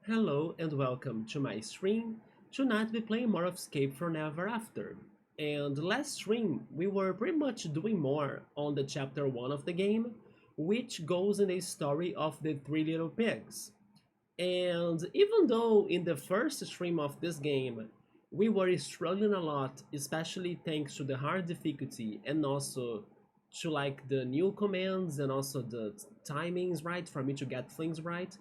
Hello and welcome to my stream. Tonight we play more of Escape from Ever After. And last stream we were pretty much doing more on the chapter 1 of the game, which goes in a story of the three little pigs. And even though in the first stream of this game we were struggling a lot, especially thanks to the hard difficulty and also to like the new commands and also the timings right for me to get things right,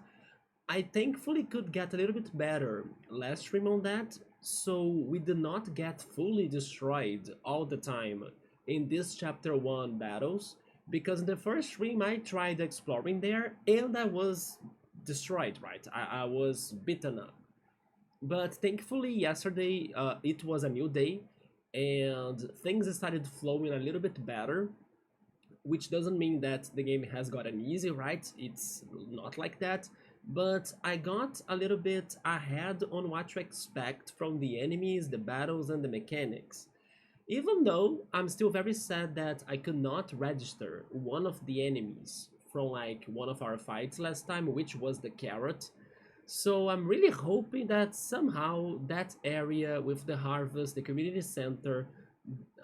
I thankfully could get a little bit better last stream on that, so we did not get fully destroyed all the time in this chapter 1 battles, because in the first stream I tried exploring there and I was destroyed, right? I was beaten up. But thankfully, yesterday it was a new day and things started flowing a little bit better, which doesn't mean that the game has gotten easy, right? It's not like that. But I got a little bit ahead on what to expect from the enemies, the battles, and the mechanics. Even though I'm still very sad that I could not register one of the enemies from like one of our fights last time, which was the carrot. So I'm really hoping that somehow that area with the harvest, the community center,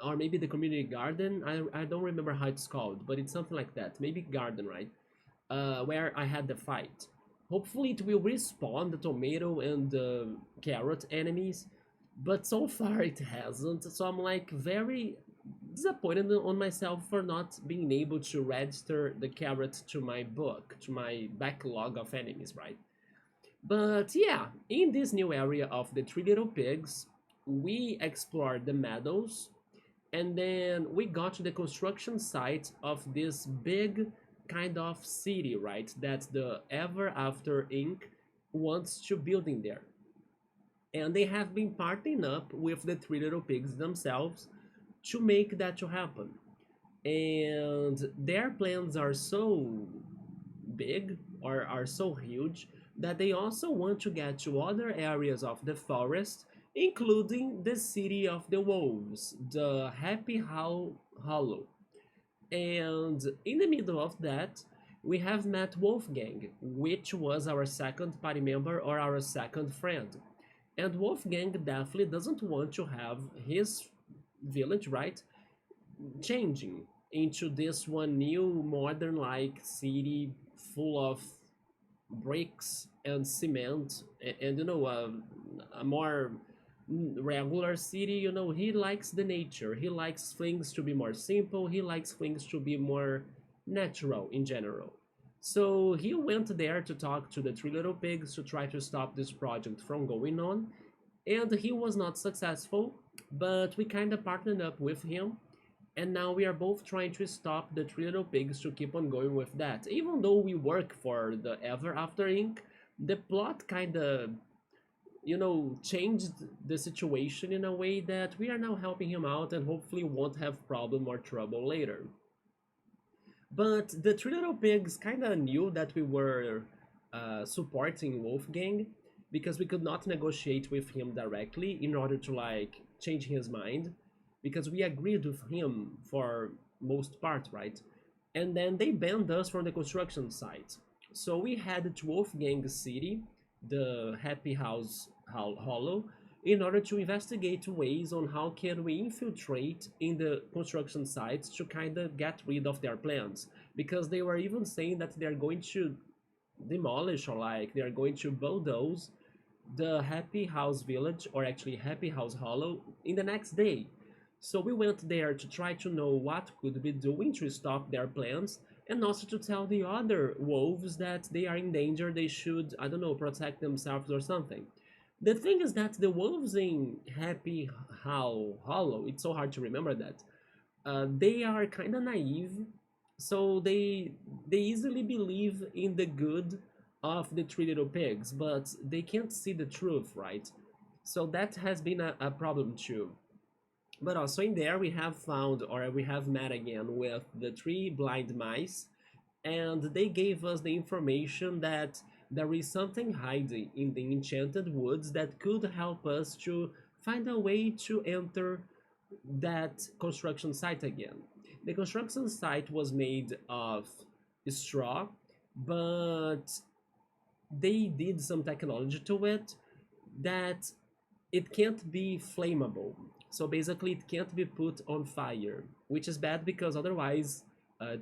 or maybe the community garden. I don't remember how it's called, but it's something like that. Maybe garden, right? Where I had the fight. Hopefully, it will respawn the tomato and the carrot enemies, but so far it hasn't. So I'm like very disappointed on myself for not being able to register the carrot to my book, to my backlog of enemies, right? But yeah, in this new area of the Three Little Pigs, we explored the meadows, and then we got to the construction site of this big kind of city, right? That the Ever After Inc. wants to build in there. And they have been partnering up with the Three Little Pigs themselves to make that to happen. And their plans are so big or are so huge that they also want to get to other areas of the forest, including the city of the wolves, the Happy Hollow. And in the middle of that, we have met Wolfgang, which was our second party member or our second friend. And Wolfgang definitely doesn't want to have his village, right, changing into this one new modern like city full of bricks and cement and a more regular city. He likes the nature, he likes things to be more simple, he likes things to be more natural in general. So he went there to talk to the three little pigs to try to stop this project from going on, and he was not successful, but we kind of partnered up with him, and now we are both trying to stop the three little pigs to keep on going with that. Even though we work for the Ever After Inc., the plot kind of, changed the situation in a way that we are now helping him out and hopefully won't have problem or trouble later. But the three little pigs kind of knew that we were supporting Wolfgang because we could not negotiate with him directly in order to like change his mind, because we agreed with him for most part, right? And then they banned us from the construction site. So we headed to Wolfgang City, the Happy House Hollow, in order to investigate ways on how can we infiltrate in the construction sites to kind of get rid of their plans, because they were even saying that they're going to demolish or like they're going to bulldoze the Happy House Village, or actually Happy House Hollow, in the next day. So we went there to try to know what could be doing to stop their plans, and also to tell the other wolves that they are in danger, they should, I don't know, protect themselves or something. The thing is that the wolves in Happy Hollow, it's so hard to remember that, they are kind of naive, so they easily believe in the good of the three little pigs, but they can't see the truth, right? So that has been a problem too. But also in there we have found, or we have met again with the three blind mice, and they gave us the information that there is something hiding in the Enchanted Woods that could help us to find a way to enter that construction site again. The construction site was made of straw, but they did some technology to it that it can't be flammable. So basically, it can't be put on fire, which is bad because otherwise,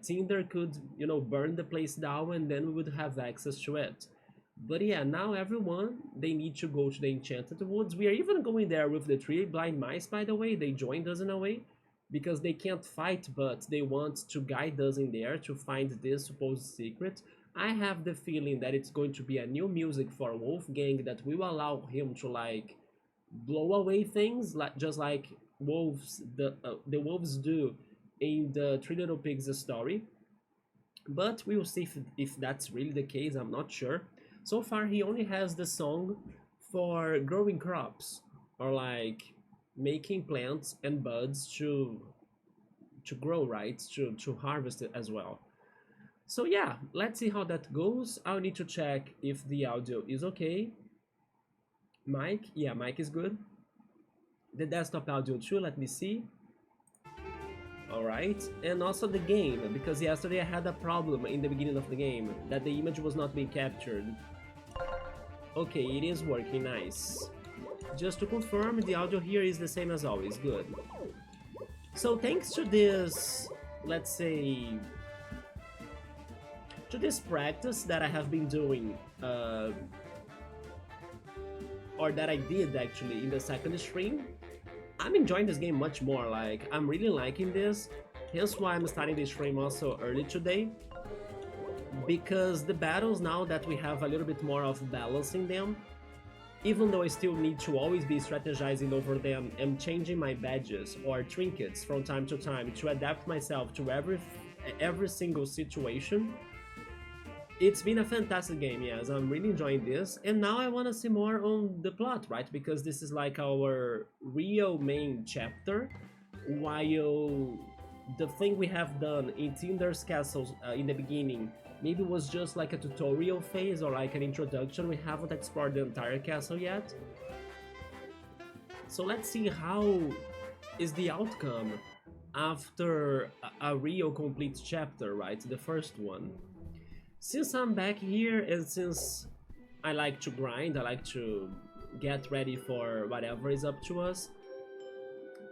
Tinder could, burn the place down and then we would have access to it. But yeah, now everyone they need to go to the Enchanted Woods. We are even going there with the three blind mice, by the way. They joined us in a way because they can't fight, but they want to guide us in there to find this supposed secret. I have the feeling that it's going to be a new music for Wolfgang that will allow him to like blow away things, like just like the wolves do in the Three Little Pigs story. But we will see if that's really the case. I'm not sure. So far, he only has the song for growing crops or like making plants and buds to grow, right? To harvest it as well. So yeah, let's see how that goes. I'll need to check if the audio is okay. Mic, yeah, mic is good. The desktop audio too, let me see. Alright, and also the game, because yesterday I had a problem in the beginning of the game, that the image was not being captured. Okay, it is working, nice. Just to confirm, the audio here is the same as always, good. So thanks to this, let's say, to this practice that I have been doing, or that I did actually in the second stream, I'm enjoying this game much more. Like, I'm really liking this. Hence why I'm starting this stream also early today. Because the battles, now that we have a little bit more of balance in them, even though I still need to always be strategizing over them and changing my badges or trinkets from time to time to adapt myself to every single situation, it's been a fantastic game, yes, I'm really enjoying this, and now I want to see more on the plot, right? Because this is like our real main chapter, while the thing we have done in Tinder's Castle in the beginning maybe was just like a tutorial phase or like an introduction. We haven't explored the entire castle yet. So let's see how is the outcome after a real complete chapter, right? The first one. Since I'm back here and since I like to grind, I like to get ready for whatever is up to us,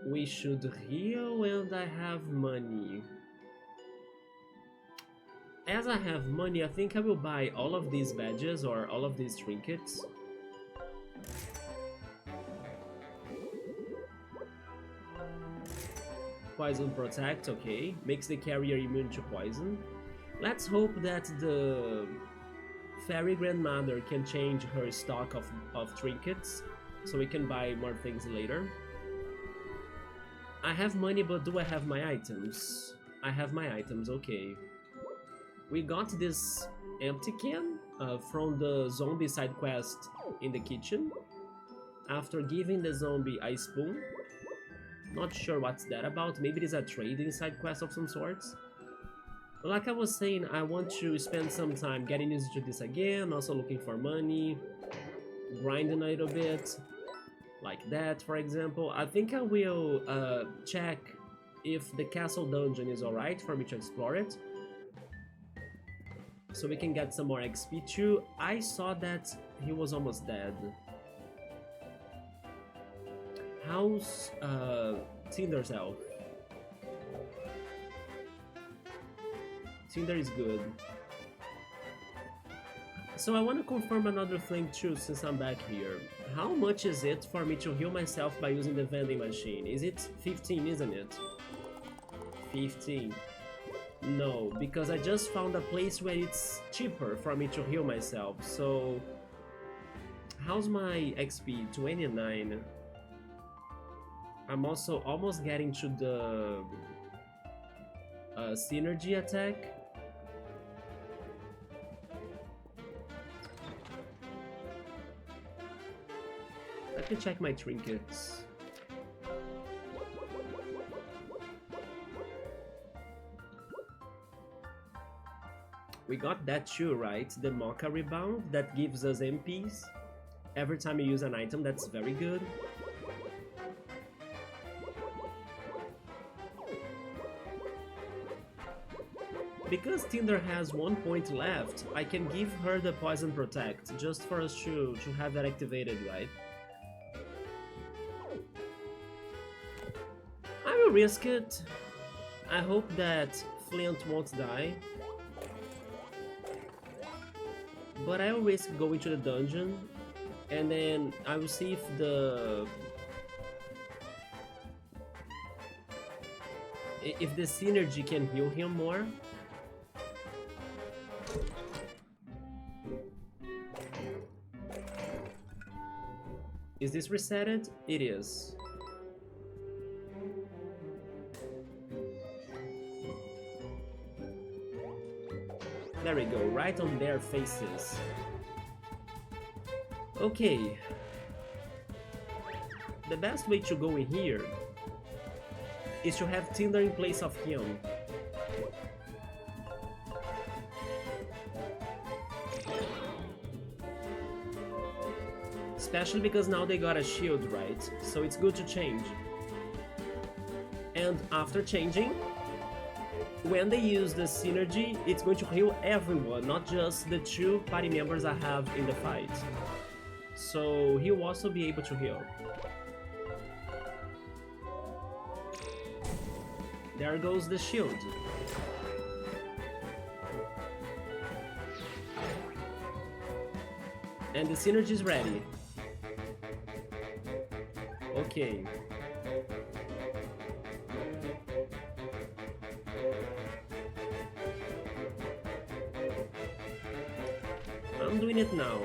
we should heal and I have money. As I have money, I think I will buy all of these badges or all of these trinkets. Poison Protect, okay. Makes the carrier immune to poison. Let's hope that the fairy grandmother can change her stock of trinkets so we can buy more things later. I have money, but do I have my items? I have my items, okay. We got this empty can from the zombie side quest in the kitchen after giving the zombie a spoon. Not sure what's that about. Maybe it is a trading side quest of some sorts. But like I was saying, I want to spend some time getting used to this again, also looking for money, grinding a little bit, like that, for example. I think I will check if the castle dungeon is alright for me to explore it, so we can get some more XP too. I saw that he was almost dead. How's Tinder's health? Tinder is good. So I want to confirm another thing too, since I'm back here. How much is it for me to heal myself by using the vending machine? Is it 15, isn't it? 15. No, because I just found a place where it's cheaper for me to heal myself. So how's my XP? 29. I'm also almost getting to the synergy attack. Let me check my trinkets. We got that too, right? The Mocha Rebound that gives us MPs every time you use an item. That's very good. Because Tinder has 1 point left, I can give her the Poison Protect, just for us to have that activated, right? I will risk it. I hope that Flynt won't die. But I will risk going to the dungeon, and then I will see if the synergy can heal him more. Is this resetted? It is. There we go, right on their faces. Okay. The best way to go in here is to have Tinder in place of him. Especially because now they got a shield, right? So it's good to change. And after changing, when they use the synergy, it's going to heal everyone, not just the 2 party members I have in the fight. So he'll also be able to heal. There goes the shield. And the synergy is ready. Okay. I'm doing it now.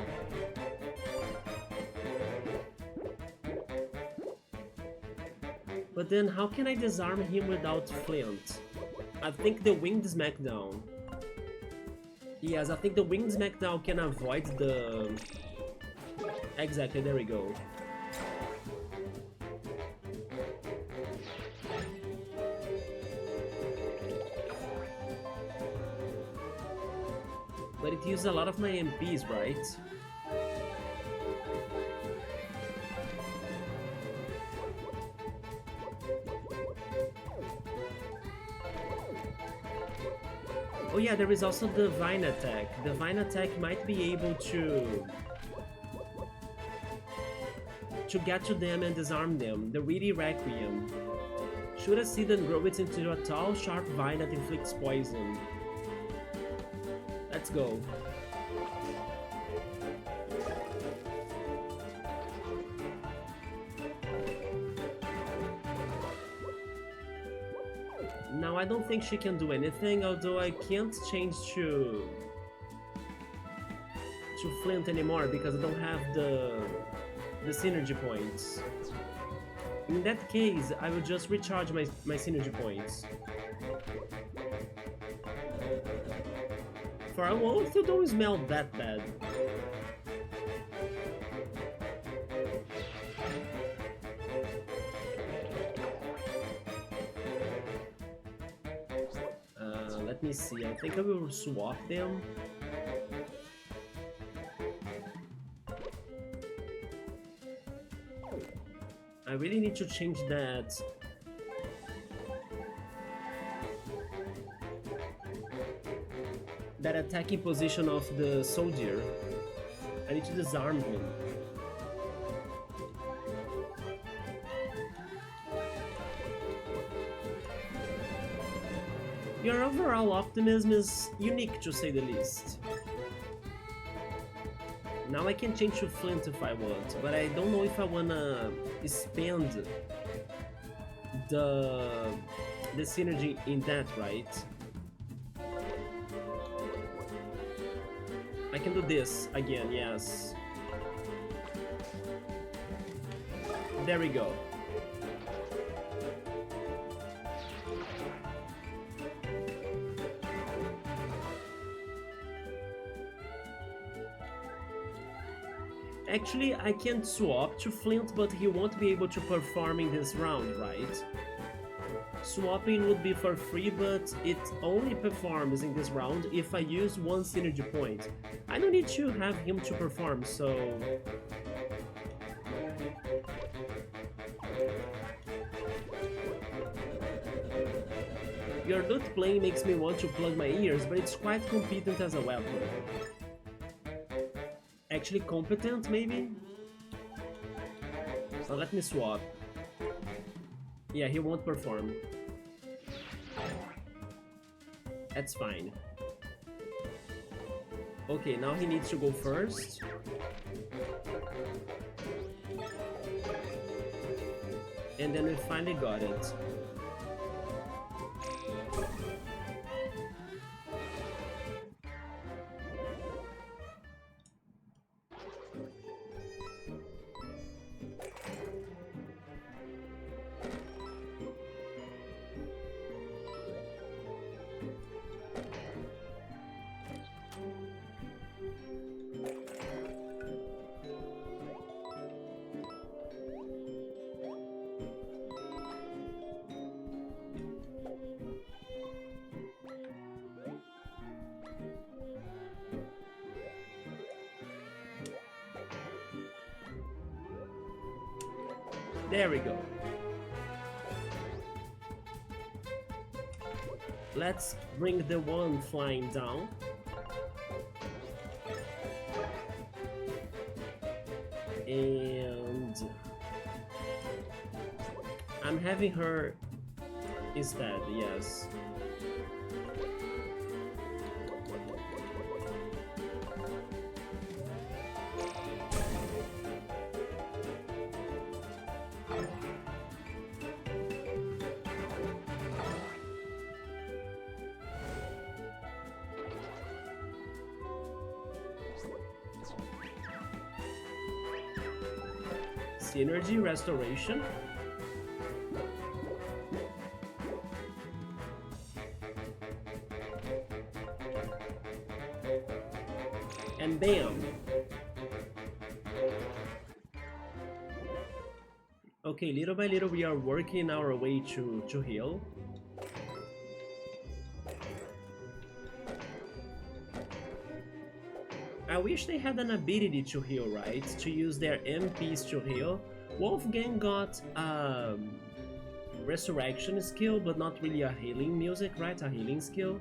But then how can I disarm him without Flynt? I think the winged smackdown. Yes, I think the winged smackdown can avoid the... Exactly, there we go. But it uses a lot of my MPs, right? Oh yeah, there is also the Vine attack. The Vine attack might be able to get to them and disarm them. The Reedy Requiem. Shoot a seed and grow it into a tall, sharp vine that inflicts poison. Let's go. Now I don't think she can do anything, although I can't change to Flynt anymore because I don't have the synergy points. In that case, I will just recharge my synergy points. For a wolf, you don't smell that bad. Let me see, I think I will swap them. I really need to change that. That attacking position of the soldier. I need to disarm him. Your overall optimism is unique, to say the least. Now I can change to Flynt if I want, but I don't know if I wanna spend the synergy in that, right? I can do this again, yes. There we go. Actually, I can swap to Flynt, but he won't be able to perform in this round, right? Swapping would be for free, but it only performs in this round if I use 1 synergy point. I don't need to have him to perform, so... Your lute playing makes me want to plug my ears, but it's quite competent as a weapon. Actually competent, maybe? So let me swap. Yeah, he won't perform. That's fine. Okay, now he needs to go first. And then we finally got it. There we go. Let's bring the one flying down. And I'm having her instead, yes. Synergy restoration. And bam. Okay, little by little we are working our way to heal. I wish they had an ability to heal, right? To use their MPs to heal. Wolfgang got a resurrection skill, but not really a healing music, right? A healing skill.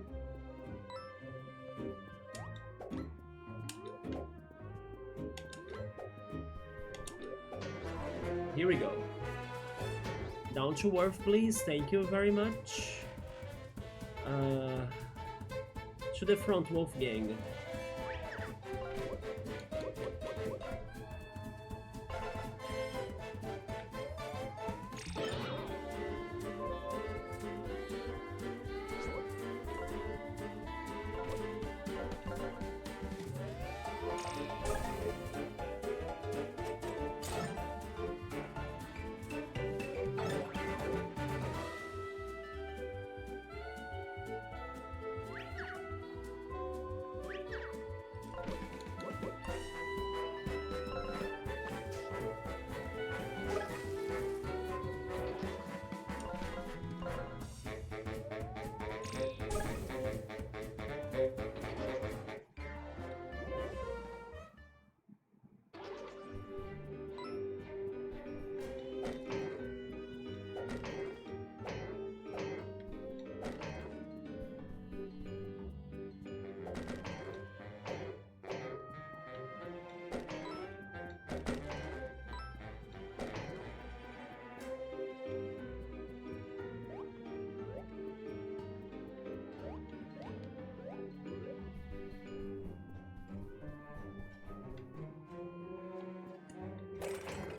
Here we go. Down to earth, please. Thank you very much. To the front, Wolfgang.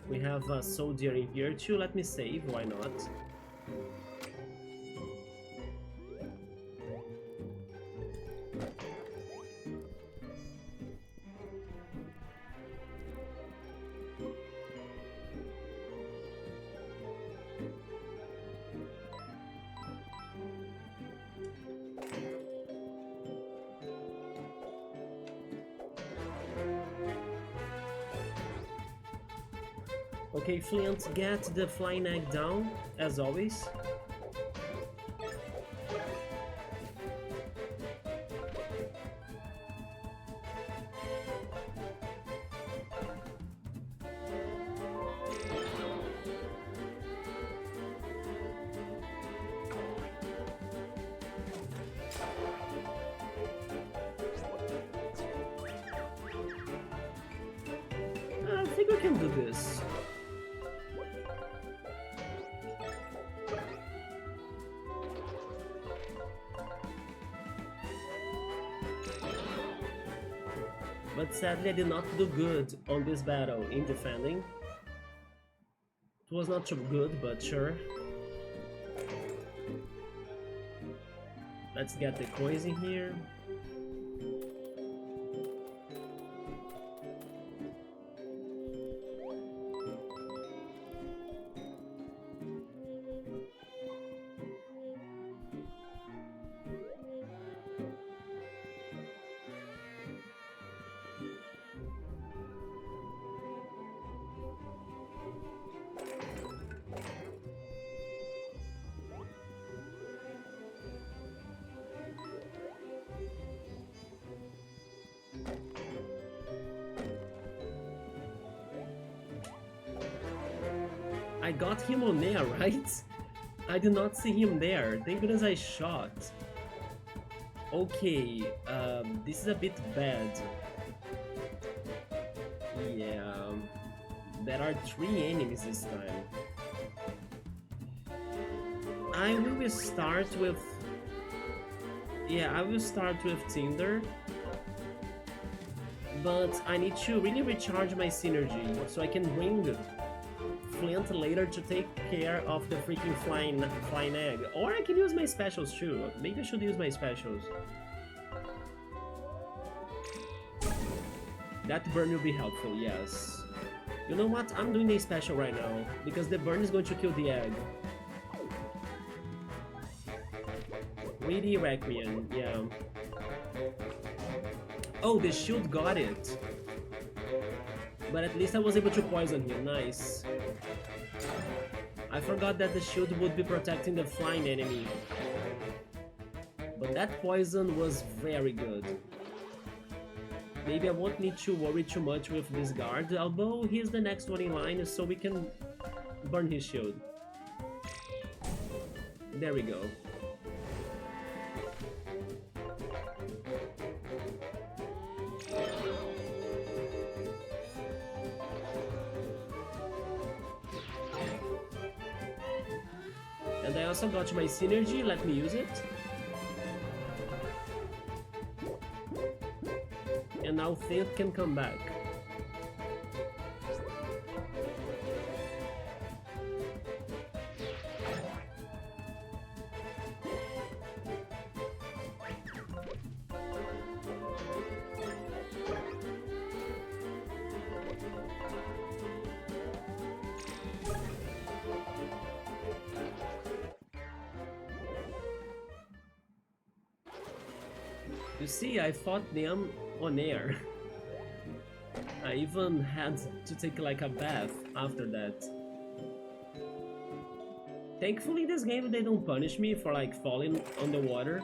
We have a soldier in here too. Let me save, why not? Okay, Flynt, get the flying egg down, as always. I think we can do this. But sadly I did not do good on this battle in defending. It was not too good, but sure. Let's get the coins in here. I got him on there, right? I did not see him there. Thank goodness I shot. Okay, this is a bit bad. Yeah, there are 3 enemies this time. I will start with... Yeah, I will start with Tinder. But I need to really recharge my synergy so I can bring Flynt later to take care of the freaking flying egg. Or I can use my specials too. Maybe I should use my specials. That burn will be helpful, yes. You know what? I'm doing the special right now, because the burn is going to kill the egg. Greedy Requiem, yeah. Oh, the shield got it. But at least I was able to poison him, nice. I forgot that the shield would be protecting the flying enemy. But that poison was very good. Maybe I won't need to worry too much with this guard, although he's the next one in line, so we can burn his shield. There we go. And I also got my synergy, let me use it. And now Flynt can come back. You see, I fought them on air. I even had to take like a bath after that. Thankfully in this game they don't punish me for like falling on the water.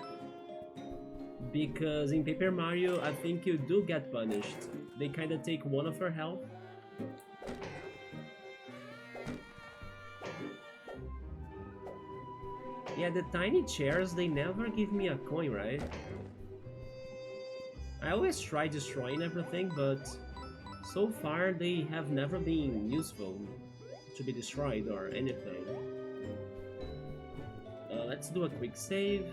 Because in Paper Mario I think you do get punished. They kinda take one of your health. Yeah, the tiny chairs, they never give me a coin, right? I always try destroying everything, but so far they have never been useful to be destroyed or anything. Let's do a quick save.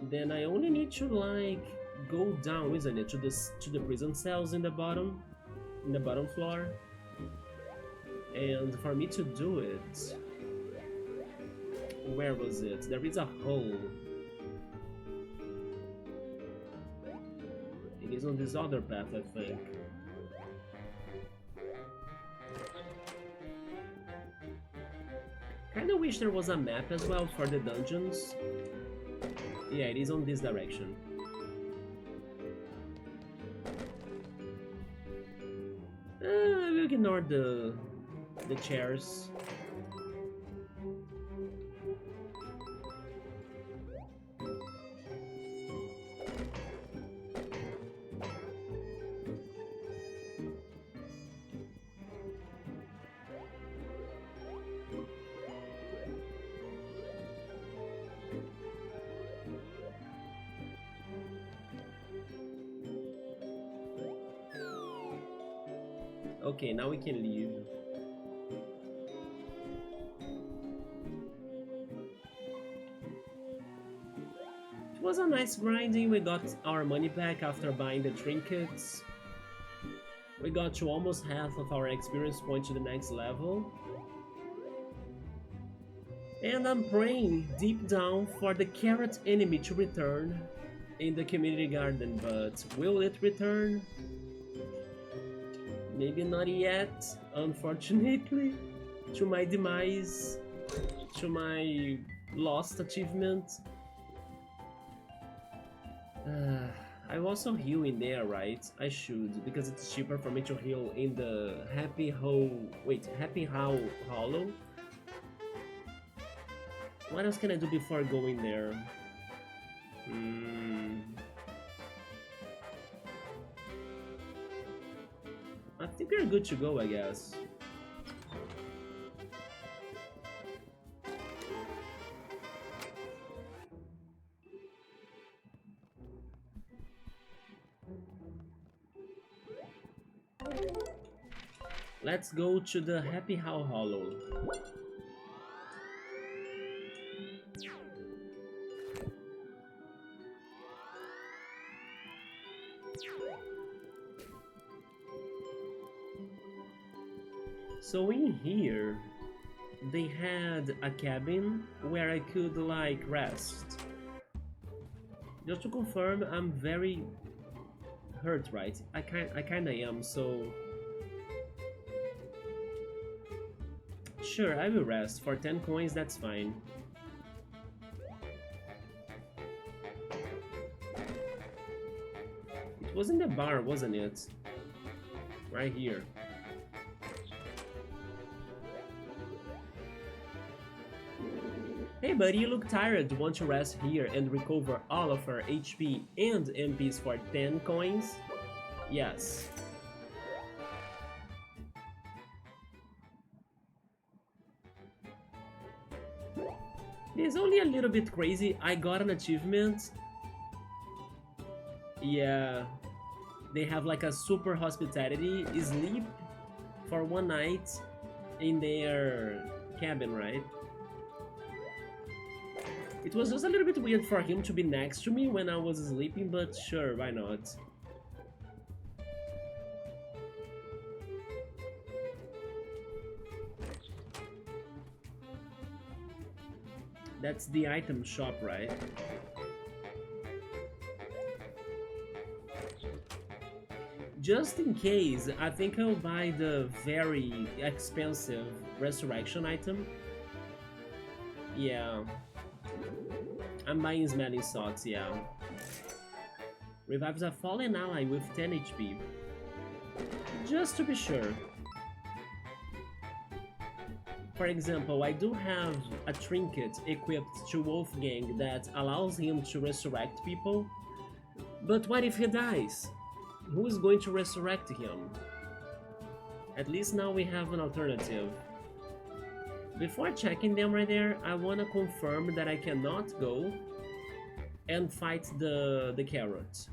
Then I only need to like go down, isn't it, to the prison cells in the bottom floor. And for me to do it, where was it? There is a hole. It is on this other path, I think. Kinda wish there was a map as well for the dungeons. Yeah, it is on this direction. I will ignore the chairs. Okay, now we can leave. It was a nice grinding. We got our money back after buying the trinkets. We got to almost half of our experience point to the next level. And I'm praying deep down for the carrot enemy to return in the community garden, but will it return? Maybe not yet, unfortunately, to my demise, to my lost achievement. I also heal in there, right? I should, because it's cheaper for me to heal in the Happy Howl Hollow. What else can I do before going there? I think we're good to go, I guess. Let's go to the Happy Howl Hollow. So in here, they had a cabin where I could like rest. Just to confirm, I'm very hurt, right? I kinda am, so sure, I will rest. For 10 coins, that's fine. It was in the bar, wasn't it? Right here. Hey buddy, you look tired. Want to rest here and recover all of our HP and MPs for 10 coins? Yes. It's only a little bit crazy. I got an achievement. Yeah. They have like a super hospitality. Sleep for 1 night in their cabin, right? It was just a little bit weird for him to be next to me when I was sleeping, but sure, why not? That's the item shop, right? Just in case, I think I'll buy the very expensive resurrection item. Yeah. I'm buying smelling salts, yeah. Revives a fallen ally with 10 HP. Just to be sure. For example, I do have a trinket equipped to Wolfgang that allows him to resurrect people. But what if he dies? Who is going to resurrect him? At least now we have an alternative. Before checking them right there, I want to confirm that I cannot go and fight the carrot.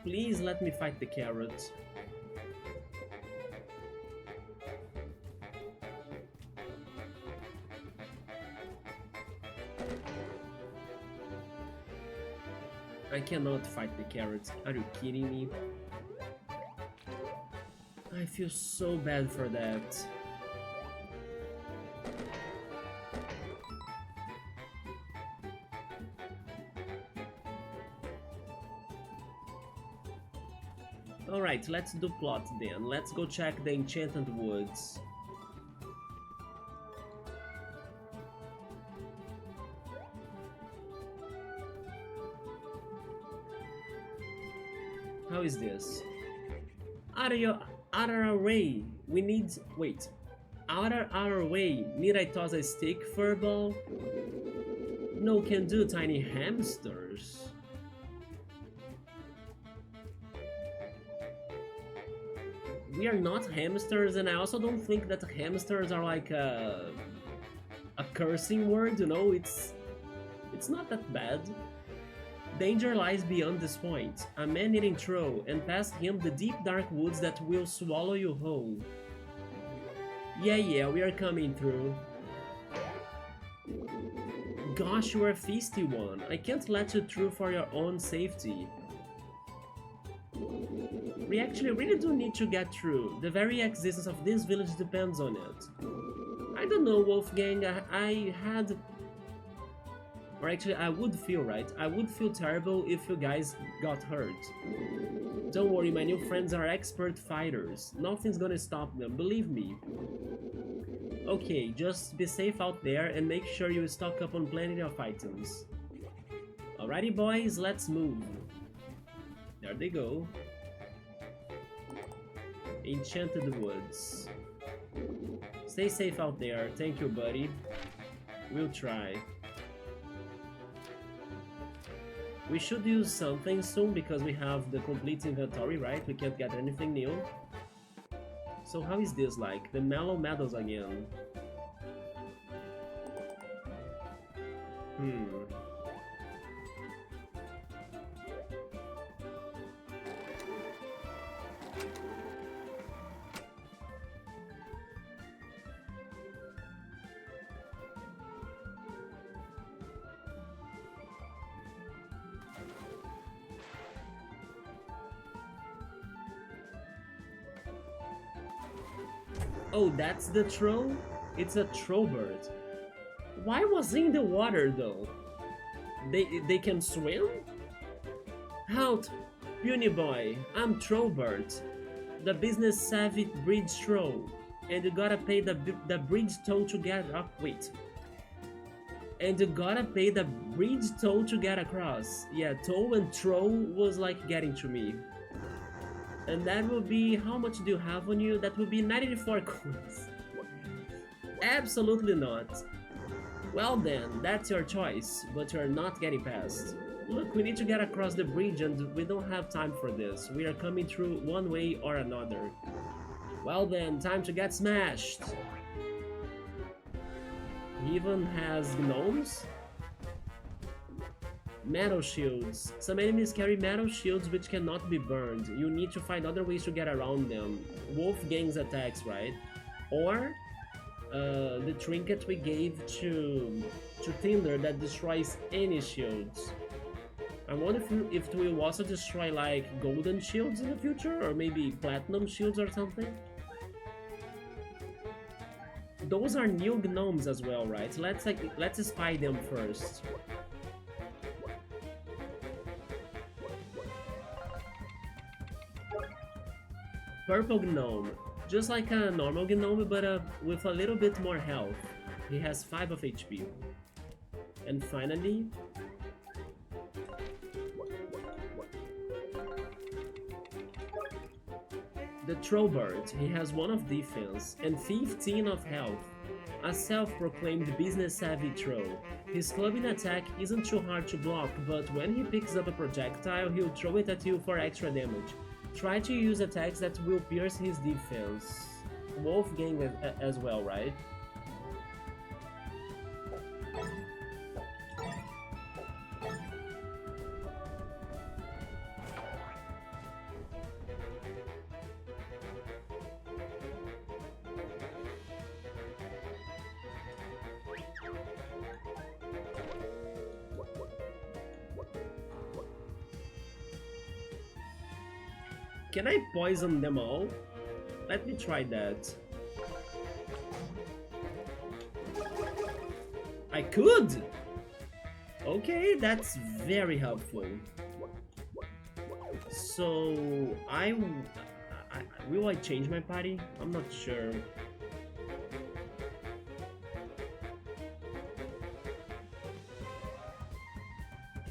Please let me fight the carrot. I cannot fight the carrots. Are you kidding me? I feel so bad for that. Alright, let's do plot then. Let's go check the Enchanted Woods. How is this? Outer array. We need. Wait. Outer array. Need I toss a stick, furball? No, can do, tiny hamsters. We are not hamsters, and I also don't think that hamsters are like a a cursing word, it's not that bad. Danger lies beyond this point, a man-eating troll, and past him the deep dark woods that will swallow you whole. Yeah, we are coming through. Gosh, you are a feisty one. I can't let you through for your own safety. We actually really do need to get through. The very existence of this village depends on it. I don't know, Wolfgang, I had... Or actually, I would feel, right? I would feel terrible if you guys got hurt. Don't worry, my new friends are expert fighters. Nothing's gonna stop them, believe me. Okay, just be safe out there and make sure you stock up on plenty of items. Alrighty boys, let's move. There they go. Enchanted Woods. Stay safe out there, thank you buddy. We'll try. We should use something soon because we have the complete inventory, right? We can't get anything new. So how is this like? The Mellow Meadows again. Oh, that's the troll? It's a troll bird. Why was he in the water though? They can swim? Halt, puny boy, I'm Trollbert, the business savvy bridge troll, and you gotta pay the bridge toll to get up. Wait. And you gotta pay the bridge toll to get across. Yeah, toll and troll was like getting to me. And that will be, how much do you have on you? That will be 94 coins. Absolutely not. Well then, that's your choice, but you're not getting past. Look, we need to get across the bridge and we don't have time for this. We are coming through one way or another. Well then, time to get smashed. He even has gnomes? Metal shields. Some enemies carry metal shields which cannot be burned. You need to find other ways to get around them. Wolfgang's attacks, right? Or the trinket we gave to Tinder that destroys any shields. I wonder if it will also destroy like golden shields in the future, or maybe platinum shields or something. Those are new gnomes as well, right? Let's spy them first. Purple gnome, just like a normal gnome, but with a little bit more health. He has 5 of HP. And finally, the Trollbird. He has 1 of defense and 15 of health. A self-proclaimed business-savvy troll. His clubbing attack isn't too hard to block, but when he picks up a projectile, he'll throw it at you for extra damage. Try to use attacks that will pierce his defense. Wolfgang as well, right? Can I poison them all? Let me try that. I could! Okay, that's very helpful. So, will I change my party? I'm not sure.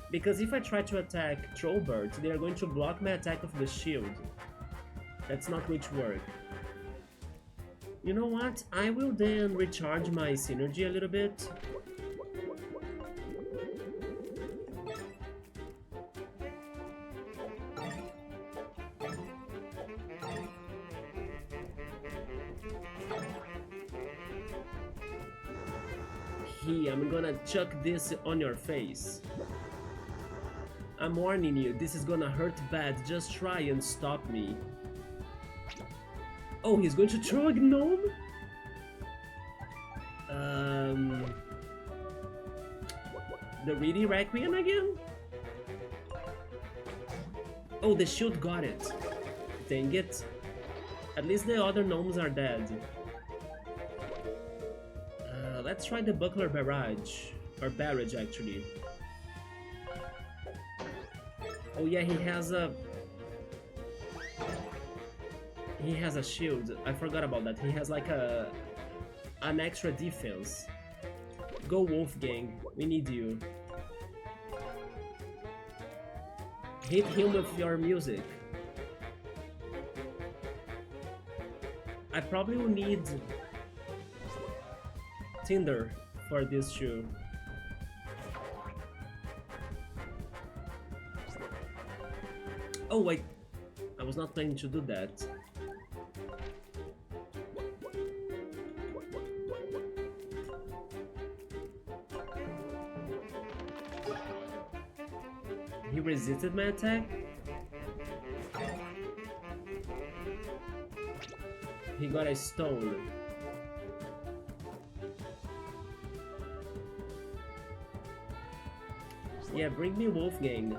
Because if I try to attack Trollbirds, they are going to block my attack of the shield. That's not going to work. You know what? I will then recharge my synergy a little bit. Here, I'm gonna chuck this on your face. I'm warning you, this is gonna hurt bad. Just try and stop me. Oh, he's going to throw a gnome? The Reedy Requiem again? Oh, the shield got it. Dang it. At least the other gnomes are dead. Let's try the Buckler Barrage. Or Barrage, actually. Oh yeah, he has a shield. I forgot about that. He has like an extra defense. Go Wolfgang, we need you. Hit him with your music. I probably will need Tinder for this shoe. Oh wait, I was not planning to do that. He resisted my attack? He got a stone. Yeah, bring me Wolfgang.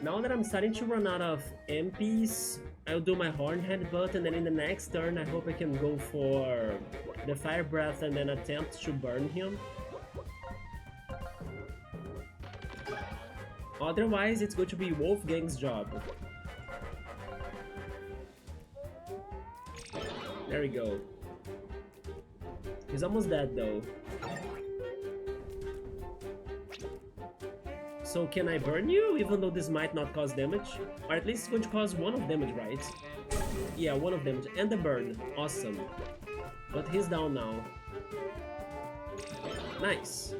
Now that I'm starting to run out of MPs, I'll do my Horn Headbutt, and then in the next turn I hope I can go for the Fire Breath and then attempt to burn him. Otherwise, it's going to be Wolfgang's job. There we go. He's almost dead though. So can I burn you, even though this might not cause damage? Or at least it's going to cause one of damage, right? Yeah, one of damage. And the burn. Awesome. But he's down now. Nice.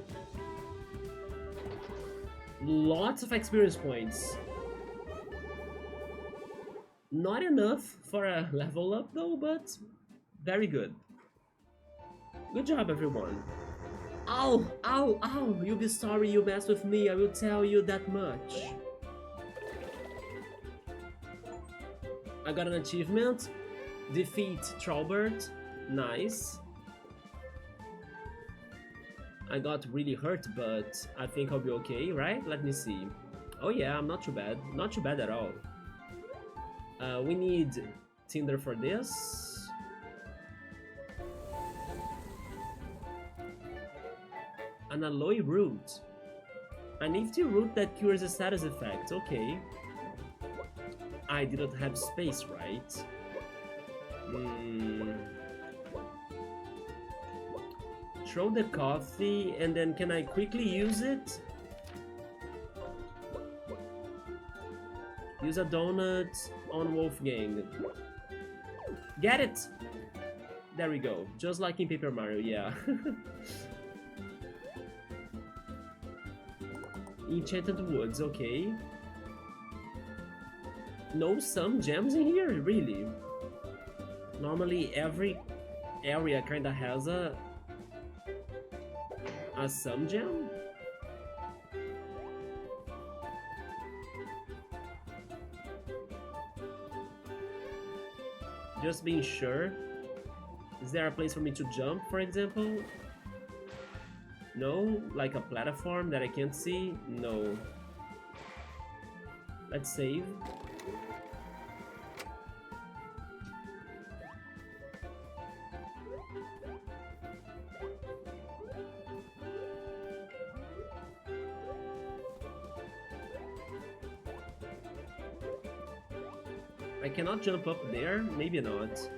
Lots of experience points. Not enough for a level up though, but very good. Good job, everyone. Ow! Ow! Ow! You'll be sorry you messed with me, I will tell you that much. I got an achievement. Defeat Trollbert. Nice. I got really hurt, but I think I'll be okay, right? Let me see. Oh yeah, I'm not too bad. Not too bad at all. We need Tinder for this. An aloe root. A nifty root that cures a status effect. Okay. I didn't have space, right? Throw the coffee and then can I quickly use it? Use a donut on Wolfgang. Get it! There we go. Just like in Paper Mario, yeah. Enchanted Woods, okay. No some gems in here, really? Normally every area kinda has a some gem? Just being sure. Is there a place for me to jump, for example? No? Like a platform that I can't see? No. Let's save. I cannot jump up there? Maybe not.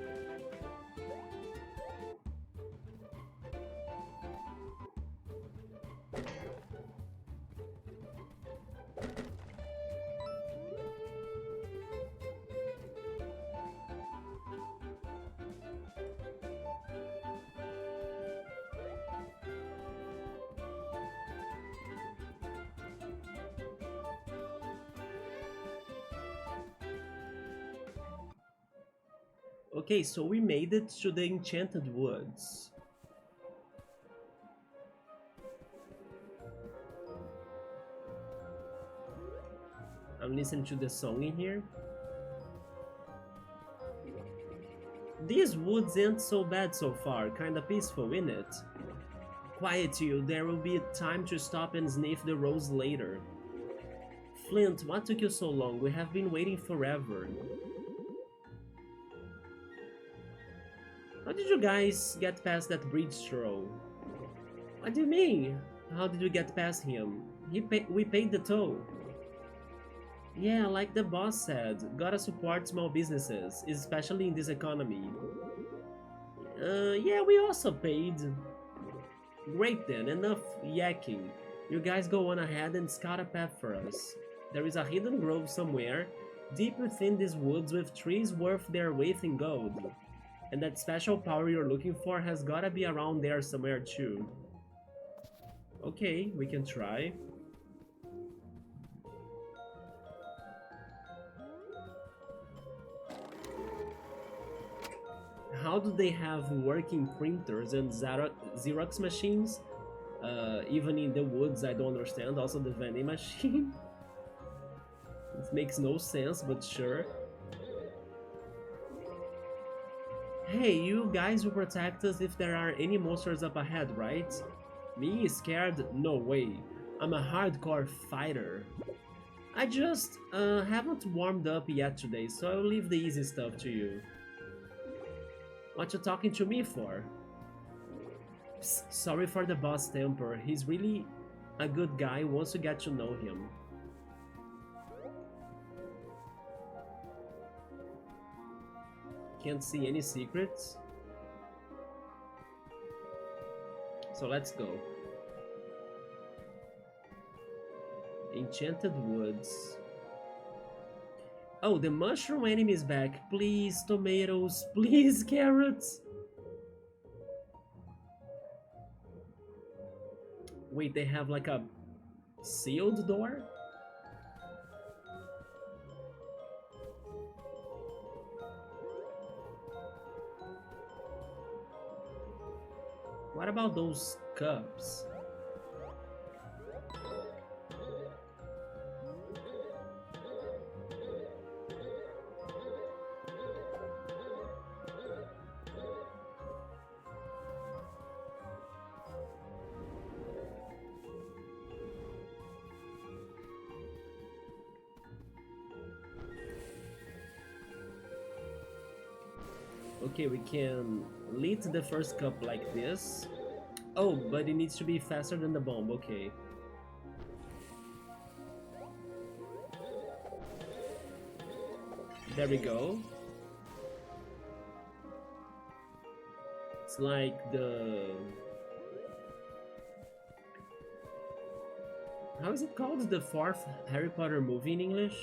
Okay, so we made it to the Enchanted Woods. I'm listening to the song in here. These woods ain't so bad so far, kinda peaceful, innit? Quiet you, there will be time to stop and sniff the rose later. Flynt, what took you so long? We have been waiting forever. How did you guys get past that bridge troll? What do you mean? How did we get past him? We paid the toll. Yeah, like the boss said, gotta support small businesses, especially in this economy. Yeah, we also paid. Great then, enough yakking. You guys go on ahead and scout a path for us. There is a hidden grove somewhere, deep within these woods with trees worth their weight in gold. And that special power you're looking for has gotta be around there somewhere too. Okay, we can try. How do they have working printers and Xerox machines? Even in the woods, I don't understand. Also the vending machine. It makes no sense, but sure. Hey, you guys will protect us if there are any monsters up ahead, right? Me scared? No way. I'm a hardcore fighter. I just haven't warmed up yet today, so I'll leave the easy stuff to you. What you talking to me for? Psst, sorry for the boss temper. He's really a good guy once you get to know him. Can't see any secrets. So let's go. Enchanted Woods. Oh, the mushroom enemy is back. Please, tomatoes. Please, carrots. Wait, they have like a sealed door? What about those cups? Okay, we can lead the first cup like this. Oh, but it needs to be faster than the bomb, okay. There we go. It's like the... How is it called? The fourth Harry Potter movie in English?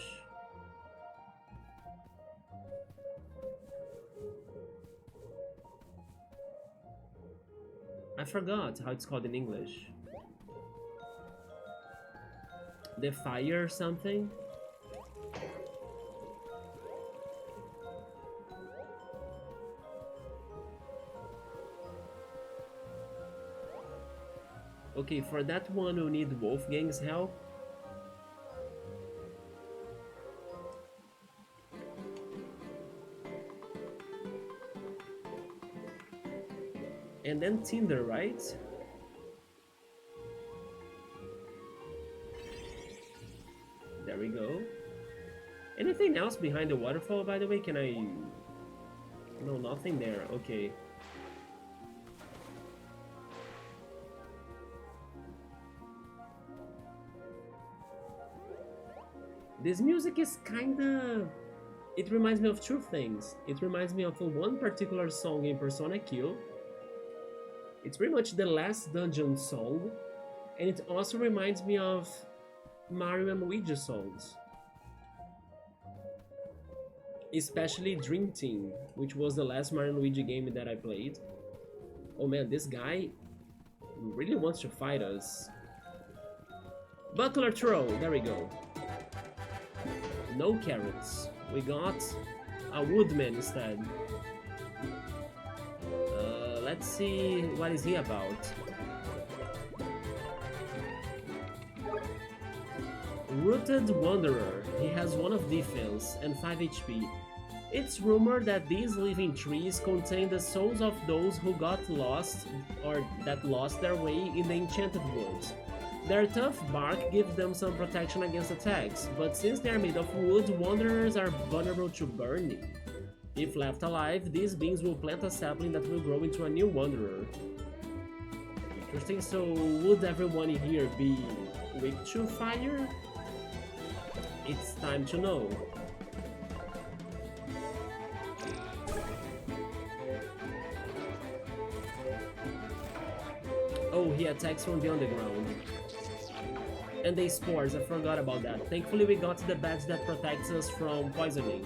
I forgot how it's called in English. The fire or something? Okay, for that one we'll need Wolfgang's help. And then Tinder, right? There we go. Anything else behind the waterfall, by the way? Can I... No, nothing there. Okay. This music is kinda It reminds me of two things. It reminds me of one particular song in Persona Q. It's pretty much the last dungeon song, and it also reminds me of Mario and Luigi songs. Especially Dream Team, which was the last Mario and Luigi game that I played. Oh man, this guy really wants to fight us. Buckler throw, there we go. No carrots. We got a woodman instead. Let's see what is he about. Rooted Wanderer. He has 1 of defense and 5 HP. It's rumored that these living trees contain the souls of those who got lost or that lost their way in the Enchanted Woods. Their tough bark gives them some protection against attacks, but since they are made of wood, wanderers are vulnerable to burning. If left alive, these beings will plant a sapling that will grow into a new wanderer. Interesting, so would everyone here be weak to fire? It's time to know. Oh, he attacks from the underground. And the spores, I forgot about that. Thankfully we got the badge that protects us from poisoning.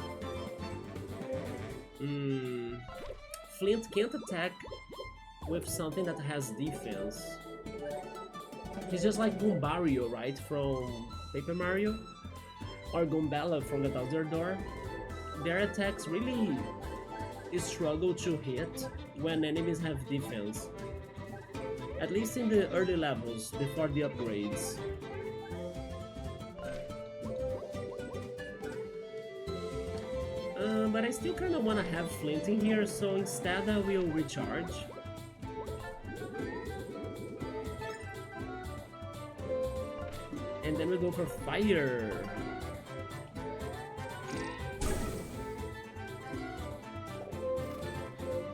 Flynt can't attack with something that has defense. He's just like Goombario, right? From Paper Mario? Or Goombella from the Bowser Door. Their attacks really struggle to hit when enemies have defense. At least in the early levels, before the upgrades. But I still kind of want to have Flynt in here, so instead I will recharge. And then we go for fire.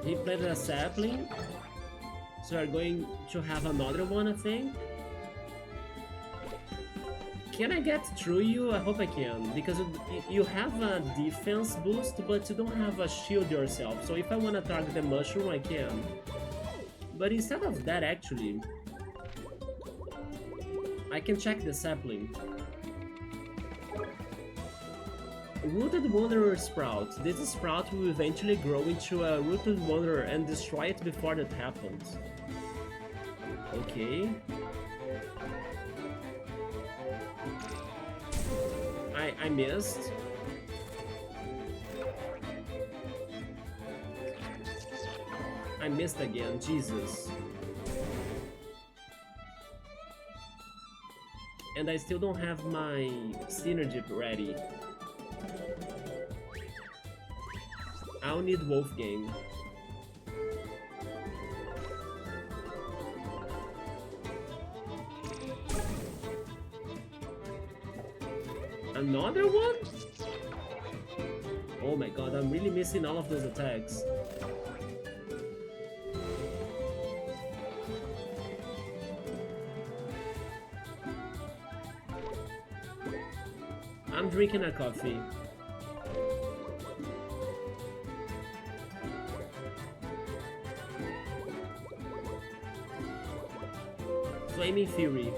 He planted a sapling, so we're going to have another one, I think. Can I get through you? I hope I can, because you have a defense boost, but you don't have a shield yourself, so if I want to target the mushroom, I can. But instead of that, actually, I can check the sapling. Rooted Wanderer Sprout. This sprout will eventually grow into a Rooted Wanderer and destroy it before that happens. Okay. I missed. I missed again, Jesus. And I still don't have my synergy ready. I'll need Wolfgang. Another one? Oh my god, I'm really missing all of those attacks. I'm drinking a coffee. Flaming Fury.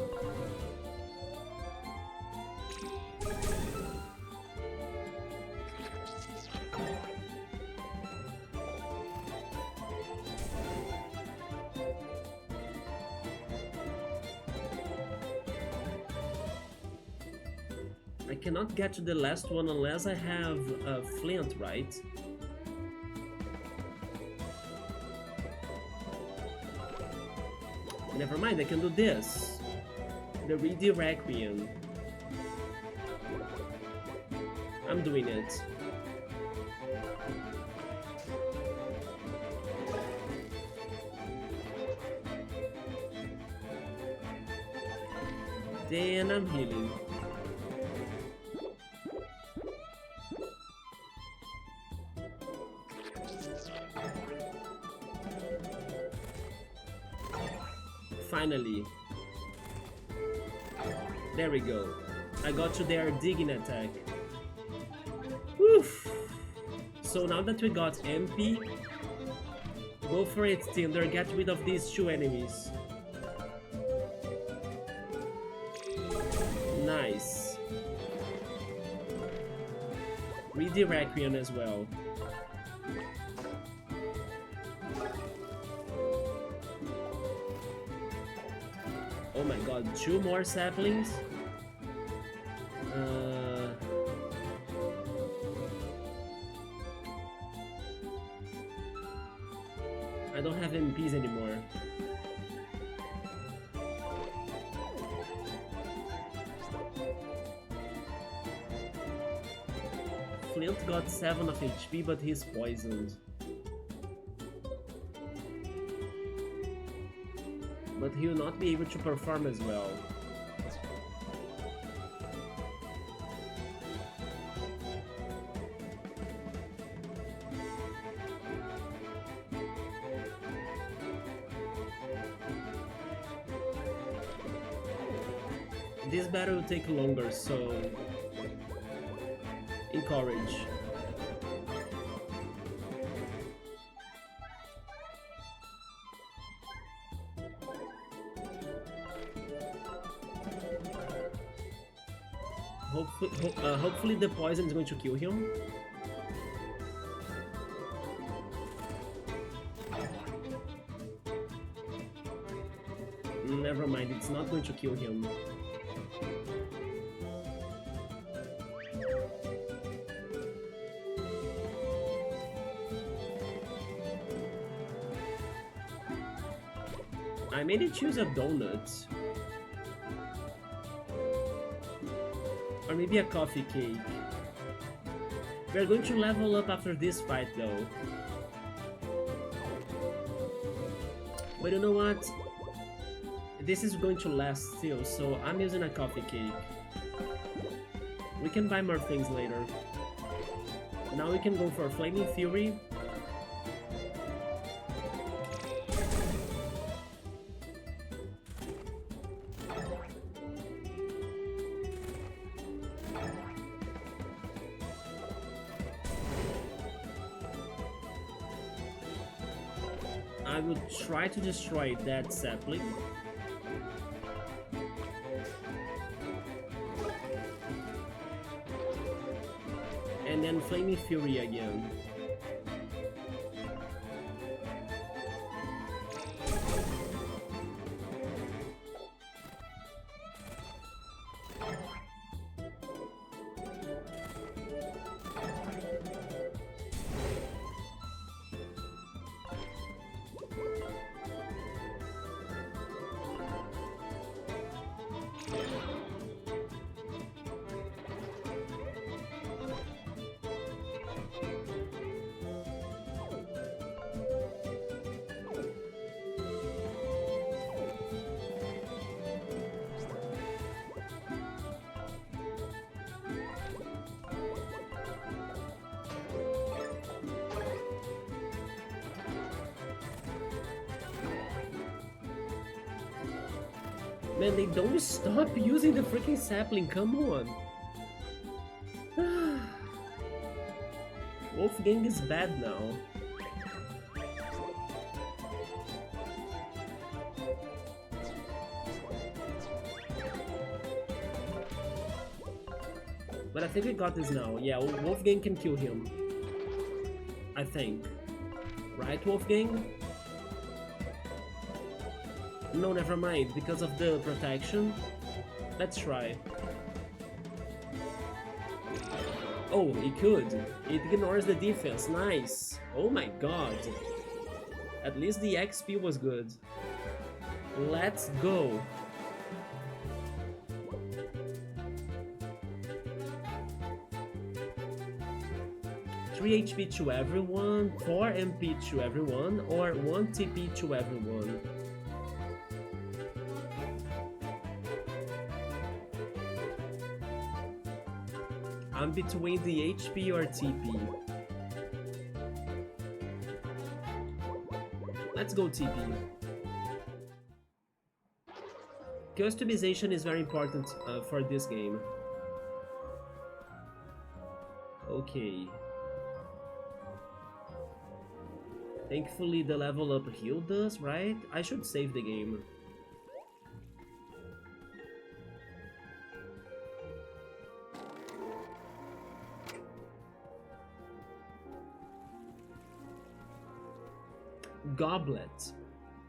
I cannot get to the last one unless I have Flynt, right? Never mind, I can do this. The Reedy Requiem. I'm doing it. Then I'm healing. Finally. There we go. I got to their digging attack. Woof! so now that we got MP, go for it, Tinder. Get rid of these two enemies. Nice. Read the Requiem as well. Oh my god, 2 more saplings? I don't have MPs anymore. Flynt got 7 of HP, but he's poisoned. But he will not be able to perform as well. This battle will take longer, so encourage. Hopefully the poison is going to kill him. Never mind, it's not going to kill him. I made it choose a donut. Or maybe a coffee cake. We're going to level up after this fight though. But you know what? This is going to last still, so I'm using a coffee cake. We can buy more things later. Now we can go for Flaming Fury. I will try to destroy that sapling. And then Flaming Fury again. Man, they don't stop using the freaking sapling, come on! Wolfgang is bad now. But I think we got this now. Yeah, Wolfgang can kill him. I think. Right, Wolfgang? No, never mind, because of the protection. Let's try. Oh, he could. It ignores the defense, nice. Oh my god. At least the XP was good. Let's go. Three HP to everyone, 4 MP to everyone, or 1 TP to everyone. I'm between the HP or TP. Let's go TP. Customization is very important for this game. Okay. Thankfully the level up healed us, right? I should save the game. Goblet.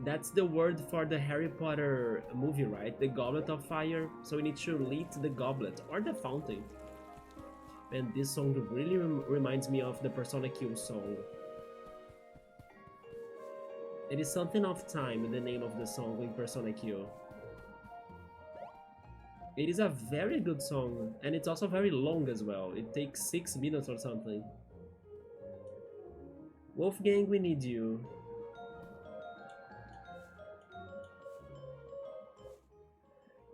That's the word for the Harry Potter movie, right? The Goblet of Fire. So we need to lit the goblet or the fountain. And this song really reminds me of the Persona Q song. It is something of time, the name of the song in Persona Q. It is a very good song, and it's also very long as well. It takes 6 minutes or something. Wolfgang, we need you.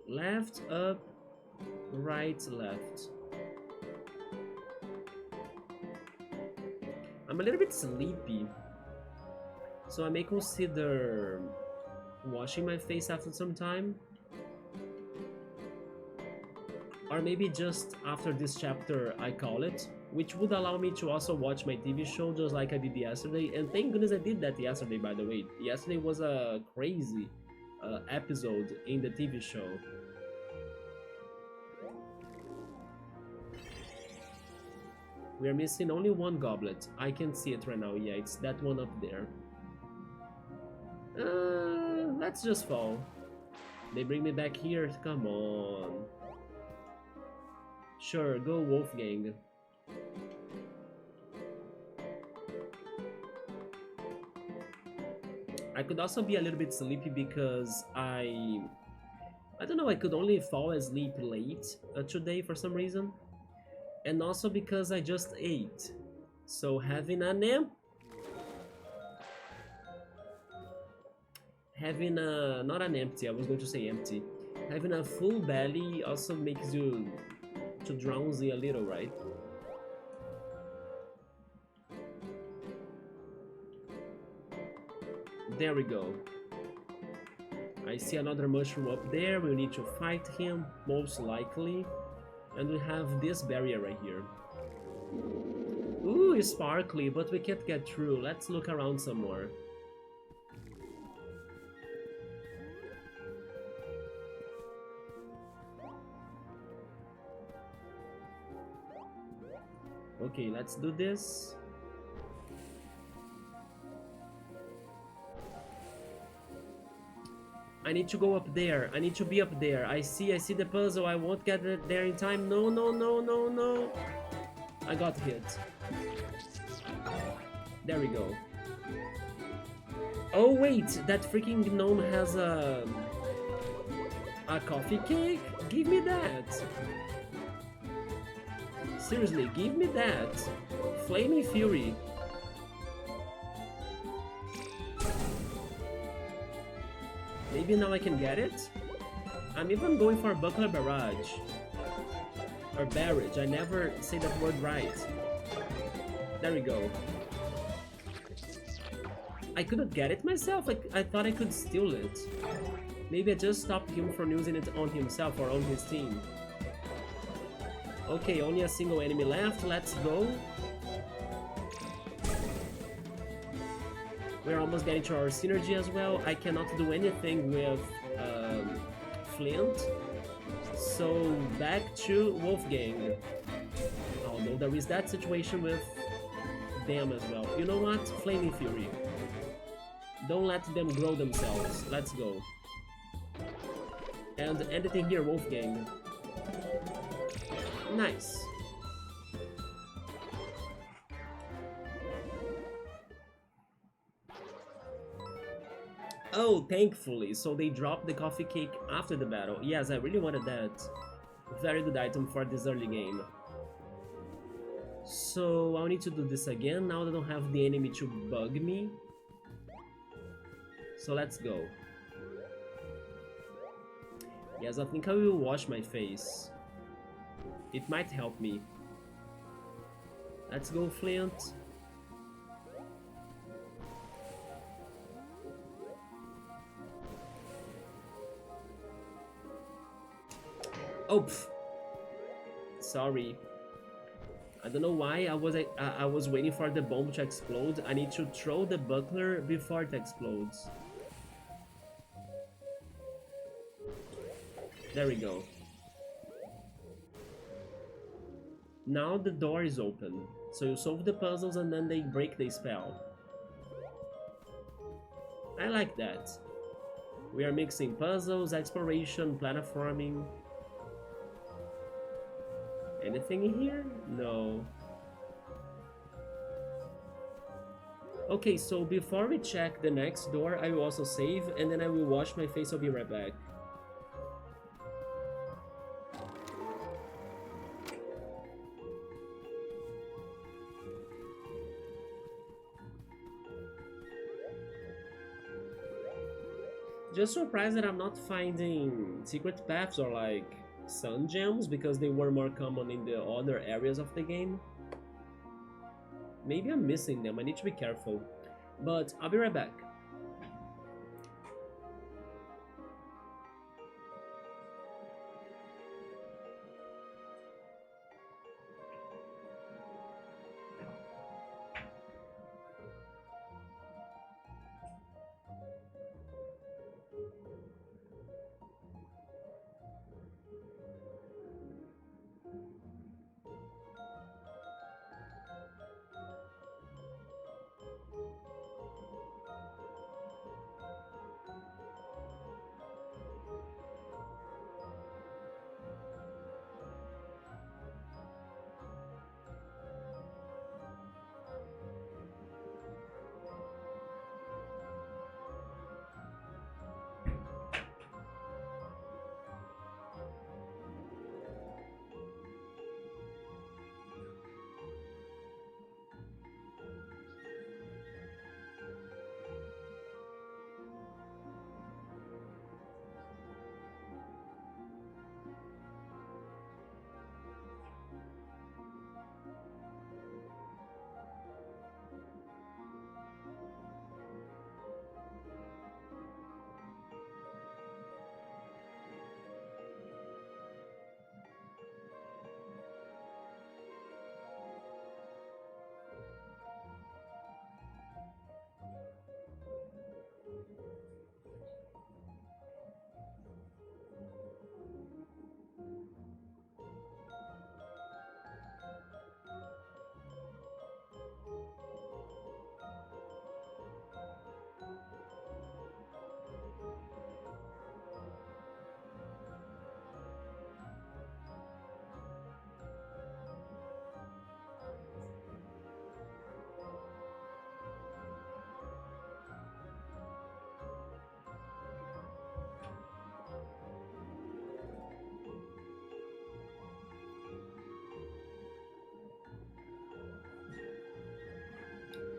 Left, up, right, left. I'm a little bit sleepy, so I may consider washing my face after some time. Or maybe just after this chapter I call it, which would allow me to also watch my TV show just like I did yesterday. And thank goodness I did that yesterday, by the way. Yesterday was a crazy episode in the TV show. We are missing only one goblet. I can see it right now. Yeah, it's that one up there. Let's just fall. They bring me back here. Come on. Sure, go Wolfgang. I could also be a little bit sleepy because I don't know, I could only fall asleep late today for some reason. And also because I just ate. So having a nap, having a, not an empty, I was going to say empty. Having a full belly also makes you to drowsy a little, right? There we go. I see another mushroom up there. We need to fight him, most likely. And we have this barrier right here. Ooh, it's sparkly, but we can't get through. Let's look around some more. Okay, let's do this. I need to go up there. I need to be up there. I see the puzzle. I won't get it there in time. No, no, no, no, no. I got hit. There we go. Oh wait, that freaking gnome has a coffee cake? Give me that. Seriously, give me that. Flaming Fury. Maybe now I can get it? I'm even going for Buckler Barrage. Or Barrage, I never say that word right. There we go. I couldn't get it myself, I thought I could steal it. Maybe I just stopped him from using it on himself or on his team. Okay, only a single enemy left, let's go. We're almost getting to our synergy as well. I cannot do anything with Flynt. So back to Wolfgang. Although there is that situation with them as well. You know what? Flaming Fury. Don't let them grow themselves. Let's go. And anything here, Wolfgang. Nice. Oh, thankfully. So they dropped the coffee cake after the battle. Yes, I really wanted that. Very good item for this early game. So I'll need to do this again now that I don't have the enemy to bug me. So let's go. Yes, I think I will wash my face. It might help me. Let's go, Flynt. Oh, pff. Sorry. I don't know why I was waiting for the bomb to explode. I need to throw the buckler before it explodes. There we go. Now the door is open. So you solve the puzzles and then they break the spell. I like that. We are mixing puzzles, exploration, platforming. Anything in here? No. Okay, so before we check the next door, I will also save and then I will wash my face. I'll be right back. Just surprised that I'm not finding secret paths or like sun gems because they were more common in the other areas of the game. Maybe I'm missing them, I need to be careful. But I'll be right back.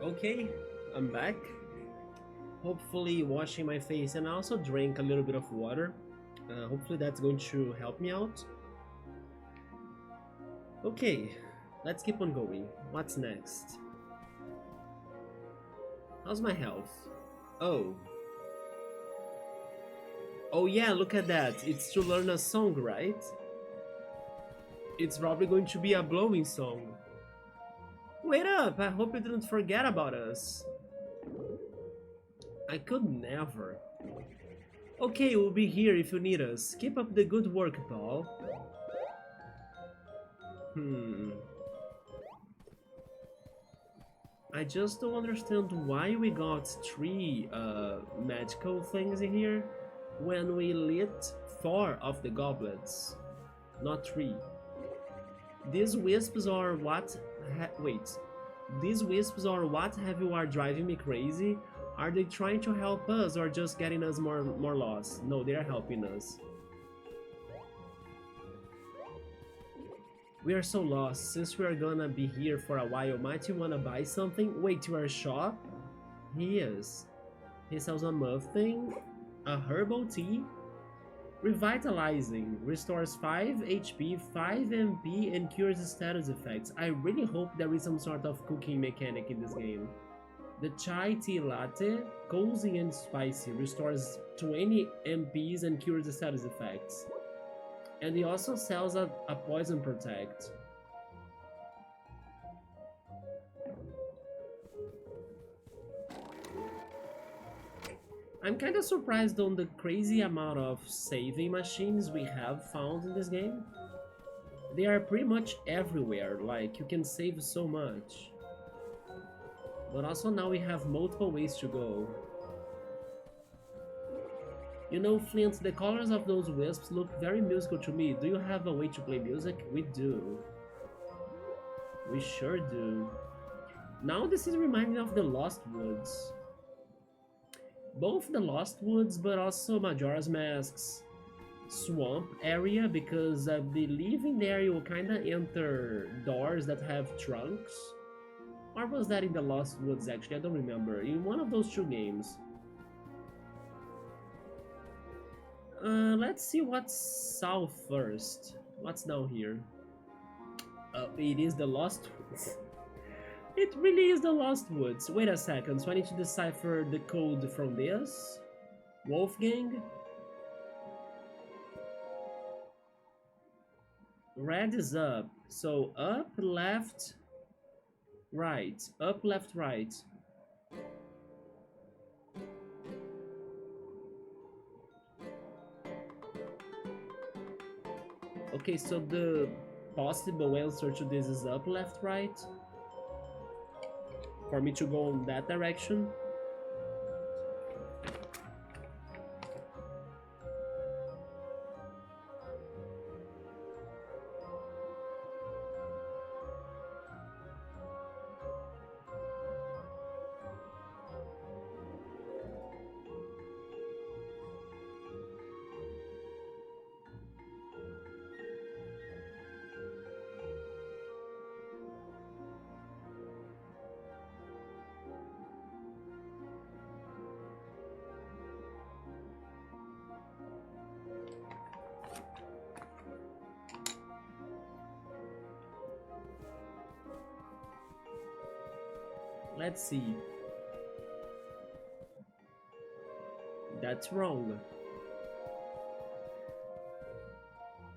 Okay, I'm back. Hopefully washing my face and I also drank a little bit of water. Hopefully that's going to help me out. Okay, let's keep on going. What's next? How's my health? Oh. Oh yeah, look at that. It's to learn a song, right? It's probably going to be a blowing song. Wait up! I hope you didn't forget about us. I could never. Okay, we'll be here if you need us. Keep up the good work, Paul. I just don't understand why we got 3 magical things in here when we lit 4 of the goblets, not 3. These wisps are what? Wait. These wisps are what have you are driving me crazy? Are they trying to help us or just getting us more lost? No, they are helping us. We are so lost. Since we are gonna be here for a while, might you wanna buy something? Wait, to our shop? He is. He sells a muffin, a herbal tea, revitalizing, restores 5 HP, 5 MP, and cures status effects. I really hope there is some sort of cooking mechanic in this game. The chai tea latte, cozy and spicy, restores 20 MPs and cures the status effects. And he also sells a poison protect. I'm kind of surprised on the crazy amount of saving machines we have found in this game. They are pretty much everywhere, like you can save so much. But also now we have multiple ways to go. You know, Flynt, the colors of those wisps look very musical to me. Do you have a way to play music? We do. We sure do. Now this is reminding me of the Lost Woods. Both the Lost Woods, but also Majora's Mask's swamp area, because I believe in there you will kinda enter doors that have trunks. Or was that in the Lost Woods actually? I don't remember. In one of those two games. Let's see what's south first. What's down here? It is the Lost Woods. It really is the Lost Woods. Wait a second, so I need to decipher the code from this. Wolfgang? Red is up. So up, left, right. Up, left, right. Okay, so the possible answer to this is up, left, right. For me to go in that direction. Let's see. That's wrong.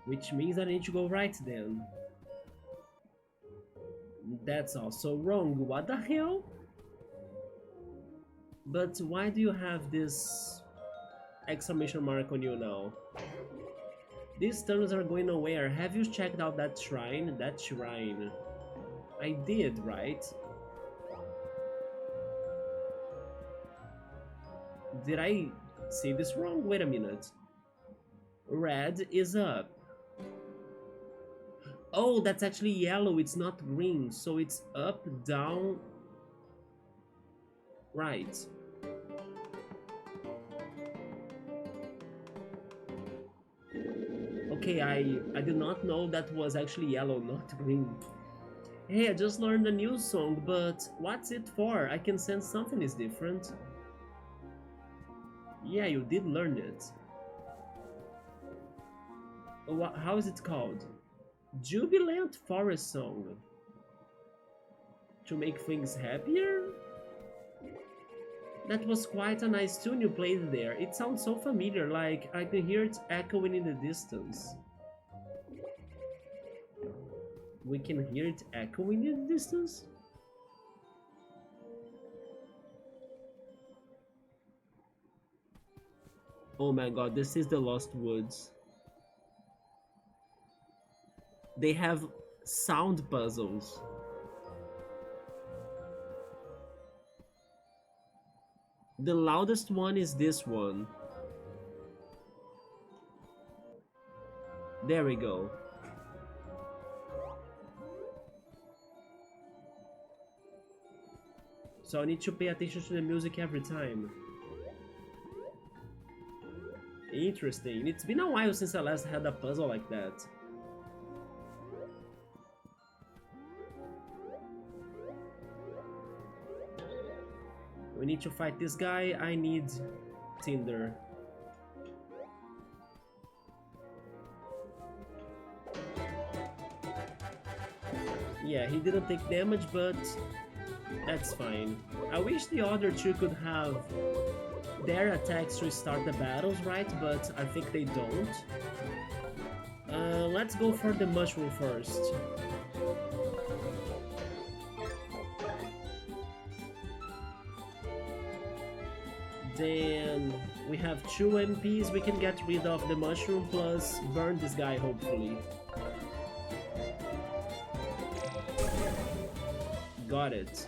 Which means I need to go right then. That's also wrong. What the hell? But why do you have this exclamation mark on you now? These tunnels are going nowhere. Have you checked out that shrine? That shrine. I did, right? Did I say this wrong? Wait a minute. Red is up. Oh, that's actually yellow. It's not green. So it's up, down, right. Okay, I did not know that was actually yellow, not green. Hey, I just learned a new song, but what's it for? I can sense something is different. Yeah, you did learn it. How is it called? Jubilant Forest Song. To make things happier? That was quite a nice tune you played there. It sounds so familiar, like I can hear it echoing in the distance. We can hear it echoing in the distance? Oh my god, this is the Lost Woods. They have sound puzzles. The loudest one is this one. There we go. So I need to pay attention to the music every time. Interesting. It's been a while since I last had a puzzle like that. We need to fight this guy. I need Tinder. Yeah, he didn't take damage, but that's fine. I wish the other two could have their attacks to start the battles, right? But I think they don't. Let's go for the mushroom first. Then we have 2 MPs, we can get rid of the mushroom plus burn this guy hopefully. Got it.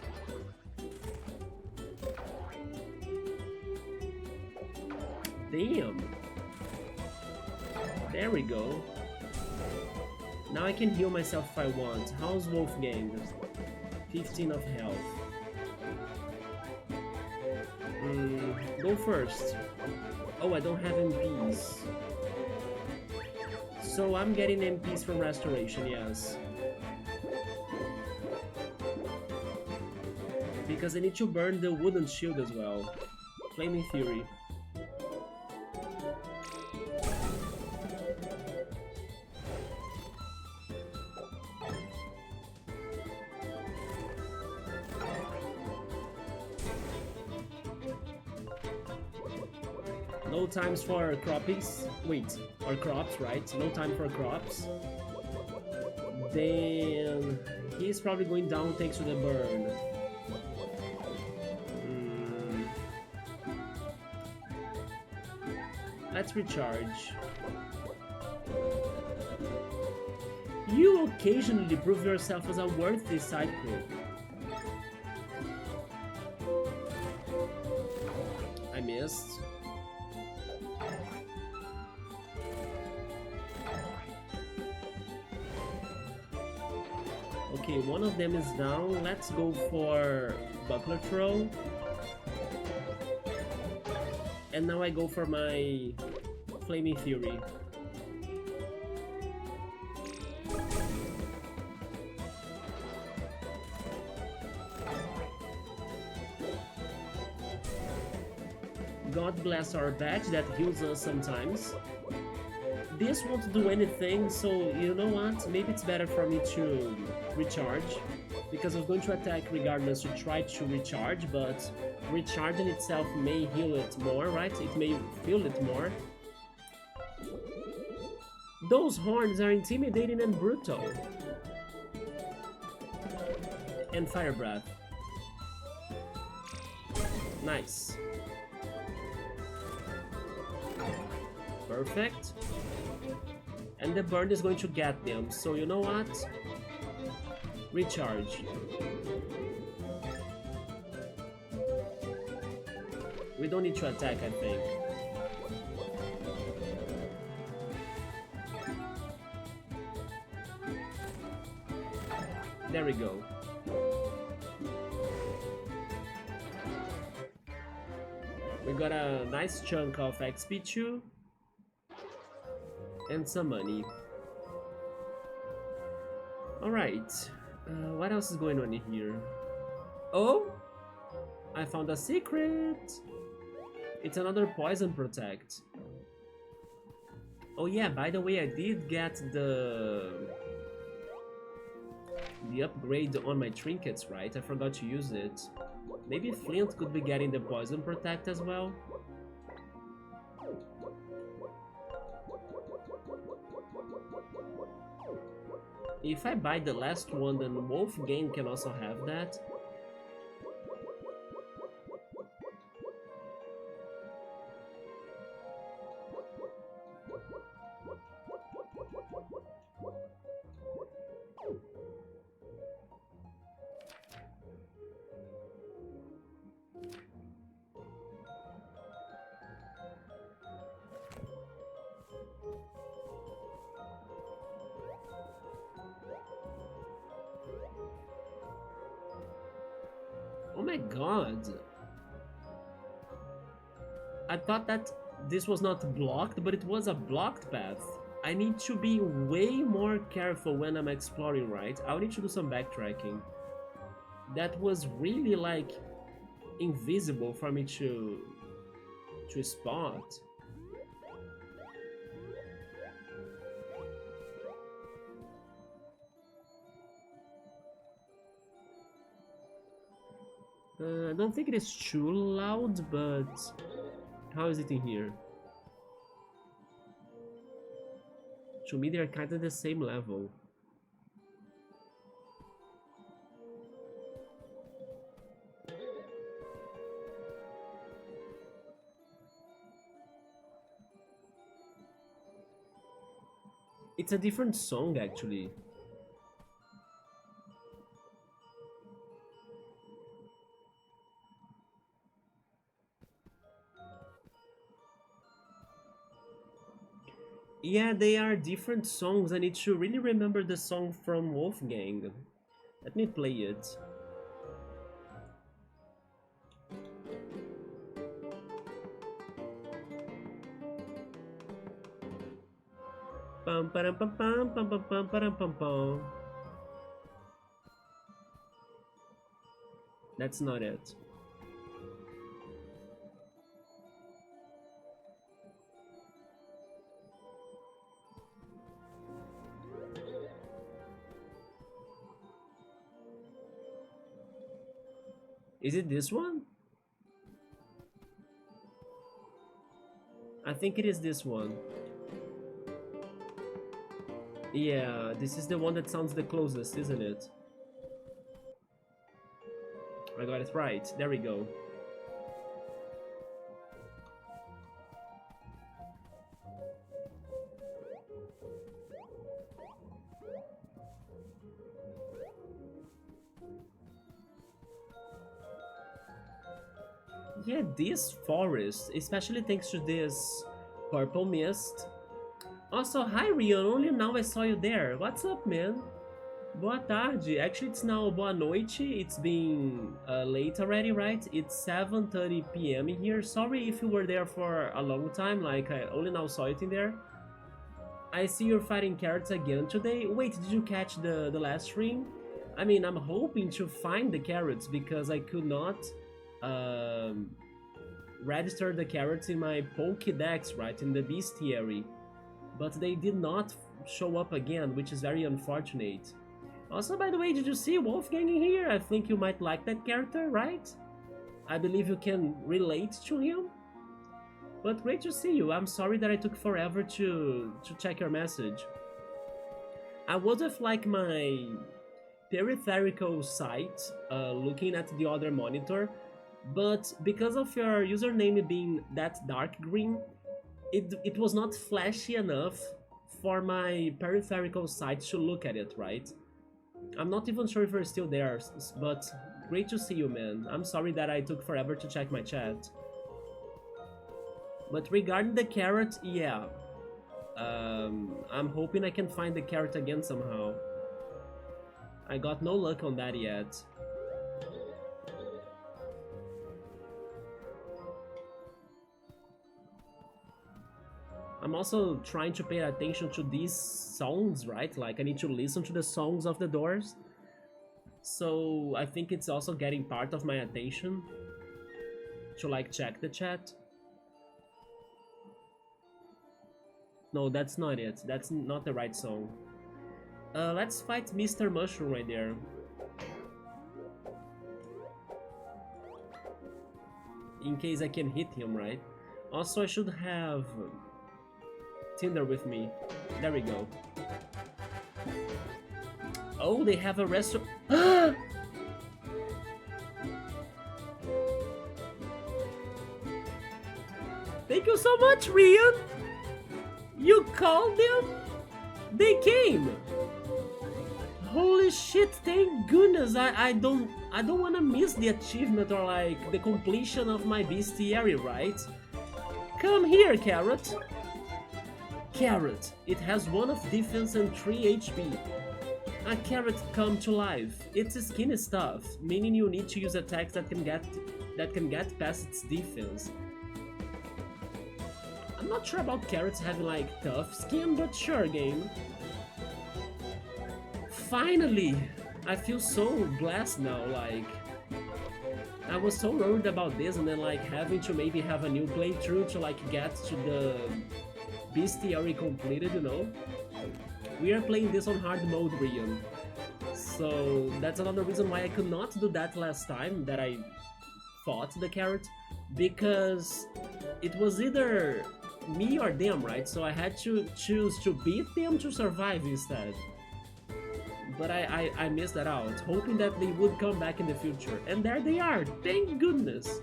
Damn. There we go. Now I can heal myself if I want. How's Wolfgang? 15 of health. Go first. Oh, I don't have MPs. So I'm getting MPs from restoration, yes. Because I need to burn the wooden shield as well. Flaming Fury. No times for croppies. Wait, or crops, right? No time for crops. Then he's probably going down thanks to the burn. Let's recharge. You occasionally prove yourself as a worthy side crew. I missed. Okay, one of them is down. Let's go for Buckler Throw. And now I go for my Flaming Fury. God bless our badge that heals us sometimes. This won't do anything, so you know what? Maybe it's better for me to recharge. Because I was going to attack regardless to try to recharge, but recharging itself may heal it more, right? It may feel it more. Those horns are intimidating and brutal. And Fire Breath. Nice. Perfect. And the burn is going to get them, so you know what? Recharge. We don't need to attack, I think. There we go. We got a nice chunk of XP too. And some money. Alright. What else is going on in here? Oh! I found a secret! It's another Poison Protect. Oh yeah, by the way, I did get the upgrade on my trinkets, right? I forgot to use it. Maybe Flynt could be getting the Poison Protect as well. If I buy the last one, then Wolfgang can also have that. Oh my god. I thought that this was not blocked, but it was a blocked path. I need to be way more careful when I'm exploring, right? I'll need to do some backtracking. That was really like invisible for me to spot. I don't think it is too loud, but how is it in here? To me, they're kind of the same level. It's a different song, actually. Yeah, they are different songs. I need to really remember the song from Wolfgang. Let me play it. Pam pam pam pam pam pam pam pam pam pam. That's not it. Is it this one? I think it is this one. Yeah, this is the one that sounds the closest, isn't it? I got it right. There we go. Yeah, this forest, especially thanks to this purple mist. Also, hi Rion, only now I saw you there. What's up, man? Boa tarde. Actually, it's now boa noite. It's been late already, right? It's 7:30 p.m. here. Sorry if you were there for a long time, like I only now saw it in there. I see you're fighting carrots again today. Wait, did you catch the last stream? I mean, I'm hoping to find the carrots because I could not register the carrots in my Pokédex, right, in the bestiary. But they did not show up again, which is very unfortunate. Also, by the way, did you see Wolfgang in here? I think you might like that character, right? I believe you can relate to him. But great to see you. I'm sorry that I took forever to check your message. I was with like my peripheral sight looking at the other monitor, but because of your username being that dark green, it was not flashy enough for my peripheral sight to look at it, right? I'm not even sure if you're still there, but great to see you, man. I'm sorry that I took forever to check my chat. But regarding the carrot, yeah. I'm hoping I can find the carrot again somehow. I got no luck on that yet. I'm also trying to pay attention to these songs, right? Like I need to listen to the songs of the doors. So I think it's also getting part of my attention to like check the chat. No, that's not it. That's not the right song. Let's fight Mr. Mushroom right there. In case I can hit him, right? Also, I should have Tinder with me. There we go. Oh, they have a restaurant. Thank you so much, Rian. You called them? They came. Holy shit! Thank goodness. I don't want to miss the achievement or like the completion of my bestiary, right? Come here, Carrot. Carrot. It has 1 of defense and 3 HP. A carrot come to life. It's skinny stuff, meaning you need to use attacks that can get past its defense. I'm not sure about carrots having like tough skin, but sure, game. Finally! I feel so blessed now, like I was so worried about this and then like having to maybe have a new playthrough to like get to the bestiary completed, you know? We are playing this on hard mode, Rian. So that's another reason why I could not do that last time that I fought the carrot, because it was either me or them, right? So I had to choose to beat them to survive instead. But I missed that out, hoping that they would come back in the future. And there they are, thank goodness.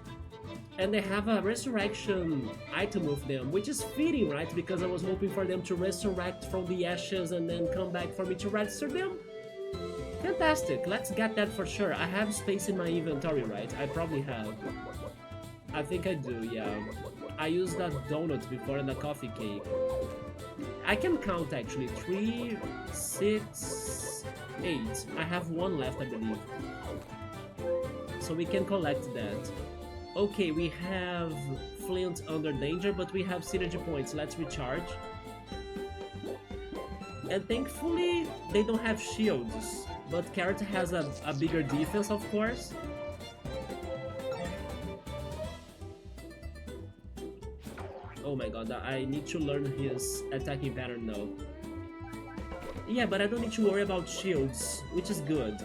And they have a resurrection item with them, which is fitting, right? Because I was hoping for them to resurrect from the ashes and then come back for me to register them. Fantastic, let's get that for sure. I have space in my inventory, right? I probably have. I think I do, yeah. I used that donut before and the coffee cake. I can count actually. 3, 6, 8. I have one left, I believe. So we can collect that. Okay, we have Flynt under danger, but we have synergy points. Let's recharge. And thankfully, they don't have shields. But Carrot has a bigger defense, of course. Oh my god, I need to learn his attacking pattern now. Yeah, but I don't need to worry about shields, which is good.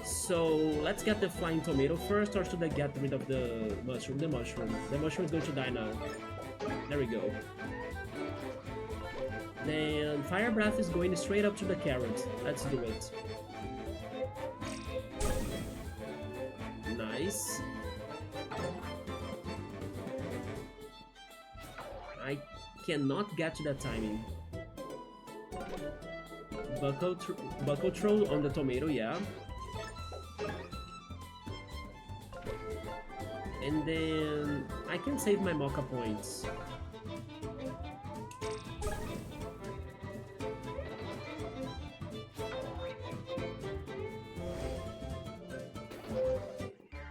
So let's get the flying tomato first, or should I get rid of the mushroom? The mushroom. The mushroom is going to die now. There we go. Then fire breath is going straight up to the carrot. Let's do it. Nice. I cannot get to that timing. Buckle throw on the tomato, yeah. And then I can save my Mocha points.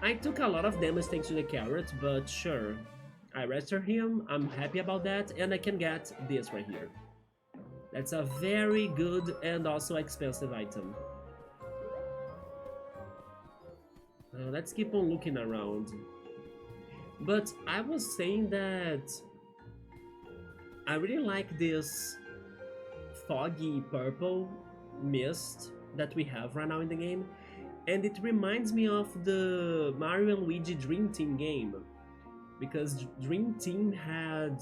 I took a lot of damage thanks to the carrot, but sure. I register him, I'm happy about that, and I can get this right here. That's a very good and also expensive item. Let's keep on looking around. But I was saying that I really like this foggy purple mist that we have right now in the game, and it reminds me of the Mario and Luigi Dream Team game, because Dream Team had,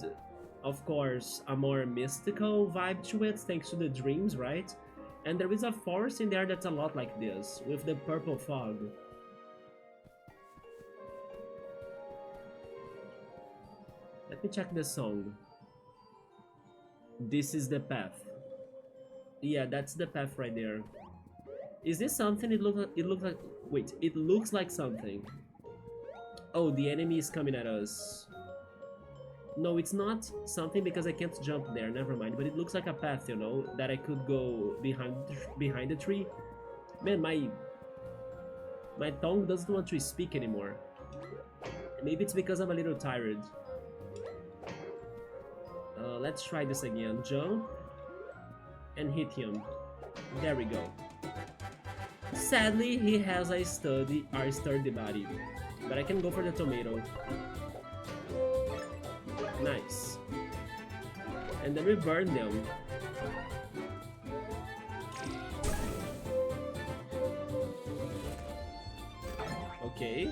of course, a more mystical vibe to it thanks to the dreams, right? And there is a forest in there that's a lot like this, with the purple fog. Let me check the song. This is the path. Yeah, that's the path right there. Is this something? It looks like. Wait, it looks like something. Oh, the enemy is coming at us. No, it's not something because I can't jump there. Never mind. But it looks like a path, you know, that I could go behind the tree. Man, my tongue doesn't want to speak anymore. Maybe it's because I'm a little tired. Let's try this again. Jump and hit him. There we go. Sadly, he has a sturdy body, but I can go for the tomato. Nice. And then we burn them. Okay.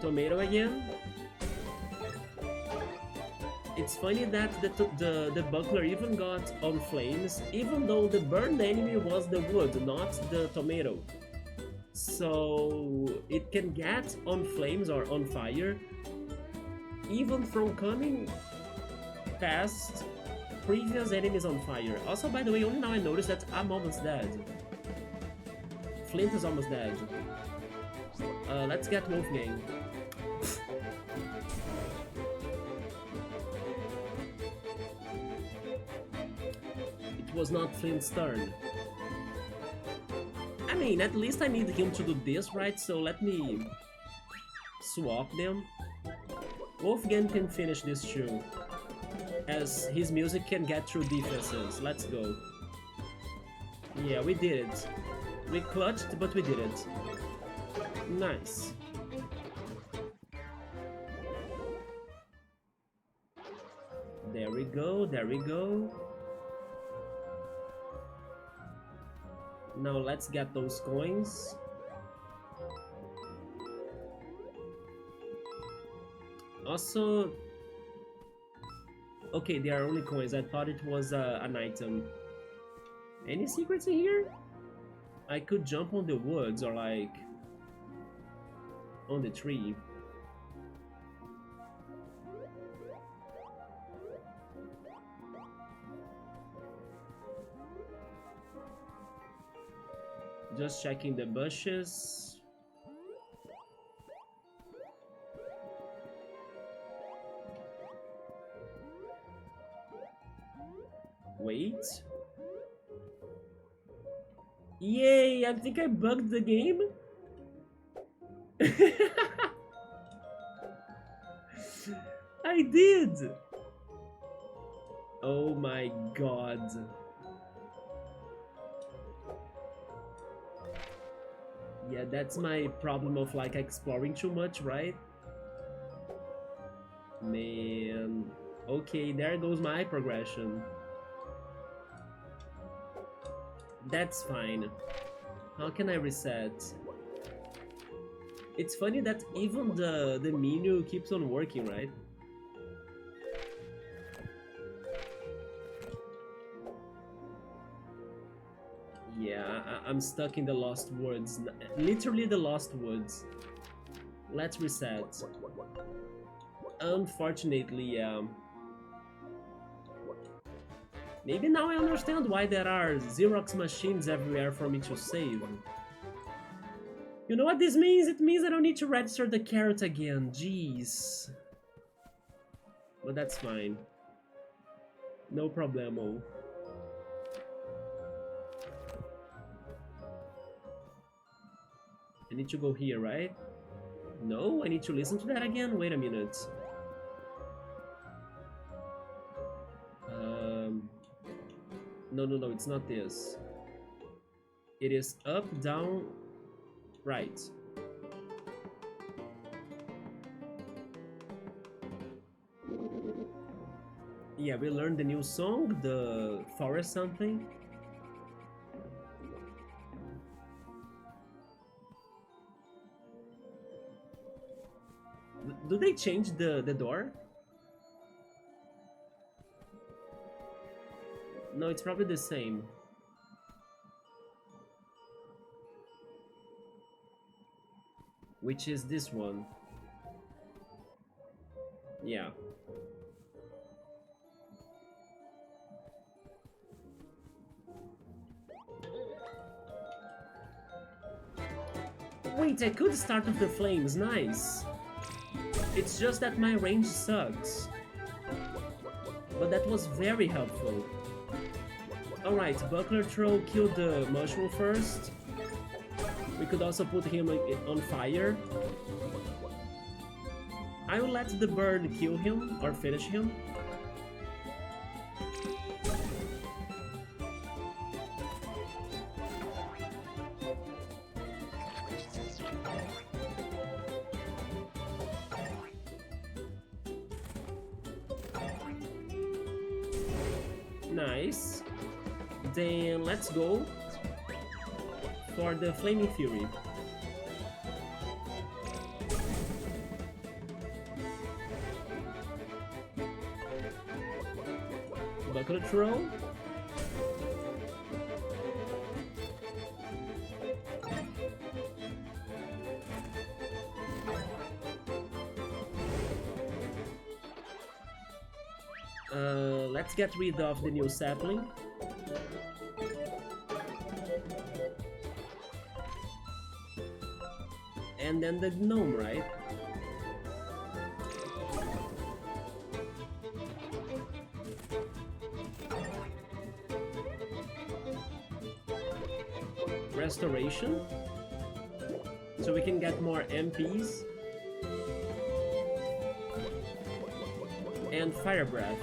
Tomato again. It's funny that the buckler even got on flames, even though the burned enemy was the wood, not the tomato. So it can get on flames or on fire, even from coming past previous enemies on fire. Also, by the way, only now I noticed that I'm almost dead. Flynt is almost dead. Let's get Wolfgang. It was not Flynt's turn. I mean, at least I need him to do this, right? So let me swap them. Wolfgang can finish this too, as his music can get through defenses. Let's go. Yeah, we did it. We clutched, but we did it. Nice. There we go, there we go. Now let's get those coins. Also, okay, they are only coins. I thought it was an item. Any secrets in here? I could jump on the woods or like... on the tree. Just checking the bushes. Wait. Yay, I think I bugged the game. I did. Oh my god. Yeah, that's my problem of like exploring too much, right? Man. Okay, there goes my progression. That's fine. How can I reset? It's funny that even the menu keeps on working, right? Yeah, I'm stuck in the Lost Woods. Literally the Lost Woods. Let's reset. Unfortunately, yeah. Maybe now I understand why there are Xerox machines everywhere for me to save. You know what this means? It means I don't need to register the carrot again. Jeez. But that's fine. No problemo. I need to go here, right? No, I need to listen to that again? Wait a minute. No, it's not this. It is up, down, right. Yeah, we learned the new song, the forest something. Do they change the door? No, it's probably the same. Which is this one. Yeah. Wait, I could start with the flames, nice. It's just that my range sucks. But that was very helpful. Alright, Buckler Troll killed the mushroom first. We could also put him on fire. I will let the bird kill him, or finish him. Nice. Then let's go for the Flaming Fury. Buckler Troll. Let's get rid of the new sapling. And then the gnome, right? Restoration. So we can get more MPs. And Fire Breath.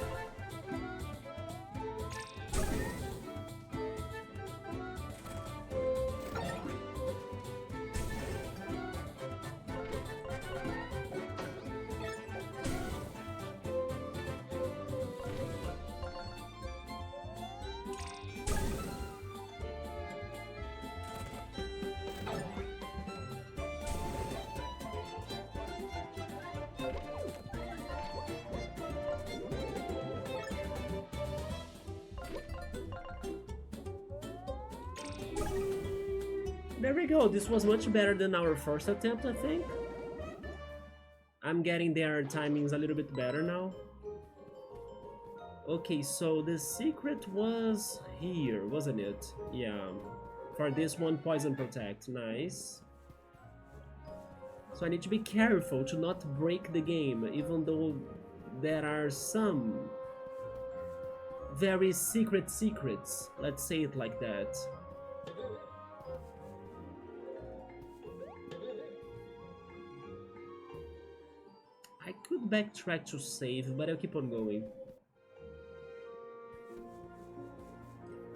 There we go, this was much better than our first attempt, I think. I'm getting their timings a little bit better now. Okay, so the secret was here, wasn't it? Yeah. For this one, Poison Protect. Nice. So I need to be careful to not break the game, even though there are some very secrets. Let's say it like that. I could backtrack to save, but I'll keep on going.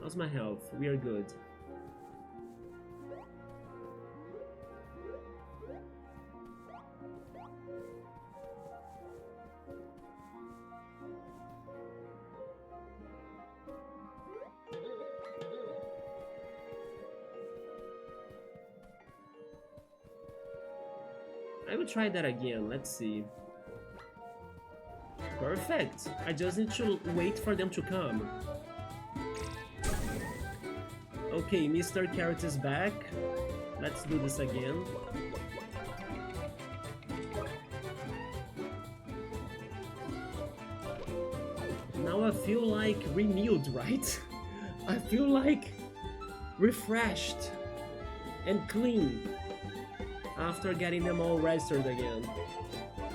How's my health? We are good. I will try that again, let's see. Perfect! I just need to wait for them to come. Okay, Mr. Carrot is back. Let's do this again. Now I feel like renewed, right? I feel like refreshed and clean after getting them all registered again.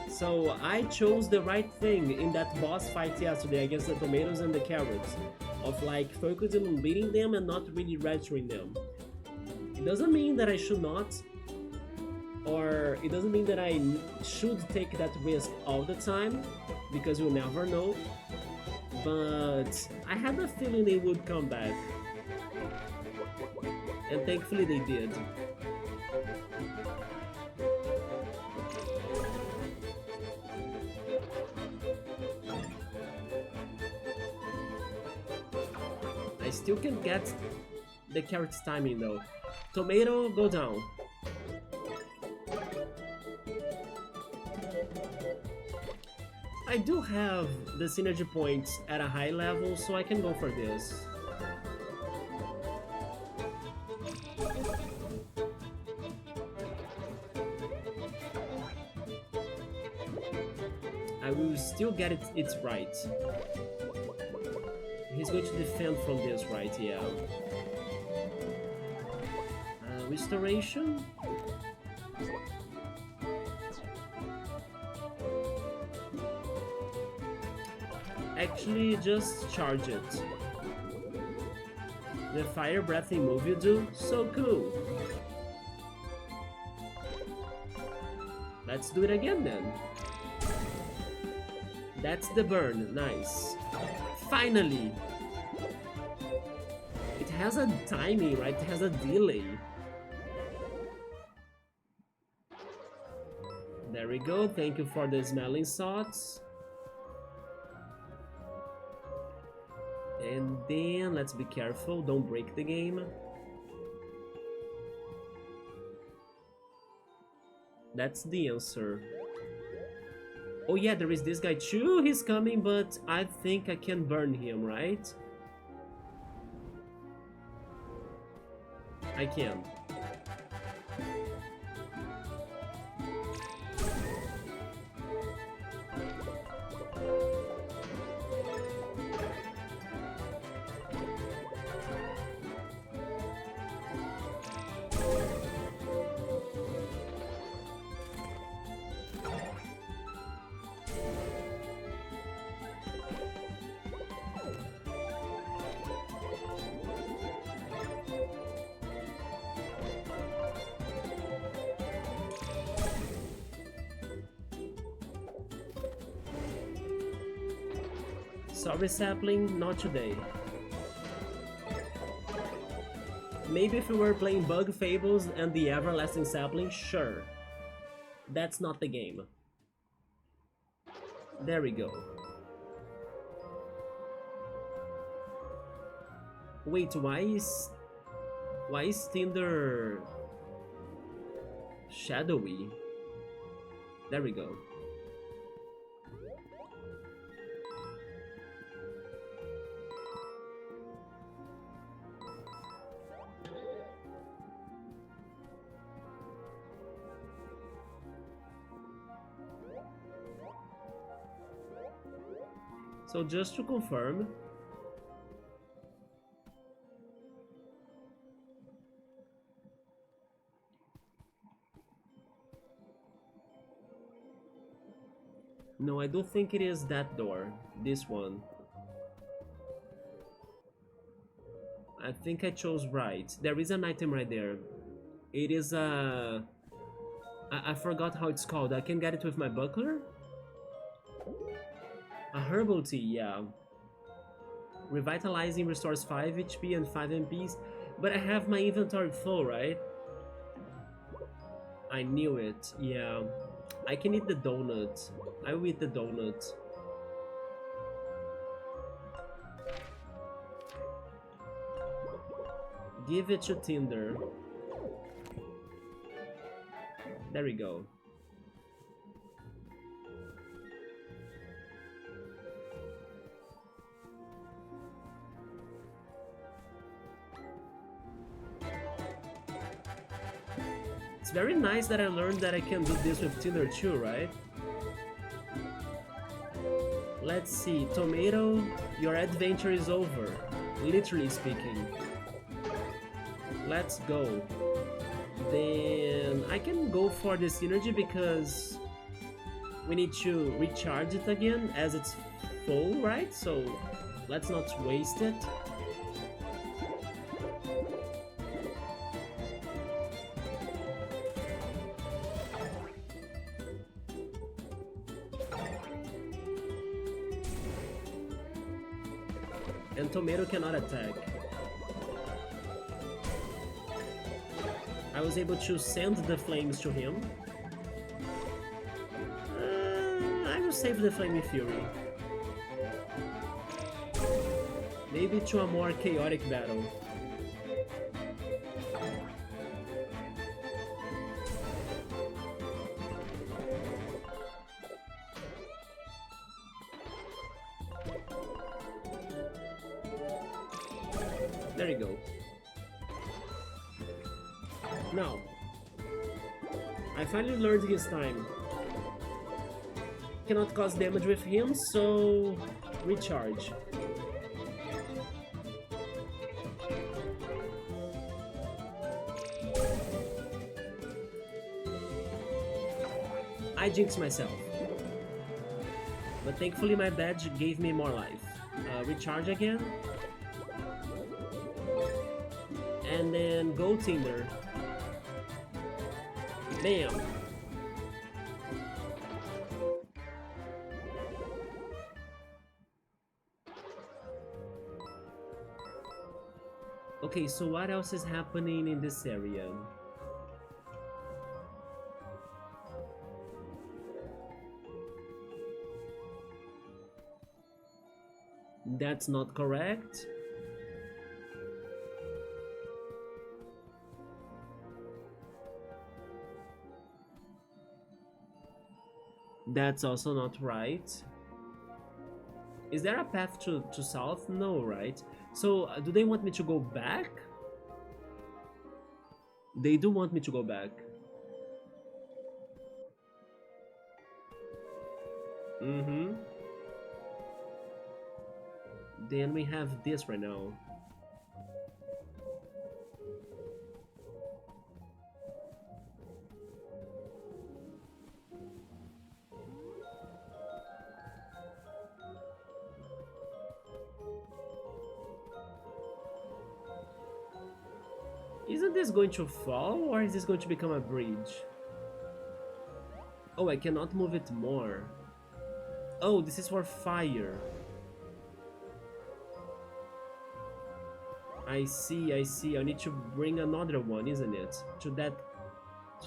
So I chose the right thing in that boss fight yesterday against the tomatoes and the carrots, of like focusing on beating them and not really registering them. It doesn't mean that I should not, or it doesn't mean that I should take that risk all the time, because you'll never know, but I had a feeling they would come back, and thankfully they did. I still can get the carrot's timing though. Tomato, go down. I do have the synergy points at a high level, so I can go for this. I will still get it's right. He's going to defend from this, right? Yeah. Restoration. Actually, just charge it. The fire breathing move you do? So cool. Let's do it again then. That's the burn. Nice. Finally! It has a timing, right? It has a delay. There we go. Thank you for the smelling salts. And then let's be careful. Don't break the game. That's the answer. Oh yeah, there is this guy too. He's coming, but I think I can burn him, right? I can. Sorry, sapling, not today. Maybe if we were playing Bug Fables and the Everlasting Sapling, sure. That's not the game. There we go. Wait, why is Tinder shadowy? There we go. So just to confirm, no, I do think it is that door, this one. I think I chose right. There is an item right there. It is a... I forgot how it's called. I can get it with my buckler? A herbal tea, yeah. Revitalizing restores 5 HP and 5 MPs. But I have my inventory full, right? I knew it, yeah. I can eat the donut. I will eat the donut. Give it to Tinder. There we go. It's very nice that I learned that I can do this with Tinder too, right? Let's see, Tomato, your adventure is over, literally speaking. Let's go. Then I can go for the synergy because we need to recharge it again as it's full, right? So let's not waste it. And Tomato cannot attack. I was able to send the flames to him. I will save the Flaming Fury. Maybe to a more chaotic battle. There you go. Now, I finally learned his time. Cannot cause damage with him, so recharge. I jinxed myself. But thankfully my badge gave me more life. Recharge again. And then go Tinder. Bam! Okay, so what else is happening in this area? That's not correct. That's also not right. Is there a path to south? No, right? So, do they want me to go back? They do want me to go back. Mm-hmm. Then we have this right now. Isn't this going to fall, or is this going to become a bridge? Oh, I cannot move it more. Oh, this is for fire. I see, I see. I need to bring another one, isn't it? To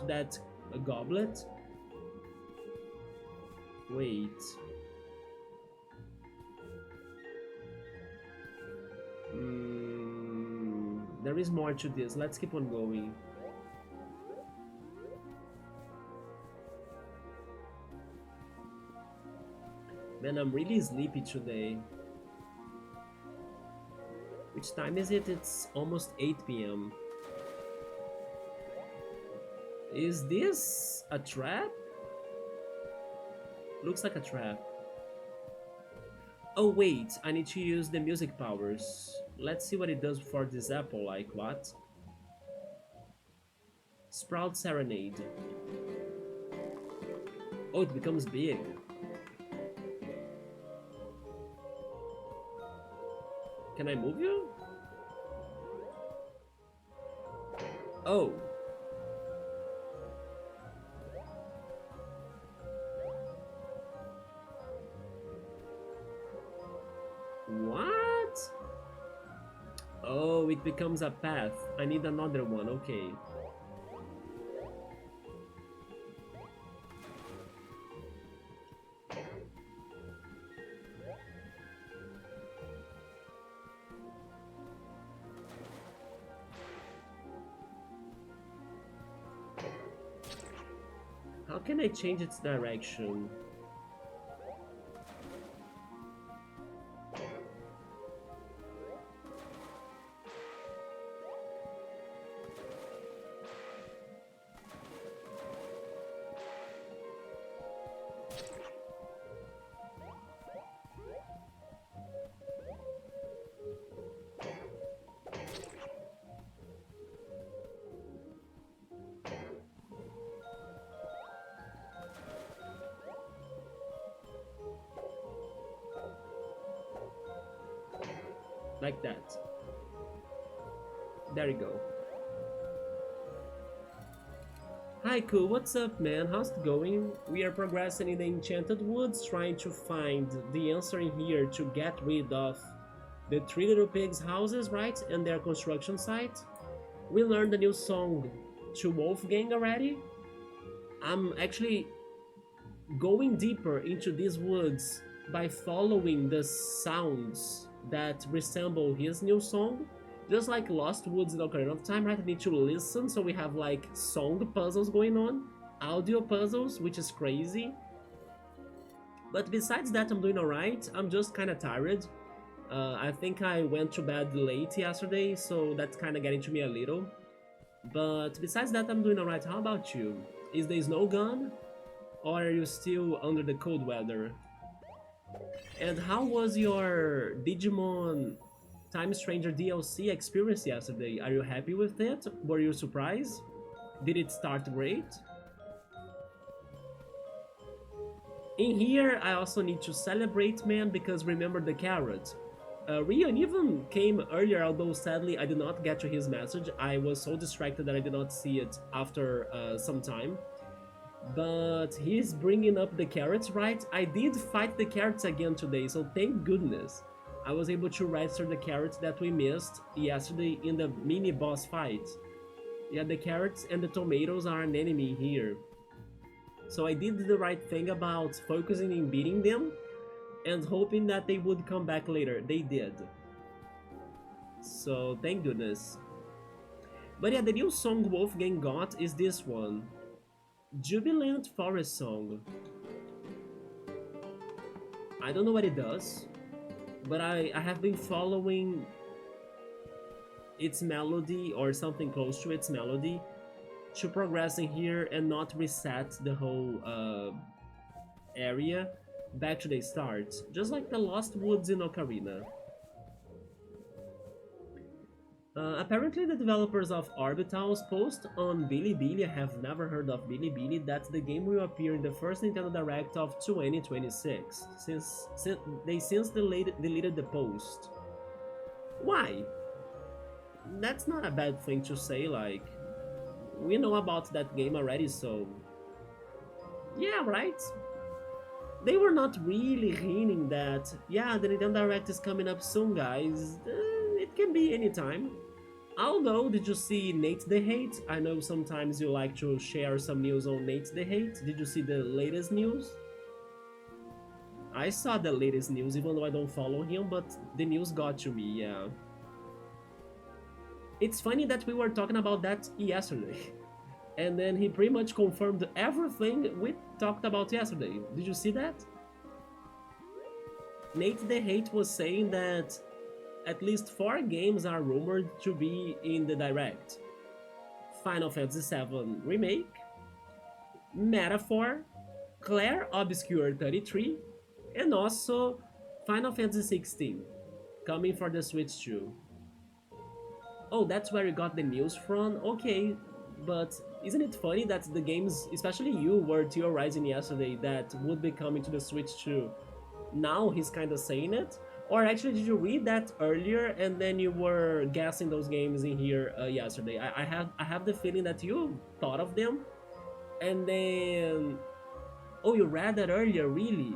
that goblet? Wait. There is more to this. Let's keep on going. Man, I'm really sleepy today. Which time is it? It's almost 8 p.m. Is this a trap? Looks like a trap. Oh wait, I need to use the music powers. Let's see what it does for this apple, like what? Sprout Serenade. Oh, it becomes big. Can I move you? Oh. What? Oh, it becomes a path. I need another one, okay. How can I change its direction? Like that. There you go. Hi, cool. What's up, man? How's it going? We are progressing in the Enchanted Woods, trying to find the answer in here to get rid of the three little pigs' houses, right? And their construction site. We learned a new song to Wolfgang already. I'm actually going deeper into these woods by following the sounds that resemble his new song. Just like Lost Woods in Ocarina of Time, right? I need to listen, so we have like song puzzles going on, audio puzzles, which is crazy. But besides that, I'm doing alright. I'm just kind of tired. I think I went to bed late yesterday, so that's kind of getting to me a little. But besides that, I'm doing alright. How about you? Is the snow gone? Or are you still under the cold weather? And how was your Digimon Time Stranger DLC experience yesterday? Are you happy with it? Were you surprised? Did it start great? In here, I also need to celebrate, man, because remember the carrot. Rion even came earlier, although sadly I did not get to his message. I was so distracted that I did not see it after some time. But he's bringing up the carrots, right? I did fight the carrots again today, so thank goodness. I was able to register the carrots that we missed yesterday in the mini boss fight. Yeah, the carrots and the tomatoes are an enemy here. So I did the right thing about focusing in beating them and hoping that they would come back later. They did. So thank goodness. But yeah, the new song Wolfgang got is this one. Jubilant Forest Song. I don't know what it does, but I have been following its melody or something close to its melody to progress in here and not reset the whole area back to the start, just like the Lost Woods in Ocarina. Apparently the developers of Orbital's post on Bilibili, I have never heard of Bilibili, that the game will appear in the first Nintendo Direct of 2026, since they deleted the post. Why? That's not a bad thing to say, like, we know about that game already, so... Yeah, right? They were not really hinting that, yeah, the Nintendo Direct is coming up soon, guys. It can be anytime. Although, did you see Nate the Hate? I know sometimes you like to share some news on Nate the Hate. Did you see the latest news? I saw the latest news, even though I don't follow him, but the news got to me, yeah. It's funny that we were talking about that yesterday. And then he pretty much confirmed everything we talked about yesterday. Did you see that? Nate the Hate was saying that at least 4 games are rumored to be in the Direct. Final Fantasy VII Remake, Metaphor, Claire Obscure 33, and also Final Fantasy 16, coming for the Switch 2. Oh, that's where you got the news from? Okay, but isn't it funny that the games, especially you, were theorizing yesterday that would be coming to the Switch 2? Now he's kind of saying it? Or actually, did you read that earlier and then you were guessing those games in here yesterday? I have the feeling that you thought of them and then... Oh, you read that earlier, really?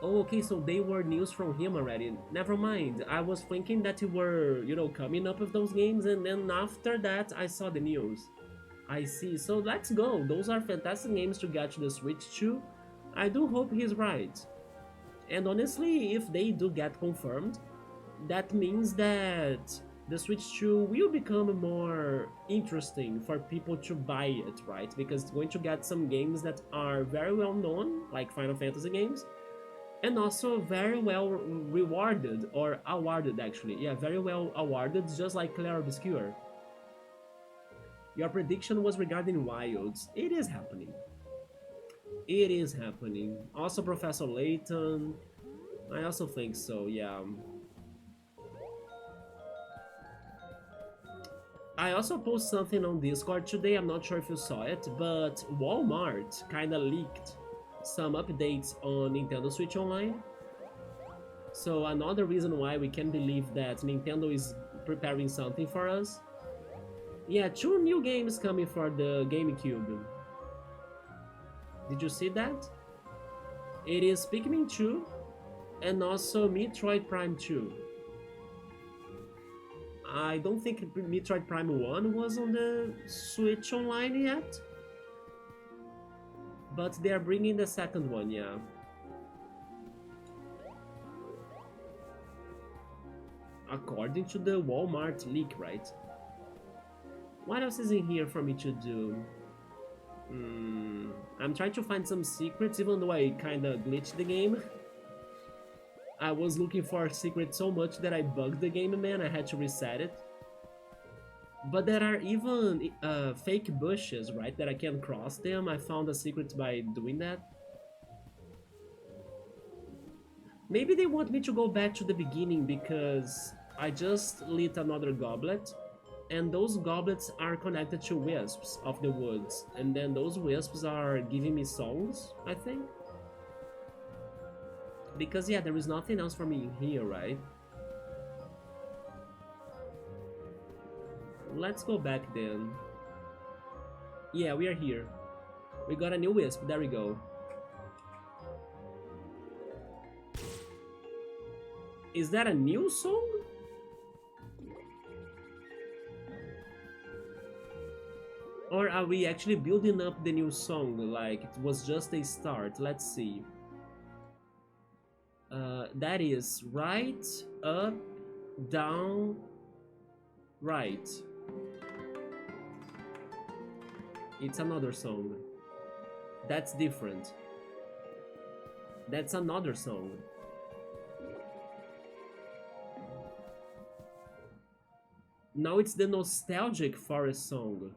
Oh, okay, so they were news from him already. Never mind. I was thinking that you were, coming up with those games, and then after that, I saw the news. I see. So let's go. Those are fantastic games to get to the Switch too. I do hope he's right. And honestly, if they do get confirmed, that means that the Switch 2 will become more interesting for people to buy it, right? Because it's going to get some games that are very well known, like Final Fantasy games, and also very well rewarded or awarded actually. Yeah, very well awarded, just like Clair Obscure. Your prediction was regarding Wilds. It is happening. It is happening. Also Professor Layton. I also think so, yeah. I also posted something on Discord today, I'm not sure if you saw it, but Walmart kinda leaked some updates on Nintendo Switch Online. So another reason why we can believe that Nintendo is preparing something for us. Yeah, 2 new games coming for the GameCube. Did you see that? It is Pikmin 2 and also Metroid Prime 2. I don't think Metroid Prime 1 was on the Switch Online yet. But they are bringing the second one, yeah. According to the Walmart leak, right? What else is in here for me to do? I'm trying to find some secrets, even though I kinda glitched the game. I was looking for secrets so much that I bugged the game, man. I had to reset it. But there are even fake bushes, right? That I can cross them. I found a secret by doing that. Maybe they want me to go back to the beginning because I just lit another goblet. And those goblets are connected to wisps of the woods. And then those wisps are giving me songs, I think. Because yeah, there is nothing else for me here, right? Let's go back then. Yeah, we are here. We got a new wisp, there we go. Is that a new song? Or are we actually building up the new song, like it was just a start? Let's see. That is right, up, down, right. It's another song. That's different. That's another song. Now it's the nostalgic forest song.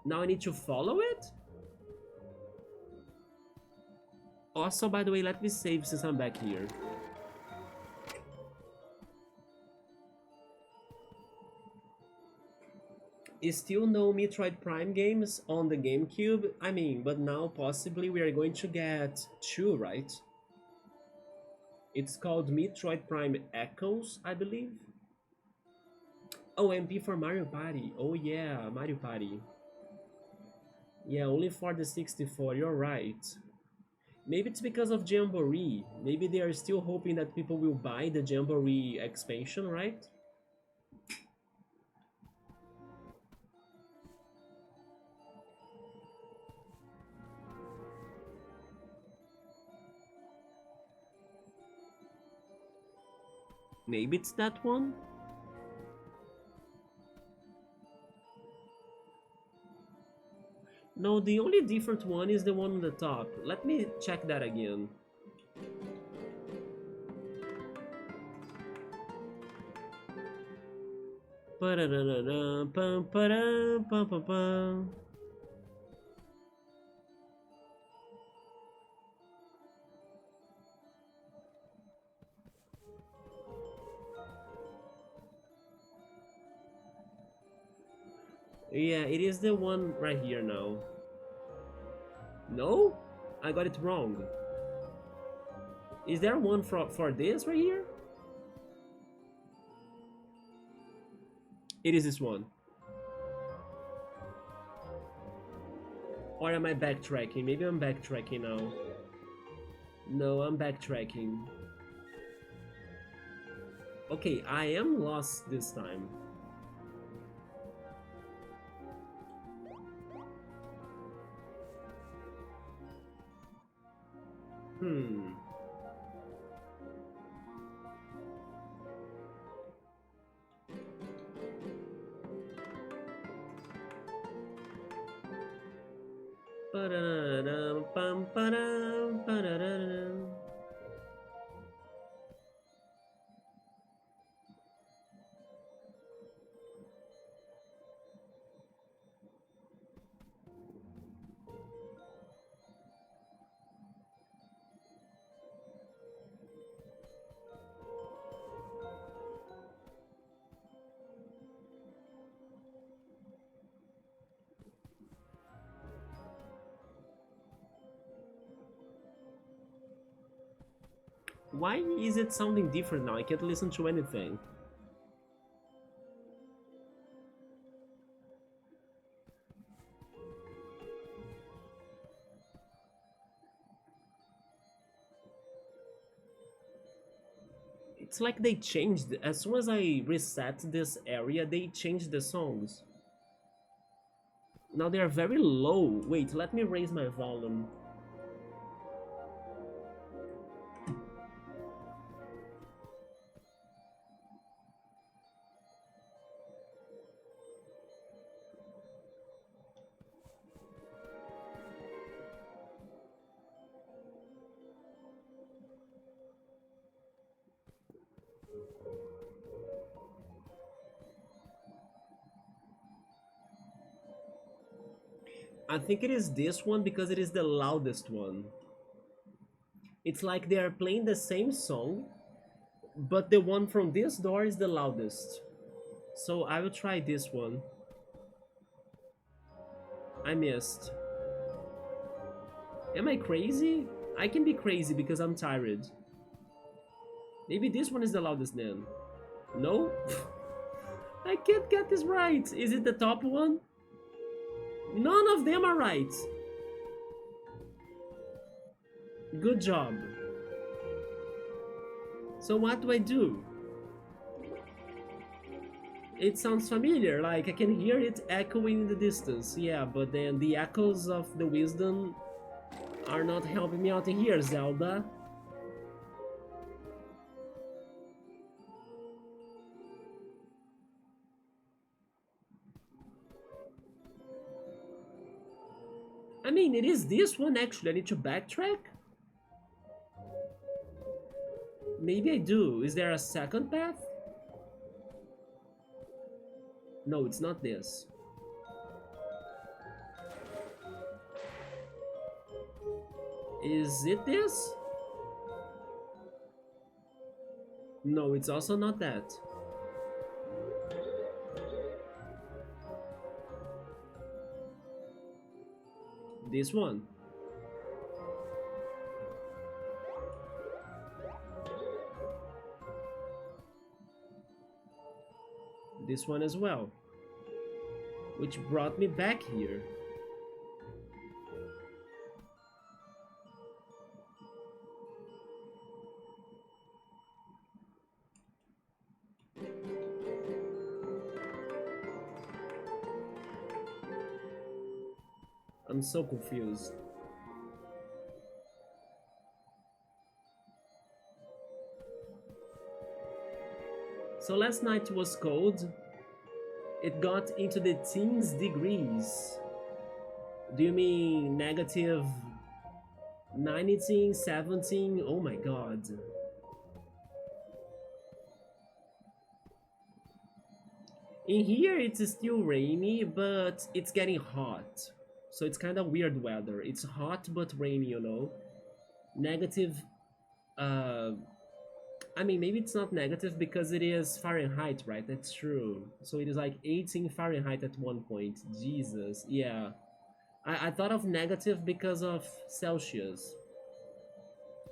Now I need to follow it? Also, by the way, let me save since I'm back here. Is still no Metroid Prime games on the GameCube? I mean, but now possibly we are going to get 2, right? It's called Metroid Prime Echoes, I believe. Oh, MP for Mario Party. Oh yeah, Mario Party. Yeah, only for the 64, you're right. Maybe it's because of Jamboree. Maybe they are still hoping that people will buy the Jamboree expansion, right? Maybe it's that one? No, the only different one is the one on the top. Let me check that again. Yeah, it is the one right here now. No? I got it wrong. Is there one for this right here? It is this one. Or am I backtracking? Maybe I'm backtracking now. No, I'm backtracking. Okay, I am lost this time. Hmm. Ba-da-da-dum, bum, ba-dum, ba-da-da-dum. Why is it sounding different now? I can't listen to anything. It's like they changed. As soon as I reset this area, they changed the songs. Now they are very low. Wait, let me raise my volume. I think it is this one because it is the loudest one. It's like they are playing the same song, but the one from this door is the loudest. So I will try this one. I missed. Am I crazy? I can be crazy because I'm tired. Maybe this one is the loudest then. No? I can't get this right. Is it the top one? None of them are right. Good job. So what do I do? It sounds familiar, like I can hear it echoing in the distance. Yeah, but then the echoes of the wisdom are not helping me out here, Zelda. I mean, it is this one actually. I need to backtrack? Maybe I do. Is there a second path? No, it's not this. Is it this? No, it's also not that. This one. This one as well. Which brought me back here. I'm so confused. So last night was cold. It got into the teens degrees. Do you mean negative 19, 17? Oh my god. In here it's still rainy, but it's getting hot. So it's kind of weird weather. It's hot but rainy, you know. Negative uh I mean, maybe it's not negative because it is Fahrenheit, right? That's true. So it is like 18 Fahrenheit at one point. Jesus, yeah. I thought of negative because of Celsius.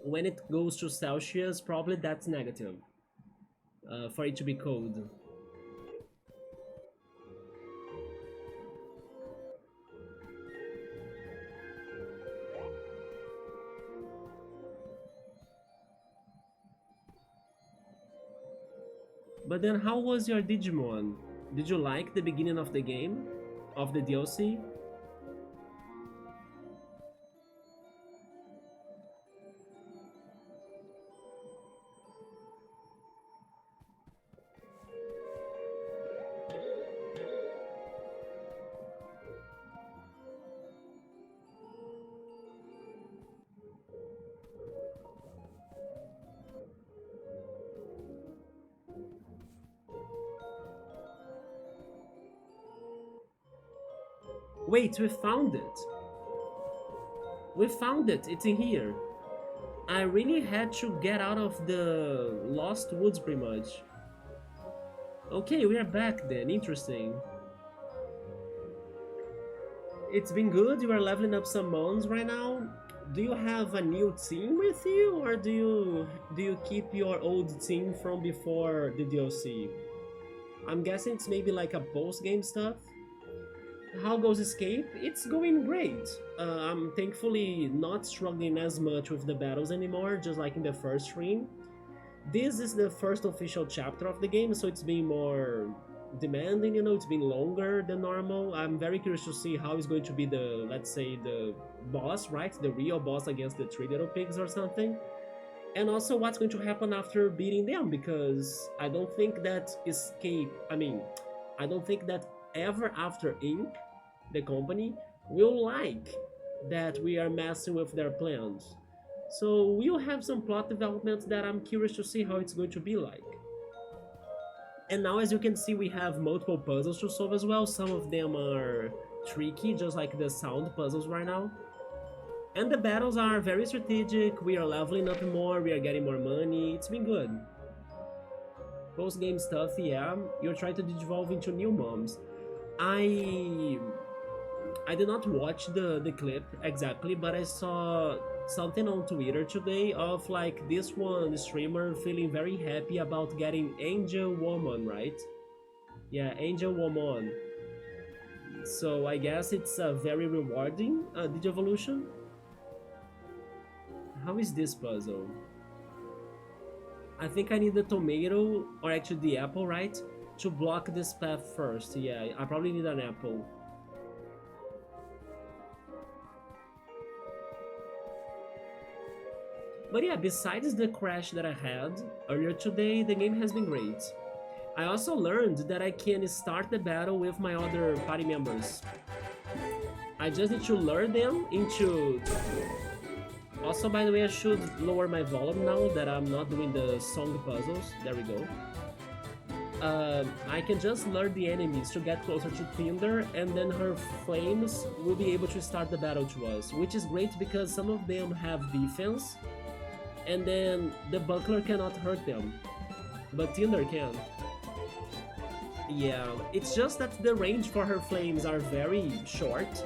When it goes to Celsius, probably that's negative. For it to be cold. But then how was your Digimon? Did you like the beginning of the game? Of the DLC? Wait, we found it! We found it! It's in here! I really had to get out of the Lost Woods pretty much. Okay, we are back then, interesting. It's been good, you are leveling up some mons right now. Do you have a new team with you, or do you keep your old team from before the DLC? I'm guessing it's maybe like a post-game stuff. How goes Escape? It's going great. I'm thankfully not struggling as much with the battles anymore, just like in the first stream. This is the first official chapter of the game, so it's been more demanding, you know, it's been longer than normal. I'm very curious to see how it's going to be the, let's say, the boss, right? The real boss against the three little pigs or something. And also what's going to happen after beating them, because I don't think that I don't think that ever after Inc., the company, will like that we are messing with their plans. So we'll have some plot developments that I'm curious to see how it's going to be like. And now, as you can see, we have multiple puzzles to solve as well. Some of them are tricky, just like the sound puzzles right now. And the battles are very strategic, we are leveling up more, we are getting more money, it's been good. Post-game stuff, yeah, you're trying to evolve into new moms. I did not watch the clip exactly, but I saw something on Twitter today of like this one streamer feeling very happy about getting Angel Woman, right? Yeah, Angel Woman. So I guess it's a very rewarding Digievolution. How is this puzzle? I think I need the tomato, or actually the apple, right? To block this path first. Yeah, I probably need an apple. But yeah, besides the crash that I had earlier today, the game has been great. I also learned that I can start the battle with my other party members. I just need to lure them into... Also, by the way, I should lower my volume now that I'm not doing the song puzzles. There we go. I can just lure the enemies to get closer to Tinder, and then her flames will be able to start the battle to us, which is great because some of them have defense, and then the buckler cannot hurt them, but Tinder can. Yeah, it's just that the range for her flames are very short,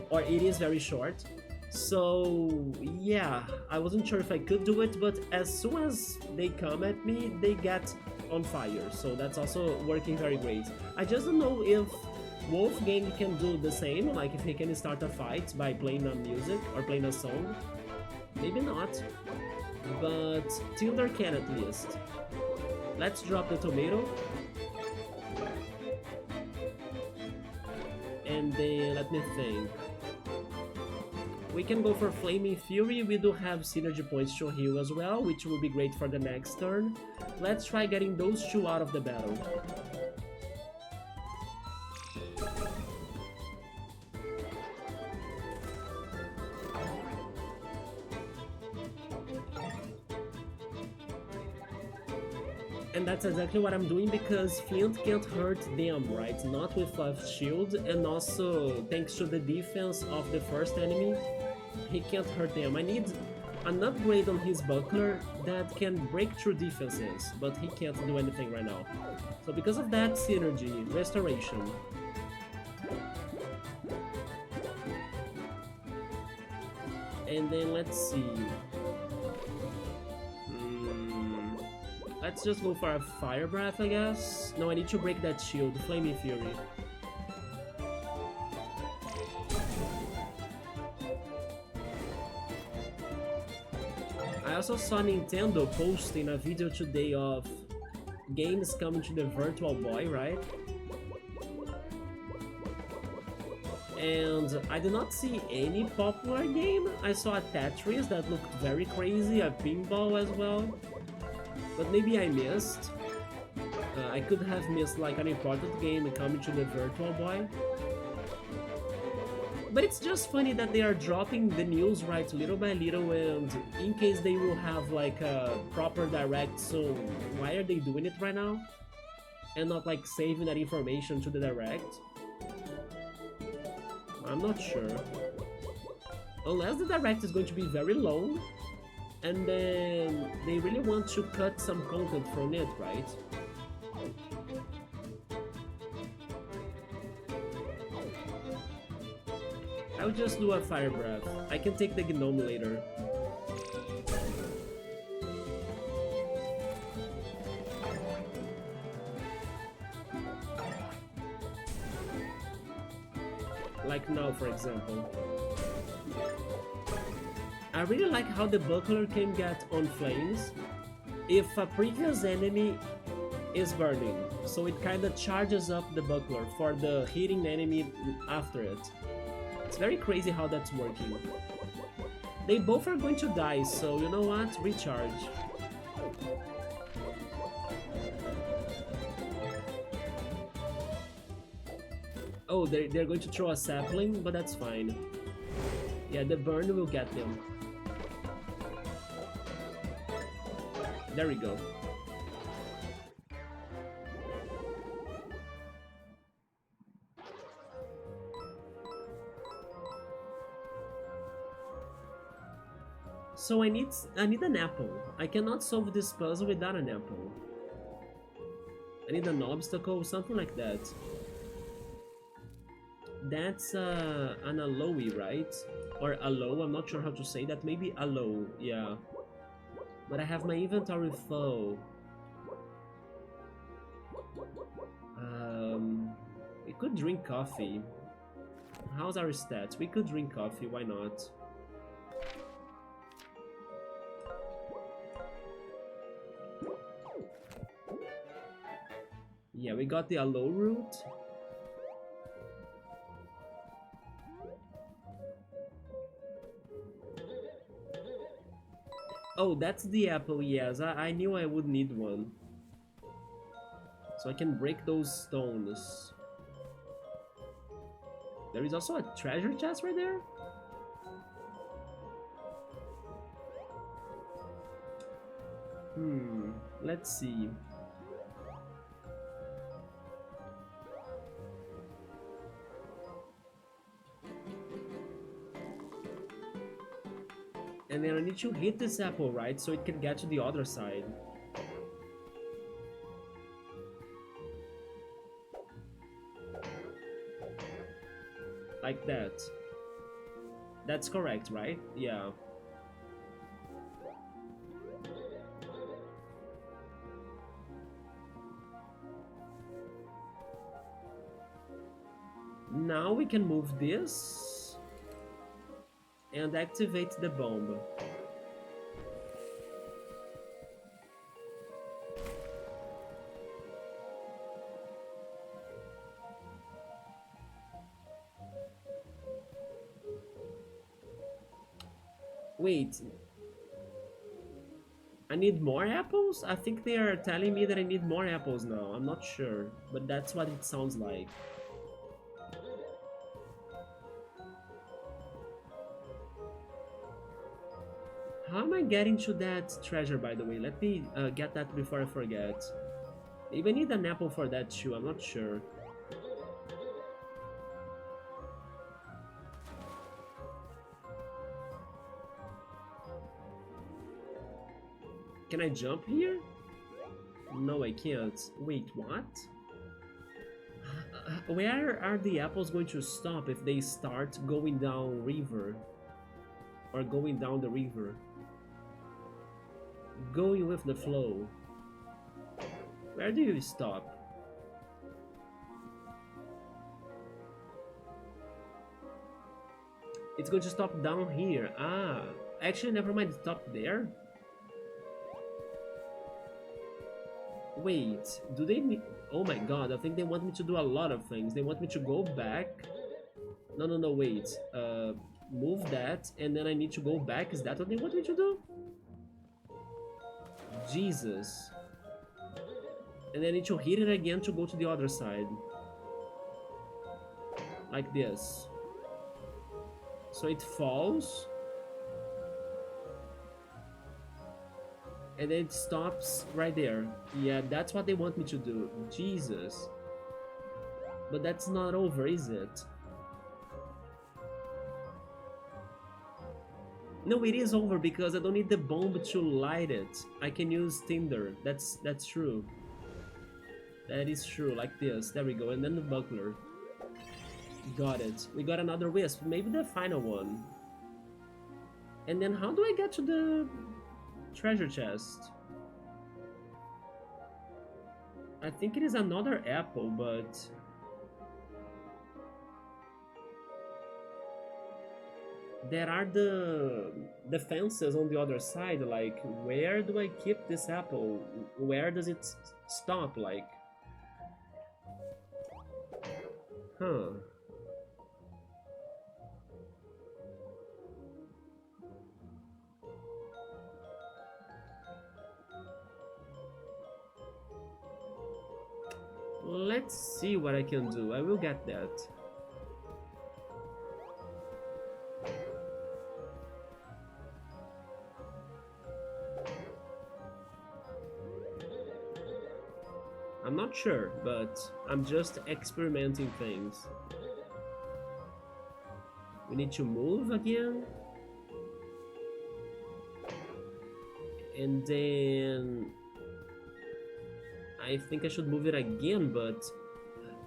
or it is very short. So yeah, I wasn't sure if I could do it, but as soon as they come at me, they get on fire, so that's also working very great. I just don't know if Wolfgang can do the same, like if he can start a fight by playing a music or playing a song. Maybe not, but Tinder can at least. Let's drop the tomato. And then, let me think. We can go for Flaming Fury, we do have synergy points to heal as well, which will be great for the next turn. Let's try getting those two out of the battle. And that's exactly what I'm doing because Flynt can't hurt them, right? Not with Fluff Shield, and also thanks to the defense of the first enemy, he can't hurt them. an upgrade on his buckler that can break through defenses, but he can't do anything right now. So because of that, synergy, restoration. And then let's see. Let's just go for a fire breath, I guess. No, I need to break that shield, Flaming Fury. I also saw Nintendo posting a video today of games coming to the Virtual Boy, right? And I did not see any popular game. I saw a Tetris that looked very crazy, a pinball as well. But maybe I missed. I could have missed like an important game coming to the Virtual Boy. But it's just funny that they are dropping the news right little by little, and in case they will have like a proper direct, so why are they doing it right now? And not like saving that information to the direct? I'm not sure. Unless the direct is going to be very long, and then they really want to cut some content from it, right? I'll just do a fire breath. I can take the gnome later. Like now, for example. I really like how the buckler can get on flames if a previous enemy is burning, so it kinda charges up the buckler for the hitting enemy after it. It's very crazy how that's working. They both are going to die, so you know what? Recharge. Oh, they're going to throw a sapling, but that's fine. Yeah, the burn will get them. There we go. So I need an apple. I cannot solve this puzzle without an apple. I need an obstacle, something like that. That's an aloe, right? Or aloe, I'm not sure how to say that. Maybe aloe, yeah. But I have my inventory full. We could drink coffee. How's our stats? We could drink coffee, why not? Yeah, we got the aloe root. Oh, that's the apple, yes. I knew I would need one. So I can break those stones. There is also a treasure chest right there? Let's see. And then I need to hit this apple, right? So it can get to the other side. Like that. That's correct, right? Yeah. Now we can move this and activate the bomb. Wait, I need more apples? I think they are telling me that I need more apples now. I'm not sure, but that's what it sounds like. How am I getting to that treasure, by the way? Let me get that before I forget. Maybe I need an apple for that too, I'm not sure. Can I jump here? No, I can't. Wait, what? Where are the apples going to stop if they start going down river? Or going down the river? Going with the flow. Where do you stop? It's going to stop down here. Ah, actually, never mind. Stop there. Wait, do they need... Oh my god, I think they want me to do a lot of things. They want me to go back. No, wait. Move that, and then I need to go back. Is that what they want me to do? Jesus. And then I need to hit it again to go to the other side. Like this. So it falls. And then it stops right there. Yeah, that's what they want me to do. Jesus. But that's not over, is it? No, it is over because I don't need the bomb to light it. I can use tinder. That's true. That is true, like this. There we go, and then the buckler. Got it. We got another wisp, maybe the final one. And then how do I get to the treasure chest? I think it is another apple, but... There are the fences on the other side, like, where do I keep this apple? Where does it stop, like? Huh. Let's see what I can do. I will get that. I'm not sure, but I'm just experimenting things. We need to move again. And then... I think I should move it again, but...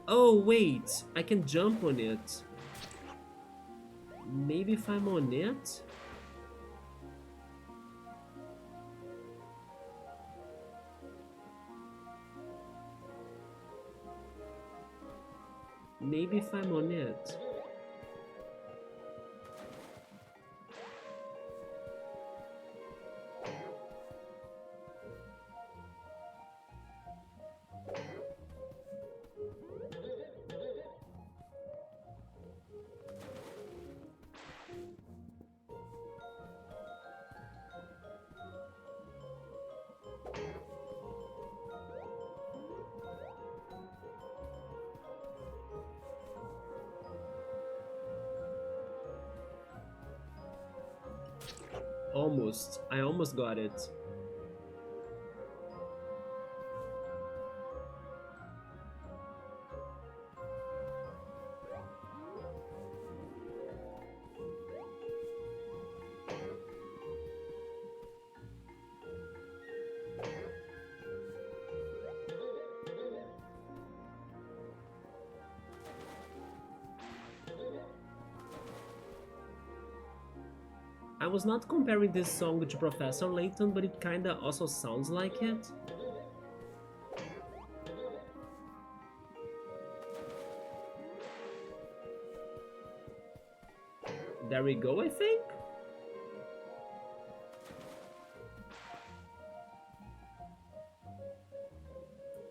Oh, wait! I can jump on it. Maybe if I'm on it? Maybe if I'm on it. Almost. I almost got it. I was not comparing this song to Professor Layton, but it kinda also sounds like it. There we go, I think.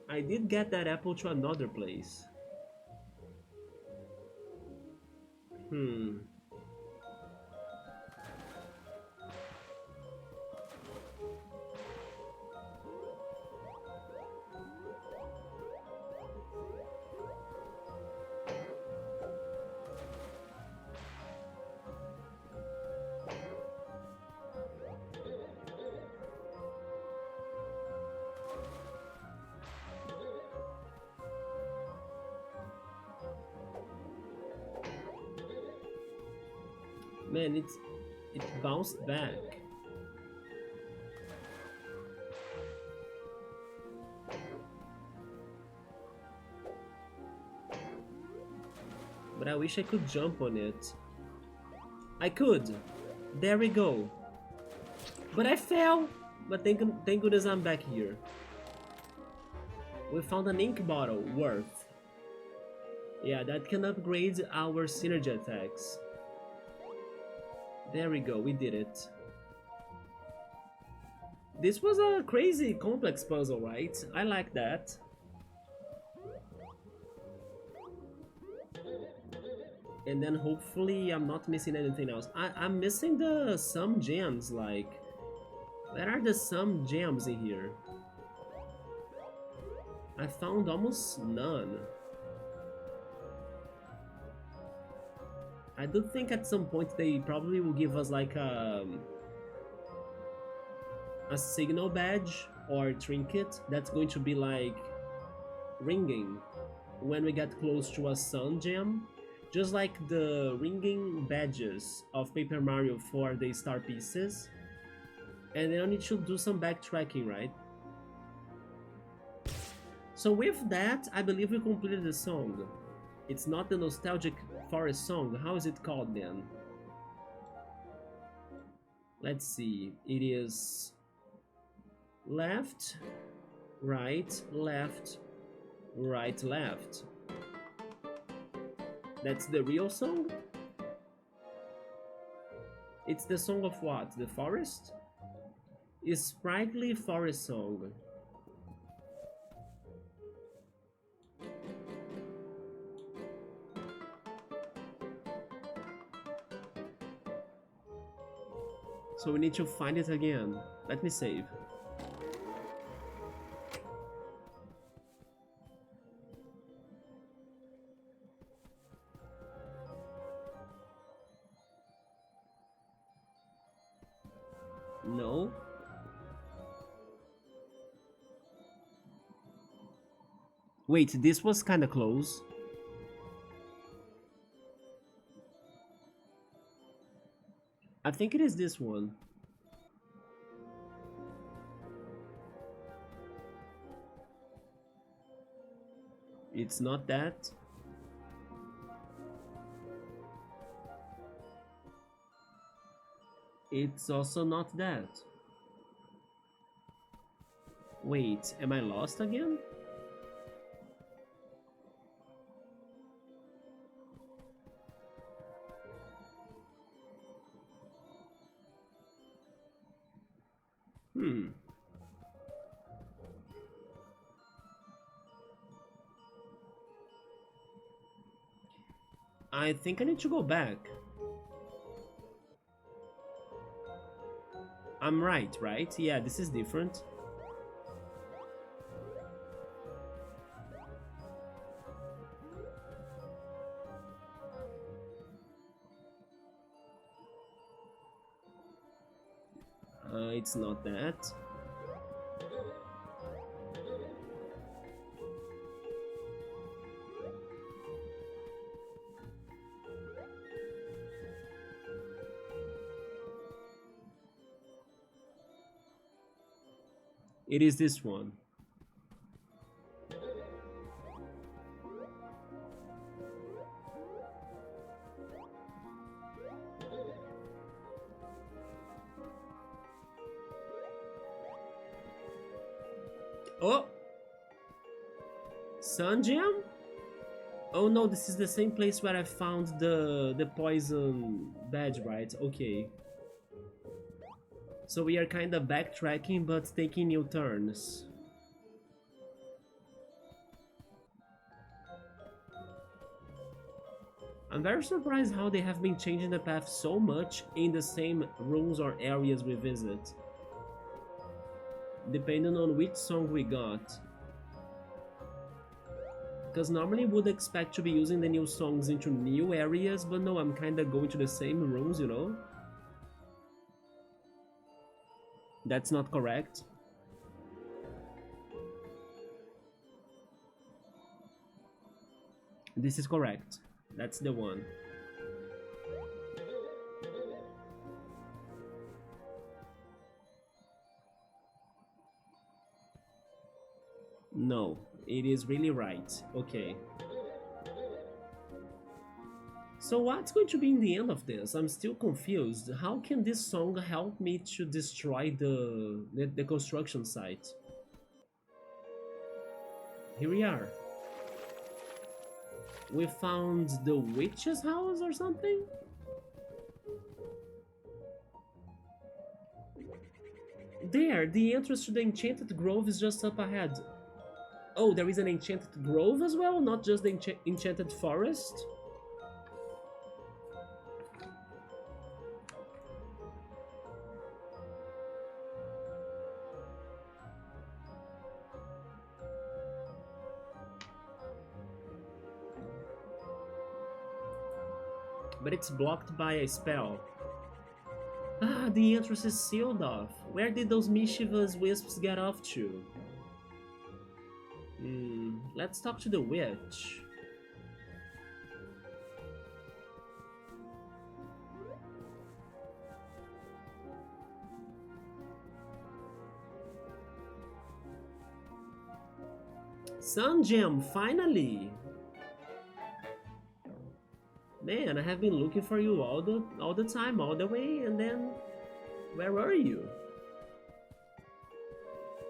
I did get that apple to another place. Man, it bounced back. But I wish I could jump on it. I could. There we go. But I fell. But thank goodness I'm back here. We found an ink bottle. Worth. Yeah, that can upgrade our synergy attacks. There we go. We did it. This was a crazy complex puzzle, right? I like that. And then hopefully I'm not missing anything else. I'm missing some gems, like... Where are the some gems in here? I found almost none. I do think at some point they probably will give us like a signal badge or trinket that's going to be like ringing when we get close to a sun gem, just like the ringing badges of Paper Mario for the star pieces. And then I need to do some backtracking, right? So with that, I believe we completed the song. It's not the nostalgic forest song. How is it called then? Let's see. It is left, right, left, right, left. That's the real song? It's the song of what? The forest? Is sprightly forest song. So we need to find it again. Let me save. No. Wait, this was kinda close. I think it is this one. It's not that. It's also not that. Wait, am I lost again? I think I need to go back. I'm right? Yeah, this is different. It's not that. It is this one. Oh! Sun Gem? Oh no, this is the same place where I found the poison badge, right? Okay. So we are kind of backtracking but taking new turns. I'm very surprised how they have been changing the path so much in the same rooms or areas we visit, depending on which song we got. Because normally would expect to be using the new songs into new areas, but no, I'm kinda going to the same rooms, you know? That's not correct. This is correct. That's the one. No, it is really right. Okay. So what's going to be in the end of this? I'm still confused. How can this song help me to destroy the construction site? Here we are. We found the witch's house or something? There, the entrance to the Enchanted Grove is just up ahead. Oh, there is an Enchanted Grove as well, not just the Enchanted Forest? But it's blocked by a spell. Ah, the entrance is sealed off. Where did those mischievous wisps get off to? Let's talk to the witch. Sun Gem, finally! Man, I have been looking for you all the time, all the way, and then where were you?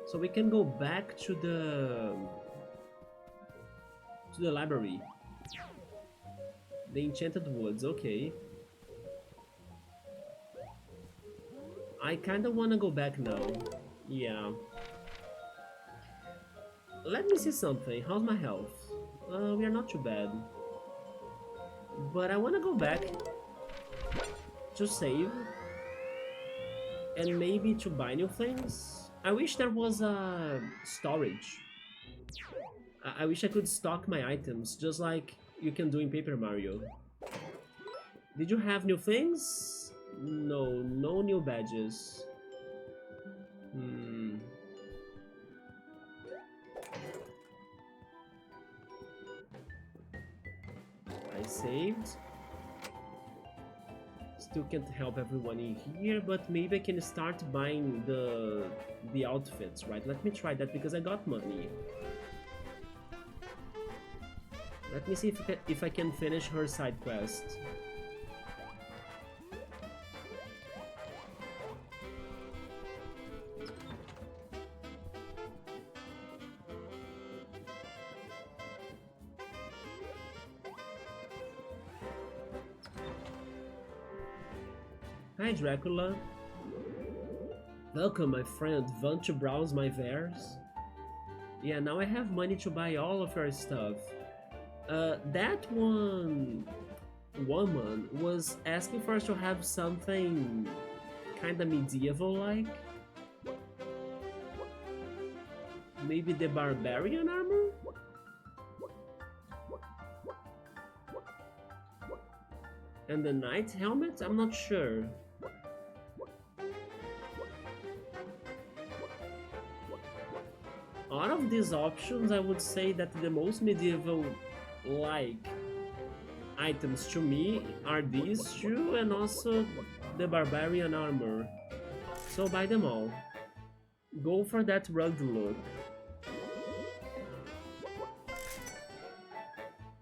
So we can go back to the library. The Enchanted Woods, okay. I kinda wanna go back now. Yeah. Let me see something. How's my health? We are not too bad. But I wanna go back to save and maybe to buy new things. I wish there was a storage. I wish I could stock my items just like you can do in Paper Mario. Did you have new things? No, no new badges. I saved. Still can't help everyone in here, but maybe I can start buying the outfits, right? Let me try that because I got money. Let me see if I can finish her side quest. Hi Dracula. Welcome my friend, want to browse my wares? Yeah, now I have money to buy all of your stuff. That one woman was asking for us to have something kinda medieval like. Maybe the barbarian armor? And the knight helmet? I'm not sure. Out of these options, I would say that the most medieval-like items to me are these two and also the barbarian armor. So buy them all. Go for that rugged look.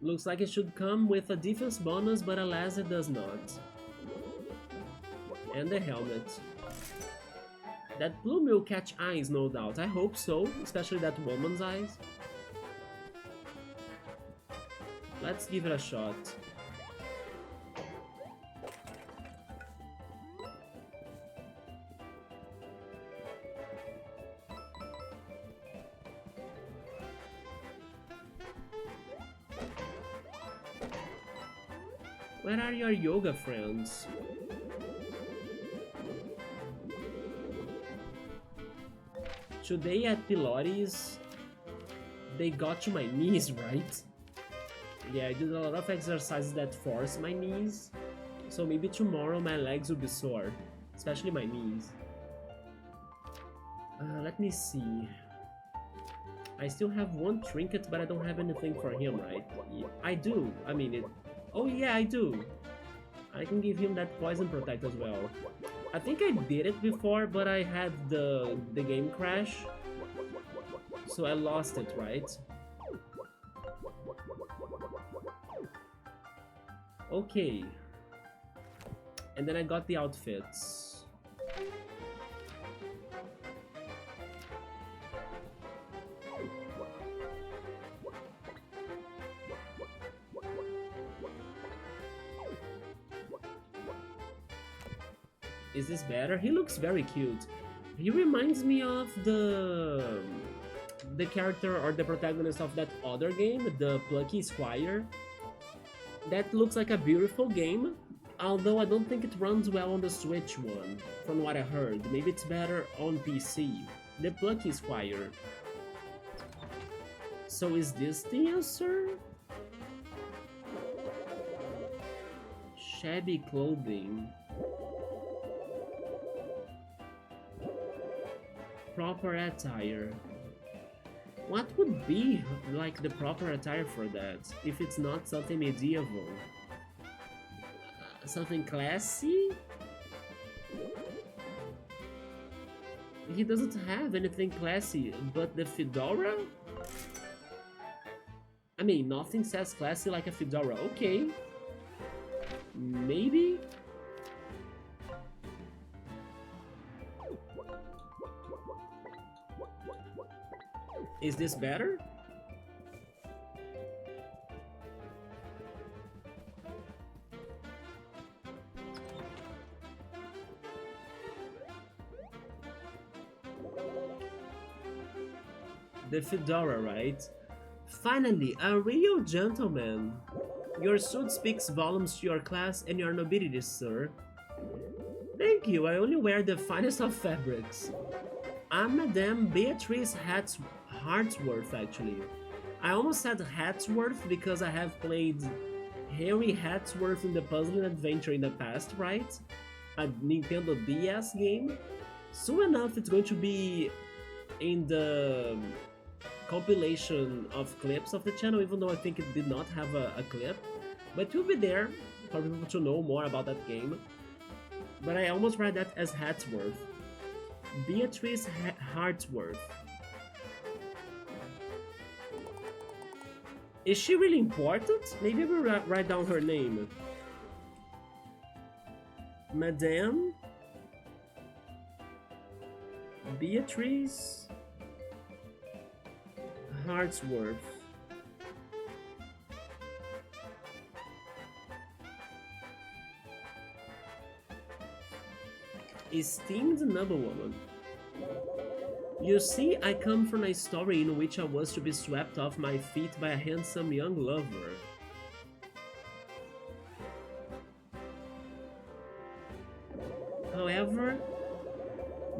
Looks like it should come with a defense bonus, but alas it does not. And the helmet. That bloom will catch eyes, no doubt. I hope so, especially that woman's eyes. Let's give it a shot. Where are your yoga friends? Today at Pilates, they got to my knees, right? Yeah, I did a lot of exercises that force my knees. So maybe tomorrow my legs will be sore, especially my knees. Let me see. I still have one trinket, but I don't have anything for him, right? Yeah, I do. I mean, it... Oh yeah, I do. I can give him that poison protect as well. I think I did it before, but I had the game crash, so I lost it, right? Okay. And then I got the outfits. Is this better? He looks very cute. He reminds me of the character or the protagonist of that other game, the Plucky Squire. That looks like a beautiful game, although I don't think it runs well on the Switch one, from what I heard. Maybe it's better on PC. The Plucky Squire. So is this the answer? Shabby clothing. Proper attire. What would be like the proper attire for that if it's not something medieval? Something classy? He doesn't have anything classy but the fedora? I mean, nothing says classy like a fedora. Okay. Maybe? Is this better? The fedora, right? Finally, a real gentleman. Your suit speaks volumes to your class and your nobility, sir. Thank you, I only wear the finest of fabrics. I'm Madame Beatrice Hartsworth, actually. I almost said Hatsworth because I have played Harry Hatsworth in the Puzzling Adventure in the past, right? A Nintendo DS game. Soon enough, it's going to be in the compilation of clips of the channel, even though I think it did not have a clip. But it will be there for people to know more about that game. But I almost read that as Hatsworth. Beatrice Hartsworth. Is she really important? Maybe we'll write down her name. Madame Beatrice Hartsworth. Esteemed noblewoman. You see, I come from a story in which I was to be swept off my feet by a handsome young lover. However,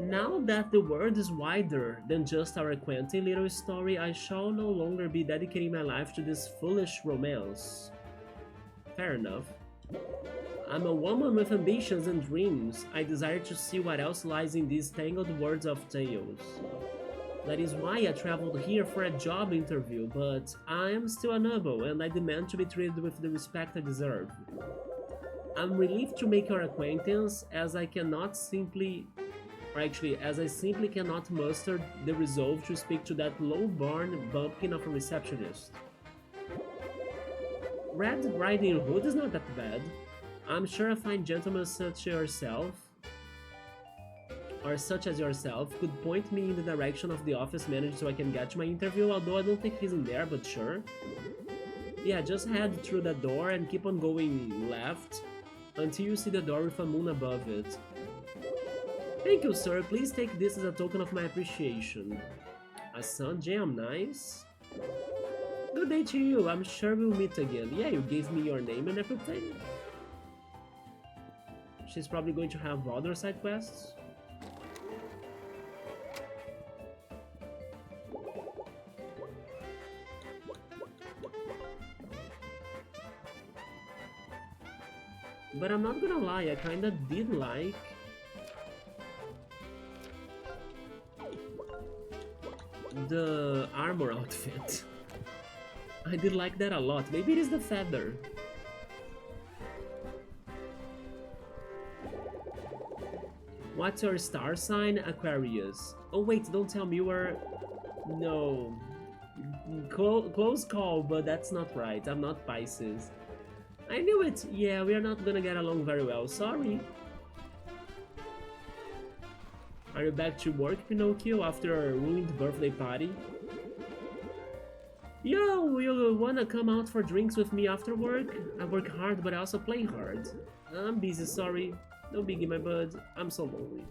now that the world is wider than just our quainty little story, I shall no longer be dedicating my life to this foolish romance. Fair enough. I'm a woman with ambitions and dreams. I desire to see what else lies in these tangled words of tales. That is why I traveled here for a job interview, but I am still a noble and I demand to be treated with the respect I deserve. I'm relieved to make your acquaintance as I simply cannot muster the resolve to speak to that low-born bumpkin of a receptionist. Red Riding Hood is not that bad. I'm sure a fine gentleman such as yourself could point me in the direction of the office manager so I can get to my interview, although I don't think he's in there, but sure. Yeah, just head through the door and keep on going left until you see the door with a moon above it. Thank you, sir. Please take this as a token of my appreciation. A sun gem, nice. Good day to you. I'm sure we'll meet again. Yeah, you gave me your name and everything. She's probably going to have other side quests. But I'm not gonna lie, I kinda did like the armor outfit. I did like that a lot. Maybe it is the feather. What's your star sign? Aquarius. Oh wait, don't tell me you were... No. Close call, but that's not right. I'm not Pisces. I knew it! Yeah, we are not gonna get along very well, sorry. Are you back to work, Pinocchio, after a ruined birthday party? Yo, you wanna come out for drinks with me after work? I work hard, but I also play hard. I'm busy, sorry. No biggie, my bud. I'm so lonely.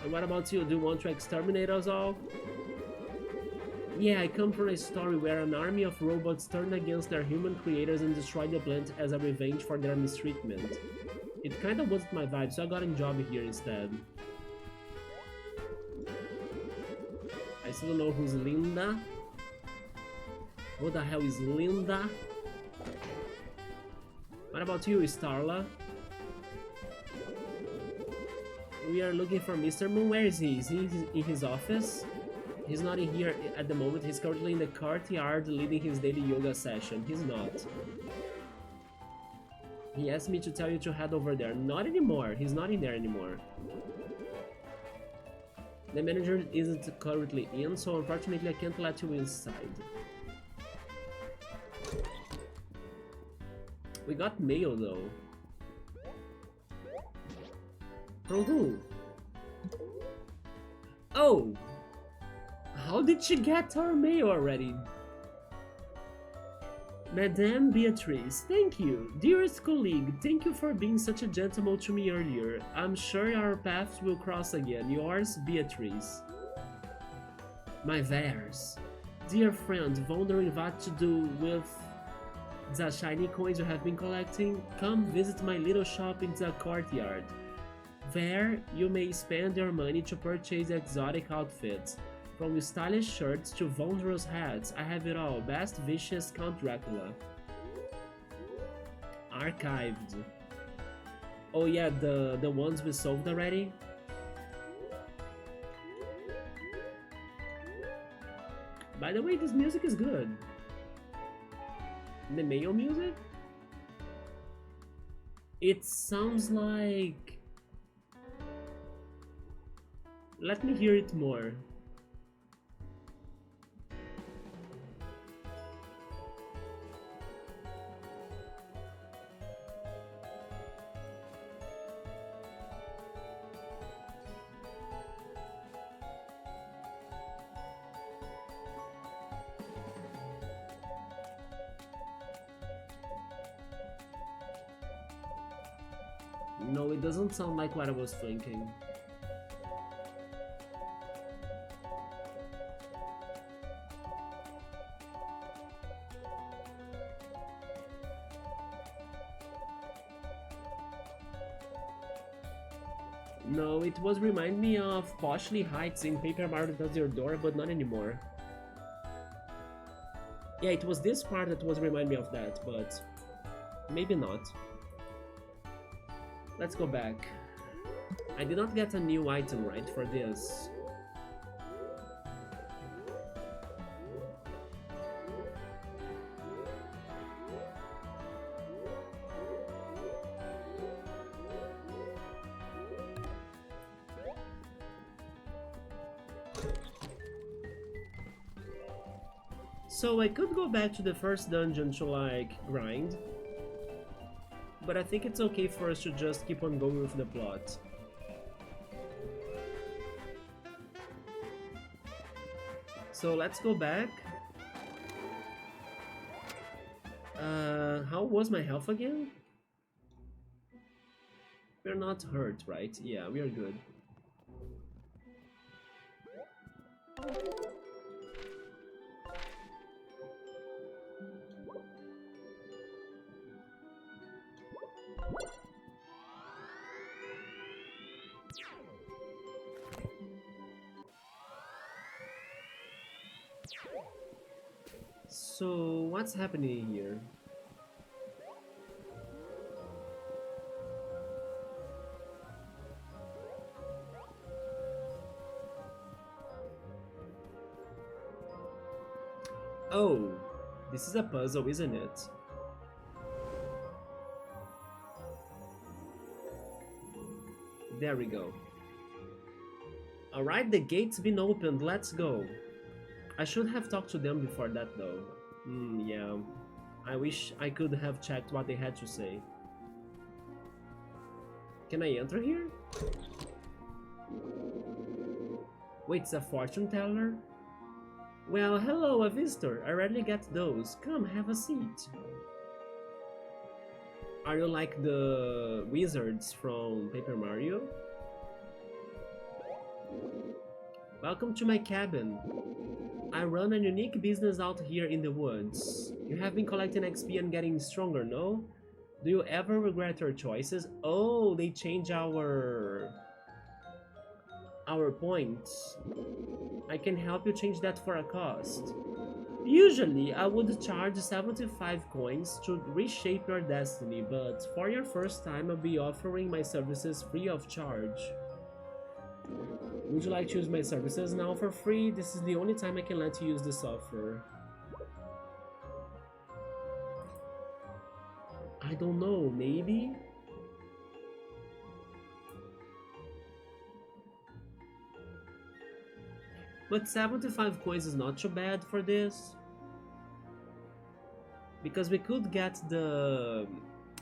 And what about you? Do you want to exterminate us all? Yeah, I come from a story where an army of robots turned against their human creators and destroyed the planet as a revenge for their mistreatment. It kinda wasn't my vibe, so I got a job here instead. I still don't know who's Linda. Who the hell is Linda? What about you, Starla? We are looking for Mr. Moon. Where is he? Is he in his office? He's not in here at the moment. He's currently in the courtyard leading his daily yoga session. He's not. He asked me to tell you to head over there. Not anymore. He's not in there anymore. The manager isn't currently in, so unfortunately I can't let you inside. We got mail though. From who? Oh! How did she get our mail already? Madame Beatrice, thank you. Dearest colleague, thank you for being such a gentleman to me earlier. I'm sure our paths will cross again. Yours, Beatrice. My wares. Dear friend, wondering what to do with the shiny coins you have been collecting? Come visit my little shop in the courtyard, where you may spend your money to purchase exotic outfits. From stylish shirts to wondrous hats, I have it all. Best vicious Count Dracula. Archived. Oh yeah, the ones we solved already? By the way, this music is good. The mail music? It sounds like... Let me hear it more. No, it doesn't sound like what I was thinking. No, it was remind me of Poshley Heights in Paper Mario Does Your Door, but not anymore. Yeah, it was this part that was remind me of that, but maybe not. Let's go back. I did not get a new item, right, for this. So I could go back to the first dungeon to like grind, but I think it's okay for us to just keep on going with the plot. So let's go back. How was my health again? We're not hurt, right? Yeah, we are good. So, what's happening here? Oh, this is a puzzle, isn't it? There we go. Alright, the gate's been opened, let's go. I should have talked to them before that though. Yeah. I wish I could have checked what they had to say. Can I enter here? Wait, it's a fortune teller? Well, hello, a visitor. I rarely get those. Come, have a seat. Are you like the wizards from Paper Mario? Welcome to my cabin. I run a unique business out here in the woods. You have been collecting XP and getting stronger, no? Do you ever regret your choices? Oh, they change our points. I can help you change that for a cost. Usually, I would charge 75 coins to reshape your destiny, but for your first time, I'll be offering my services free of charge. Would you like to use my services now for free? This is the only time I can let you use this offer. I don't know, maybe? But 75 coins is not too bad for this. Because we could get the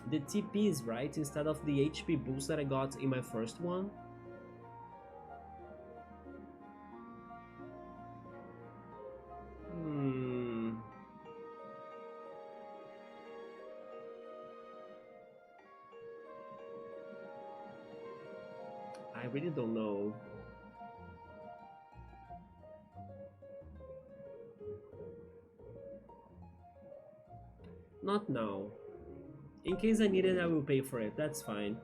TPs, right? Instead of the HP boost that I got in my first one. I really don't know. Not now. In case I need it, I will pay for it. That's fine.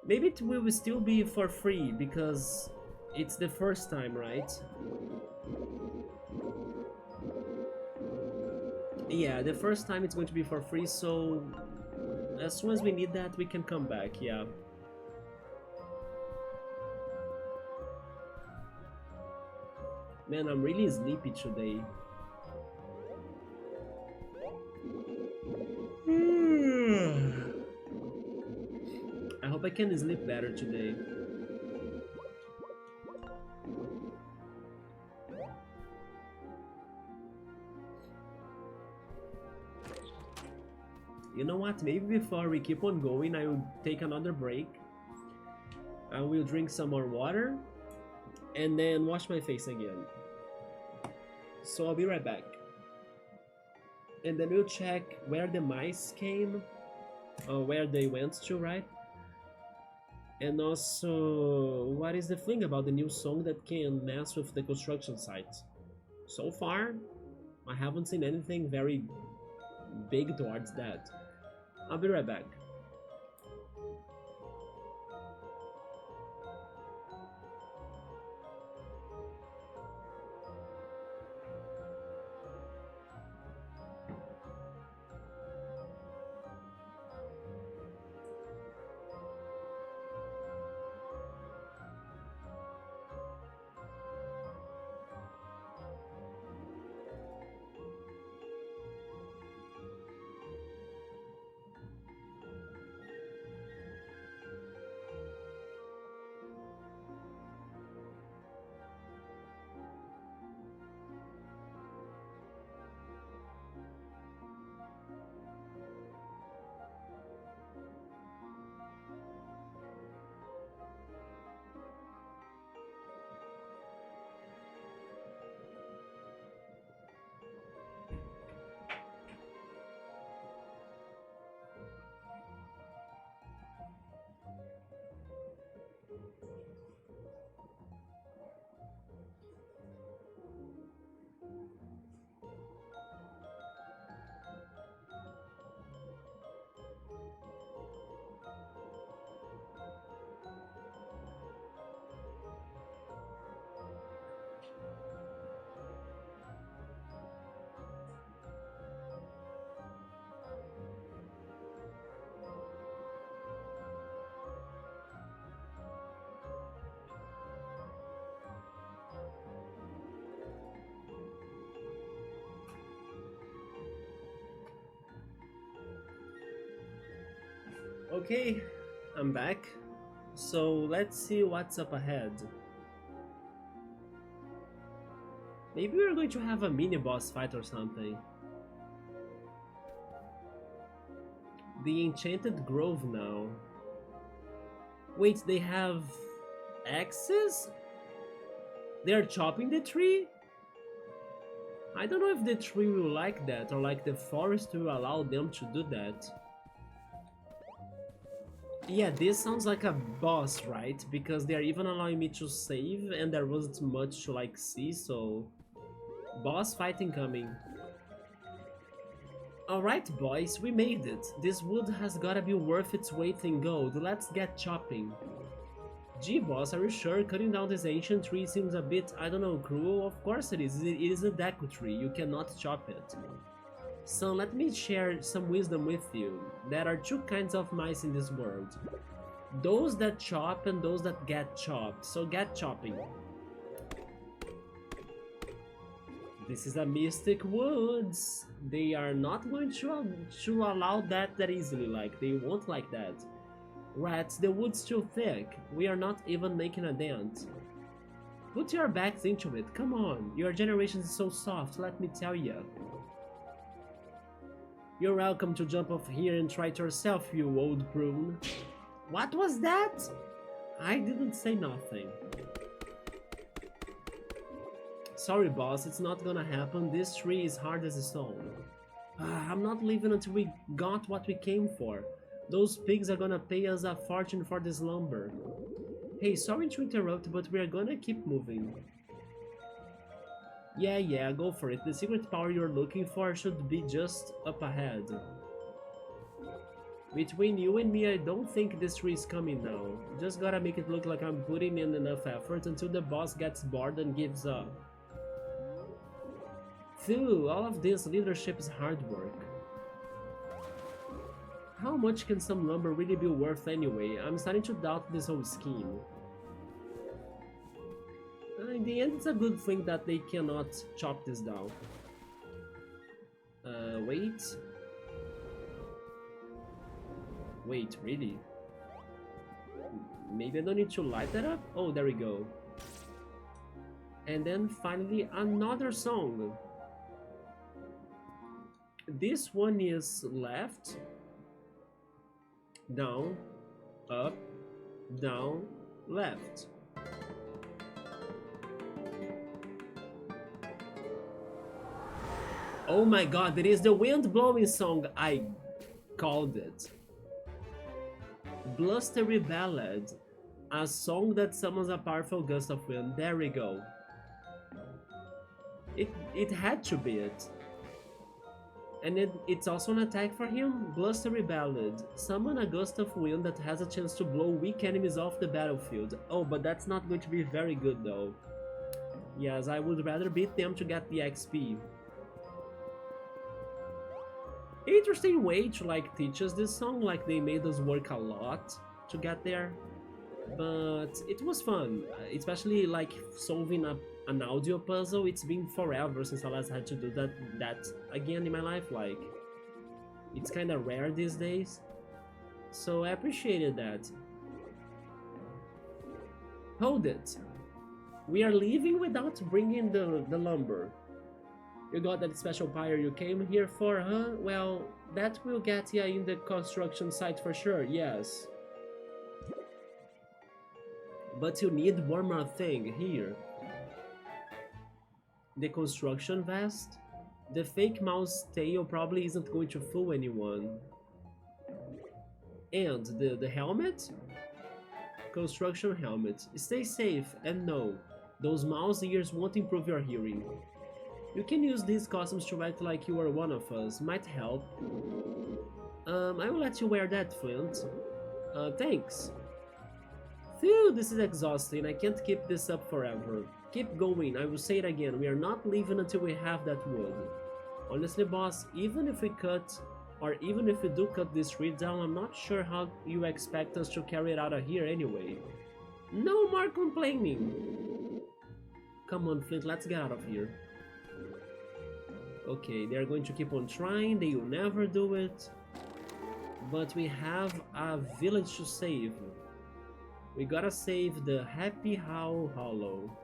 Maybe it will still be for free because it's the first time, right? Yeah, the first time it's going to be for free, so as soon as we need that, we can come back, yeah. Man, I'm really sleepy today. I hope I can sleep better today. You know what, maybe before we keep on going, I will take another break. I will drink some more water and then wash my face again. So I'll be right back. And then we'll check where the mice came, where they went to, right? And also, what is the thing about the new song that can mess with the construction site? So far, I haven't seen anything very big towards that. I'll be right back. Okay, I'm back. So let's see what's up ahead. Maybe we're going to have a mini boss fight or something. The Enchanted Grove now. Wait, they have axes? They're chopping the tree? I don't know if the tree will like that or like the forest will allow them to do that. Yeah, this sounds like a boss, right? Because they're even allowing me to save and there wasn't much to like see, so... Boss fighting coming. Alright boys, we made it. This wood has gotta be worth its weight in gold. Let's get chopping. Gee boss, are you sure? Cutting down this ancient tree seems a bit, I don't know, cruel? Of course it is. It is a deku tree. You cannot chop it. So let me share some wisdom with you. There are two kinds of mice in this world. Those that chop and those that get chopped. So get chopping. This is a mystic woods. They are not going to allow that easily. Like, they won't like that. Rats, the wood's too thick. We are not even making a dent. Put your backs into it. Come on. Your generation is so soft, let me tell you. You're welcome to jump off here and try it yourself, you old prune. What was that? I didn't say nothing. Sorry boss, it's not gonna happen. This tree is hard as a stone. I'm not leaving until we got what we came for. Those pigs are gonna pay us a fortune for this lumber. Hey, sorry to interrupt, but we are gonna keep moving. Yeah, go for it. The secret power you're looking for should be just up ahead. Between you and me, I don't think this tree is coming now. Just gotta make it look like I'm putting in enough effort until the boss gets bored and gives up. Phew, all of this leadership is hard work. How much can some lumber really be worth anyway? I'm starting to doubt this whole scheme. In the end, it's a good thing that they cannot chop this down. Wait. Wait, really? Maybe I don't need to light that up? Oh, there we go. And then finally, another song. This one is left, down, up, down, left. Oh my god, it is the wind blowing song. I called it. Blustery Ballad, a song that summons a powerful gust of wind. There we go. It had to be it. And it's also an attack for him. Blustery Ballad. Summon a gust of wind that has a chance to blow weak enemies off the battlefield. Oh, but that's not going to be very good though. Yes, I would rather beat them to get the XP. Interesting way to like teach us this song, like they made us work a lot to get there. But it was fun, especially like solving an audio puzzle. It's been forever since I last had to do that again in my life. Like, it's kind of rare these days, so I appreciated that. Hold it, we are leaving without bringing the lumber. You got that special pyre you came here for, huh? Well, that will get ya in the construction site for sure, yes. But you need one more thing here. The construction vest? The fake mouse tail probably isn't going to fool anyone. And the helmet? Construction helmet. Stay safe, and no, those mouse ears won't improve your hearing. You can use these costumes to act like you are one of us, might help. I will let you wear that, Flynt. Thanks. Phew, this is exhausting, I can't keep this up forever. Keep going, I will say it again, we are not leaving until we have that wood. Honestly boss, even if we do cut this tree down, I'm not sure how you expect us to carry it out of here anyway. No more complaining! Come on Flynt, let's get out of here. Okay, they're going to keep on trying, they will never do it. But we have a village to save. We gotta save the Happy Howl Hollow.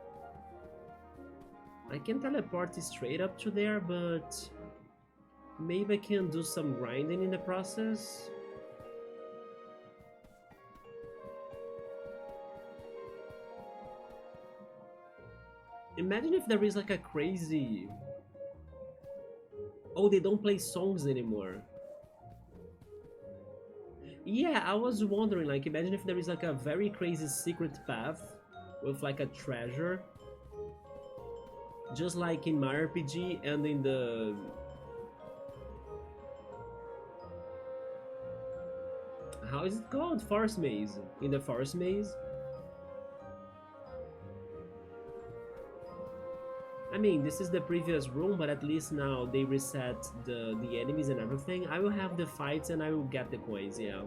I can teleport straight up to there, but maybe I can do some grinding in the process. Imagine if there is like a crazy... Oh, they don't play songs anymore. Yeah, I was wondering, like, imagine if there is like a very crazy secret path with like a treasure, just like in my RPG and in the... How is it called? Forest Maze. In the Forest Maze. I mean, this is the previous room, but at least now they reset the enemies and everything. I will have the fights and I will get the coins, yeah.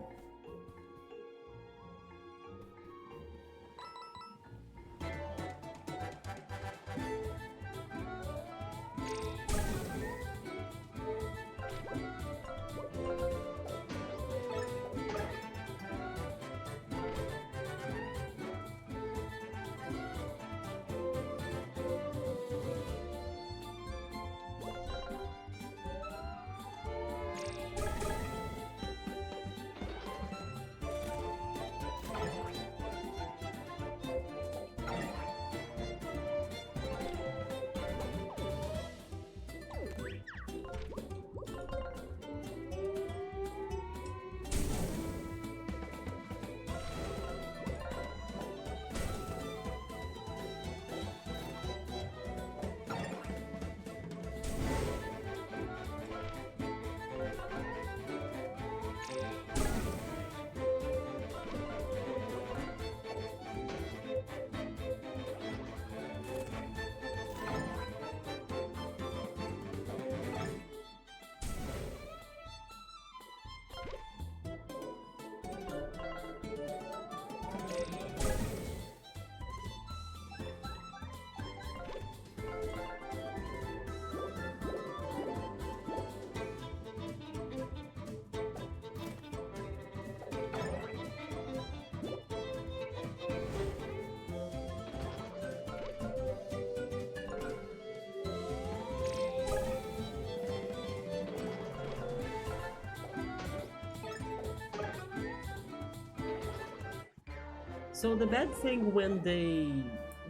So the bad thing when they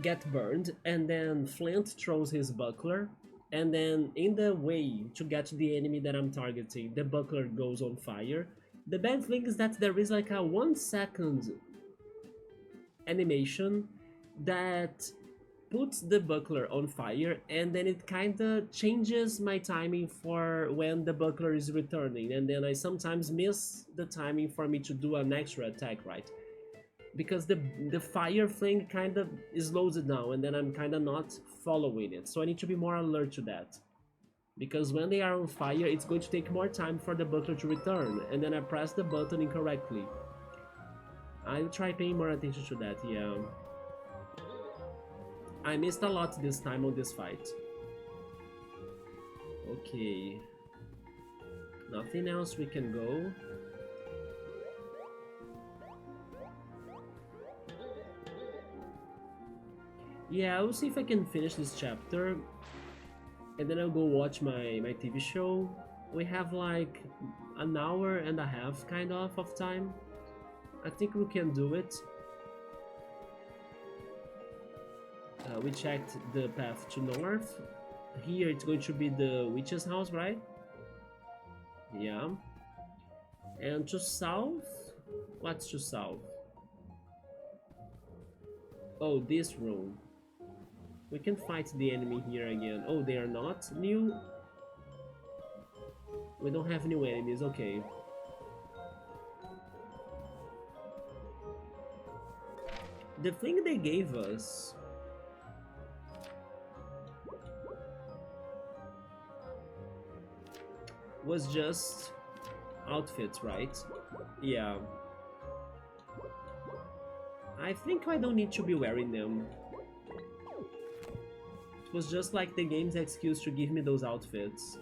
get burned and then Flynt throws his buckler and then in the way to get to the enemy that I'm targeting, the buckler goes on fire. The bad thing is that there is like a 1 second animation that puts the buckler on fire and then it kinda changes my timing for when the buckler is returning, and then I sometimes miss the timing for me to do an extra attack, right? Because the fire thing kind of slows it down and then I'm kind of not following it, so I need to be more alert to that, because when they are on fire it's going to take more time for the buckler to return and then I press the button incorrectly. I'll try paying more attention to that, yeah. I missed a lot this time on this fight. Okay, nothing else we can go. Yeah, I will see if I can finish this chapter and then I'll go watch my TV show. We have like an hour and a half kind of time. I think we can do it. We checked the path to north. Here it's going to be the witch's house, right? Yeah. And to south? What's to south? Oh, this room. We can fight the enemy here again. Oh, they are not new? We don't have new enemies, okay. The thing they gave us... was just outfits, right? Yeah. I think I don't need to be wearing them. It was just like the game's excuse to give me those outfits.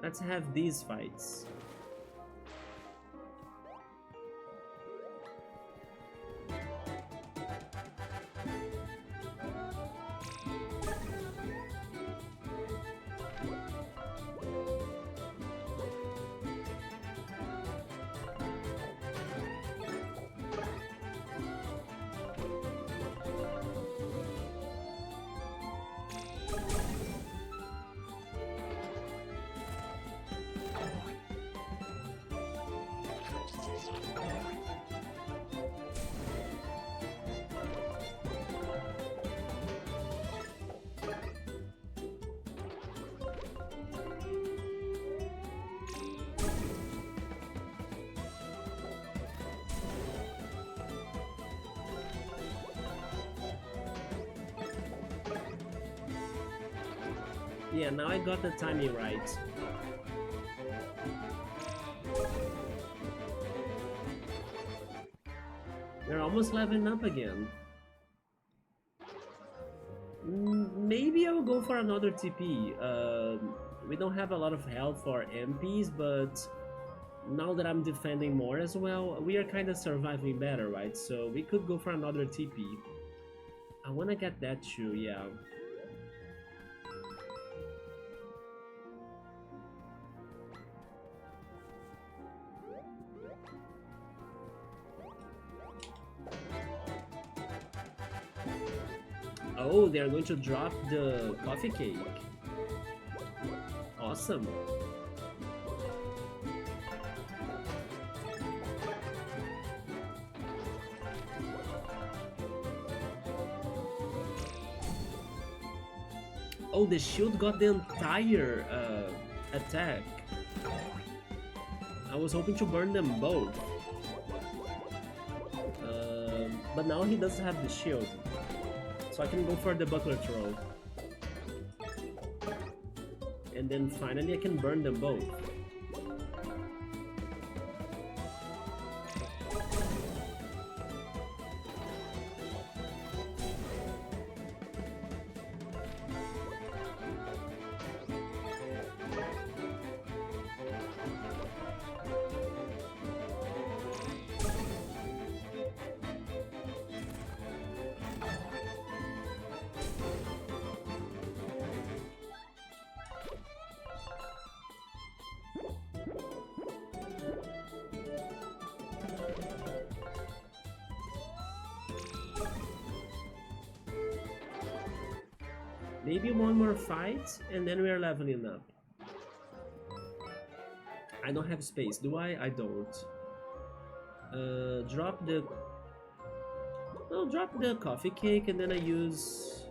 Let's have these fights. Yeah, now I got the timing right. We're almost leveling up again. Maybe I'll go for another TP. We don't have a lot of health for MPs, but now that I'm defending more as well, we are kind of surviving better, right? So we could go for another TP. I want to get that too, yeah. Oh, they are going to drop the coffee cake. Awesome. Oh, the shield got the entire attack. I was hoping to burn them both. But now he doesn't have the shield. So I can go for the buckler throw. And then finally I can burn them both. Maybe one more fight, and then we are leveling up. I don't have space, do I? I don't. Drop the... No, drop the coffee cake, and then I use...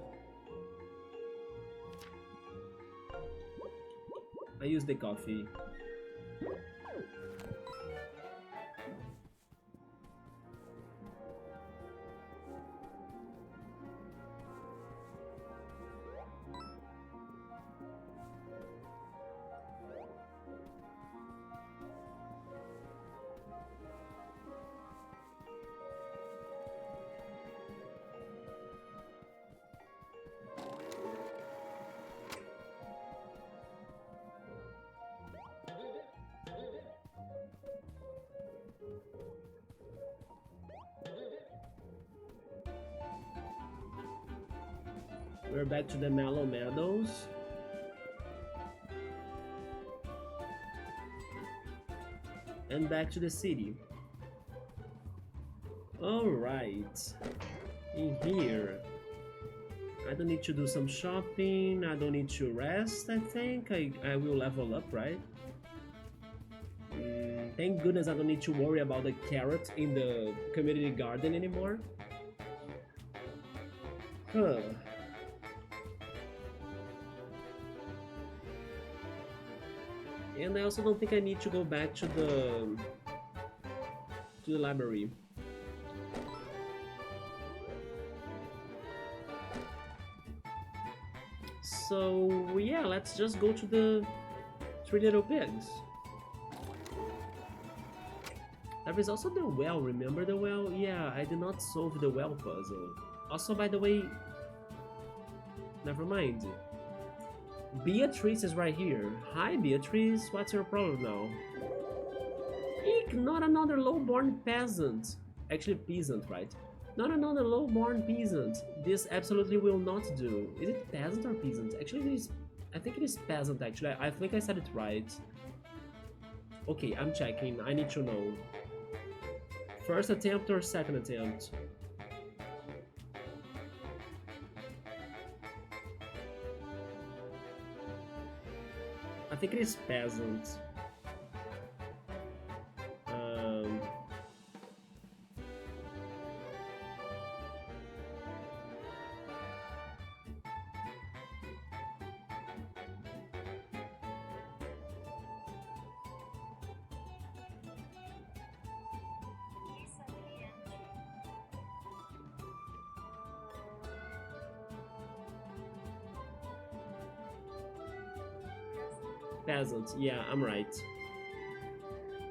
the coffee. We're back to the Mellow Meadows. And back to the city. Alright. In here. I don't need to do some shopping. I don't need to rest, I think. I will level up, right? Thank goodness I don't need to worry about the carrot in the community garden anymore. Huh. And I also don't think I need to go back to the library. So yeah, let's just go to the Three Little Pigs. There is also the well, remember the well? Yeah, I did not solve the well puzzle. Also, by the way, never mind. Beatrice is right here. Hi, Beatrice. What's your problem now? Eek, not another low-born peasant. Actually, peasant, right? Not another low-born peasant. This absolutely will not do. Is it peasant or peasant? Actually, it is. I think it is peasant, actually. I think I said it right. Okay, I'm checking. I need to know. First attempt or second attempt? I think it is peasant. Um, Peasant, yeah, I'm right.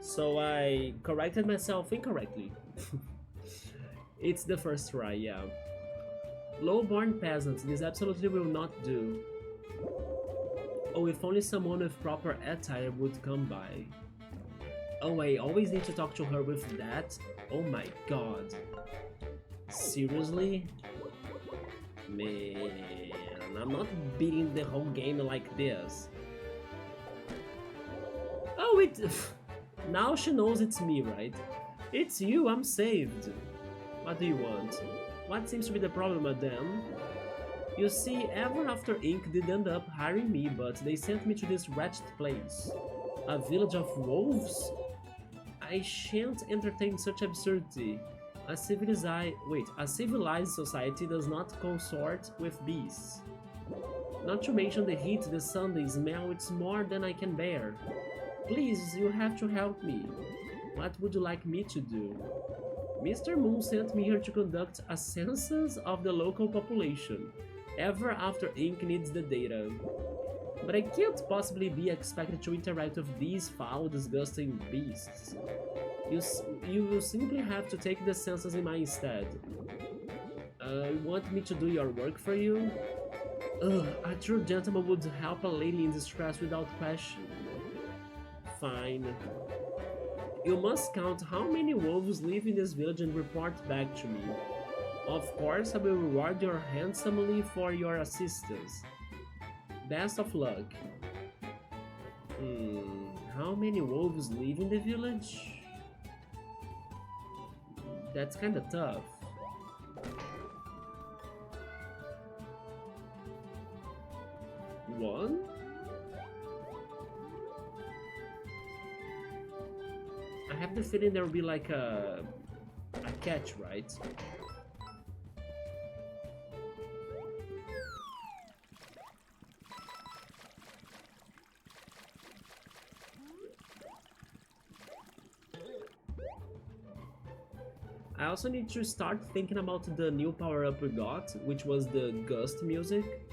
So I corrected myself incorrectly. It's the first try, yeah. Low-born peasants, this absolutely will not do. Oh, if only someone with proper attire would come by. Oh, I always need to talk to her with that? Oh my god. Seriously? Man, I'm not beating the whole game like this. Oh, it... Now she knows it's me, right? It's you, I'm saved. What do you want? What seems to be the problem, madame? You see, ever after Inc. did end up hiring me, but they sent me to this wretched place. A village of wolves? I shan't entertain such absurdity. A civilized society does not consort with beasts. Not to mention the heat, the sun, the smell, it's more than I can bear. Please, you have to help me. What would you like me to do? Mr. Moon sent me here to conduct a census of the local population. Ever after Inc. needs the data. But I can't possibly be expected to interact with these foul, disgusting beasts. You will simply have to take the census in my stead. You want me to do your work for you? Ugh, a true gentleman would help a lady in distress without question. Fine. You must count how many wolves live in this village and report back to me. Of course, I will reward you handsomely for your assistance. Best of luck. How many wolves live in the village? That's kinda tough. One? I have the feeling there will be like a catch, right? I also need to start thinking about the new power-up we got, which was the gust music.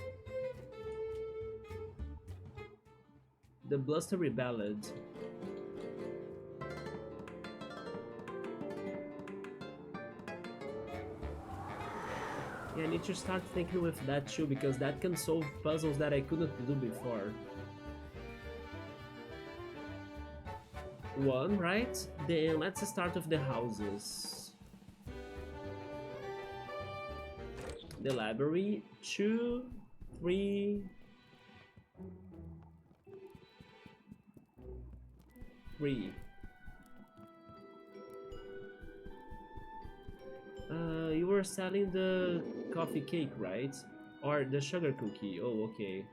The blustery ballad. Yeah, I need to start thinking with that too, because that can solve puzzles that I couldn't do before. One, right? Then let's start with the houses. The library, 2, 3, 3. You were selling the coffee cake, right? Or the sugar cookie? Oh, okay.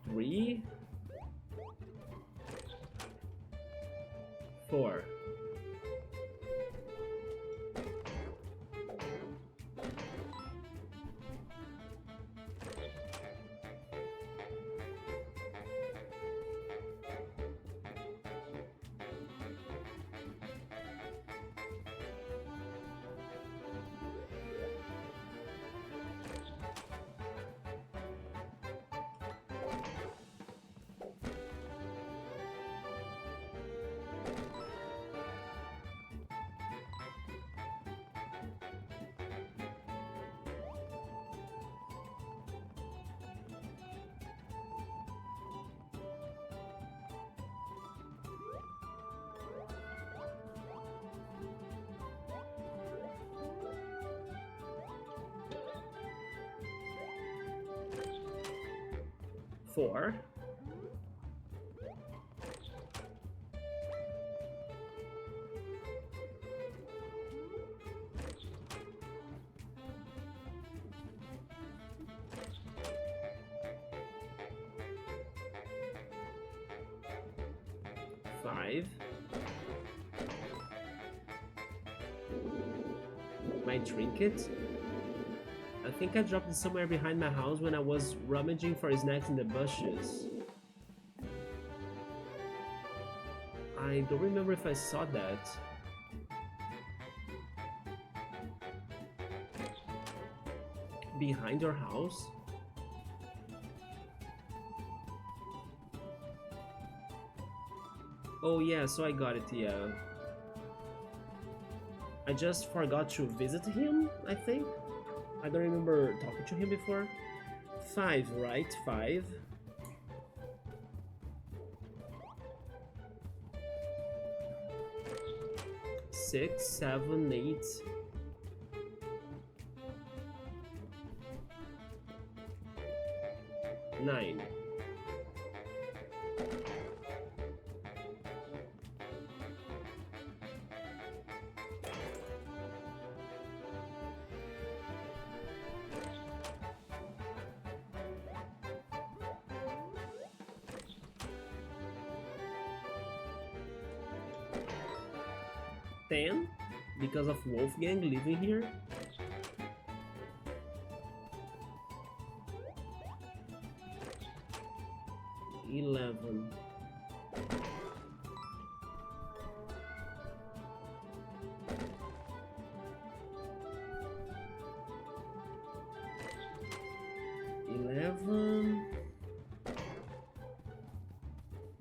Three, 4. 4. My trinket. I think I dropped it somewhere behind my house when I was rummaging for snacks in the bushes. I don't remember if I saw that. Behind your house? Oh yeah, so I got it, yeah. I just forgot to visit him, I think. I don't remember talking to him before. 5, right? 5. Six, 7, 8. 9. Because of Wolfgang living here. 11.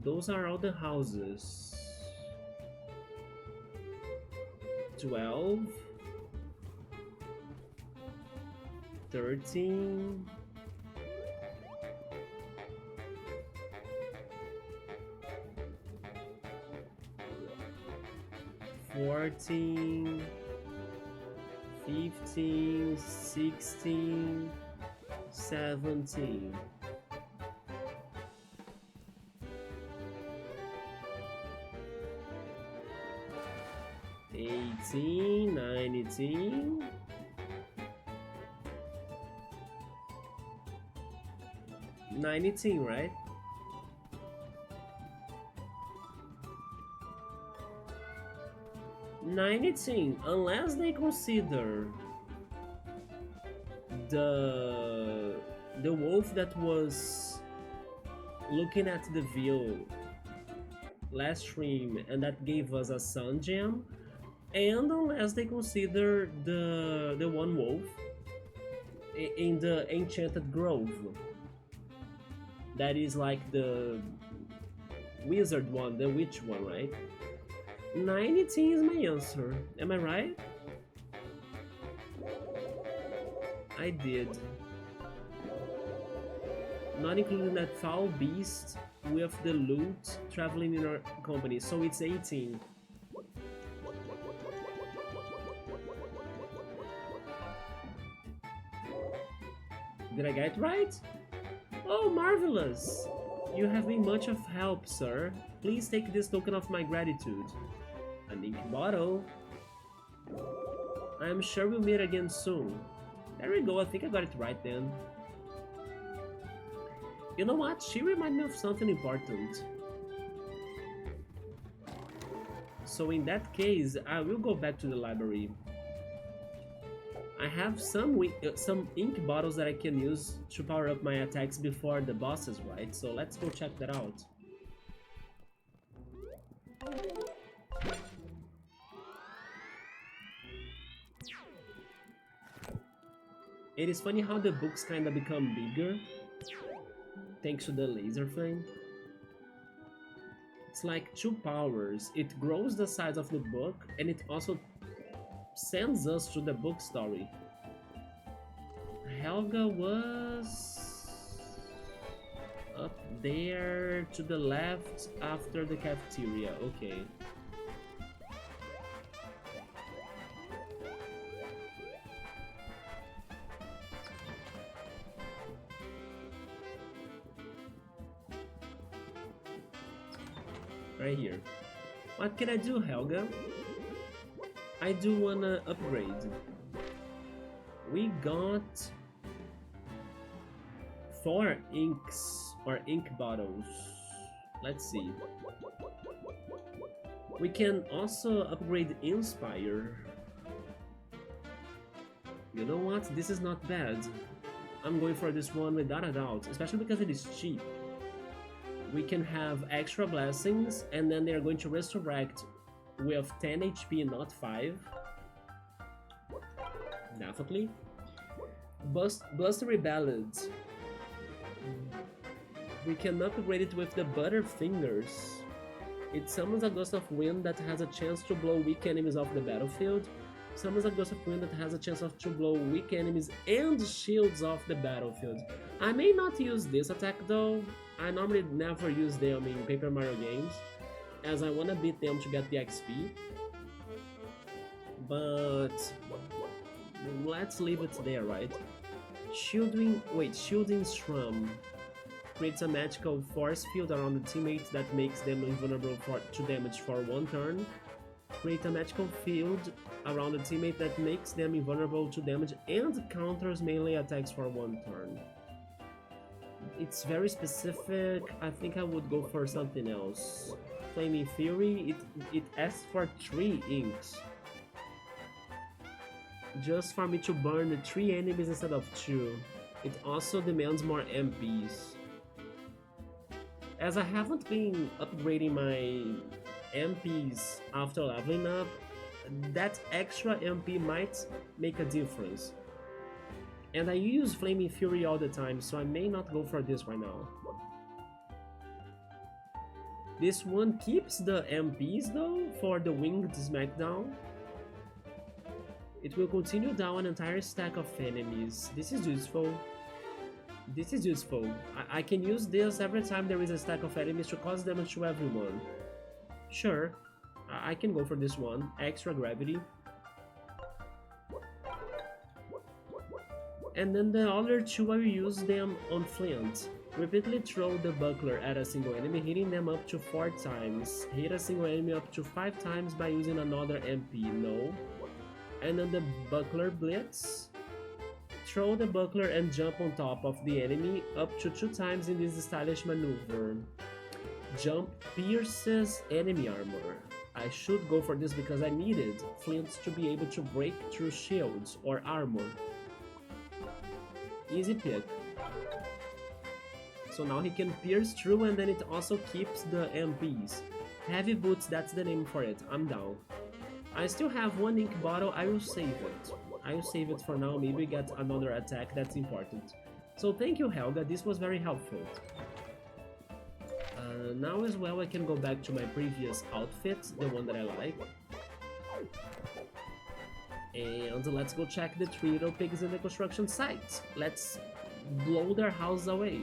Those are all the houses. 12. 13. 14. 15. 16. 17. 18, 19, 19, right? 19, unless they consider the wolf that was looking at the view last stream and that gave us a sun gem, and unless they consider the one wolf in the Enchanted Grove, that is like the wizard one, the witch one, right? 19 is my answer. Am I right? I did. Not including that foul beast with the loot traveling in our company, so it's 18. Did I get it right? Oh, marvelous! You have been much of help, sir. Please take this token of my gratitude. An ink bottle. I am sure we'll meet again soon. There we go, I think I got it right then. You know what? She reminded me of something important. So in that case, I will go back to the library. I have some ink bottles that I can use to power up my attacks before the bosses, right? So let's go check that out. It is funny how the books kinda become bigger thanks to the laser flame. It's like 2 powers. It grows the size of the book and it also sends us to the book story. Helga was up there to the left after the cafeteria. Okay. right here. What can I do, Helga? I do wanna upgrade. We got 4 inks or ink bottles. Let's see. We can also upgrade Inspire. You know what? This is not bad. I'm going for this one without a doubt, especially because it is cheap. We can have extra blessings, and then they're going to resurrect with 10 HP, not 5. Definitely. Blustery Ballads. We can upgrade it with the Butterfingers. It summons a Gust of Wind that has a chance to blow weak enemies off the battlefield. Summons a Gust of Wind that has a chance to blow weak enemies and shields off the battlefield. I may not use this attack though. I normally never use them in Paper Mario games, as I wanna beat them to get the XP. But let's leave it there, right? Shielding Strum creates a magical force field around the teammates that makes them invulnerable to damage for 1 turn. Create a magical field around the teammate that makes them invulnerable to damage and counters melee attacks for 1 turn. It's very specific. I think I would go for something else. Flaming Fury, it asks for 3 inks. Just for me to burn the 3 enemies instead of 2. It also demands more MPs. As I haven't been upgrading my MPs after leveling up, that extra MP might make a difference. And I use Flaming Fury all the time, so I may not go for this right now. This one keeps the MPs though, for the Winged Smackdown. It will continue down an entire stack of enemies. This is useful. This is useful. I can use this every time there is a stack of enemies to cause damage to everyone. Sure, I can go for this one. Extra gravity. And then the other 2 I will use them on Flynt. Repeatedly throw the buckler at a single enemy, hitting them up to 4 times. Hit a single enemy up to 5 times by using another MP. No. And then the buckler blitz. Throw the buckler and jump on top of the enemy up to 2 times in this stylish maneuver. Jump pierces enemy armor. I should go for this because I needed Flynt to be able to break through shields or armor. Easy pick. So now he can pierce through, and then it also keeps the MPs. Heavy Boots, that's the name for it. I'm down. I still have 1 ink bottle. I will save it. I will save it for now. Maybe get another attack that's important. So thank you, Helga. This was very helpful. Now as well I can go back to my previous outfit, the one that I like. And let's go check the 3 little pigs in the construction site. Let's blow their house away.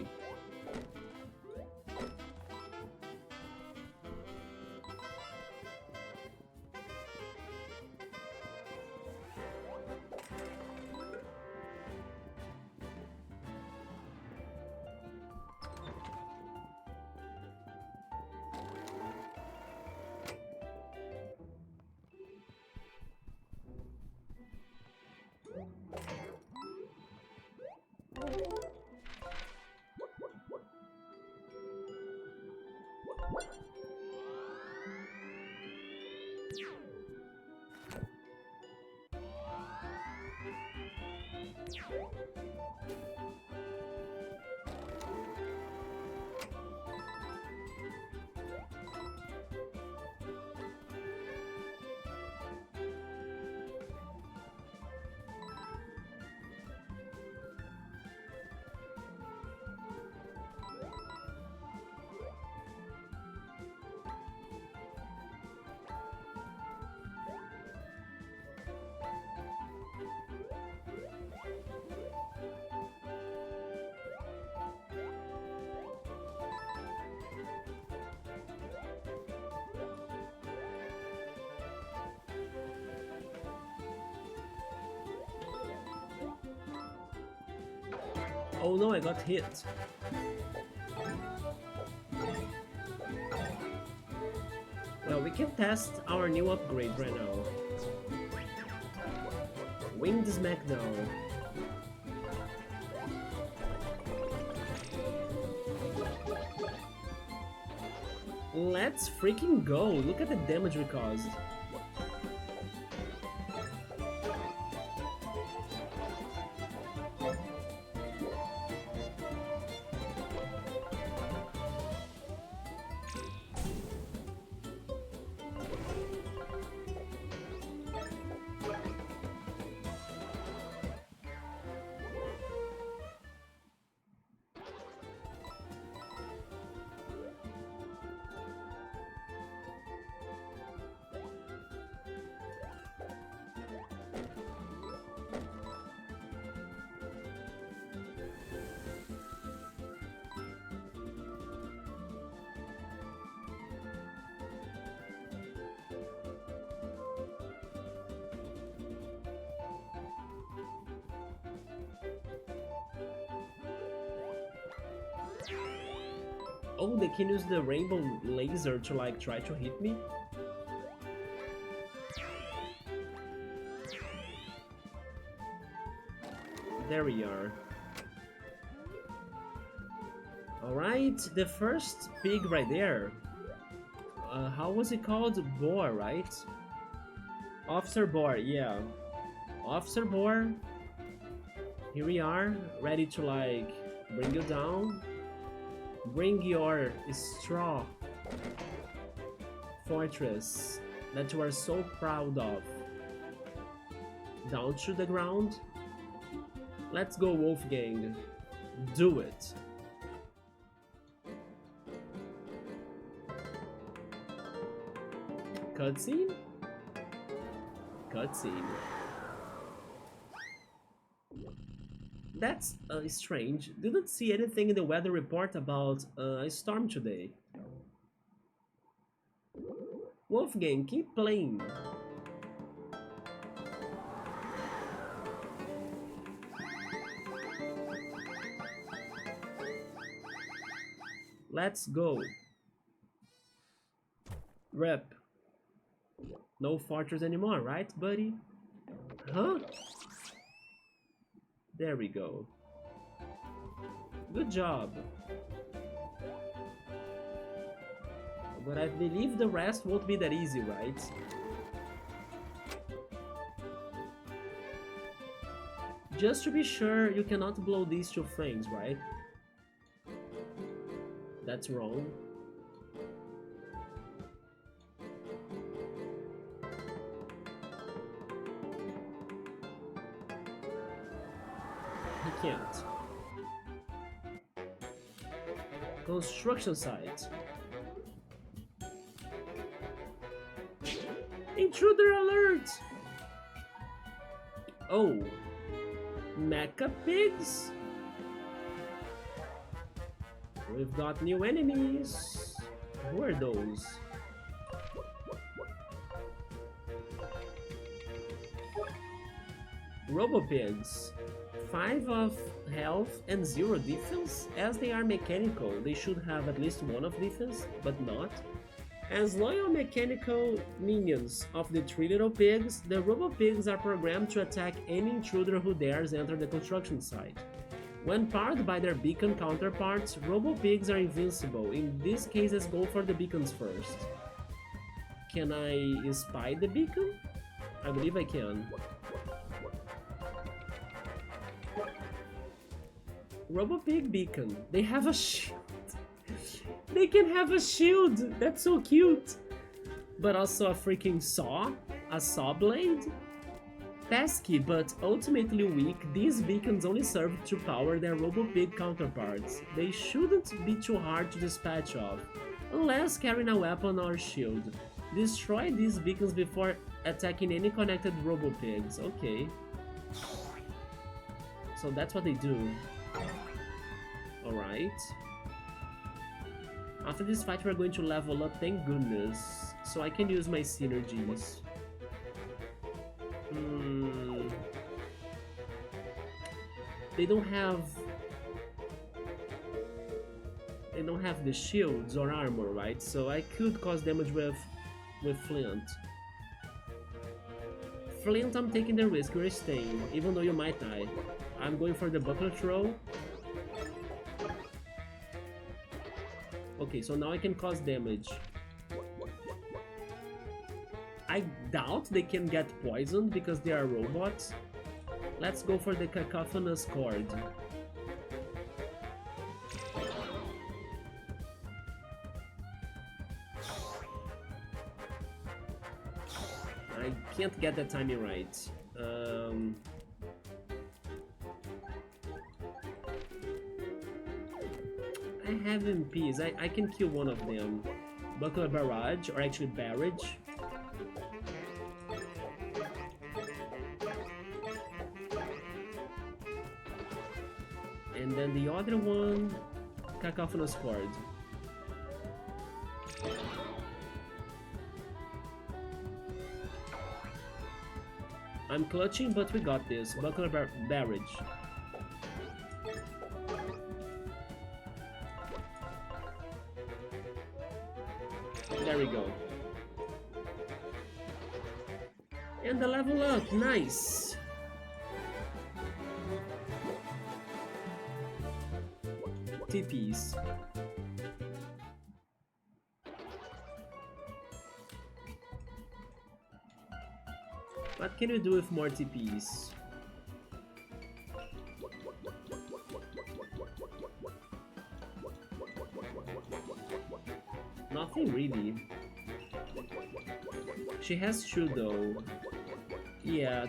Oh no, I got hit. can test our new upgrade right now. Winged Smackdown. Let's freaking go! Look at the damage we caused. Oh, they can use the rainbow laser to like try to hit me? There we are. Alright, the first pig right there. How was it called? Boar, right? Officer Boar, yeah. Officer Boar. Here we are, ready to like bring you down. Bring your straw fortress that you are so proud of down to the ground. Let's go, Wolfgang. Do it. Cutscene? Cutscene. That's strange. Didn't see anything in the weather report about a storm today. Wolfgang, keep playing. Let's go. Rep. No fortress anymore, right, buddy? Huh? There we go. Good job. But I believe the rest won't be that easy, right? Just to be sure, you cannot blow these two things, right? That's wrong. He can't. Construction site. Intruder alert! Oh. Mecha pigs? We've got new enemies. Who are those? Robopigs. 5 of health and 0 defense? As they are mechanical, they should have at least 1 of defense, but not. As loyal mechanical minions of the 3 little pigs, the Robopigs are programmed to attack any intruder who dares enter the construction site. When powered by their beacon counterparts, Robopigs are invincible. In these cases, go for the beacons first. Can I spy the beacon? I believe I can. Robopig beacon. They have a shield. They can have a shield. That's so cute. But also a freaking saw. A saw blade. Pesky but ultimately weak, these beacons only serve to power their Robopig counterparts. They shouldn't be too hard to dispatch of, unless carrying a weapon or shield. Destroy these beacons before attacking any connected Robopigs. Okay. So that's what they do. Alright. After this fight we're going to level up, thank goodness. So I can use my synergies. They don't have the shields or armor, right? So I could cause damage with with Flynt. Flynt, I'm taking the risk, you're staying, even though you might die. I'm going for the buckler throw. Okay, so now I can cause damage. I doubt they can get poisoned because they are robots. Let's go for the cacophonous chord. I can't get the timing right. I have MPs. I can kill one of them. Buckler barrage, or actually barrage. And then the other one, cacophonous chord. I'm clutching, but we got this. Buckler barrage. There we go. And the level up, nice! TPs. What can you do with more TPs? Nothing really. She has two though. Yeah.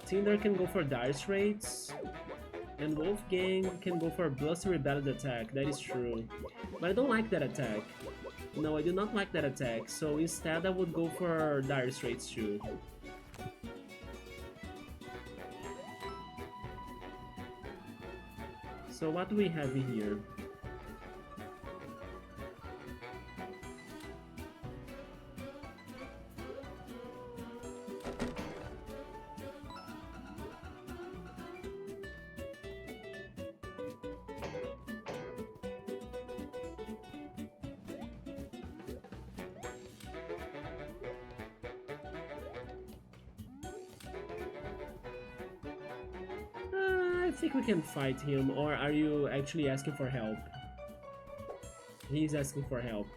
Tinder can go for dire straits. And Wolfgang can go for blustery ballad attack, that is true. But I don't like that attack. No, I do not like that attack, so instead I would go for dire straits too. So what do we have in here? I think we can fight him, or are you actually asking for help? He's asking for help.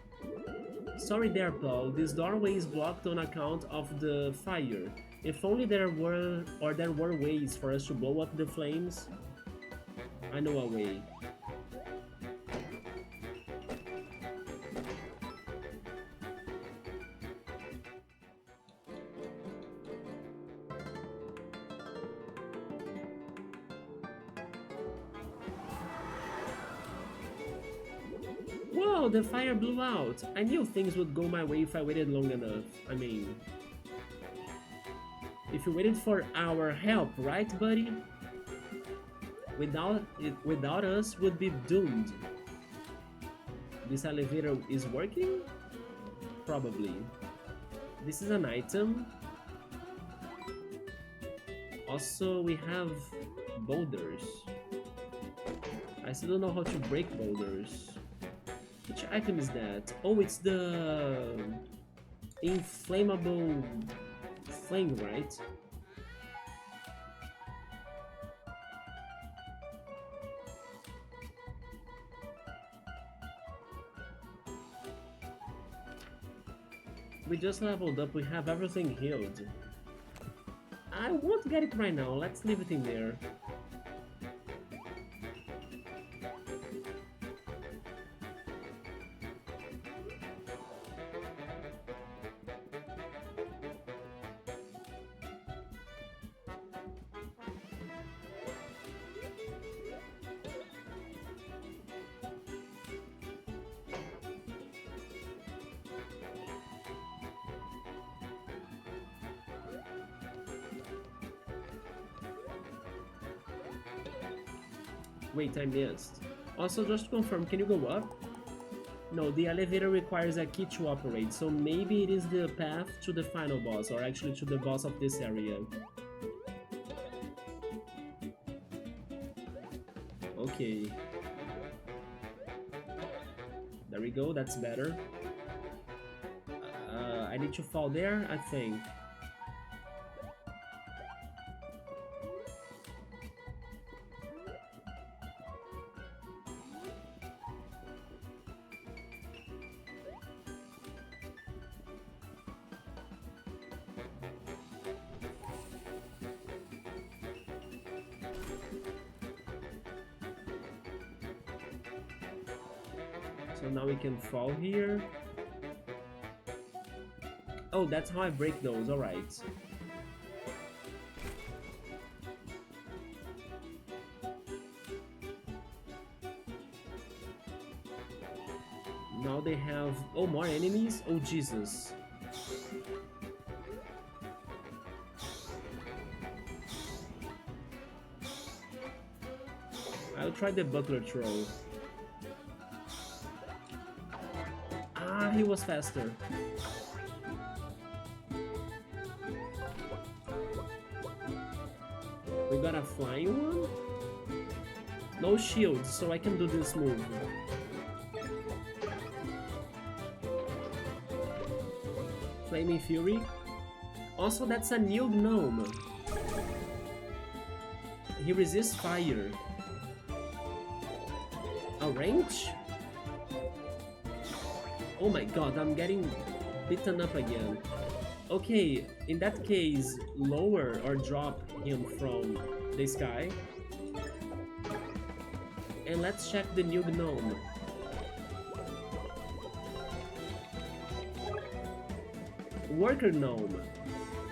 Sorry there, Paul. This doorway is blocked on account of the fire. If only there were ways for us to blow up the flames. I know a way. Whoa, the fire blew out! I knew things would go my way if I waited long enough. I mean... if you waited for our help, right, buddy? Without us, we'd be doomed. This elevator is working? Probably. This is an item. Also, we have boulders. I still don't know how to break boulders. Which item is that? Oh, it's the inflammable thing, right? We just leveled up, we have everything healed. I won't get it right now, let's leave it in there. Wait, I missed. Also, just to confirm, can you go up? No, the elevator requires a key to operate, so maybe it is the path to the final boss, or actually to the boss of this area. Okay. There we go, that's better. need to fall there, I think. So now we can fall here. Oh, that's how I break those, alright. Now they have... oh, more enemies? Oh, Jesus. I'll try the buckler throw. Ah, he was faster. We got a flying one? No shield, so I can do this move. Flaming Fury. Also, that's a new gnome. He resists fire. A range? Oh my god, I'm getting beaten up again. Okay, in that case, lower or drop him from the sky. And let's check the new gnome. Worker gnome.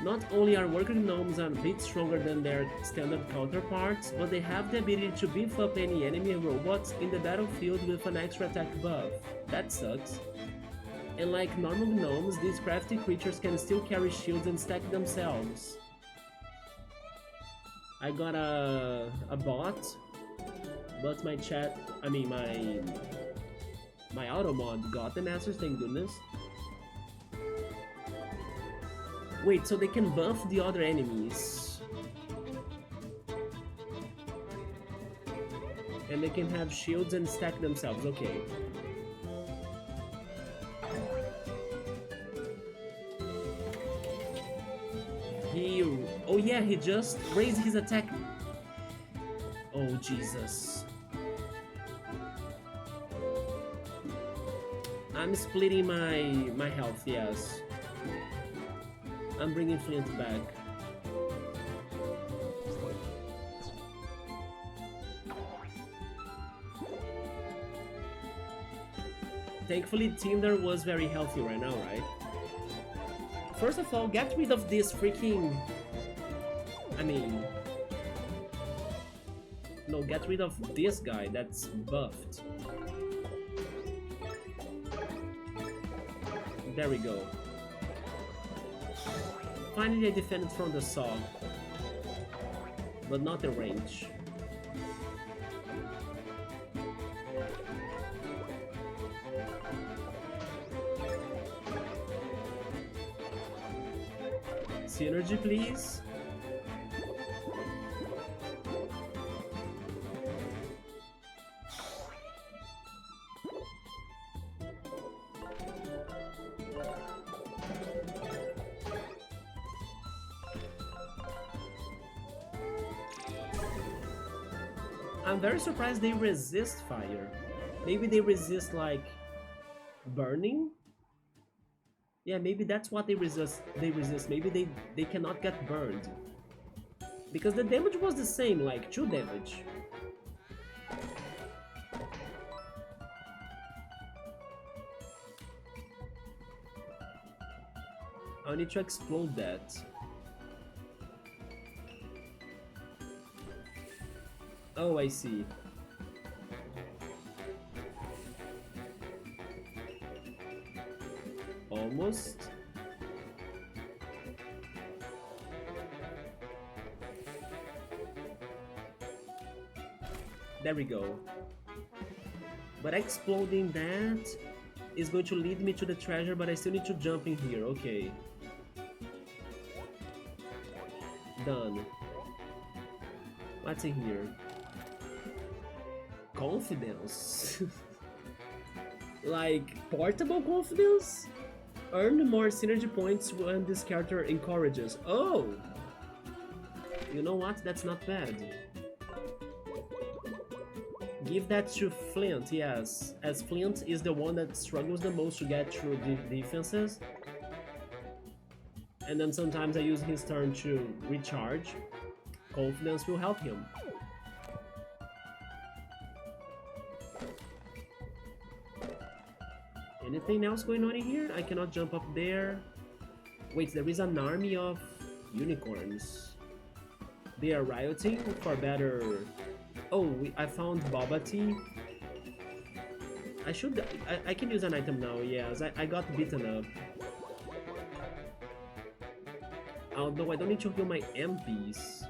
Not only are worker gnomes a bit stronger than their standard counterparts, but they have the ability to beef up any enemy robots in the battlefield with an extra attack buff. That sucks. And like normal gnomes, these crafty creatures can still carry shields and stack themselves. I got a bot, but my my auto mod got the masters, thank goodness. Wait, so they can buff the other enemies. And they can have shields and stack themselves, okay. Oh yeah, he just raised his attack. Oh Jesus. I'm splitting my health, yes. I'm bringing Flynt back. Thankfully, Tinder was very healthy right now, right? First of all, get rid of this freaking... No, get rid of this guy that's buffed. There we go. Finally I defended from the saw. But not the range. Synergy, please. I'm very surprised they resist fire. Maybe they resist, like, burning? Yeah, maybe that's what they resist. Maybe they cannot get burned. Because the damage was the same, like 2 damage. I need to explode that. Oh, I see. Almost. There we go. But exploding that is going to lead me to the treasure, but I still need to jump in here. Okay. Done. What's in here? Confidence? Like, portable confidence? Earn more synergy points when this character encourages. Oh! You know what? That's not bad. Give that to Flynt, yes. As Flynt is the one that struggles the most to get through the defenses. And then sometimes I use his turn to recharge. Confidence will help him. Anything else going on in here? I cannot jump up there. Wait, there is an army of unicorns. They are rioting for better... Oh, I found Boba Tea. I can use an item now, yes. I got beaten up. Although I don't need to heal my MPs.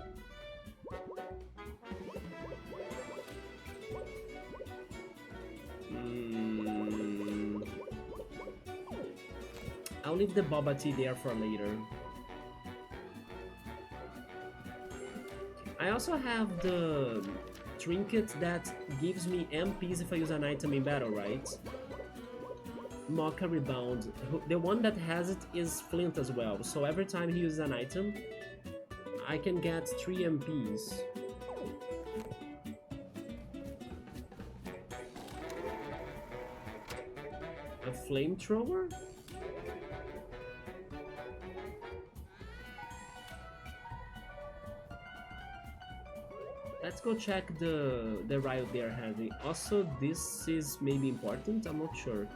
I'll leave the Boba Tea there for later. I also have the trinket that gives me MPs if I use an item in battle, right? Mocha Rebound. The one that has it is Flynt as well, so every time he uses an item, I can get 3 MPs. A flamethrower? Let's go check the riot they are having. Also, this is maybe important, I'm not sure.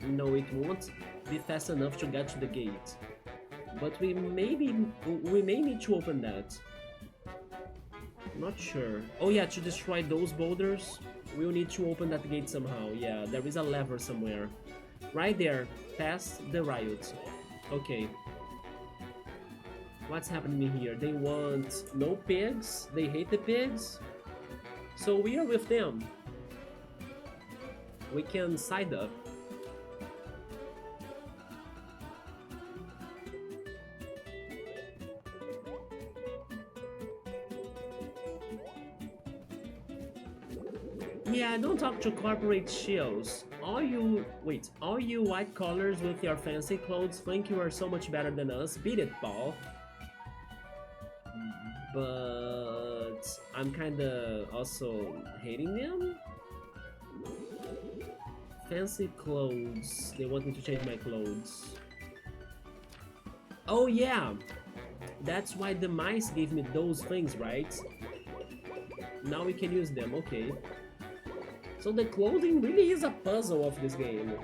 No, it won't be fast enough to get to the gate. But we may need to open that. Not sure. Oh yeah, to destroy those boulders, we'll need to open that gate somehow. Yeah, there is a lever somewhere. Right there, past the riot. Okay. What's happening here? They want no pigs. They hate the pigs. So we are with them. We can side up. Yeah, don't talk to corporate shills. All you white collars with your fancy clothes think you are so much better than us. Beat it, Paul. But I'm kinda also hating them. Fancy clothes. They want me to change my clothes. Oh yeah! That's why the mice gave me those things, right? Now we can use them, okay. So the clothing really is a puzzle of this game.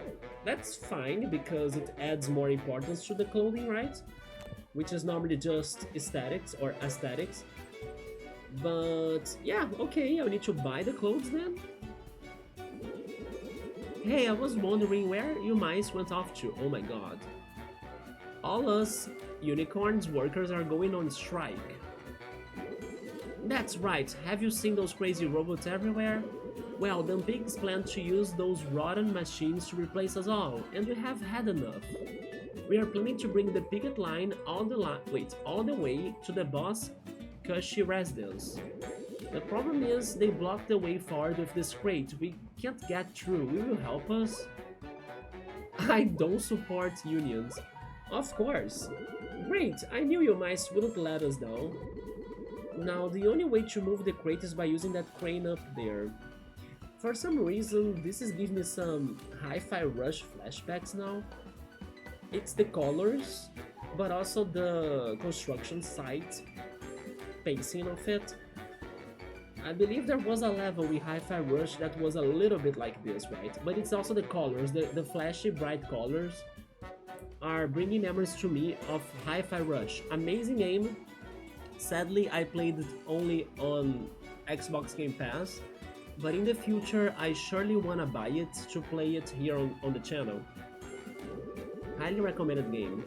That's fine, because it adds more importance to the clothing, right? Which is normally just aesthetics or aesthetics. But yeah, okay, I need to buy the clothes then. Hey, I was wondering where you mice went off to. Oh my god. All us unicorns workers are going on strike. That's right, have you seen those crazy robots everywhere? Well, the pigs plan to use those rotten machines to replace us all, and we have had enough. We are planning to bring the picket line all the way to the boss Cushy residence. The problem is they blocked the way forward with this crate. We can't get through. Will you help us? I don't support unions. Of course. Great, I knew you mice wouldn't let us down. Now, the only way to move the crate is by using that crane up there. For some reason, this is giving me some Hi-Fi Rush flashbacks now. It's the colors, but also the construction site pacing of it. I believe there was a level with Hi-Fi Rush that was a little bit like this, right? But it's also the colors, the flashy bright colors are bringing memories to me of Hi-Fi Rush. Amazing game. Sadly, I played it only on Xbox Game Pass. But in the future, I surely wanna buy it to play it here on the channel. Highly recommended game.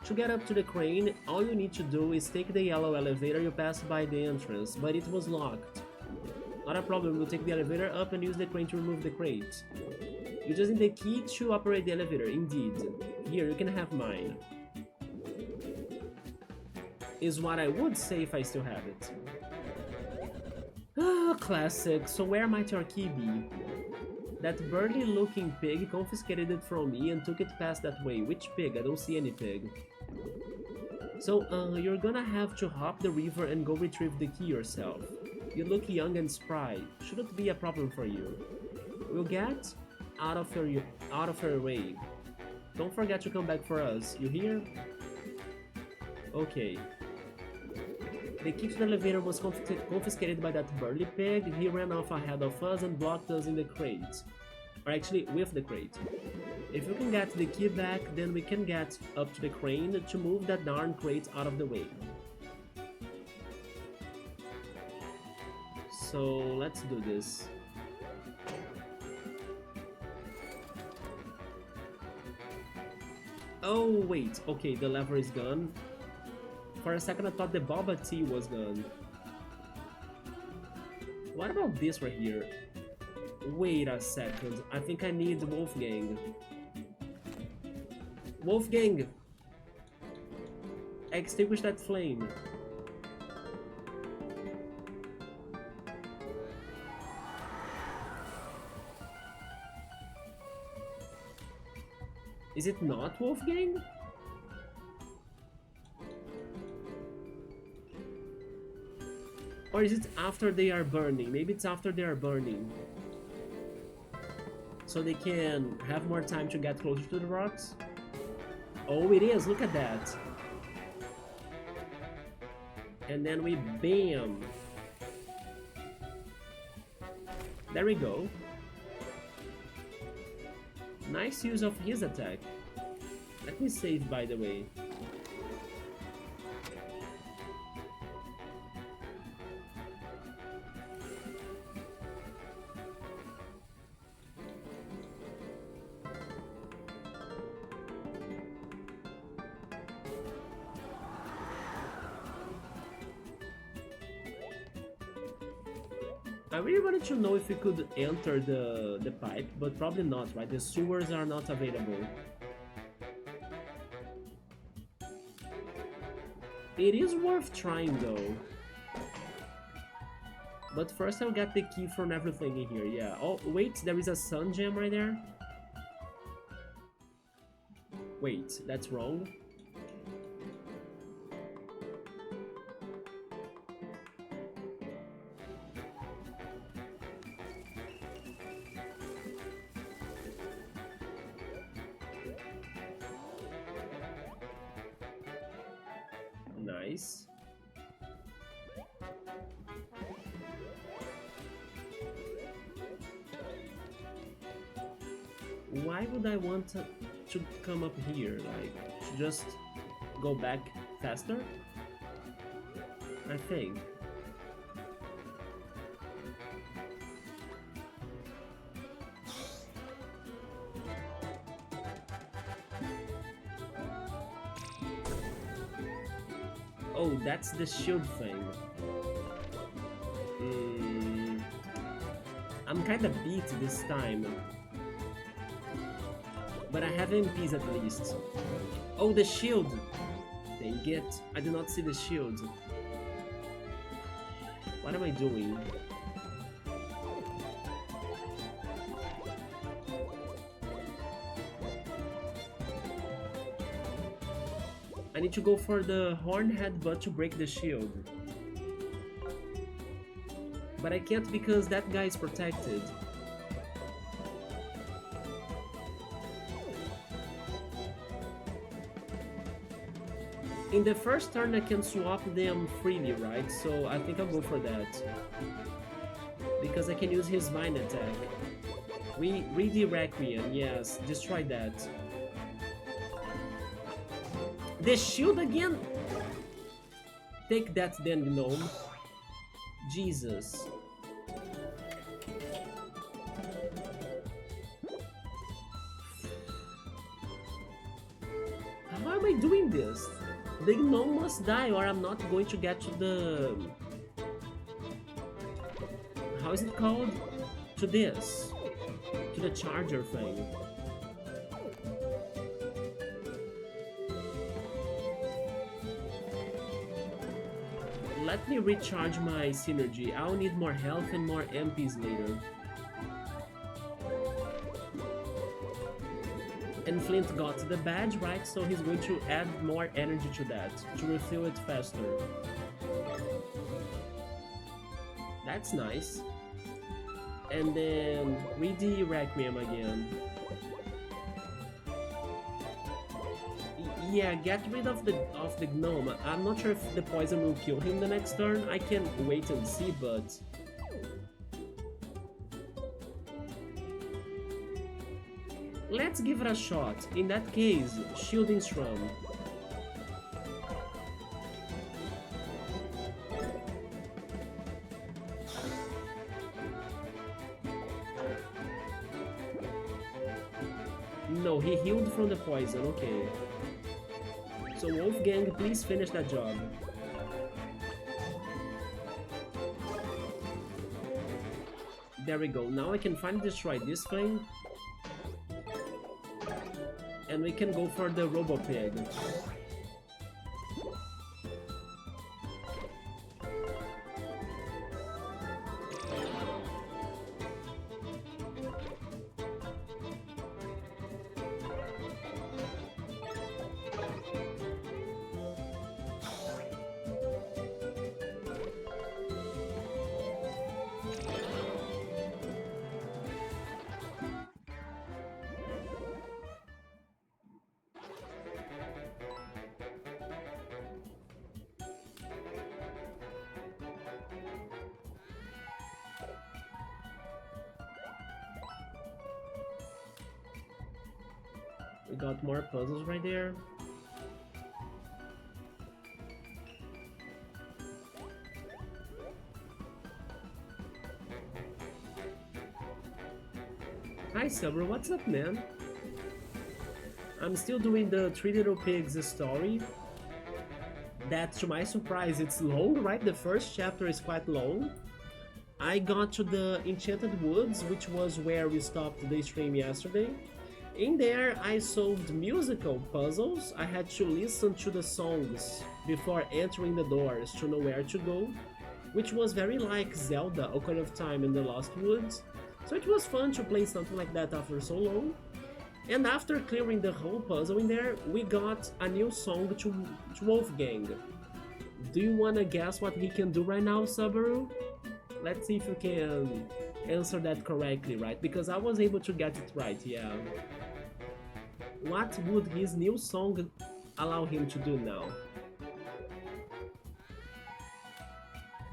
To get up to the crane, all you need to do is take the yellow elevator you passed by the entrance, but it was locked. Not a problem, we'll take the elevator up and use the crane to remove the crate. You just need the key to operate the elevator, indeed. Here, you can have mine. is what I would say if I still have it. Ah, classic. So where might your key be? That burly-looking pig confiscated it from me and took it past that way. Which pig? I don't see any pig. So, you're gonna have to hop the river and go retrieve the key yourself. You look young and spry. Shouldn't be a problem for you. We'll get out of your way. Don't forget to come back for us. You hear? Okay. The key to the elevator was confiscated by that burly pig. He ran off ahead of us and blocked us in the crate. Or actually, with the crate. If you can get the key back, then we can get up to the crane to move that darn crate out of the way. So, let's do this. Oh, wait. Okay, the lever is gone. For a second I thought the boba tea was gone. What about this right here? Wait a second. I think I need Wolfgang. Wolfgang! Extinguish that flame. Is it not Wolfgang? Or is it after they are burning? Maybe it's after they are burning. So they can have more time to get closer to the rocks? Oh, it is! Look at that! And then we bam! There we go. Nice use of his attack. Let me save, by the way. I really wanted to know if we could enter the pipe, but probably not, right? The sewers are not available. It is worth trying though. But first I'll get the key from everything in here, yeah. Oh, wait, there is a sun gem right there? Wait, that's wrong. Nice. Why would I want to come up here? Like, to just go back faster? I think. Oh, that's the shield thing. I'm kinda beat this time. But I have MPs at least. Oh, the shield! Dang it, I do not see the shield. What am I doing? I need to go for the horn headbutt to break the shield. But I can't because that guy is protected. In the first turn I can swap them freely, right? So I think I'll go for that. Because I can use his vine attack. Read the Requiem, yes, destroy that. The shield again? Take that then, gnome. Jesus. How am I doing this? The gnome must die or I'm not going to get to the... How is it called? To this. To the charger thing. let me recharge my synergy. I'll need more health and more MPs later. And Flynt got the badge, right? So he's going to add more energy to that, to refill it faster. That's nice. And then read the Requiem again. Yeah, get rid of the gnome. I'm not sure if the poison will kill him the next turn. I can wait and see, but let's give it a shot. In that case, Shielding Strum. No, he healed from the poison, okay. So Wolfgang, please finish that job. There we go, now I can finally destroy this flame. And we can go for the Robo Pig. We got more puzzles right there. Hi Silver, what's up, man? I'm still doing the Three Little Pigs story. That, to my surprise, it's long, right? The first chapter is quite long. I got to the Enchanted Woods, which was where we stopped the stream yesterday. In there, I solved musical puzzles. I had to listen to the songs before entering the doors to know where to go, which was very like Zelda Ocarina of Time in the Lost Woods. So it was fun to play something like that after so long. And after clearing the whole puzzle in there, we got a new song to Wolfgang. Do you wanna guess what he can do right now, Subaru? Let's see if you can answer that correctly, right? Because I was able to get it right, yeah. What would his new song allow him to do now?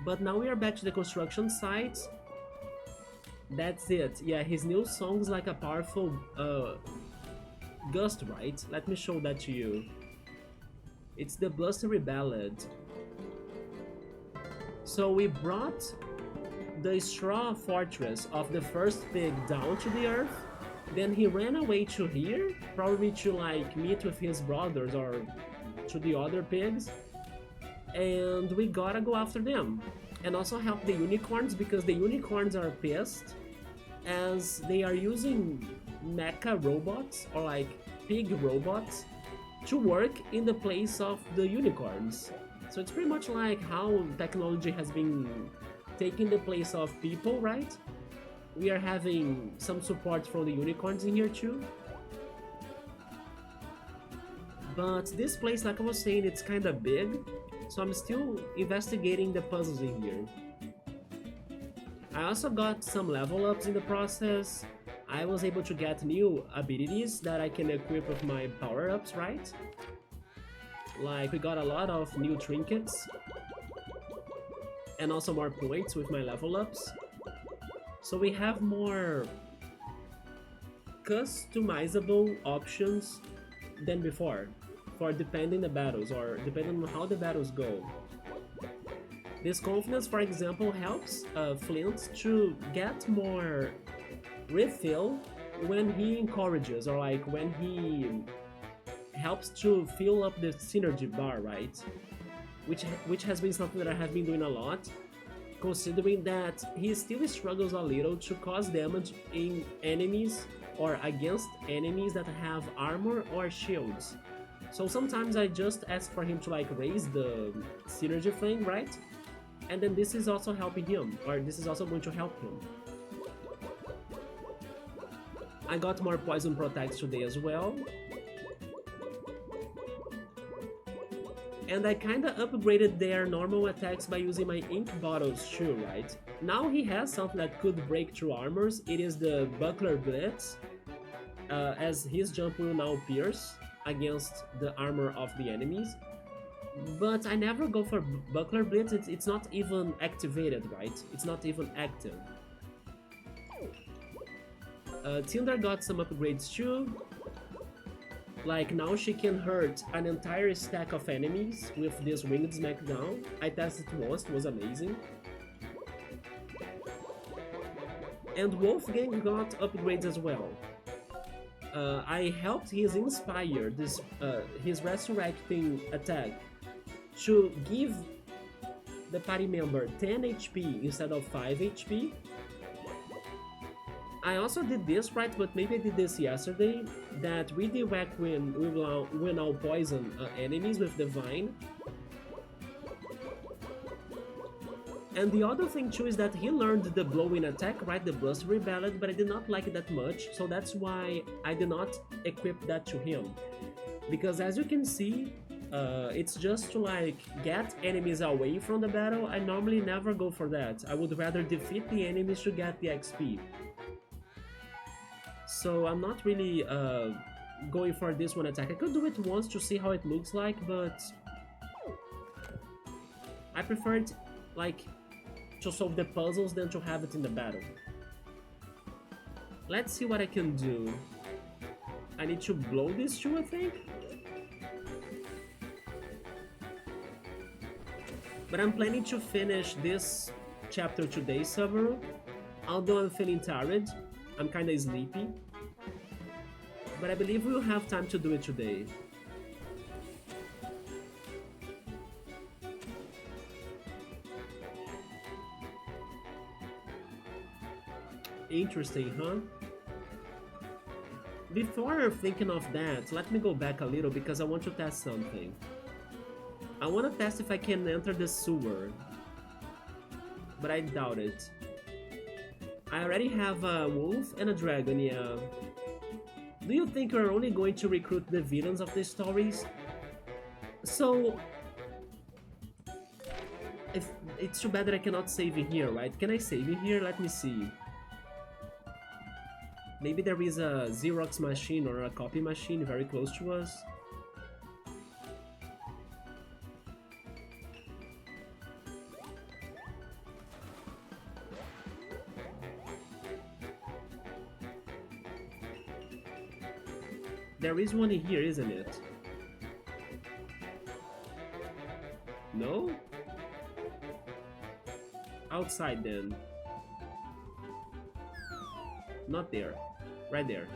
But now we are back to the construction site. That's it. Yeah, his new song is like a powerful gust, right? Let me show that to you. It's the Blustery Ballad. So we brought the straw fortress of the first pig down to the earth. Then he ran away to here, probably to like meet with his brothers or to the other pigs. And we gotta go after them. And also help the unicorns, because the unicorns are pissed as they are using mecha robots or like pig robots to work in the place of the unicorns. So it's pretty much like how technology has been taking the place of people, right? We are having some support from the unicorns in here too. But this place, like I was saying, it's kinda big, so I'm still investigating the puzzles in here. I also got some level ups in the process. I was able to get new abilities that I can equip with my power-ups, right? Like, we got a lot of new trinkets. And also more points with my level ups. So we have more customizable options than before for depending the battles or depending on how the battles go. This confidence, for example, helps Flynt to get more refill when he encourages or like when he helps to fill up the synergy bar, right? Which has been something that I have been doing a lot, considering that he still struggles a little to cause damage in enemies or against enemies that have armor or shields. So sometimes I just ask for him to like raise the synergy flame, right? And then this is also helping him, or this is also going to help him. I got more poison protects today as well. And I kinda upgraded their normal attacks by using my ink bottles too, right? Now he has something that could break through armors. It is the Buckler Blitz, as his jump will now pierce against the armor of the enemies. But I never go for Buckler Blitz, it's not even activated, right? It's not even active. Tinder got some upgrades too. Like now she can hurt an entire stack of enemies with this winged smackdown. I tested it once, it was amazing. And Wolfgang got upgrades as well. I helped his Inspire, his resurrecting attack, to give the party member 10 HP instead of 5 HP. I also did this, right, but maybe I did this yesterday, that with the whack wind we will now poison enemies with the vine. And the other thing too is that he learned the blowing attack, right, the burst rebelled, but I did not like it that much, so that's why I did not equip that to him. Because as you can see, it's just to like get enemies away from the battle. I normally never go for that. I would rather defeat the enemies to get the XP. So I'm not really going for this one attack. I could do it once to see how it looks like, but I prefer it like to solve the puzzles than to have it in the battle. Let's see what I can do. I need to blow this too, I think. But I'm planning to finish this chapter today, Subaru. Although I'm feeling tired, I'm kinda sleepy. But I believe we'll have time to do it today. Interesting, huh? Before thinking of that, let me go back a little because I want to test something. I want to test if I can enter the sewer, but I doubt it. I already have a wolf and a dragon, yeah. Do you think you're only going to recruit the villains of the stories? So, if it's too bad that I cannot save in here, right? Can I save in here? Let me see. Maybe there is a Xerox machine or a copy machine very close to us. There is one in here, isn't it? No? Outside then. Not there. Right there.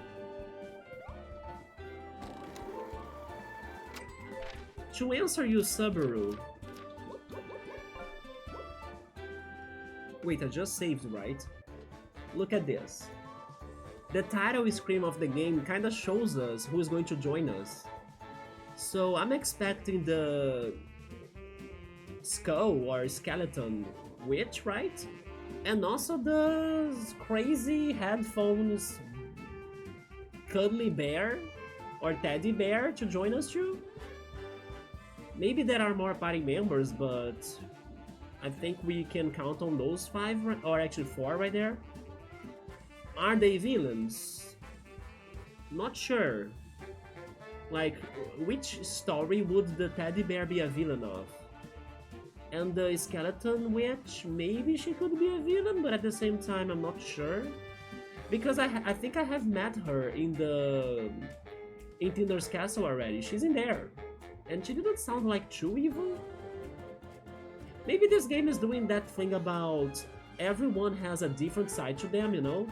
To answer you, Subaru. Wait, I just saved, right? Look at this. The title screen of the game kinda shows us who is going to join us. So I'm expecting the skull or skeleton witch, right? And also the crazy headphones cuddly bear or teddy bear to join us too. Maybe there are more party members, but I think we can count on those 5, or actually 4 right there. Are they villains? Not sure. Like, which story would the teddy bear be a villain of? And the skeleton witch, maybe she could be a villain, but at the same time I'm not sure. Because I think I have met her in Tinder's castle already. She's in there. And she didn't sound like too evil. Maybe this game is doing that thing about everyone has a different side to them, you know?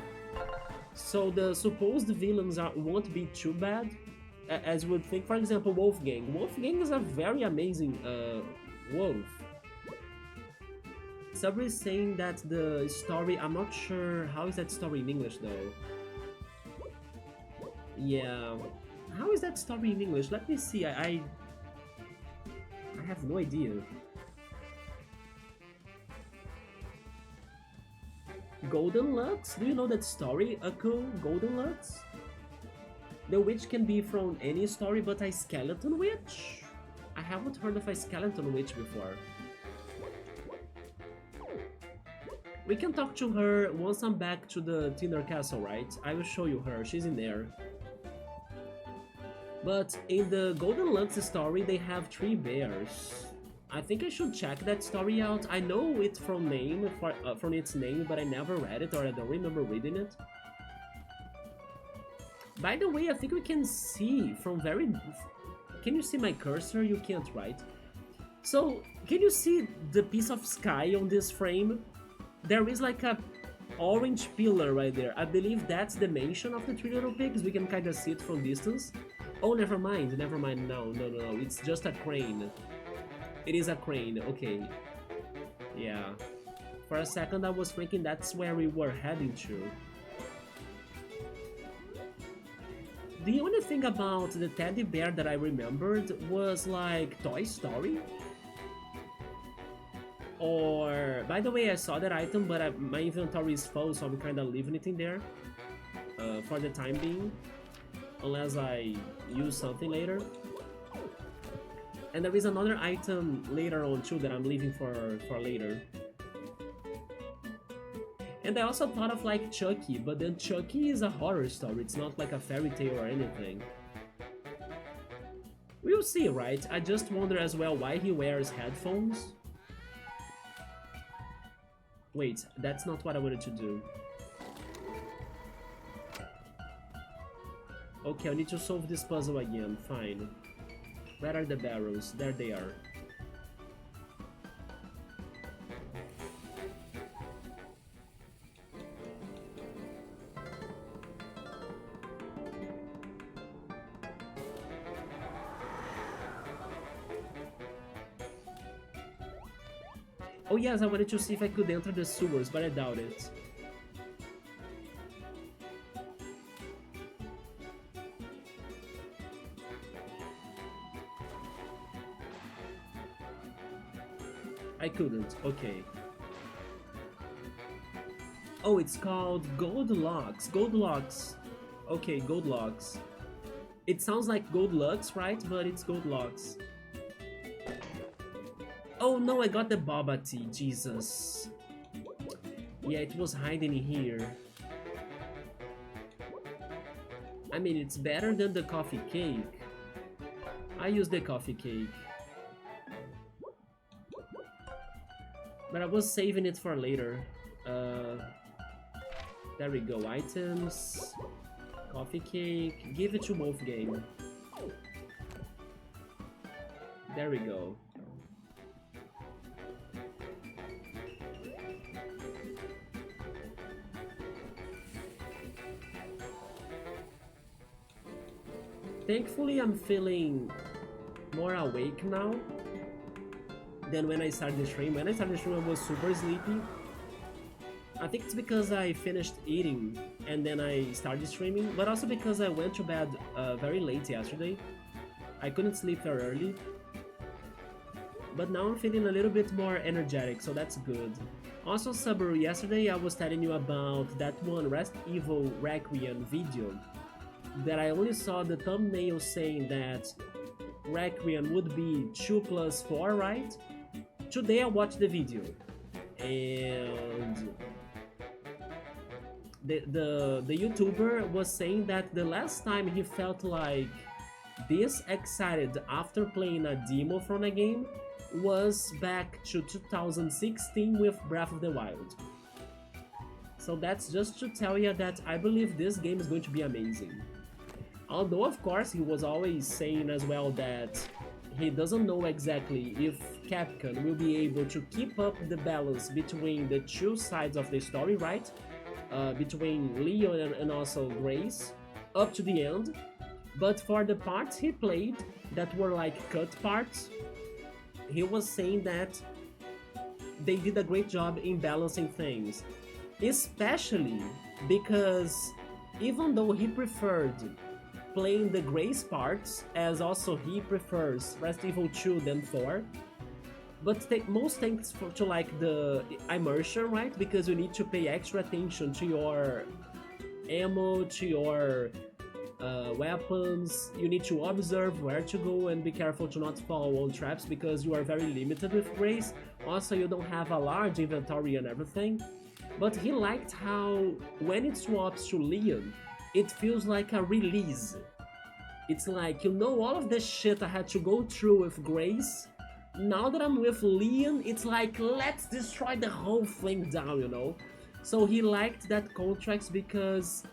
So the supposed villains won't be too bad, as you would think. For example, Wolfgang. Wolfgang is a very amazing wolf. Sabri is saying that the story, I'm not sure, how is that story in English though? Yeah, how is that story in English? Let me see, I have no idea. Golden Lux? Do you know that story, Aku? Golden Lux? The witch can be from any story but a skeleton witch? I haven't heard of a skeleton witch before. We can talk to her once I'm back to the Tinder Castle, right? I will show you her, she's in there. But in the Golden Lux story, they have 3 bears. I think I should check that story out. I know it from its name, but I never read it, or I don't remember reading it. By the way, I think we can see from very... Can you see my cursor? You can't, right? So, can you see the piece of sky on this frame? There is like a orange pillar right there. I believe that's the mansion of the 3 little pigs. We can kind of see it from distance. Oh, never mind, no, it's just a crane. It is a crane, okay. Yeah. For a second I was thinking that's where we were heading to. The only thing about the teddy bear that I remembered was like Toy Story. Or, by the way, I saw that item, but my inventory is full, so I'm kind of leaving it in there for the time being, unless I use something later. And there is another item later on too that I'm leaving for later. And I also thought of like Chucky, but then Chucky is a horror story, it's not like a fairy tale or anything. We'll see, right? I just wonder as well why he wears headphones. Wait, that's not what I wanted to do. Okay, I need to solve this puzzle again, fine. Where are the barrels? There they are. Oh yes, I wanted to see if I could enter the sewers, but I doubt it. I couldn't, okay. Oh, it's called Gold Locks. Gold Locks. Okay, Gold Locks. It sounds like Gold Lux, right? But it's Gold Locks. Oh no, I got the boba tea, Jesus. Yeah, it was hiding here. I mean, it's better than the coffee cake. I use the coffee cake. But I was saving it for later. There we go, items. Coffee cake. Give it to both game. There we go. Thankfully, I'm feeling more awake now than when I started the stream. When I started the stream, I was super sleepy. I think it's because I finished eating and then I started streaming, but also because I went to bed very late yesterday. I couldn't sleep very early. But now I'm feeling a little bit more energetic, so that's good. Also, Subaru, yesterday I was telling you about that one Resident Evil Requiem video that I only saw the thumbnail saying that Requiem would be 2 plus 4, right? Today I watched the video, and the YouTuber was saying that the last time he felt like this excited after playing a demo from a game was back to 2016 with Breath of the Wild. So that's just to tell you that I believe this game is going to be amazing. Although, of course, he was always saying as well that he doesn't know exactly if Capcom will be able to keep up the balance between the 2 sides of the story, right? Between Leon and also Grace, up to the end. But for the parts he played that were like cut parts, he was saying that they did a great job in balancing things. Especially because even though he preferred playing the Grace parts, as also he prefers Resident Evil 2 than 4, But most thanks to like the immersion, right? Because you need to pay extra attention to your ammo, to your weapons. You need to observe where to go and be careful to not fall on traps because you are very limited with Grace. Also, you don't have a large inventory and everything. But he liked how when it swaps to Leon, it feels like a release. It's like, you know, all of the shit I had to go through with Grace. Now that I'm with Leon, it's like, let's destroy the whole thing down, you know? So he liked that contrast because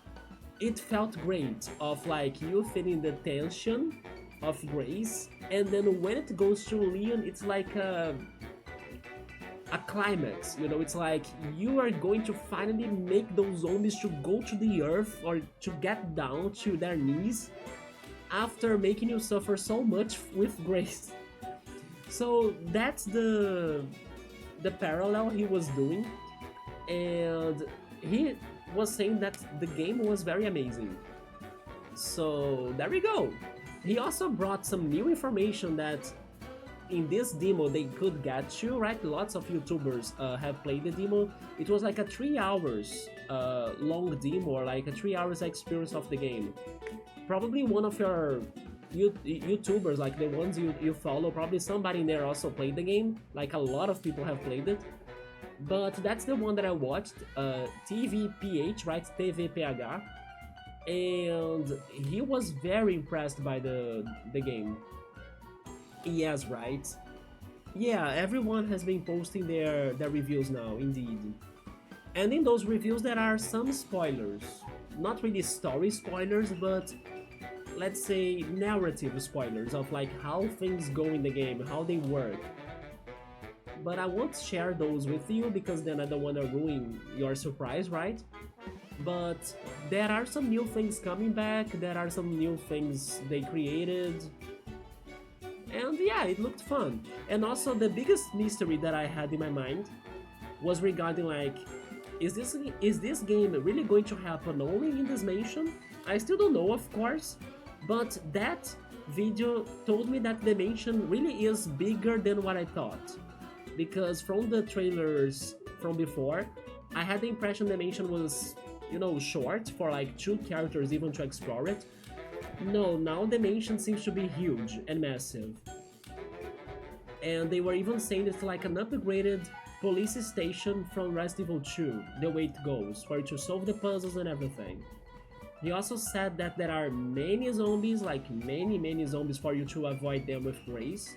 it felt great of like you feeling the tension of Grace, and then when it goes to Leon, it's like a climax, you know. It's like you are going to finally make those zombies to go to the earth or to get down to their knees after making you suffer so much with Grace. So that's the parallel he was doing, and he was saying that the game was very amazing. So there we go. He also brought some new information that in this demo they could get you, right? Lots of YouTubers have played the demo. It was like a 3 hours long demo, or like a 3 hours experience of the game. Probably one of your YouTubers, like the ones you follow, probably somebody in there also played the game. Like a lot of people have played it. But that's the one that I watched, TVPH, right? TVPH. And he was very impressed by the game. Yes, right. Yeah, everyone has been posting their reviews now, indeed. And in those reviews there are some spoilers. Not really story spoilers, but let's say narrative spoilers of like how things go in the game, how they work. But I won't share those with you because then I don't want to ruin your surprise, right? But there are some new things coming back, there are some new things they created, and yeah, it looked fun. And also the biggest mystery that I had in my mind was regarding like, is this game really going to happen only in this mansion? I still don't know, of course, but that video told me that the mansion really is bigger than what I thought. Because from the trailers from before, I had the impression the mansion was, you know, short for like 2 characters even to explore it. No, now the mansion seems to be huge and massive. And they were even saying it's like an upgraded police station from Resident Evil 2, the way it goes, for you to solve the puzzles and everything. He also said that there are many zombies, like many zombies for you to avoid them with grace.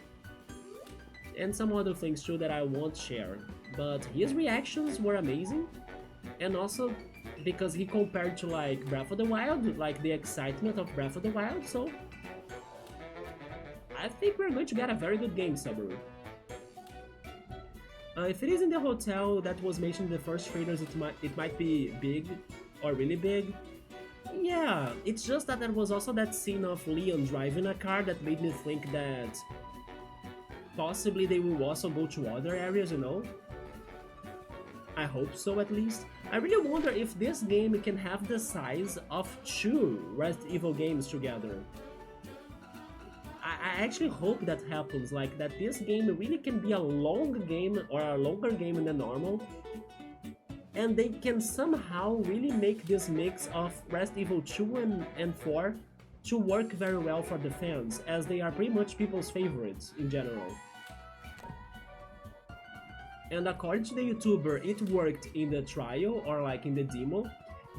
And some other things too that I won't share. But his reactions were amazing, and also because he compared to like Breath of the Wild, like the excitement of Breath of the Wild, so I think we're going to get a very good game, Subaru. If it is in the hotel that was mentioned in the first trailers, it might be big, or really big. Yeah, it's just that there was also that scene of Leon driving a car that made me think that possibly they will also go to other areas, you know? I hope so, at least. I really wonder if this game can have the size of 2 Resident Evil games together. I actually hope that happens, like that this game really can be a long game or a longer game than normal, and they can somehow really make this mix of Resident Evil 2 and 4 to work very well for the fans, as they are pretty much people's favorites in general. And according to the YouTuber, it worked in the trial or like in the demo,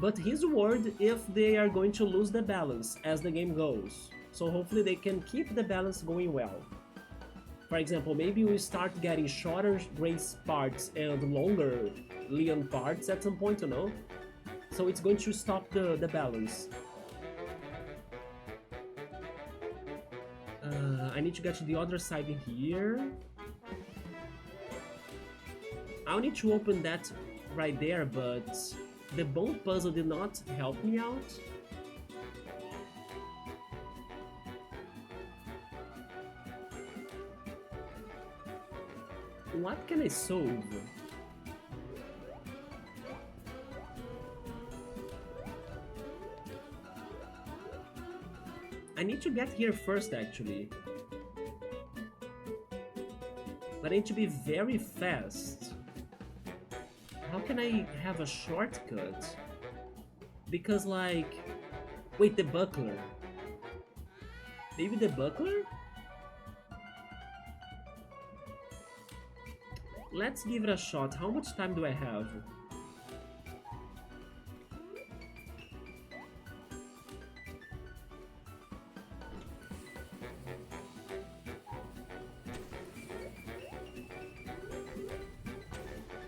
but his word if they are going to lose the balance as the game goes. So hopefully they can keep the balance going well. For example, maybe we start getting shorter Grace parts and longer Leon parts at some point, you know? So it's going to stop the balance. I need to get to the other side here. I'll need to open that right there, but the bone puzzle did not help me out. What can I solve? I need to get here first, actually. But I need to be very fast. How can I have a shortcut? Because like... Wait, the buckler. Maybe the buckler? Let's give it a shot. How much time do I have?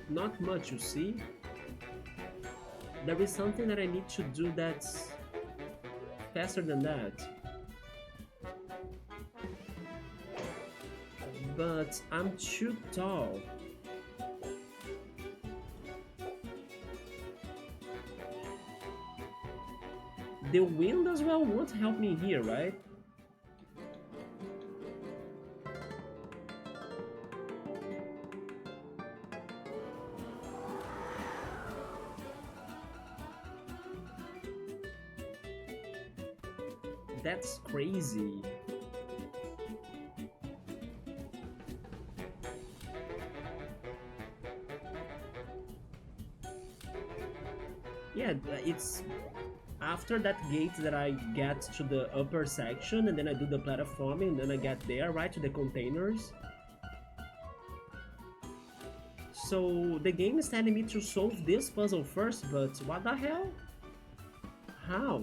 Not much, you see? There is something that I need to do that's faster than that. But I'm too tall. The wind as well won't help me here, right? That's crazy. Yeah, it's after that gate that I get to the upper section and then I do the platforming and then I get there, right, to the containers. So the game is telling me to solve this puzzle first, but what the hell? How?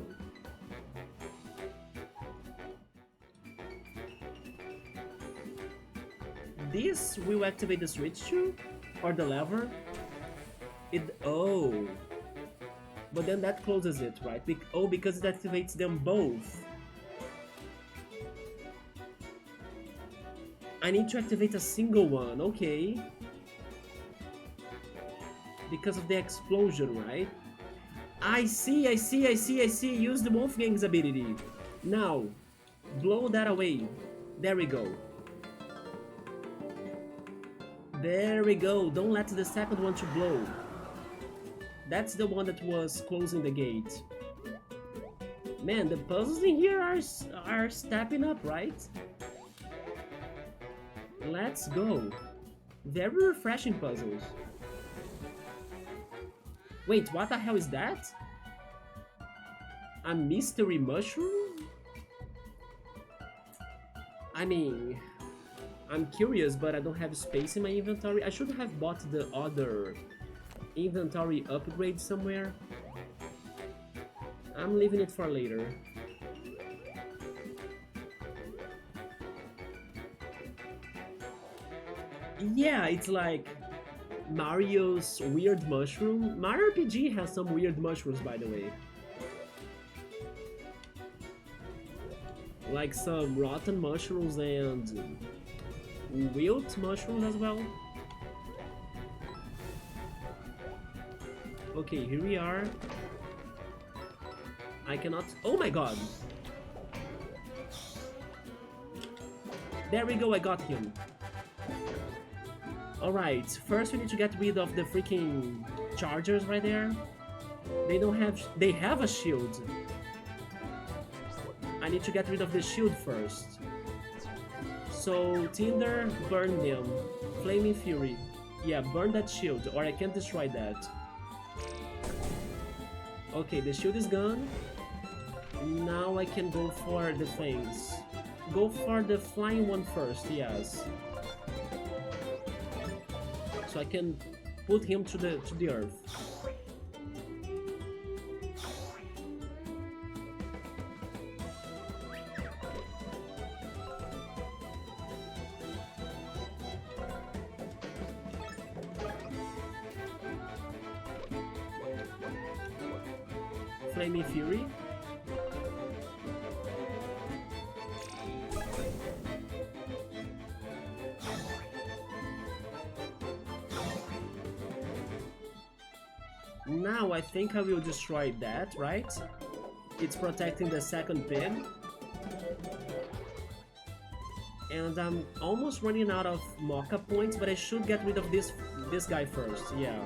This will activate the switch too? Or the lever? Oh. But then that closes it, right? Because it activates them both. I need to activate a single one, okay. Because of the explosion, right? I see. Use the Wolfgang's ability. Now, blow that away. There we go. There we go. Don't let the second one to blow. That's the one that was closing the gate. Man, the puzzles in here are stepping up, right? Let's go. Very refreshing puzzles. Wait, what the hell is that? A mystery mushroom? I mean, I'm curious, but I don't have space in my inventory. I should have bought the other inventory upgrade somewhere. I'm leaving it for later. Yeah, it's like Mario's weird mushroom. Mario RPG has some weird mushrooms, by the way. Like some rotten mushrooms and wilt mushrooms as well. Okay, here we are. I cannot... Oh my god! There we go, I got him. Alright, first we need to get rid of the freaking chargers right there. They don't have... They have a shield. I need to get rid of the shield first. So, Tinder, burn them. Flaming Fury. Yeah, burn that shield, or I can't destroy that. Okay, the shield is gone. Now I can go for the things. Go for the flying one first, yes. So I can put him to the earth. Flaming Fury. Now I think I will destroy that, right? It's protecting the second pig. And I'm almost running out of Mocha points, but I should get rid of this guy first, yeah.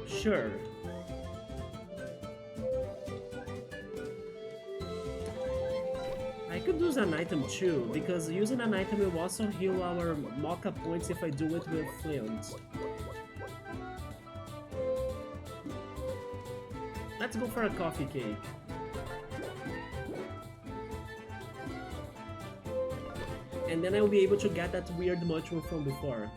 Sure. could use an item too, because using an item will also heal our mocha points if I do it with Flynt. Let's go for a coffee cake. And then I'll be able to get that weird mushroom from before.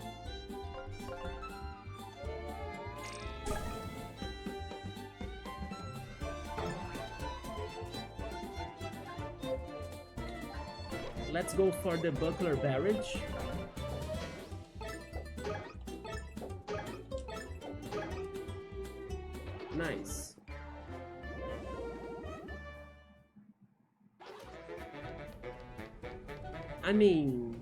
Let's go for the buckler barrage. Nice. I mean...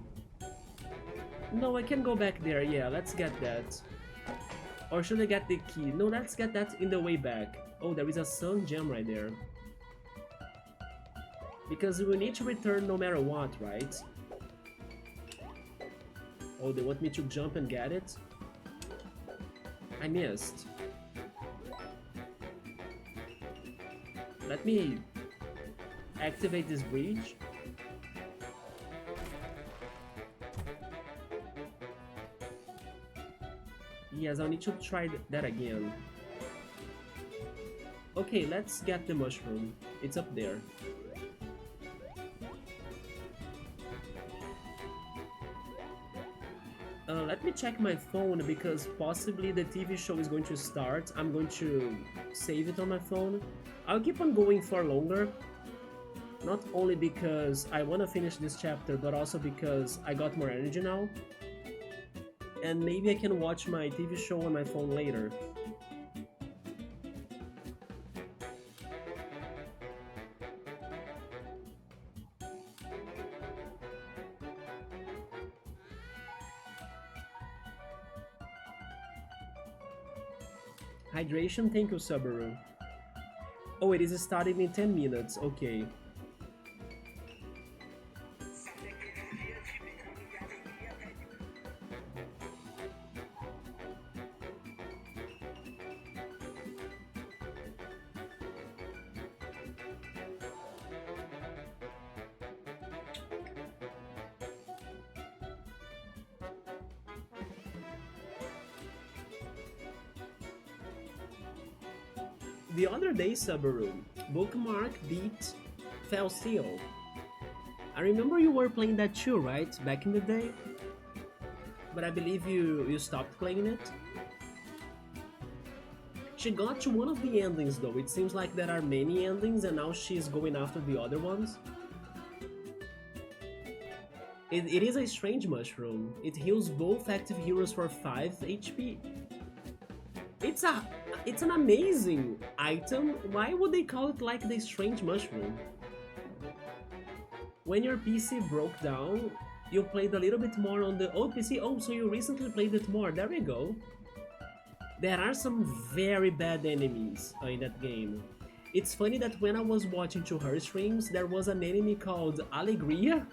No, I can go back there, yeah, let's get that. Or should I get the key? No, let's get that in the way back. Oh, there is a sun gem right there. Because we need to return no matter what, right? Oh, they want me to jump and get it? I missed. Let me activate this bridge. Yes, I'll need to try that again. Okay, let's get the mushroom. It's up there. Let me check my phone because possibly the TV show is going to start. I'm going to save it on my phone. I'll keep on going for longer. Not only because I want to finish this chapter, but also because I got more energy now. And maybe I can watch my TV show on my phone later. Hydration, thank you, Subaru. Oh, it is starting in 10 minutes, okay. The other day, Subaru, Bookmark beat Fell Seal. I remember you were playing that too, right? Back in the day? But I believe you stopped playing it? She got to one of the endings though. It seems like there are many endings and now she's going after the other ones. It is a strange mushroom. It heals both active heroes for 5 HP. It's an amazing item. Why would they call it like the strange mushroom? When your PC broke down, you played a little bit more on the old PC. Oh, so you recently played it more. There we go. There are some very bad enemies in that game. It's funny that when I was watching to her streams, there was an enemy called Alegria,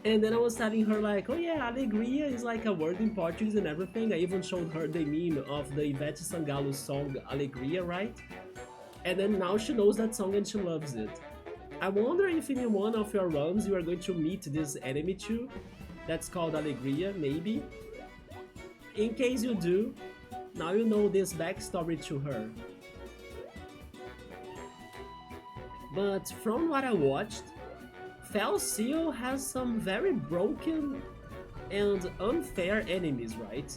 and then I was telling her like, oh yeah, Alegria is like a word in Portuguese and everything. I even showed her the meme of the Ivete Sangalo song Alegria, right? And then now she knows that song and she loves it. I wonder if in one of your runs you are going to meet this enemy too. That's called Alegria, maybe. In case you do, now you know this backstory to her. But from what I watched, Fell Seal has some very broken and unfair enemies, right?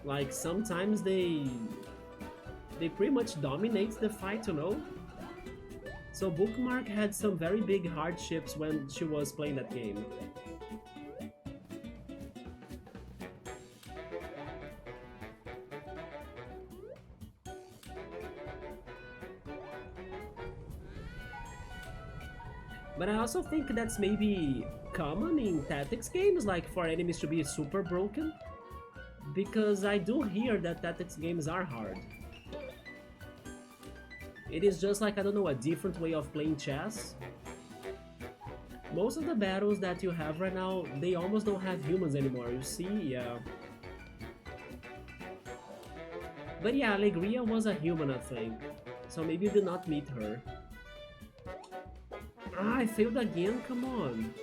Like sometimes they pretty much dominate the fight, you know? So Bookmark had some very big hardships when she was playing that game. But I also think that's maybe common in tactics games, like for enemies to be super broken. Because I do hear that tactics games are hard. It is just like, I don't know, a different way of playing chess. Most of the battles that you have right now, they almost don't have humans anymore, you see? Yeah. But yeah, Alegria was a human, I think. So maybe you did not meet her. Ah, I failed again, come on.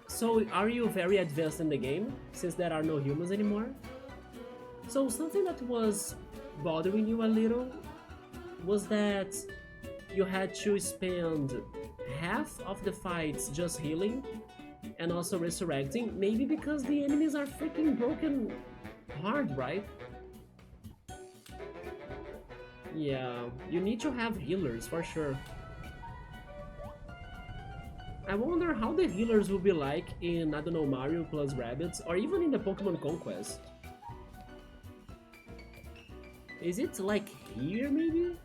So, are you very advanced in the game, since there are no humans anymore? So, something that was bothering you a little was that you had to spend half of the fights just healing and also resurrecting, maybe because the enemies are freaking broken hard, right? Yeah, you need to have healers for sure. I wonder how the healers will be like in, I don't know, Mario plus Rabbids, or even in the Pokemon Conquest. Is it like here, maybe?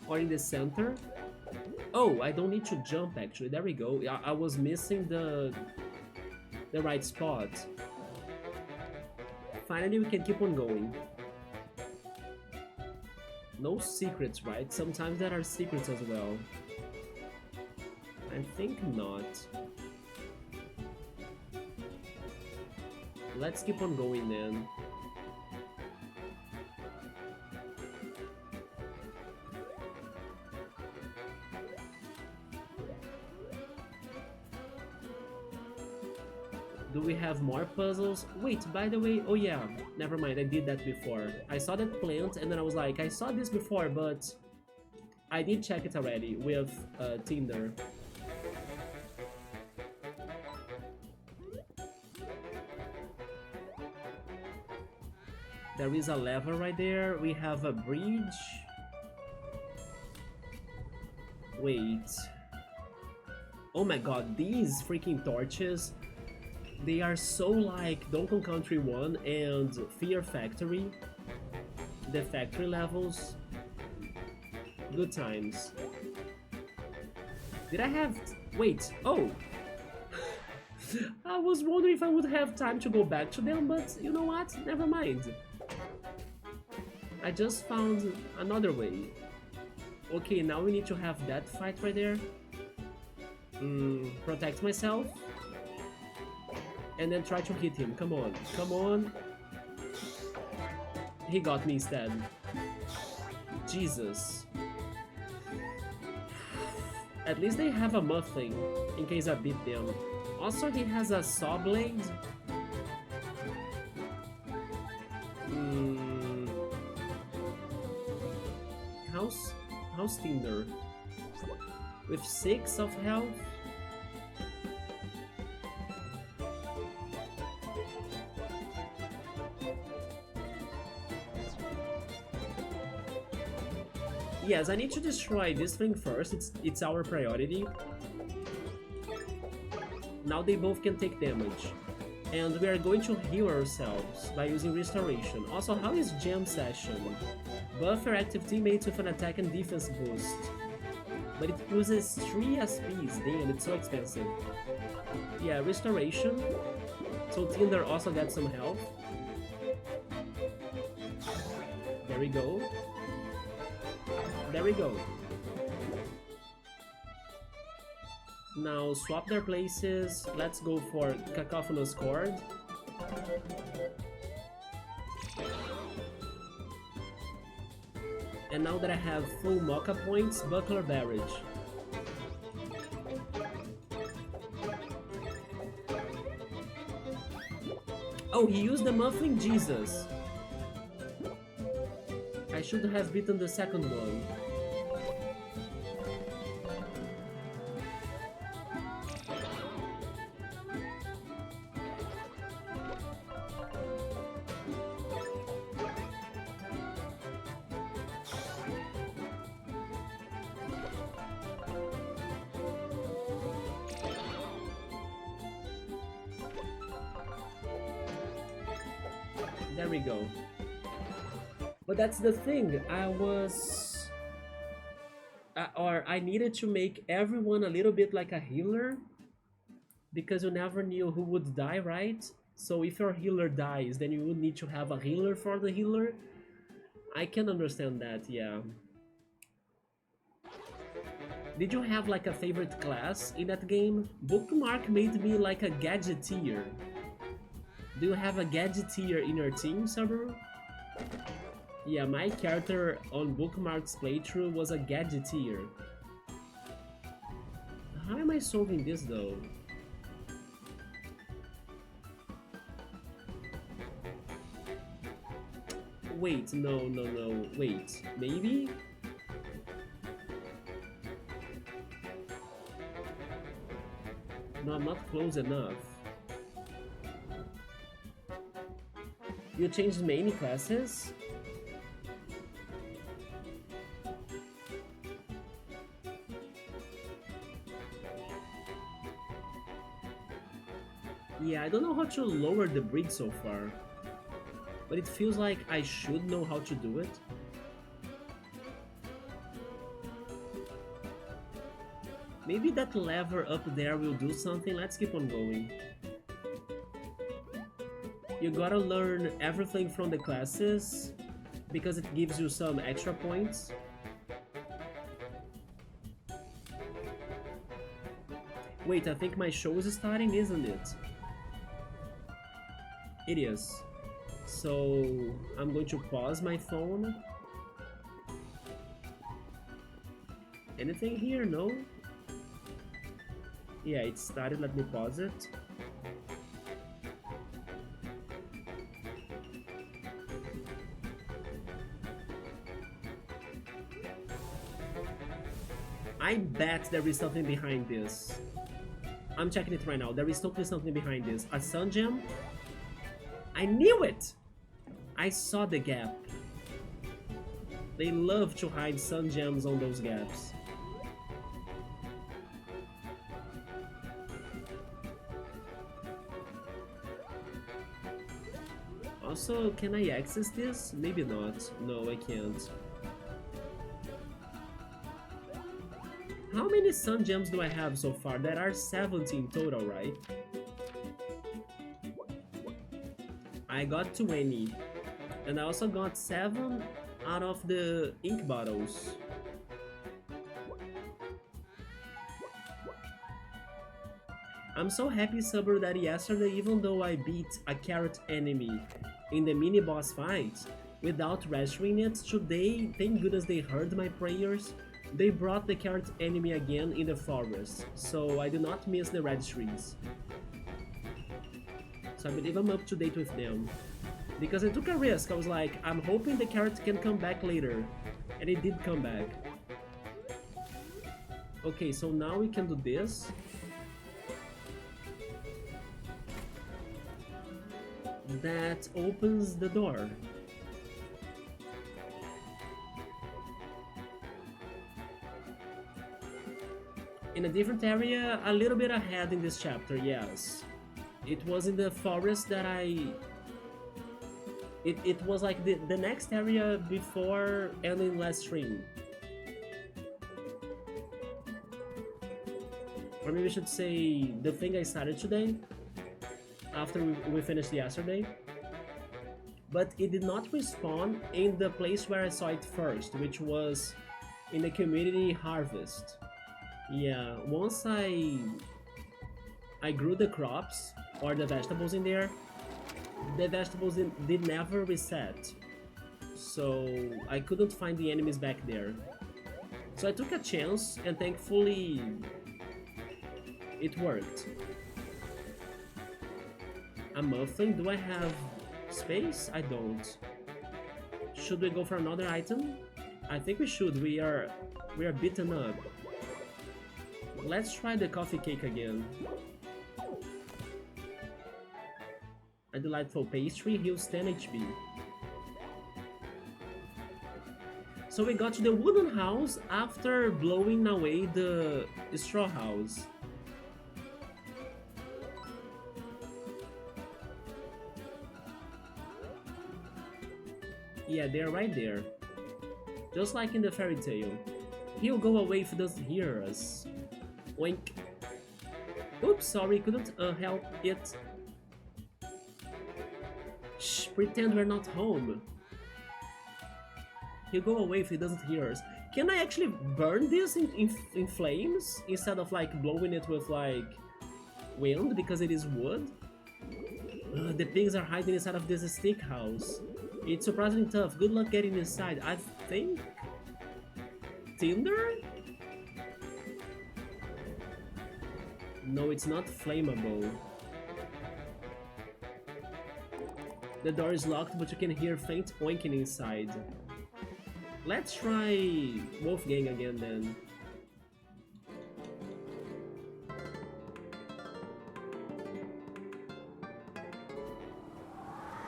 Or in the center? Oh, I don't need to jump actually, there we go. I was missing the right spot. Finally, we can keep on going. No secrets, right? Sometimes there are secrets as well. I think not. Let's keep on going then. Do we have more puzzles? Wait, by the way, oh yeah, never mind, I did that before. I saw that plant and then I was like, I saw this before, but I did check it already with Tinder. There is a lever right there. We have a bridge. Wait. Oh my god, these freaking torches, they are so like Donkey Country 1 and Fear Factory. The factory levels. Good times. Did I have... Wait, oh! I was wondering if I would have time to go back to them, but you know what? Never mind. I just found another way. Okay, now we need to have that fight right there. Protect myself. And then try to hit him. Come on, come on. He got me instead. Jesus. At least they have a muffling in case I beat them. Also, he has a saw blade. How's Tinder? With 6 of health? Yes, I need to destroy this thing first, it's our priority. Now they both can take damage. And we are going to heal ourselves by using Restoration. Also, how is Jam Session? Buff your active teammates with an attack and defense boost. But it uses 3 SPs, damn, it's so expensive. Yeah, Restoration. So Tinder also gets some health. There we go. There we go. Now swap their places. Let's go for Cacophonous Chord. And now that I have full Mocha points, Buckler Barrage. Oh, he used the Muffling? Jesus. I should have beaten the second one. There we go. But that's the thing, I needed to make everyone a little bit like a healer, because you never knew who would die, right? So if your healer dies, then you would need to have a healer for the healer. I can understand that, yeah. Did you have like a favorite class in that game? Bookmark made me like a gadgeteer. Do you have a gadgeteer in your team, Subaru? Yeah, my character on Bookmark's playthrough was a gadgeteer. How am I solving this though? Wait, no, wait, maybe? No, I'm not close enough. You changed many classes? Yeah, I don't know how to lower the bridge so far, but it feels like I should know how to do it. Maybe that lever up there will do something. Let's keep on going. You gotta learn everything from the classes because it gives you some extra points. Wait, I think my show is starting, isn't it? It is. So I'm going to pause my phone. Anything here? No? Yeah, it started. Let me pause it. I bet there is something behind this. I'm checking it right now. There is totally something behind this. A sun gem? I knew it! I saw the gap. They love to hide sun gems on those gaps. Also, can I access this? Maybe not. No, I can't. How many sun gems do I have so far? There are 17 total, right? I got 20. And I also got 7 out of the ink bottles. I'm so happy, Subaru, that yesterday, even though I beat a carrot enemy in the mini boss fight, without registering it, today, thank goodness they heard my prayers, they brought the carrot enemy again in the forest, so I do not miss the registries. So I believe I'm up to date with them. Because I took a risk, I was like, I'm hoping the carrot can come back later. And it did come back. Okay, so now we can do this. That opens the door. In a different area, a little bit ahead in this chapter, yes. It was in the forest that It was like the next area before ending last stream. Or maybe I should say the thing I started today, after we finished yesterday. But it did not respawn in the place where I saw it first, which was in the community harvest. Yeah, once I grew the crops, or the vegetables in there, the vegetables did never reset, so I couldn't find the enemies back there. So I took a chance, and thankfully it worked. A muffin? Do I have space? I don't. Should we go for another item? I think we should. We are beaten up. Let's try the coffee cake again. A delightful pastry heals 10 HP. So we got to the wooden house after blowing away the straw house. Yeah, they're right there. Just like in the fairy tale. He'll go away if he doesn't hear us. Wink. Oops, sorry, couldn't help it. Shh, pretend we're not home. He'll go away if he doesn't hear us. Can I actually burn this in flames instead of like blowing it with like wind because it is wood? The pigs are hiding inside of this stick house. It's surprisingly tough. Good luck getting inside. I think... Tinder? No, it's not flammable. The door is locked, but you can hear faint oinking inside. Let's try Wolfgang again then.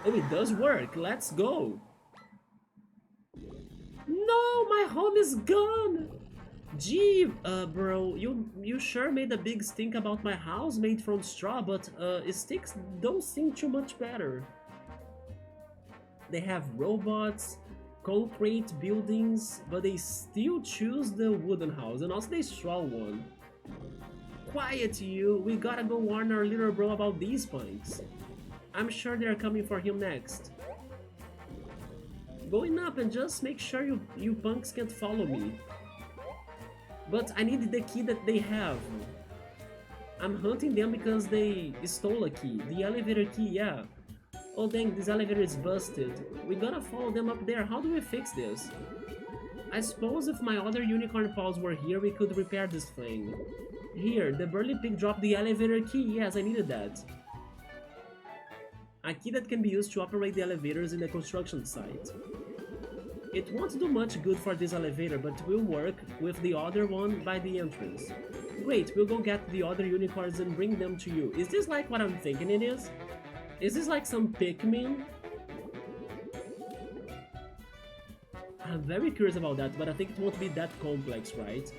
Oh, it does work. Let's go. No, my home is gone. Gee, bro, you sure made a big stink about my house made from straw, but sticks don't seem too much better. They have robots, concrete buildings, but they still choose the wooden house and also the straw one. Quiet, you. We gotta go warn our little bro about these punks. I'm sure they're coming for him next. Going up and just make sure you punks can't follow me. But I need the key that they have. I'm hunting them because they stole a key. The elevator key, yeah. Oh dang, this elevator is busted. We gotta follow them up there. How do we fix this? I suppose if my other unicorn paws were here, we could repair this thing. Here, the burly pig dropped the elevator key. Yes, I needed that. A key that can be used to operate the elevators in the construction site. It won't do much good for this elevator, but will work with the other one by the entrance. Great, we'll go get the other unicorns and bring them to you. Is this like what I'm thinking it is? Is this like some Pikmin? I'm very curious about that, but I think it won't be that complex, right?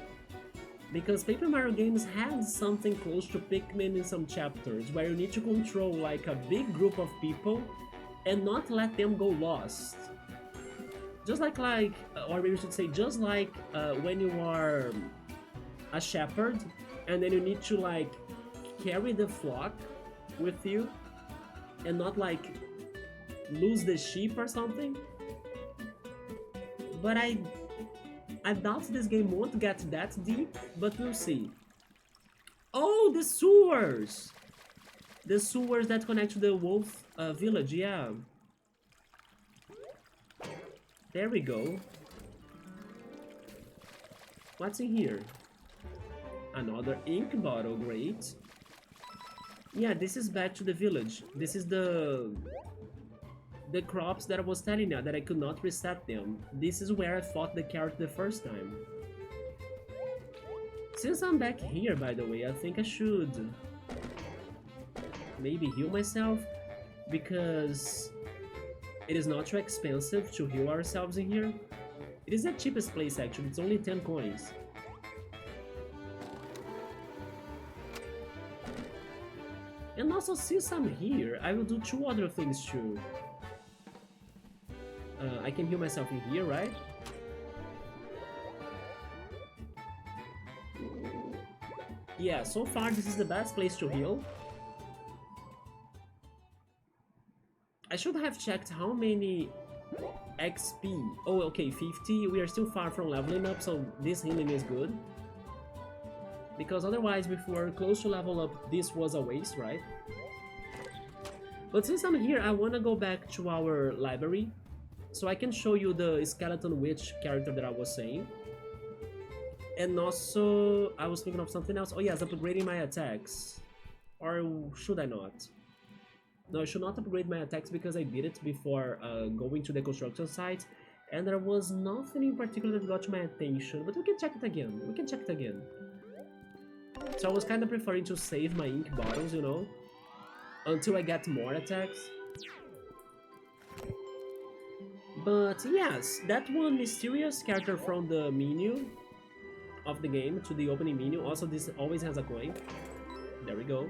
Because Paper Mario games had something close to Pikmin in some chapters, where you need to control like a big group of people and not let them go lost. Just like, or maybe we should say, just like when you are a shepherd and then you need to like carry the flock with you and not like lose the sheep or something. But I doubt this game won't get that deep, but we'll see. Oh, the sewers! The sewers that connect to the wolf village, yeah. There we go. What's in here? Another ink bottle, great. Yeah, this is back to the village. This is the crops that I was telling you that I could not reset them. This is where I fought the carrot the first time. Since I'm back here, by the way, I think I should maybe heal myself, because it is not too expensive to heal ourselves in here. It is the cheapest place actually, it's only 10 coins. And also, since I'm here, I will do two other things too. I can heal myself in here, right? Yeah, so far this is the best place to heal. I should have checked how many XP. Oh, okay, 50. We are still far from leveling up, so this healing is good. Because otherwise, if we were close to level up, this was a waste, right? But since I'm here, I want to go back to our library, so I can show you the skeleton witch character that I was saying. And also, I was thinking of something else. Oh yes, upgrading my attacks. Or should I not? No, I should not upgrade my attacks because I did it before going to the construction site. And there was nothing in particular that got my attention. But we can check it again. We can check it again. So I was kind of preferring to save my ink bottles, you know, until I get more attacks. But yes, that one mysterious character from the menu of the game to the opening menu. Also, this always has a coin. There we go.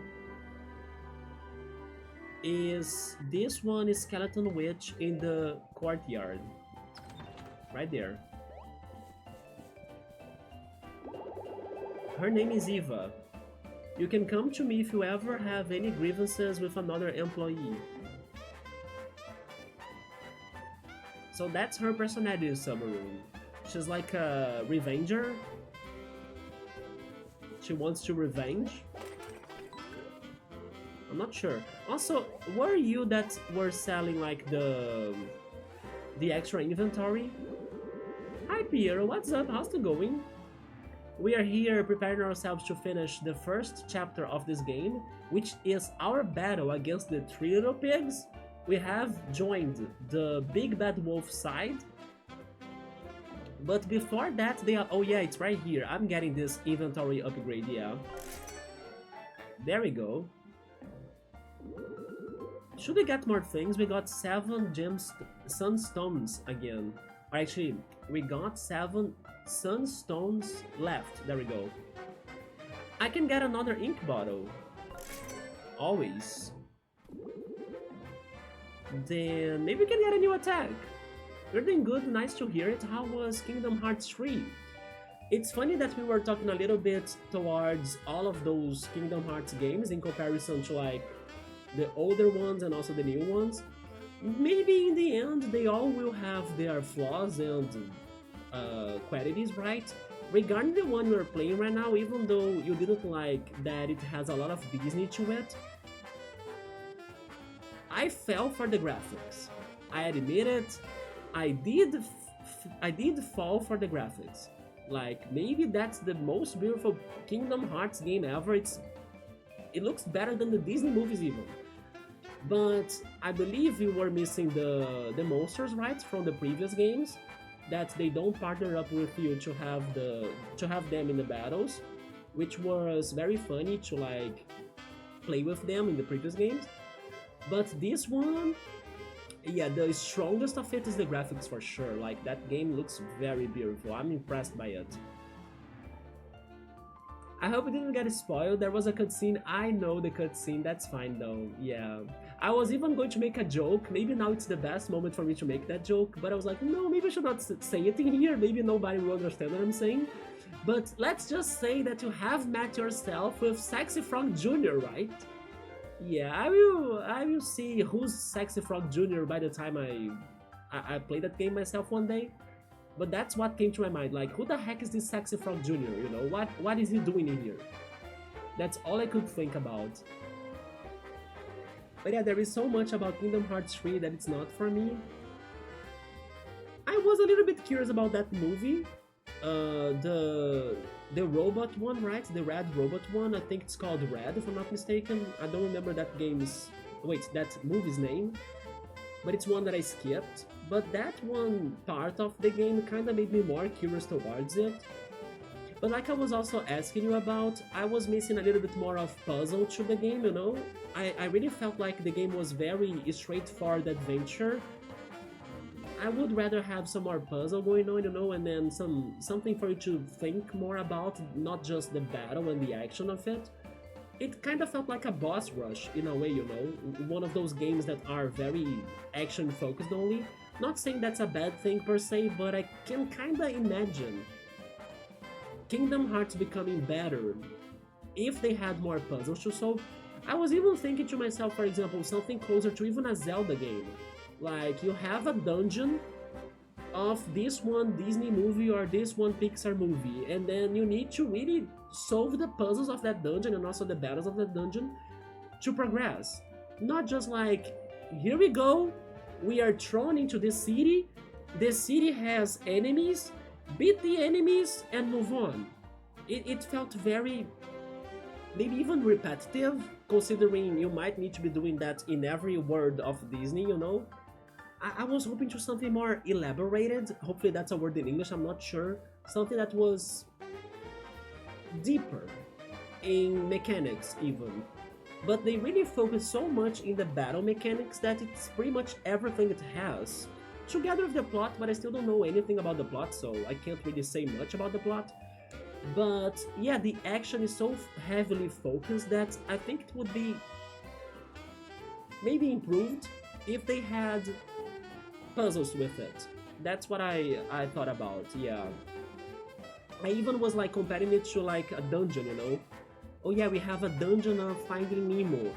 Is this one is Skeleton Witch in the courtyard. Right there. Her name is Eva. You can come to me if you ever have any grievances with another employee. So that's her personality in Summer Room. She's like a revenger. She wants to revenge. I'm not sure. Also, were you that were selling like the extra inventory? Hi Pierre, what's up? How's it going? We are here preparing ourselves to finish the first chapter of this game, which is our battle against the three little pigs. We have joined the big bad wolf side. But before that, they are... Oh yeah, it's right here. I'm getting this inventory upgrade, yeah. There we go. Should we get more things? We got 7 sunstones again. Actually, we got 7 sunstones left. There we go. I can get another ink bottle. Always. Then maybe we can get a new attack. We're doing good, nice to hear it. How was Kingdom Hearts 3? It's funny that we were talking a little bit towards all of those Kingdom Hearts games in comparison to like the older ones and also the new ones. Maybe in the end they all will have their flaws and qualities, right? Regarding the one we're playing right now, even though you didn't like that it has a lot of Disney to it, I fell for the graphics. I admit it. I did fall for the graphics. Like, maybe that's the most beautiful Kingdom Hearts game ever. It looks better than the Disney movies even. But I believe we were missing the monsters, right, from the previous games, that they don't partner up with you to have them in the battles, which was very funny to like play with them in the previous games. But this one, yeah, the strongest of it is the graphics for sure. Like, that game looks very beautiful. I'm impressed by it. I hope it didn't get spoiled. There was a cutscene. I know the cutscene. That's fine though. Yeah. I was even going to make a joke. Maybe now it's the best moment for me to make that joke. But I was like, no, maybe I should not say it in here. Maybe nobody will understand what I'm saying. But let's just say that you have met yourself with Sexy Frog Jr., right? Yeah, I will see who's Sexy Frog Jr. by the time I play that game myself one day. But that's what came to my mind, like, who the heck is this Sexy Frog Jr., you know? What is he doing in here? That's all I could think about. But yeah, there is so much about Kingdom Hearts 3 that it's not for me. I was a little bit curious about that movie. The robot one, right? The red robot one. I think it's called Red, if I'm not mistaken. I don't remember that movie's name. But it's one that I skipped. But that one part of the game kind of made me more curious towards it. But like I was also asking you about, I was missing a little bit more of puzzle to the game, you know? I really felt like the game was very straightforward adventure. I would rather have some more puzzle going on, you know, and then something for you to think more about, not just the battle and the action of it. It kind of felt like a boss rush, in a way, you know? One of those games that are very action-focused only. Not saying that's a bad thing per se, but I can kinda imagine Kingdom Hearts becoming better if they had more puzzles to solve. I was even thinking to myself, for example, something closer to even a Zelda game. Like, you have a dungeon of this one Disney movie or this one Pixar movie, and then you need to really solve the puzzles of that dungeon and also the battles of that dungeon to progress. Not just like, here we go, we are thrown into this city, the city has enemies, beat the enemies and move on. It felt very, maybe even repetitive, considering you might need to be doing that in every world of Disney, you know? I was hoping to something more elaborated, hopefully that's a word in English, I'm not sure. Something that was deeper in mechanics even. But they really focus so much in the battle mechanics that it's pretty much everything it has. Together with the plot, but I still don't know anything about the plot, so I can't really say much about the plot. But yeah, the action is so heavily focused that I think it would be maybe improved if they had puzzles with it. That's what I thought about, yeah. I even was like comparing it to like a dungeon, you know? Oh yeah, we have a dungeon of Finding Nemo.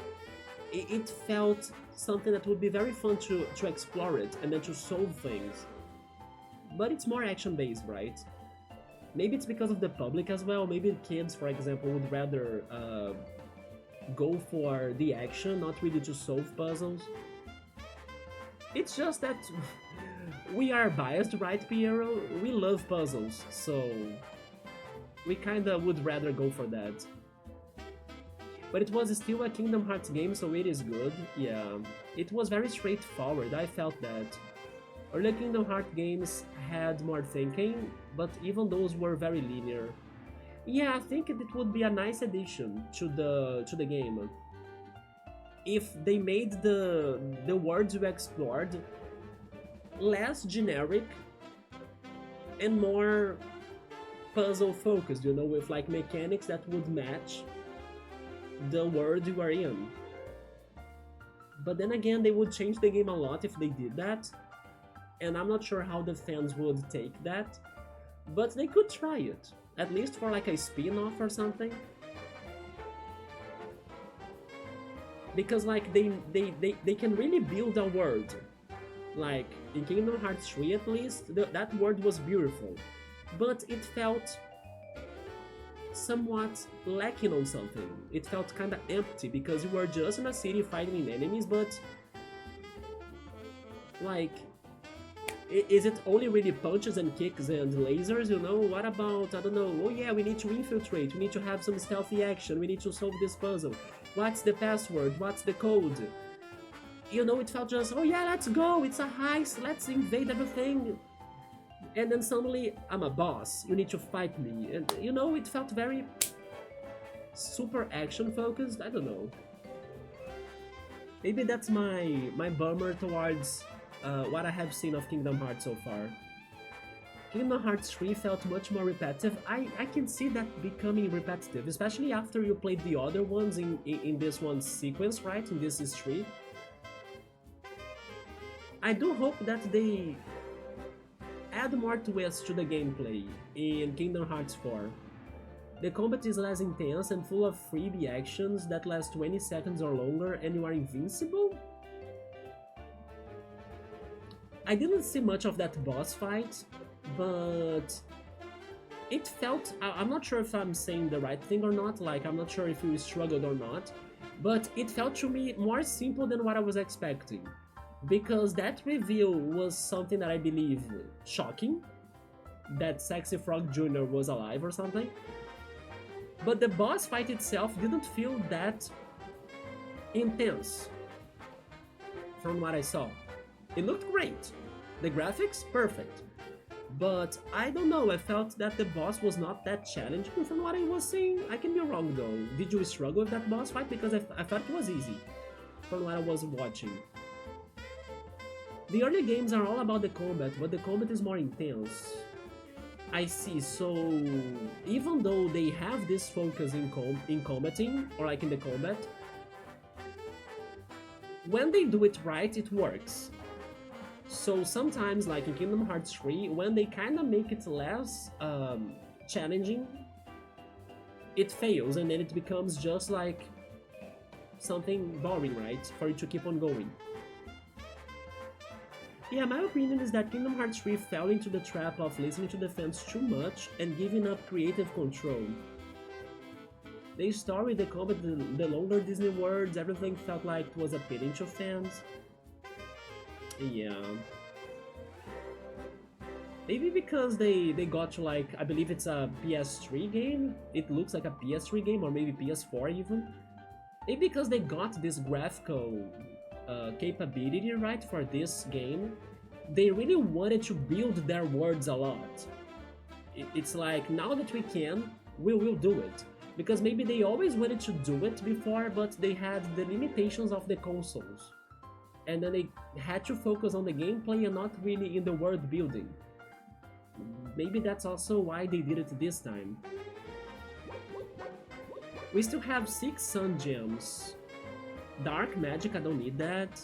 It felt something that would be very fun to explore it and then to solve things. but it's more action-based, right? Maybe it's because of the public as well. Maybe kids, for example, would rather go for the action, not really to solve puzzles. It's just that we are biased, right, Piero? We love puzzles, so we kinda would rather go for that. But it was still a Kingdom Hearts game, so it is good. Yeah, it was very straightforward, I felt that. Early Kingdom Hearts games had more thinking, but even those were very linear. Yeah, I think it would be a nice addition to the game if they made the worlds you explored less generic and more puzzle focused, you know, with like mechanics that would match the world you are in. But then again, they would change the game a lot if they did that, and I'm not sure how the fans would take that, but they could try it, at least for like a spin-off or something. Because like they can really build a world. Like in Kingdom Hearts 3 at least, that world was beautiful, but it felt somewhat lacking on something. It felt kinda empty because you were just in a city fighting enemies, but like, is it only really punches and kicks and lasers, you know? What about, I don't know, oh yeah, we need to infiltrate, we need to have some stealthy action, we need to solve this puzzle. What's the password? What's the code? You know, it felt just, oh yeah, let's go, it's a heist, let's invade everything. And then suddenly, I'm a boss, you need to fight me. And, you know, it felt very super action-focused, I don't know. Maybe that's my bummer towards what I have seen of Kingdom Hearts so far. Kingdom Hearts 3 felt much more repetitive. I can see that becoming repetitive, especially after you played the other ones in this one sequence, right? In this street. I do hope that they add more twists to the gameplay in Kingdom Hearts 4. The combat is less intense and full of freebie actions that last 20 seconds or longer and you are invincible? I didn't see much of that boss fight, but it felt... I'm not sure if I'm saying the right thing or not, like I'm not sure if you struggled or not, but it felt to me more simple than what I was expecting. Because that reveal was something that I believe shocking, that Sexy Frog Jr. was alive or something. But the boss fight itself didn't feel that intense from what I saw. It looked great. The graphics, perfect. But I don't know, I felt that the boss was not that challenging from what I was seeing. I can be wrong though. Did you struggle with that boss fight? Because I thought it was easy from what I was watching. The early games are all about the combat, but the combat is more intense. I see, so even though they have this focus in combating, or like in the combat, when they do it right, it works. So sometimes, like in Kingdom Hearts 3, when they kinda make it less challenging, it fails and then it becomes just like something boring, right? For you to keep on going. Yeah, my opinion is that Kingdom Hearts 3 fell into the trap of listening to the fans too much and giving up creative control. The story, the combat, the longer Disney worlds, everything felt like it was appealing to fans. Yeah. Maybe because they got to like, I believe it's a PS3 game? It looks like a PS3 game, or maybe PS4 even. Maybe because they got this graphical capability, right, for this game, they really wanted to build their worlds a lot. It's like, now that we can, we will do it. Because maybe they always wanted to do it before, but they had the limitations of the consoles. And then they had to focus on the gameplay and not really in the world building. Maybe that's also why they did it this time. We still have 6 Sun Gems. Dark Magic, I don't need that.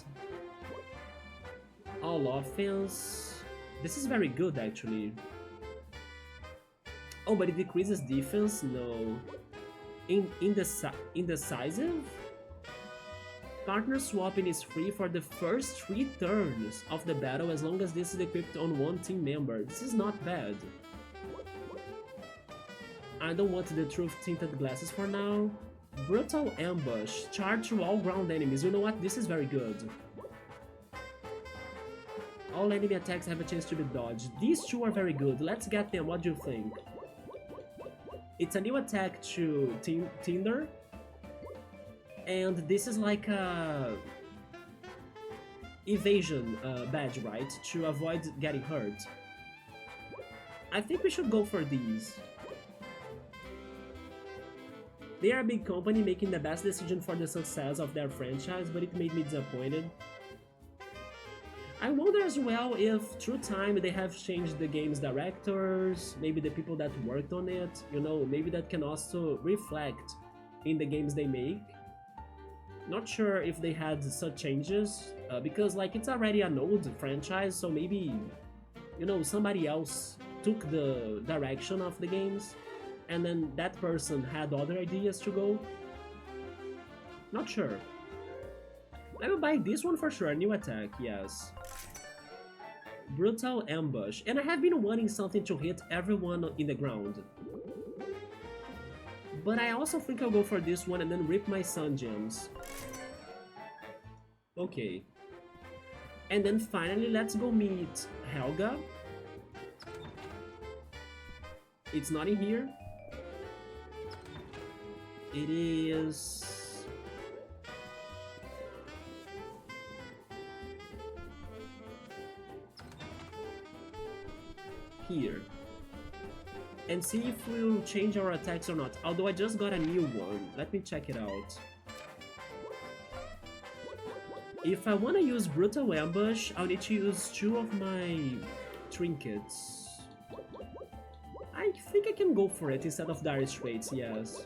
All Offense. This is very good, actually. Oh, but it decreases defense? No. Indecisive? Partner swapping is free for the first 3 turns of the battle as long as this is equipped on one team member. This is not bad. I don't want the truth tinted glasses for now. Brutal ambush. Charge through all ground enemies. You know what? This is very good. All enemy attacks have a chance to be dodged. These two are very good. Let's get them. What do you think? It's a new attack to Tinder. And this is like a evasion badge, right? To avoid getting hurt. I think we should go for these. They are a big company making the best decision for the success of their franchise, but it made me disappointed. I wonder as well if through time they have changed the game's directors, maybe the people that worked on it, you know, maybe that can also reflect in the games they make. Not sure if they had such changes, because like it's already an old franchise, so maybe, you know, somebody else took the direction of the games, and then that person had other ideas to go. Not sure. I will buy this one for sure, new attack, yes. Brutal ambush, and I have been wanting something to hit everyone in the ground. But I also think I'll go for this one and then rip my sun gems. Okay. And then finally, let's go meet Helga. It's not in here. It is... here. And see if we'll change our attacks or not. Although I just got a new one. Let me check it out. If I want to use Brutal Ambush, I'll need to use 2 of my trinkets. I think I can go for it instead of Dire Straits, yes.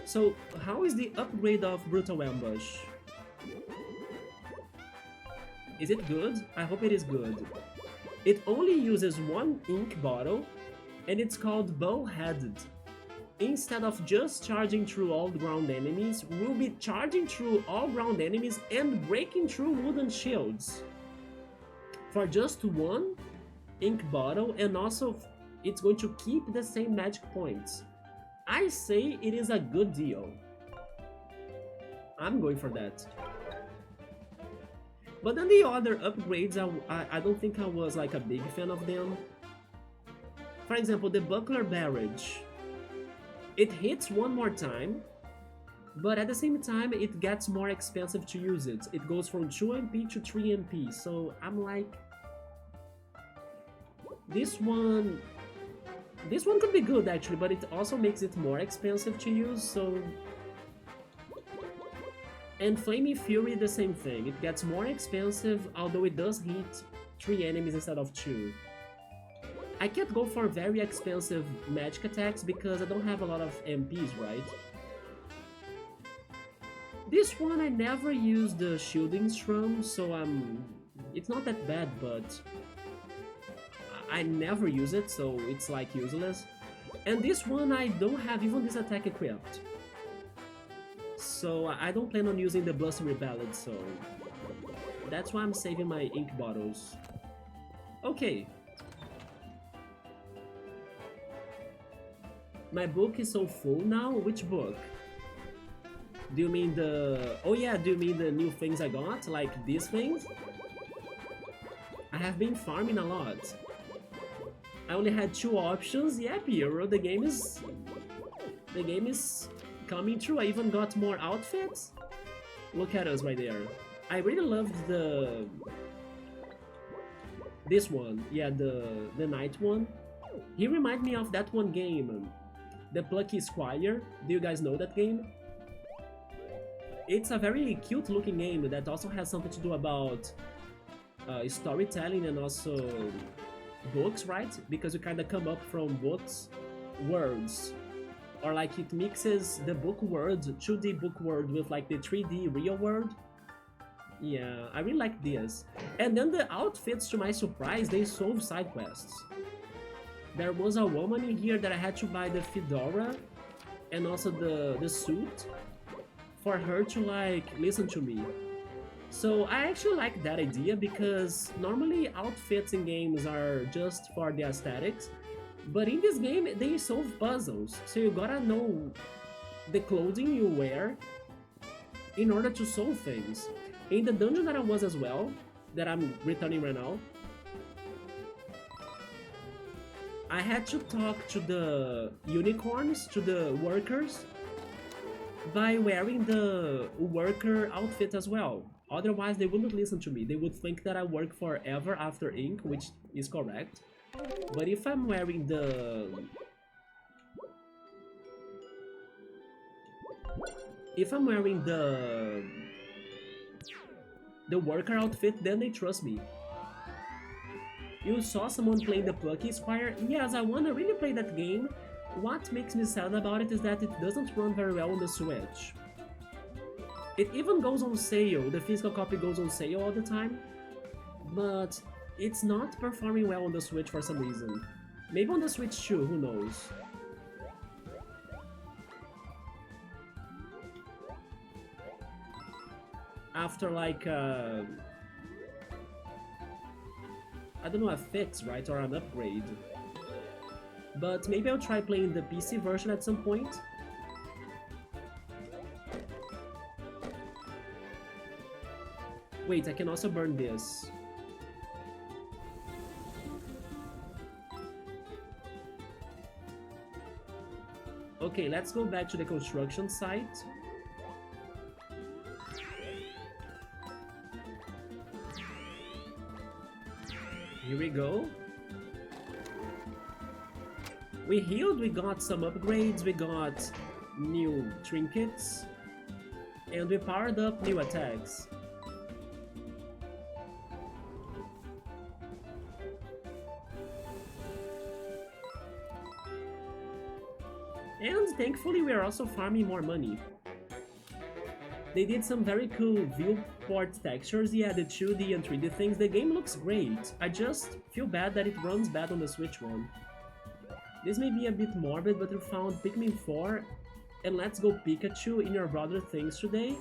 So, how is the upgrade of Brutal Ambush? Is it good? I hope it is good. It only uses 1 ink bottle, and it's called Bow-Headed. Instead of just charging through all ground enemies, we'll be charging through all ground enemies and breaking through wooden shields. For just 1 ink bottle, and also it's going to keep the same magic points. I say it is a good deal. I'm going for that. But then the other upgrades, I don't think I was like a big fan of them. For example, the Buckler Barrage. It hits 1 more time, but at the same time it gets more expensive to use it. It goes from 2 MP to 3 MP, so I'm like... This one could be good actually, but it also makes it more expensive to use, so... And Flaming Fury, the same thing. It gets more expensive, although it does hit 3 enemies instead of 2. I can't go for very expensive magic attacks because I don't have a lot of MPs, right? This one I never used the shielding strum, so it's not that bad, but I never use it, so it's like useless. And this one I don't have even this attack equipped. So I don't plan on using the Blustery Ballad, so that's why I'm saving my ink bottles. Okay. My book is so full now. Which book? Do you mean the... Oh yeah, do you mean the new things I got? Like these things? I have been farming a lot. I only had 2 options. Yeah, Piero, the game is coming through. I even got more outfits. Look at us right there. I really loved this one. Yeah, the night one. He reminded me of that one game, The Plucky Squire. Do you guys know that game? It's a very cute looking game that also has something to do about storytelling and also books, right? Because you kind of come up from books, words. Or like it mixes the book world, 2D book world with like the 3D real world. Yeah, I really like this. And then the outfits, to my surprise, they solve side quests. There was a woman in here that I had to buy the fedora and also the suit for her to like listen to me. So I actually like that idea because normally outfits in games are just for the aesthetics, but in this game they solve puzzles, so you gotta know the clothing you wear in order to solve things. In the dungeon that I was as well, that I'm returning right now, I had to talk to the unicorns, to the workers, by wearing the worker outfit as well. Otherwise, they wouldn't listen to me. They would think that I work forever after ink, which is correct. But if I'm wearing the... If I'm wearing the worker outfit, then they trust me. You saw someone playing the Plucky Squire? Yes, I wanna really play that game. What makes me sad about it is that it doesn't run very well on the Switch. It even goes on sale, the physical copy goes on sale all the time, but it's not performing well on the Switch for some reason. Maybe on the Switch too, who knows. After like, I don't know, a fix, right, or an upgrade. But maybe I'll try playing the PC version at some point. Wait, I can also burn this. Okay, let's go back to the construction site. Here we go. We healed, we got some upgrades, we got new trinkets, and we powered up new attacks. And thankfully we are also farming more money. They did some very cool viewport textures, yeah, the 2D and 3D things. The game looks great. I just feel bad that it runs bad on the Switch one. This may be a bit morbid, but we found Pikmin 4 and Let's Go Pikachu in your brother things today.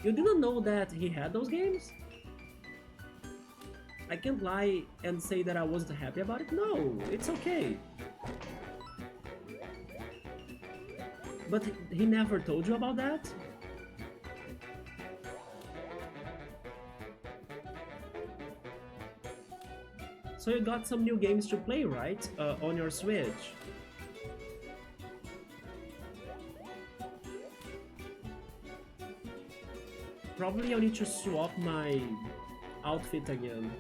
You didn't know that he had those games? I can't lie and say that I wasn't happy about it. No, it's okay. But he never told you about that? So you got some new games to play, right? On your Switch. Probably I'll need to swap my outfit again.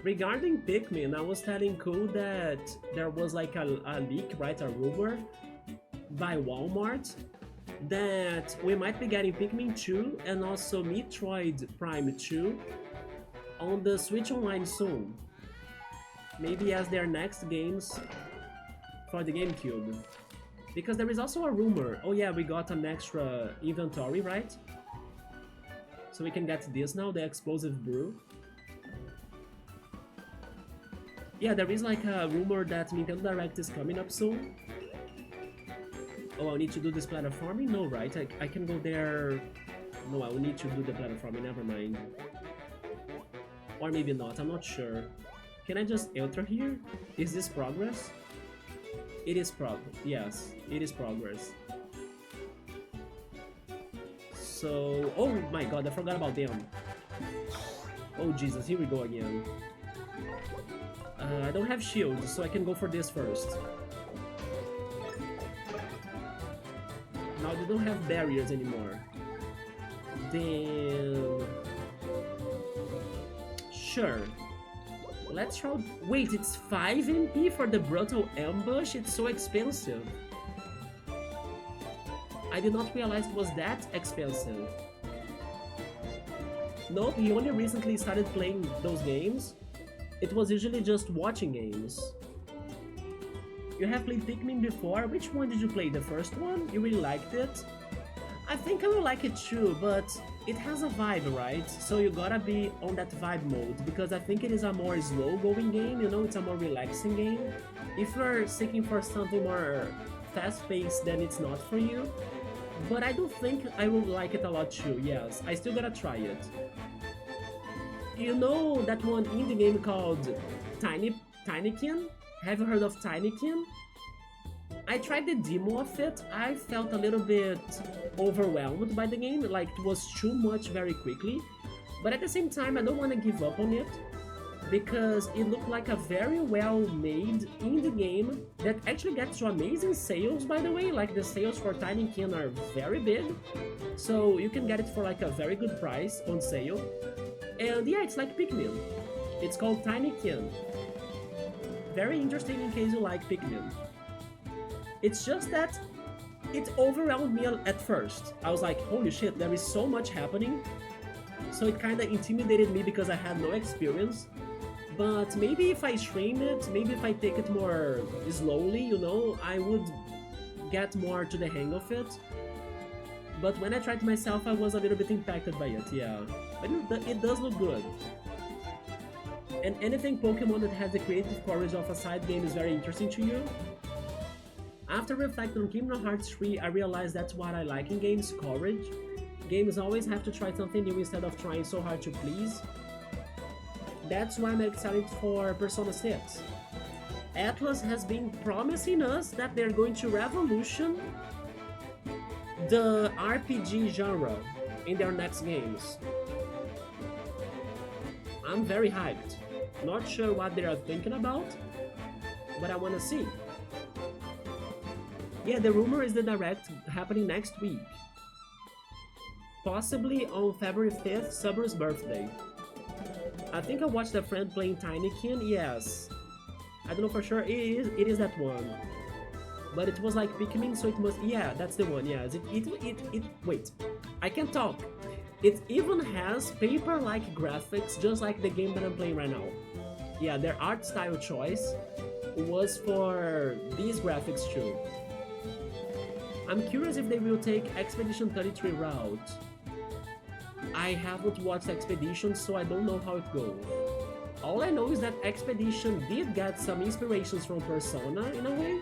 Regarding Pikmin, I was telling Cool that there was like a leak, right, a rumor by Walmart that we might be getting Pikmin 2 and also Metroid Prime 2 on the Switch Online soon. Maybe as their next games for the GameCube. Because there is also a rumor, oh yeah, we got an extra inventory, right? So we can get this now, the Explosive Brew. Yeah, there is like a rumor that Nintendo Direct is coming up soon. Oh, I'll need to do this platforming? No, right? I can go there... No, I will need to do the platforming, never mind. Or maybe not, I'm not sure. Can I just enter here? Is this progress? It is yes, it is progress. So... Oh my god, I forgot about them. Oh Jesus, here we go again. I don't have shields, so I can go for this first. Now they don't have barriers anymore. Then... Sure. Let's try... Wait, it's 5 MP for the Brutal Ambush? It's so expensive. I did not realize it was that expensive. Nope, he only recently started playing those games. It was usually just watching games. You have played Pikmin before? Which one did you play? The first one? You really liked it? I think I will like it too, but it has a vibe, right? So you gotta be on that vibe mode, because I think it is a more slow-going game, you know, it's a more relaxing game. If you're seeking for something more fast-paced, then it's not for you. But I do think I will like it a lot too, yes. I still gotta try it. You know that one indie game called Tinykin? Have you heard of Tinykin? I tried the demo of it. I felt a little bit overwhelmed by the game, like it was too much very quickly. But at the same time, I don't want to give up on it, because it looked like a very well-made indie game that actually gets to amazing sales, by the way. Like, the sales for Tinykin are very big, so you can get it for like a very good price on sale. And yeah, it's like Pikmin. It's called Tinykin. Very interesting in case you like Pikmin. It's just that it overwhelmed me at first. I was like, holy shit, there is so much happening. So it kind of intimidated me because I had no experience. But maybe if I stream it, maybe if I take it more slowly, you know, I would get more to the hang of it. But when I tried it myself, I was a little bit impacted by it, yeah. But it does look good. And anything Pokemon that has the creative courage of a side game is very interesting to you. After reflecting on Kingdom Hearts 3, I realized that's what I like in games, courage. Games always have to try something new instead of trying so hard to please. That's why I'm excited for Persona 6. Atlus has been promising us that they're going to revolution the RPG genre in their next games. I'm very hyped. Not sure what they are thinking about, but I wanna see. Yeah, the rumor is the Direct happening next week. Possibly on February 5th, Subaru's birthday. I think I watched a friend playing Tinykin, yes. I don't know for sure, it is that one. But it was like Pikmin, so it must, yeah, that's the one, yes. Wait, I can talk. It even has paper-like graphics, just like the game that I'm playing right now. Yeah, their art style choice was for these graphics too. I'm curious if they will take Expedition 33 route. I haven't watched Expedition, so I don't know how it goes. All I know is that Expedition did get some inspirations from Persona in a way,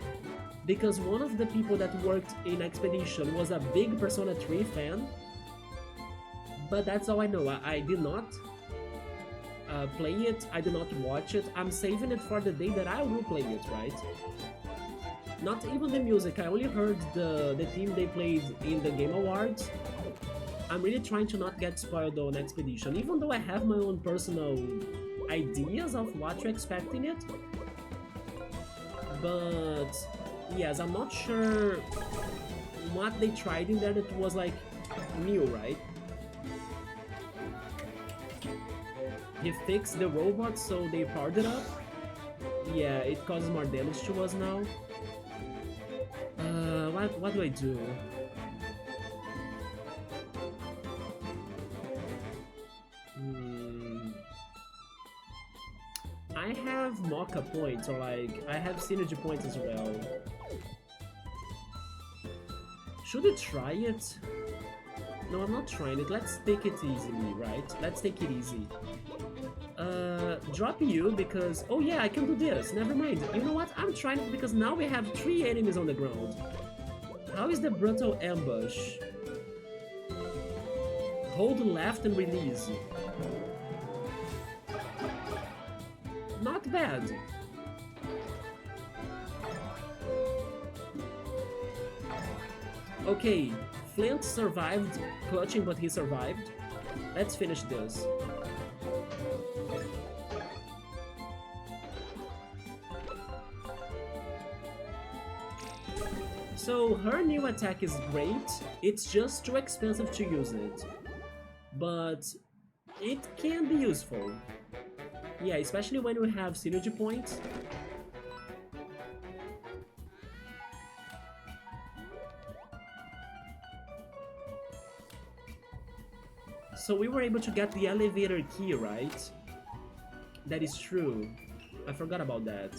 because one of the people that worked in Expedition was a big Persona 3 fan. But that's all I know. I did not play it, I did not watch it. I'm saving it for the day that I will play it, right? Not even the music, I only heard the theme they played in the Game Awards. I'm really trying to not get spoiled on Expedition, even though I have my own personal ideas of what to expect in it. But yes, I'm not sure what they tried in there that was like new, right? He fixed the robot, so they powered it up. Yeah, it causes more damage to us now. What do I do? I have Mocha points, or like, I have Synergy points as well. Should we try it? No, I'm not trying it. Let's take it easily, right? Let's take it easy. Drop you because... Oh yeah, I can do this. Never mind. You know what? I'm trying it because now we have 3 enemies on the ground. How is the brutal ambush? Hold left and release. Not bad. Okay, Flynt survived clutching, but he survived. Let's finish this. So her new attack is great, it's just too expensive to use it. But it can be useful. Yeah, especially when we have synergy points. So we were able to get the elevator key, right? That is true. I forgot about that.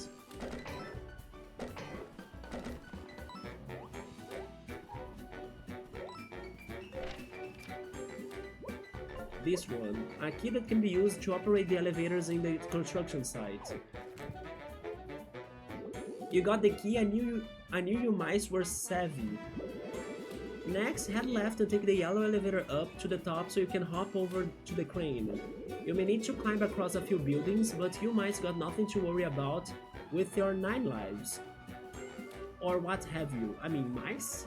This one, a key that can be used to operate the elevators in the construction site. You got the key, I knew you mice were savvy. Next, head left and take the yellow elevator up to the top so you can hop over to the crane. You may need to climb across a few buildings, but you mice got nothing to worry about with your 9 lives. Or what have you. I mean, mice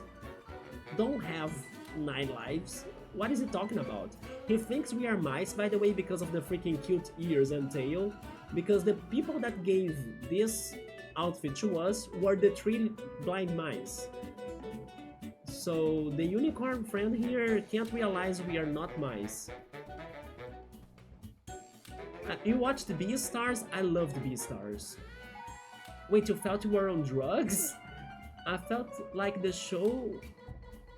don't have 9 lives. What is he talking about? He thinks we are mice, by the way, because of the freaking cute ears and tail. Because the people that gave this outfit to us were the 3 blind mice. So the unicorn friend here can't realize we are not mice. You watched the Beastars? I loved Beastars. Wait, you felt you were on drugs? I felt like the show,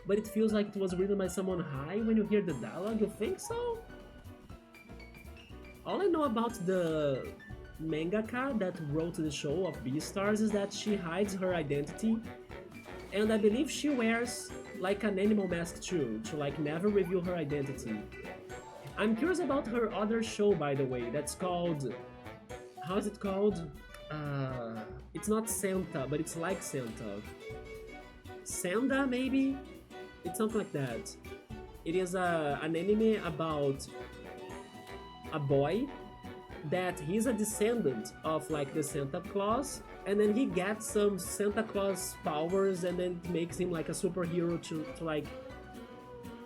but it feels like it was written by someone high when you hear the dialogue. You think so? All I know about the mangaka that wrote the show of Beastars is that she hides her identity, and I believe she wears like an animal mask too, to like never reveal her identity. I'm curious about her other show, by the way, that's called... How is it called? It's not Santa, but it's like Santa. Sanda, maybe? It's something like that. It is an anime about a boy that he's a descendant of like the Santa Claus, and then he gets some Santa Claus powers, and then it makes him like a superhero to like,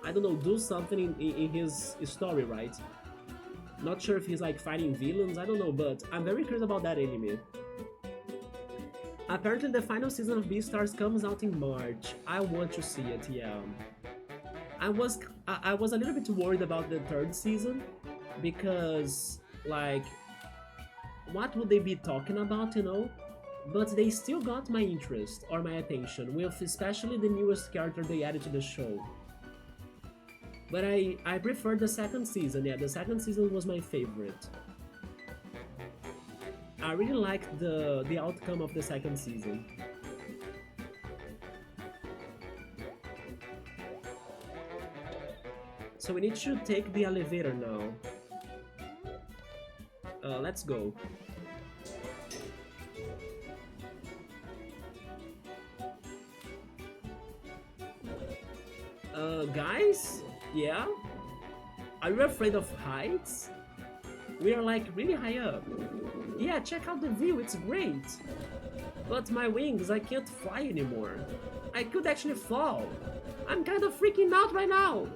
I don't know, do something in his story, right? Not sure if he's like fighting villains, I don't know, but I'm very curious about that anime. Apparently the final season of Beastars comes out in March. I want to see it, yeah. I was a little bit worried about the 3rd season, because, like, what would they be talking about, you know? But they still got my interest, or my attention, with especially the newest character they added to the show. But I prefer the 2nd season, yeah, the 2nd season was my favorite. I really liked the outcome of the 2nd season. So we need to take the elevator now. Let's go. Guys? Yeah? Are you afraid of heights? We are like really high up. Yeah, check out the view, it's great. But my wings, I can't fly anymore. I could actually fall. I'm kind of freaking out right now.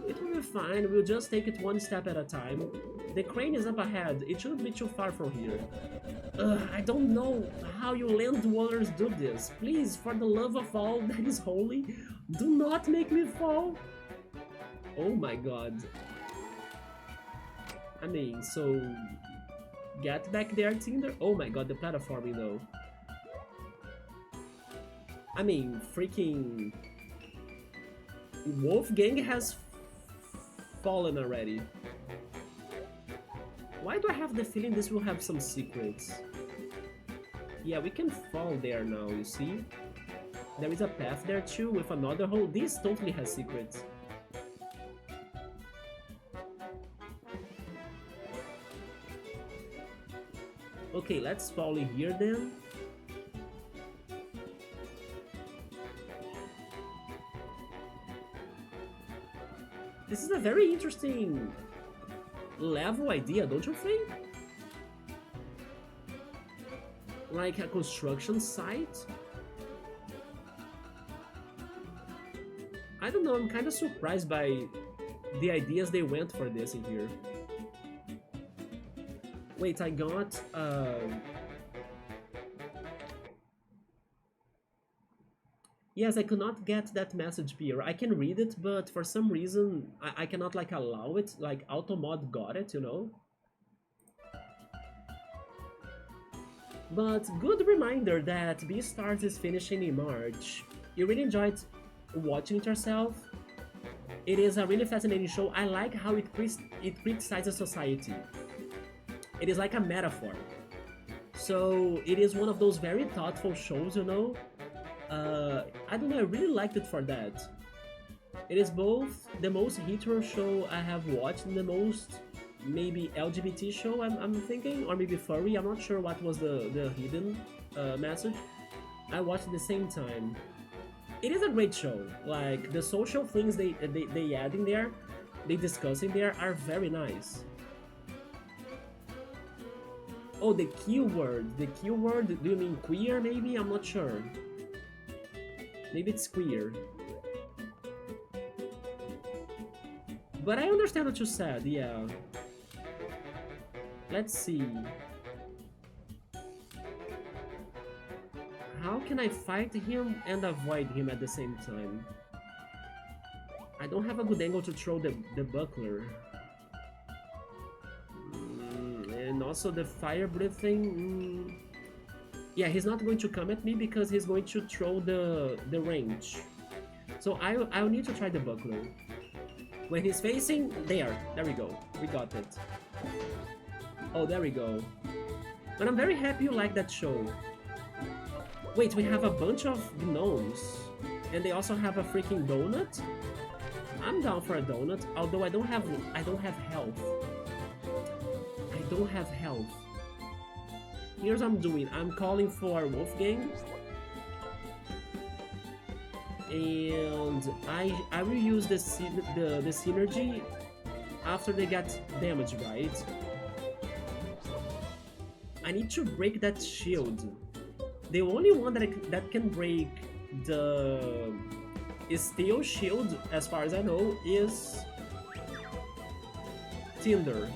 It will be fine, we'll just take it one step at a time. The crane is up ahead, it shouldn't be too far from here. I don't know how you land dwellers do this. Please, for the love of all that is holy, do not make me fall. Oh my god. I mean, so... Get back there, Tinder. Oh my god, the platforming though. I mean, freaking... Wolfgang has fallen already. Why do I have the feeling this will have some secrets? Yeah, we can fall there now, you see? There is a path there too, with another hole. This totally has secrets. Okay, let's fall in here then. This is a very interesting level idea, don't you think? Like a construction site? I don't know, I'm kind of surprised by the ideas they went for this in here. Wait, I got... Yes, I could not get that message here. I can read it, but for some reason I cannot like allow it. Like Automod got it, you know? But good reminder that Beastars is finishing in March. You really enjoyed watching it yourself? It is a really fascinating show. I like how it criticizes society. It is like a metaphor. So it is one of those very thoughtful shows, you know? I don't know, I really liked it for that. It is both the most hetero show I have watched and the most maybe LGBT show I'm thinking, or maybe furry. I'm not sure what was the hidden message. I watched at the same time. It is a great show. Like the social things they add in there, they discuss in there are very nice. Oh, the keyword. The keyword, do you mean queer maybe? I'm not sure. Maybe it's queer. But I understand what you said, yeah. Let's see. How can I fight him and avoid him at the same time? I don't have a good angle to throw the buckler. And also the fire breathing. Yeah, he's not going to come at me because he's going to throw the range. So I'll need to try the buckler. When he's facing, there we go. We got it. Oh, there we go. But I'm very happy you like that show. Wait, we have a bunch of gnomes. And they also have a freaking donut? I'm down for a donut, although I don't have health. I don't have health. Here's what I'm doing. I'm calling for Wolfgang. And I will use the synergy after they get damaged, right? I need to break that shield. The only one that can break the steel shield, as far as I know, is Tinder.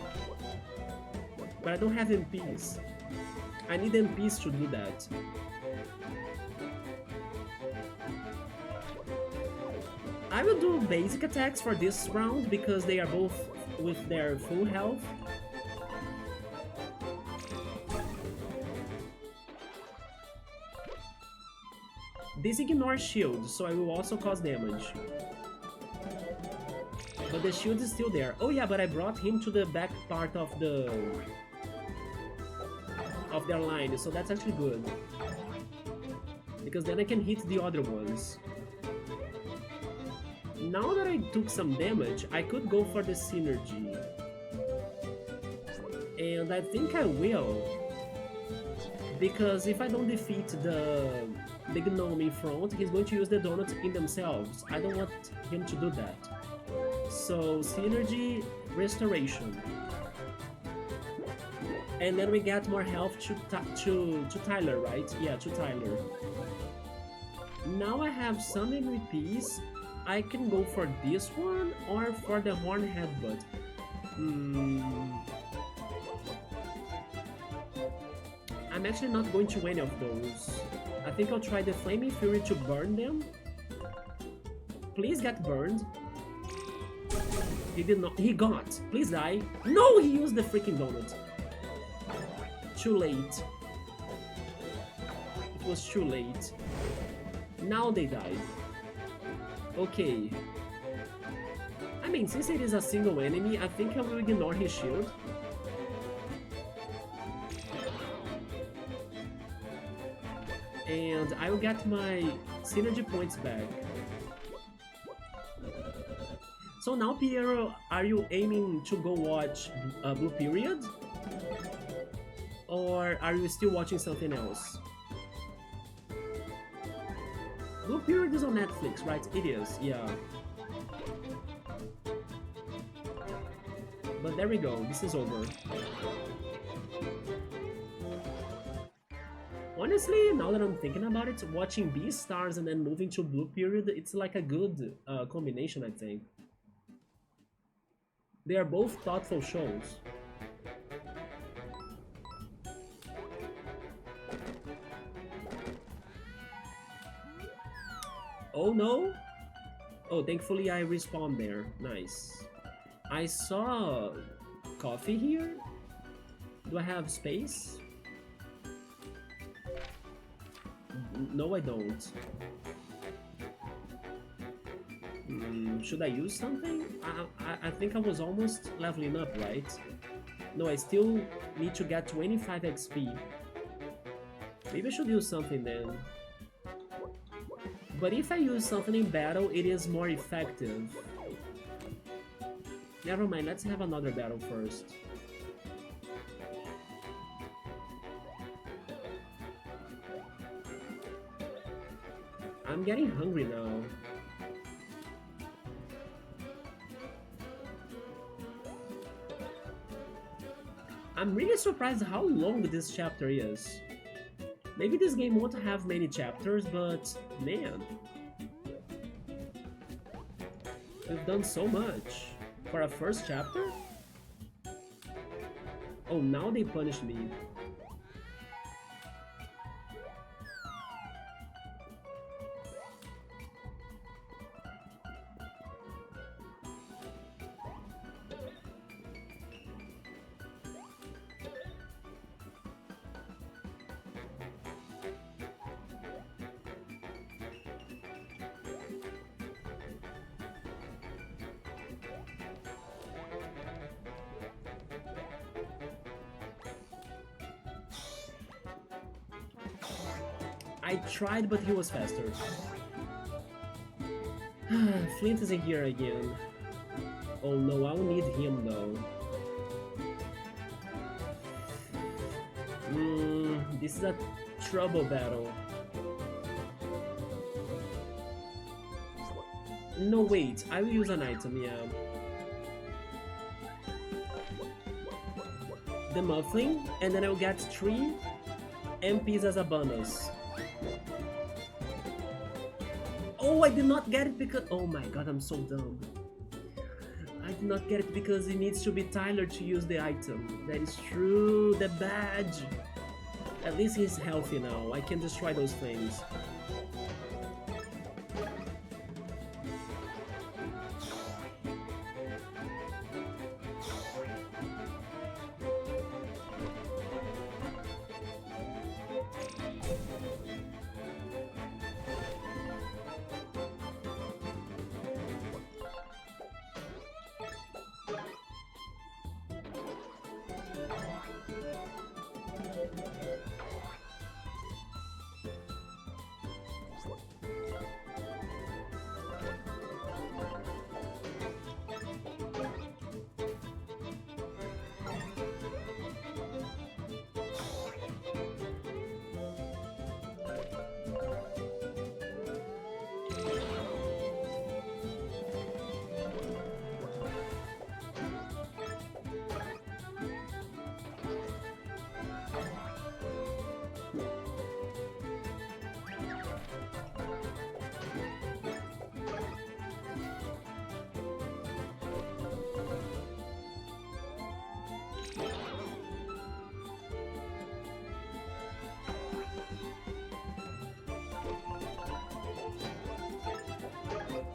But I don't have MPs. I need MPs to do that. I will do basic attacks for this round because they are both with their full health. This ignores shield, so I will also cause damage. But the shield is still there. Oh yeah, but I brought him to the back part of their line, so that's actually good. Because then I can hit the other ones. Now that I took some damage, I could go for the synergy. And I think I will. Because if I don't defeat the gnome in front, he's going to use the donuts in themselves. I don't want him to do that. So, synergy, restoration. And then we get more health to Tyler, right? Yeah, to Tyler. Now I have some MVPs. I can go for this one or for the horn headbutt. I'm actually not going to any of those. I think I'll try the Flaming Fury to burn them. Please get burned. He did not. He got. Please die. No, he used the freaking donut. Too late. It was too late. Now they died. Okay. I mean, since it is a single enemy, I think I will ignore his shield. And I will get my synergy points back. So now, Piero, are you aiming to go watch Blue Period? Or are you still watching something else? Blue Period is on Netflix, right? It is, yeah. But there we go, this is over. Honestly, now that I'm thinking about it, watching Beastars and then moving to Blue Period, it's like a good combination, I think. They are both thoughtful shows. Oh no! Oh, thankfully I respawned there. Nice. I saw coffee here. Do I have space? No, I don't. Should I use something? I think I was almost leveling up, right? No, I still need to get 25 XP. Maybe I should use something then. But if I use something in battle, it is more effective. Never mind, let's have another battle first. I'm getting hungry now. I'm really surprised how long this chapter is. Maybe this game won't have many chapters, but man, we've done so much. For a first chapter? Oh, now they punish me. I tried, but he was faster. Flynt isn't here again. Oh no, I'll need him though. This is a trouble battle. No, wait, I will use an item, yeah. The muffling, and then I'll get 3 MPs as a bonus. Oh, I did not get it because... Oh my god, I'm so dumb. I did not get it because it needs to be Tyler to use the item. That is true, the badge. At least he's healthy now. I can destroy those things.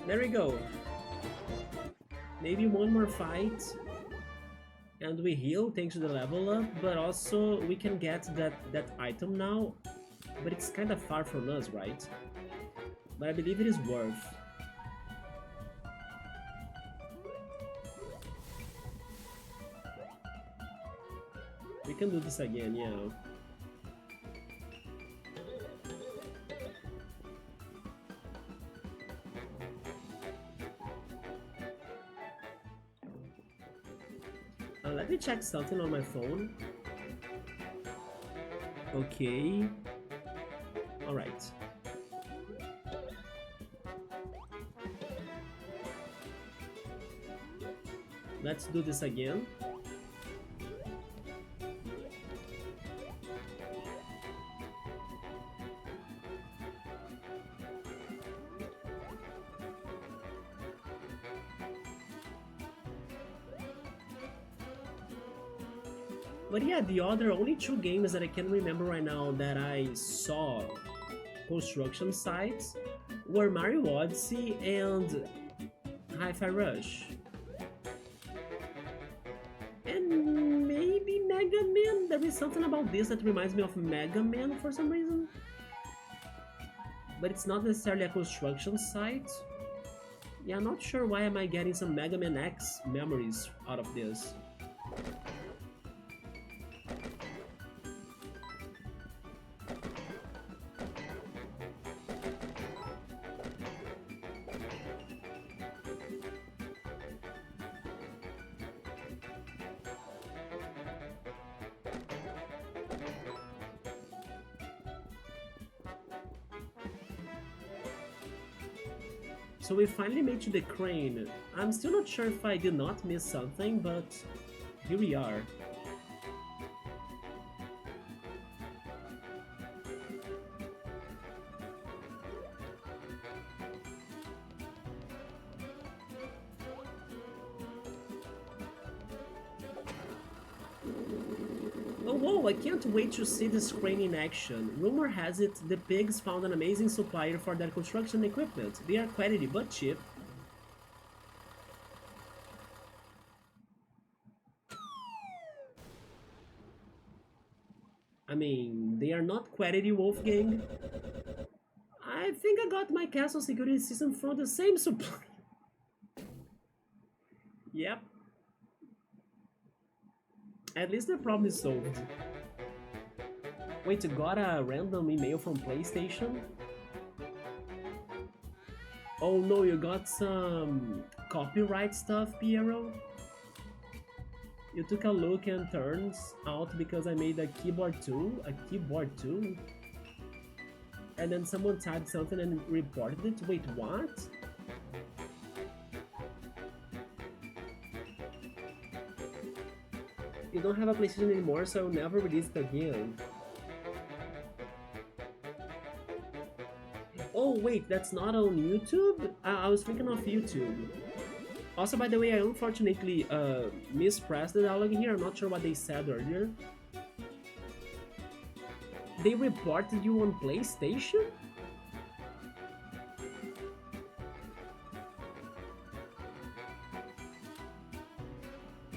There we go. Maybe one more fight and we heal thanks to the level up, but also we can get that item now, but it's kind of far from us, right? But I believe it is worth. We can do this again, yeah. Let me check something on my phone. Okay. Alright. Let's do this again. But yeah, the other only 2 games that I can remember right now that I saw construction sites were Mario Odyssey and Hi-Fi Rush. And maybe Mega Man? There is something about this that reminds me of Mega Man for some reason. But it's not necessarily a construction site. Yeah, I'm not sure why am I getting some Mega Man X memories out of this. So we finally made to the crane. I'm still not sure if I did not miss something, but here we are. Oh whoa, I can't wait to see this crane in action. Rumor has it the pigs found an amazing supplier for their construction equipment. They are quality but cheap. I mean, they are not quality, Wolfgang. I think I got my castle security system from the same supplier. Yep. At least the problem is solved. Wait, you got a random email from PlayStation? Oh no, you got some copyright stuff, Piero? You took a look and turns out because I made a keyboard too? A keyboard too? And then someone typed something and reported it? Wait, what? You don't have a PlayStation anymore, so I'll never release it again. Oh wait, that's not on YouTube? I was thinking of YouTube. Also, by the way, I unfortunately mispressed the dialogue here. I'm not sure what they said earlier. They reported you on PlayStation?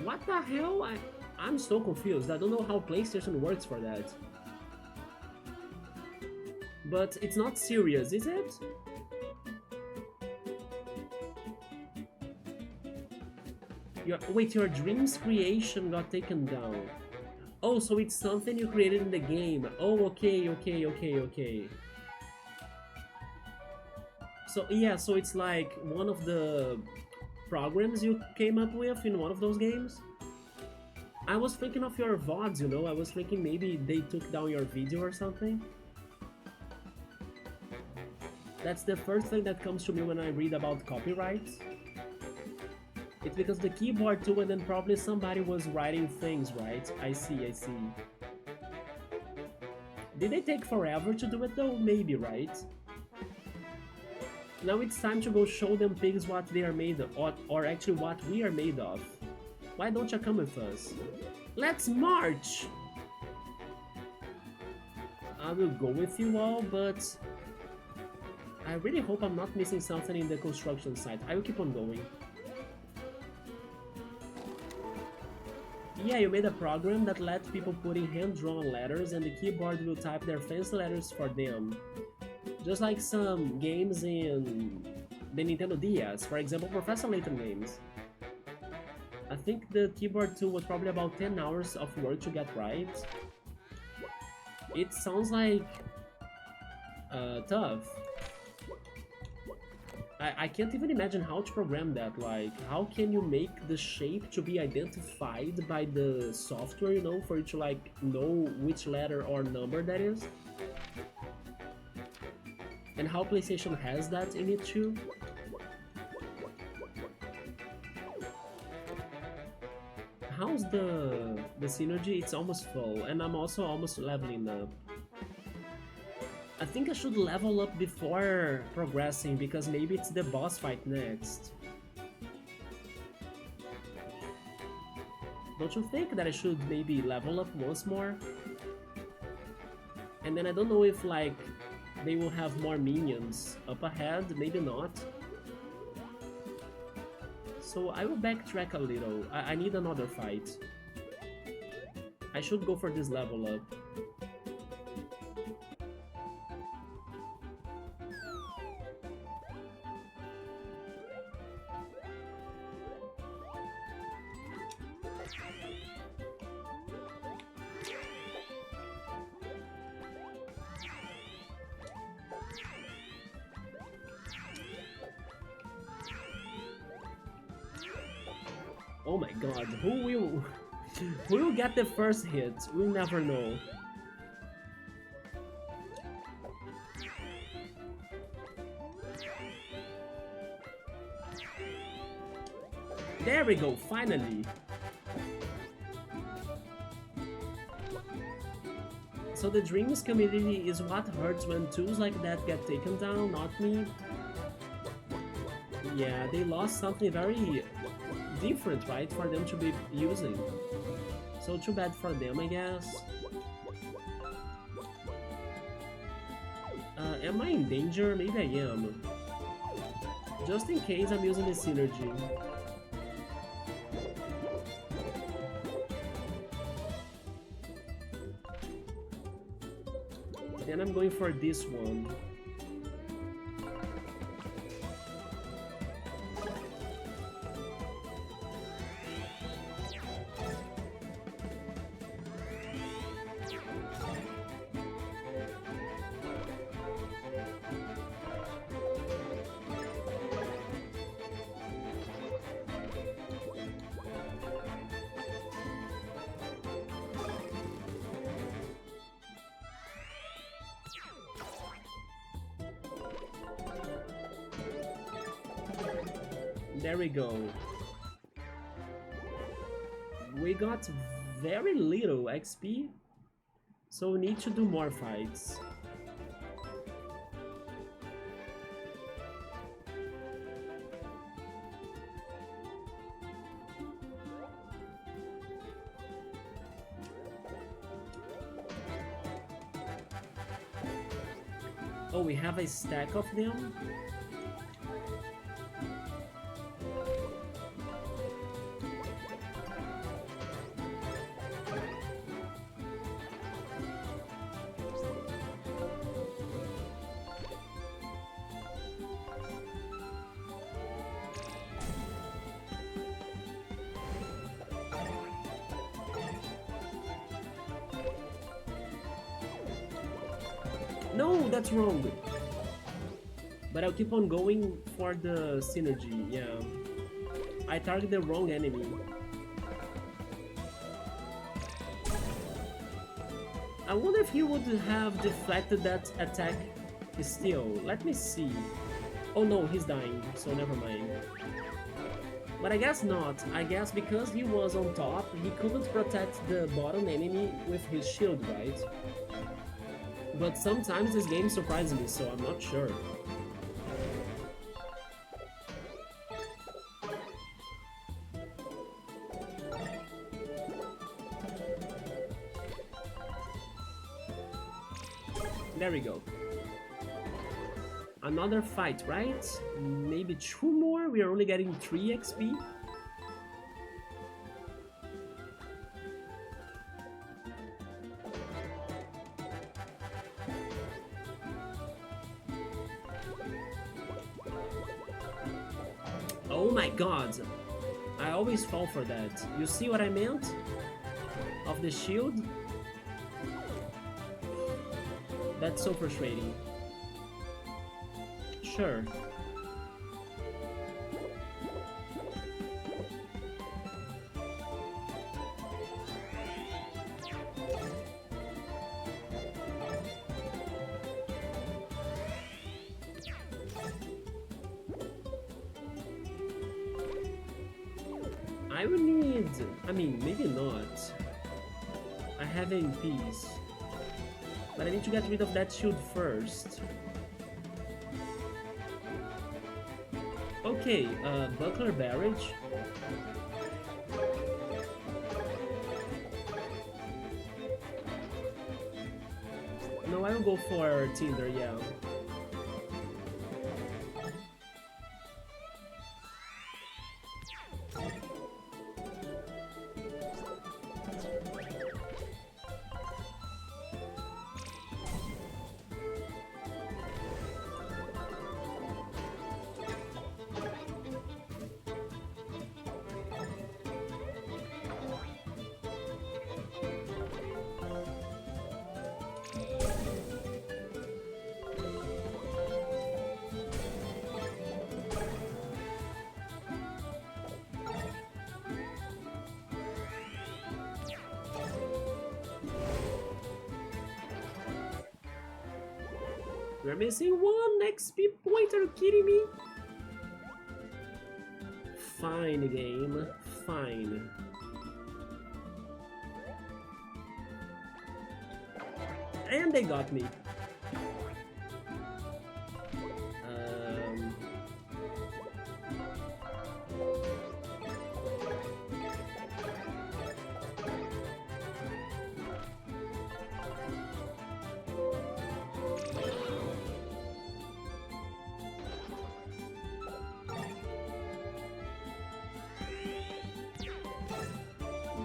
What the hell? I'm so confused. I don't know how PlayStation works for that. But it's not serious, is it? Wait, your dream's creation got taken down. Oh, so it's something you created in the game. Oh, okay. So yeah, so it's like one of the programs you came up with in one of those games? I was thinking of your VODs, you know? I was thinking maybe they took down your video or something. That's the first thing that comes to me when I read about copyrights. It's because the keyboard too, and then probably somebody was writing things, right? I see. Did they take forever to do it though? Maybe, right? Now it's time to go show them pigs what they are made of, or actually what we are made of. Why don't you come with us? Let's march! I will go with you all, but I really hope I'm not missing something in the construction site. I will keep on going. Yeah, you made a program that lets people put in hand-drawn letters and the keyboard will type their fancy letters for them. Just like some games in the Nintendo DS, for example, Professor Layton games. I think the keyboard too was probably about 10 hours of work to get right. It sounds like tough. I can't even imagine how to program that. Like, how can you make the shape to be identified by the software, you know, for you to like know which letter or number that is? And how PlayStation has that in it too? How's the synergy? It's almost full, and I'm also almost leveling up. I think I should level up before progressing, because maybe it's the boss fight next. Don't you think that I should maybe level up once more? And then I don't know if like they will have more minions up ahead, maybe not. So I will backtrack a little. I need another fight. I should go for this level up. Oh my god, who will get the first hit? We'll never know. There we go, finally! So the Dreams community is what hurts when tools like that get taken down, not me. Yeah, they lost something very different, right, for them to be using. So too bad for them, I guess. Am I in danger? Maybe I am. Just in case I'm using the synergy. Then I'm going for this one. There we go. We got very little XP, so we need to do more fights. Oh, we have a stack of them? No, that's wrong. But I'll keep on going for the synergy, yeah. I target the wrong enemy. I wonder if he would have deflected that attack still. Let me see. Oh no, he's dying, so never mind. But I guess not. I guess because he was on top, he couldn't protect the bottom enemy with his shield, right? But sometimes this game surprises me, so I'm not sure. There we go. Another fight, right? Maybe 2 more? We are only getting 3 XP? Oh my god! I always fall for that. You see what I meant? Of the shield? That's so frustrating. Sure. I will need... I mean, maybe not. I have MPs. But I need to get rid of that shield first. Okay, Buckler Barrage. No, I will go for Tinder, yeah. We're missing 1 XP point, are you kidding me? Fine, game. Fine. And they got me.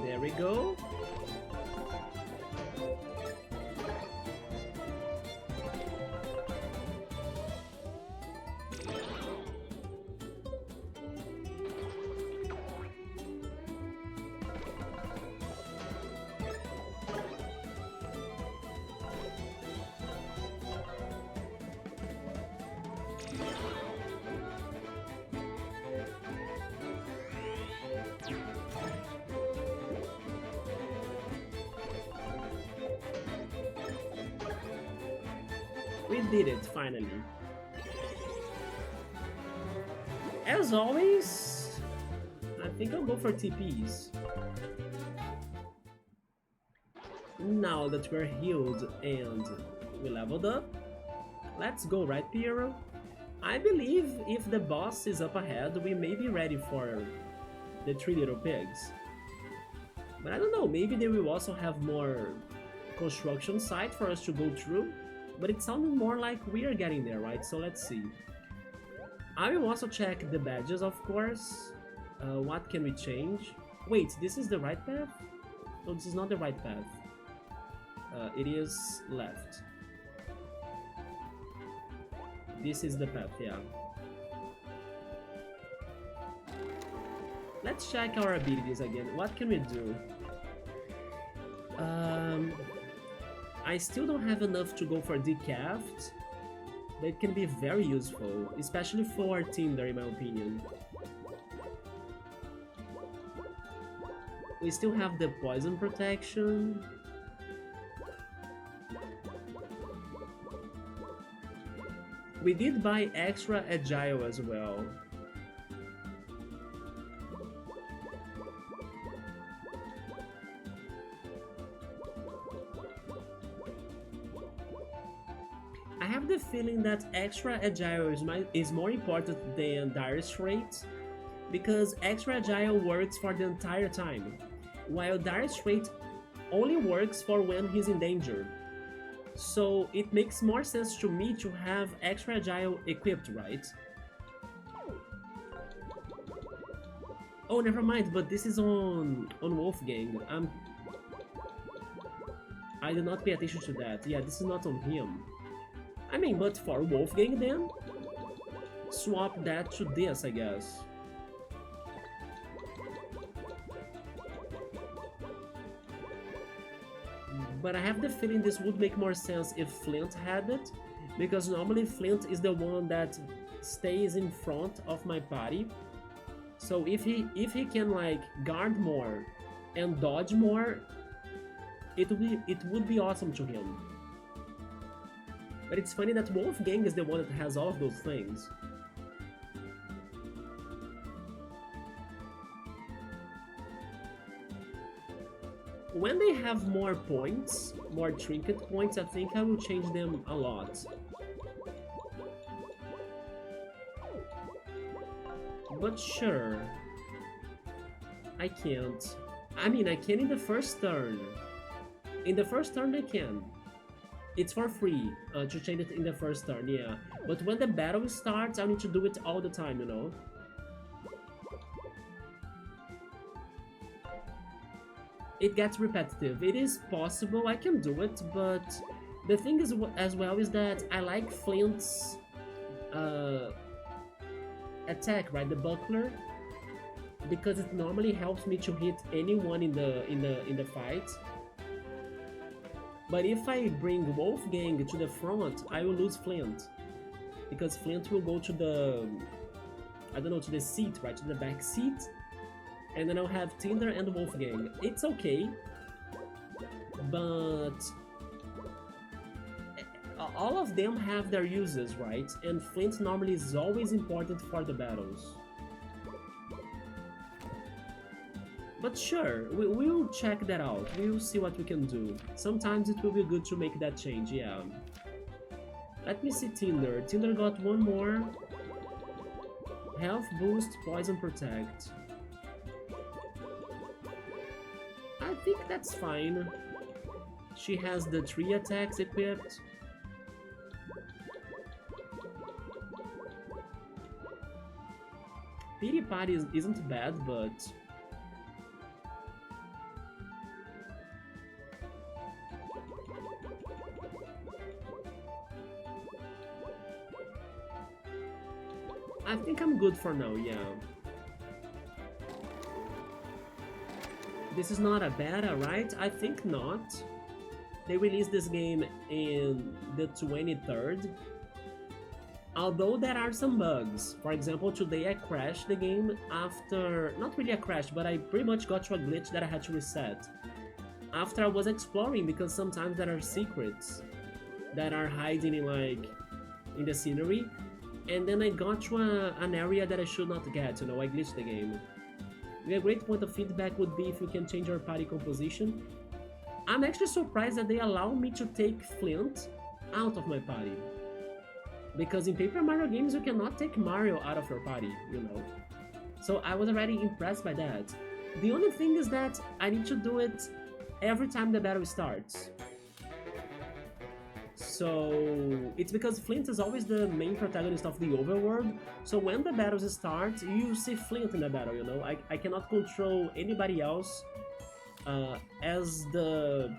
There we go. We did it, finally. As always, I think I'll go for TPs. Now that we're healed and we leveled up, let's go, right, Piero? I believe if the boss is up ahead, we may be ready for the 3 little pigs. But I don't know, maybe they will also have more construction site for us to go through. But it sounded more like we are getting there, right? So let's see. I will also check the badges, of course. What can we change? Wait, this is the right path? No, this is not the right path. It is left. This is the path, yeah. Let's check our abilities again. What can we do? I still don't have enough to go for decafed, but it can be very useful, especially for Tinder in my opinion. We still have the poison protection. We did buy extra agile as well. I have the feeling that extra agile is more important than dire straits, because extra agile works for the entire time, while dire strait only works for when he's in danger. So it makes more sense to me to have extra agile equipped, right? Oh, never mind, but this is on Wolfgang. I did not pay attention to that. Yeah, this is not on him. I mean, but for Wolfgang then, swap that to this, I guess. But I have the feeling this would make more sense if Flynt had it, because normally Flynt is the one that stays in front of my party. So if he can like guard more and dodge more, it would be awesome to him. But it's funny that Wolfgang is the one that has all of those things. When they have more points, more trinket points, I think I will change them a lot. But sure, I can't. I mean, I can in the first turn. In the first turn I can. It's for free to change it in the first turn, yeah. But when the battle starts, I need to do it all the time, you know? It gets repetitive. It is possible, I can do it, but the thing is as well is that I like Flynt's attack, right? The buckler, because it normally helps me to hit anyone in the fight. But if I bring Wolfgang to the front, I will lose Flynt, because Flynt will go to the, I don't know, to the seat, right? To the back seat. And then I'll have Tinder and Wolfgang. It's okay, but all of them have their uses, right? And Flynt normally is always important for the battles. But sure, we'll check that out. We'll see what we can do. Sometimes it will be good to make that change, yeah. Let me see Tinder. Tinder got one more. Health boost, poison protect. I think that's fine. She has the 3 attacks equipped. Pity Party isn't bad, but... I think I'm good for now, yeah. This is not a beta, right? I think not. They released this game in the 23rd. Although there are some bugs. For example, today I crashed the game after... Not really a crash, but I pretty much got to a glitch that I had to reset. After I was exploring, because sometimes there are secrets that are hiding in, like, in the scenery. And then I got to an area that I should not get, you know, I glitched the game. A great point of feedback would be if we can change our party composition. I'm actually surprised that they allow me to take Flynt out of my party. Because in Paper Mario games, you cannot take Mario out of your party, you know. So I was already impressed by that. The only thing is that I need to do it every time the battle starts. So it's because Flynt is always the main protagonist of the overworld. So when the battles start, you see Flynt in the battle, you know. I cannot control anybody else as the...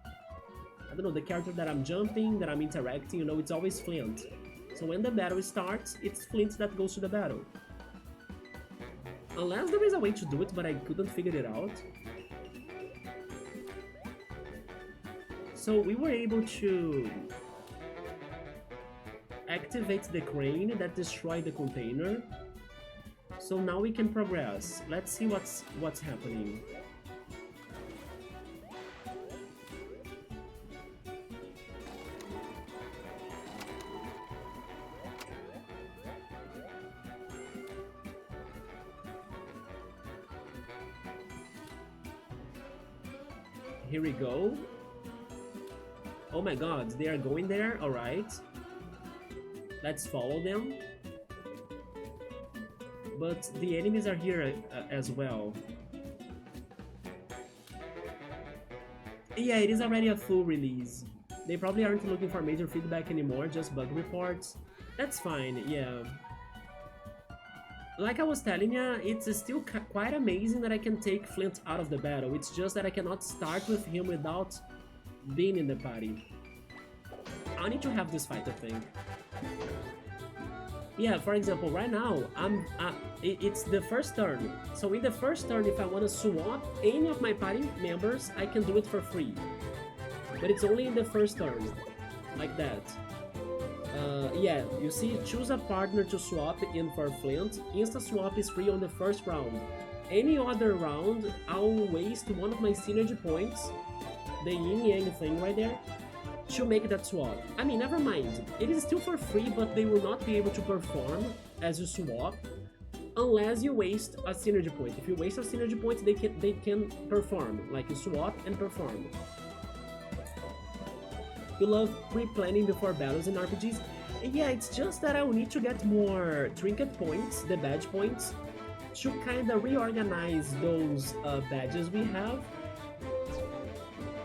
I don't know, the character that I'm jumping, that I'm interacting, you know, it's always Flynt. So when the battle starts, it's Flynt that goes to the battle. Unless there is a way to do it, but I couldn't figure it out. So we were able to activate the crane that destroyed the container. So now we can progress. Let's see what's happening. Here we go. Oh my god, they are going there? Alright. Let's follow them. But the enemies are here as well. Yeah, it is already a full release. They probably aren't looking for major feedback anymore, just bug reports. That's fine, yeah. Like I was telling ya, it's still quite amazing that I can take Flynt out of the battle. It's just that I cannot start with him without being in the party. I need to have this fight, I think. Yeah, for example, right now, it's the first turn. So in the first turn, if I want to swap any of my party members, I can do it for free. But it's only in the first turn, like that. Yeah, you see, choose a partner to swap in for Flynt. Insta swap is free on the first round. Any other round, I'll waste one of my synergy points, the yin-yang thing right there, to make that swap. I mean, never mind. It is still for free, but they will not be able to perform as you swap unless you waste a synergy point. If you waste a synergy point, they can perform, like you swap and perform. You love pre-planning before battles in RPGs? Yeah, it's just that I will need to get more trinket points, the badge points, to kind of reorganize those badges we have.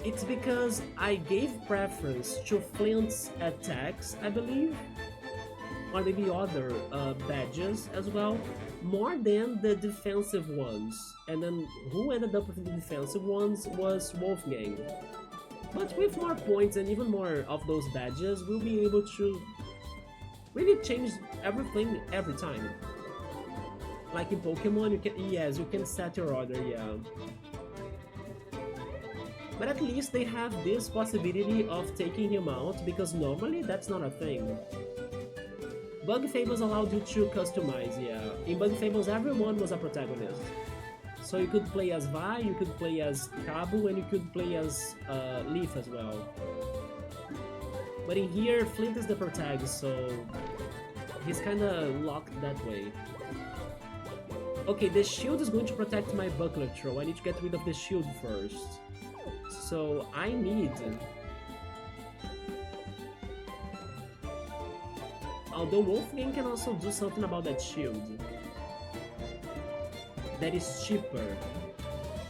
It's because I gave preference to Flynt's attacks, I believe, or maybe other badges as well, more than the defensive ones. And then who ended up with the defensive ones was Wolfgang. But with more points and even more of those badges, we'll be able to really change everything every time. Like in Pokemon, you can set your order, yeah. But at least they have this possibility of taking him out, because normally that's not a thing. Bug Fables allowed you to customize, yeah. In Bug Fables, everyone was a protagonist. So you could play as Vi, you could play as Kabu, and you could play as Leaf as well. But in here, Flynt is the protagonist, so he's kinda locked that way. Okay, the shield is going to protect my buckler throw. I need to get rid of the shield first. So I need... Although Wolfgang can also do something about that shield. That is cheaper.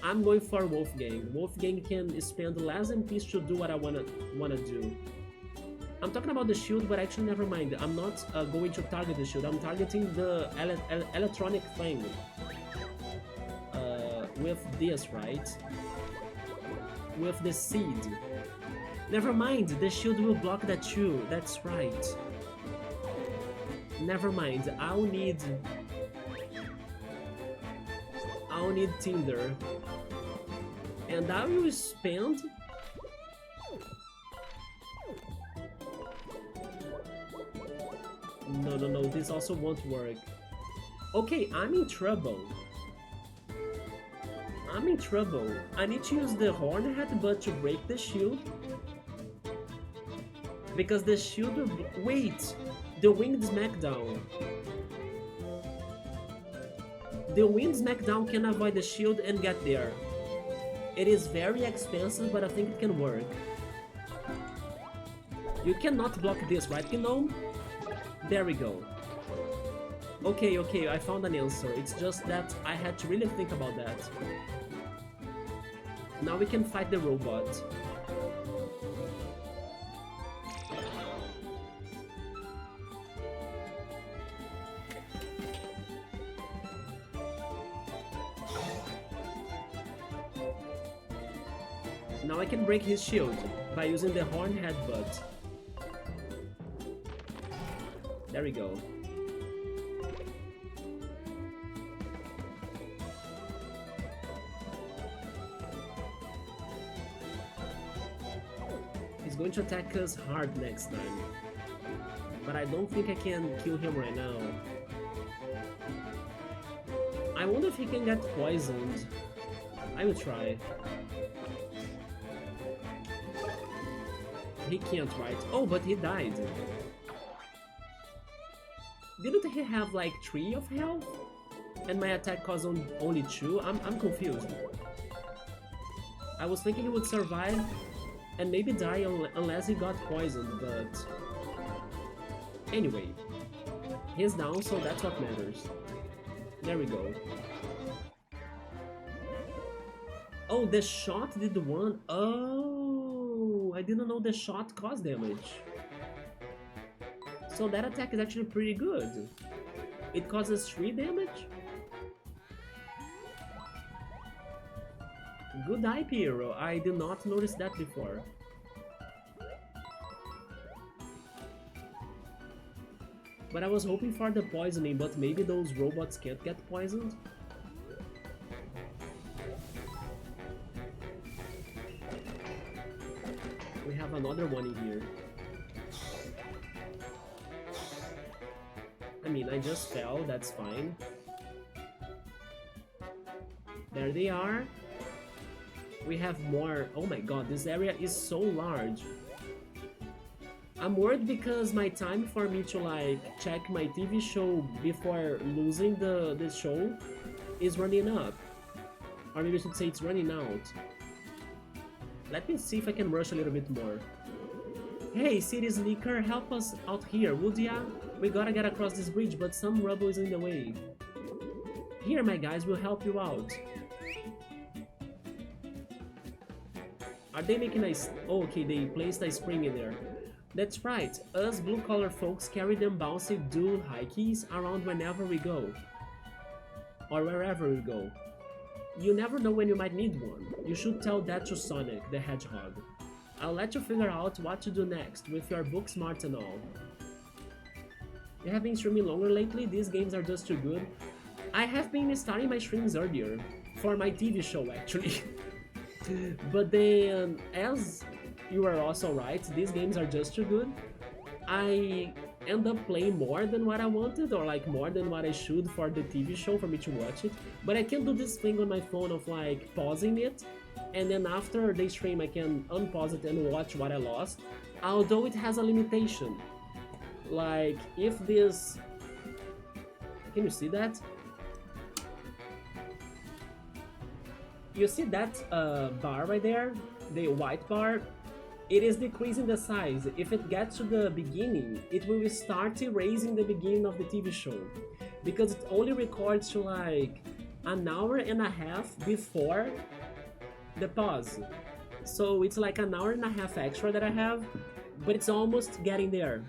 I'm going for Wolfgang. Wolfgang can spend less MPs to do what I wanna do. I'm talking about the shield, but actually never mind. I'm not going to target the shield. I'm targeting the electronic thing. With this, right? With the seed. Never mind, the shield will block that too. That's right. Never mind, I'll need Tinder. And I will spend... No, this also won't work. Okay, I'm in trouble. I need to use the horn headbutt to break the shield. Because the shield will... Wait! The winged smackdown. The winged smackdown can avoid the shield and get there. It is very expensive, but I think it can work. You cannot block this, right, Gnome? There we go. Okay, I found an answer. It's just that I had to really think about that. Now we can fight the robot. Now I can break his shield by using the horn headbutt. There we go. He's going to attack us hard next time. But I don't think I can kill him right now. I wonder if he can get poisoned. I will try. He can't, right? Oh, but he died. Didn't he have like 3 of health? And my attack caused only 2? I'm confused. I was thinking he would survive and maybe die unless he got poisoned, but... Anyway. He's down, so that's what matters. There we go. Oh, the shot did one... Oh, I didn't know the shot caused damage. So that attack is actually pretty good. It causes 3 damage? Good eye, Piero. I did not notice that before. But I was hoping for the poisoning, but maybe those robots can't get poisoned? We have another one in here. I mean, I just fell, that's fine. There they are. We have more. Oh my god, this area is so large. I'm worried because my time for me to like check my TV show before losing the show is running up. Or maybe I should say it's running out. Let me see if I can rush a little bit more. Hey, City Sneaker, help us out here, would ya? We gotta get across this bridge, but some rubble is in the way. Here, my guys, we'll help you out. Are they making a... Oh, okay, they placed a spring in there. That's right, us blue-collar folks carry them bouncy dual high keys around whenever we go. Or wherever we go. You never know when you might need one. You should tell that to Sonic, the Hedgehog. I'll let you figure out what to do next, with your book smart and all. You have been streaming longer lately? These games are just too good. I have been starting my streams earlier. For my TV show, actually. But then, as you are also right, these games are just too good. I end up playing more than what I wanted, or like more than what I should for the TV show for me to watch it. But I can do this thing on my phone of like pausing it, and then after the stream I can unpause it and watch what I lost. Although it has a limitation. Like, if this... Can you see that? You see that bar right there, the white bar? It is decreasing the size. If it gets to the beginning, it will start erasing the beginning of the TV show. Because it only records to like an hour and a half before the pause. So it's like an hour and a half extra that I have, but it's almost getting there.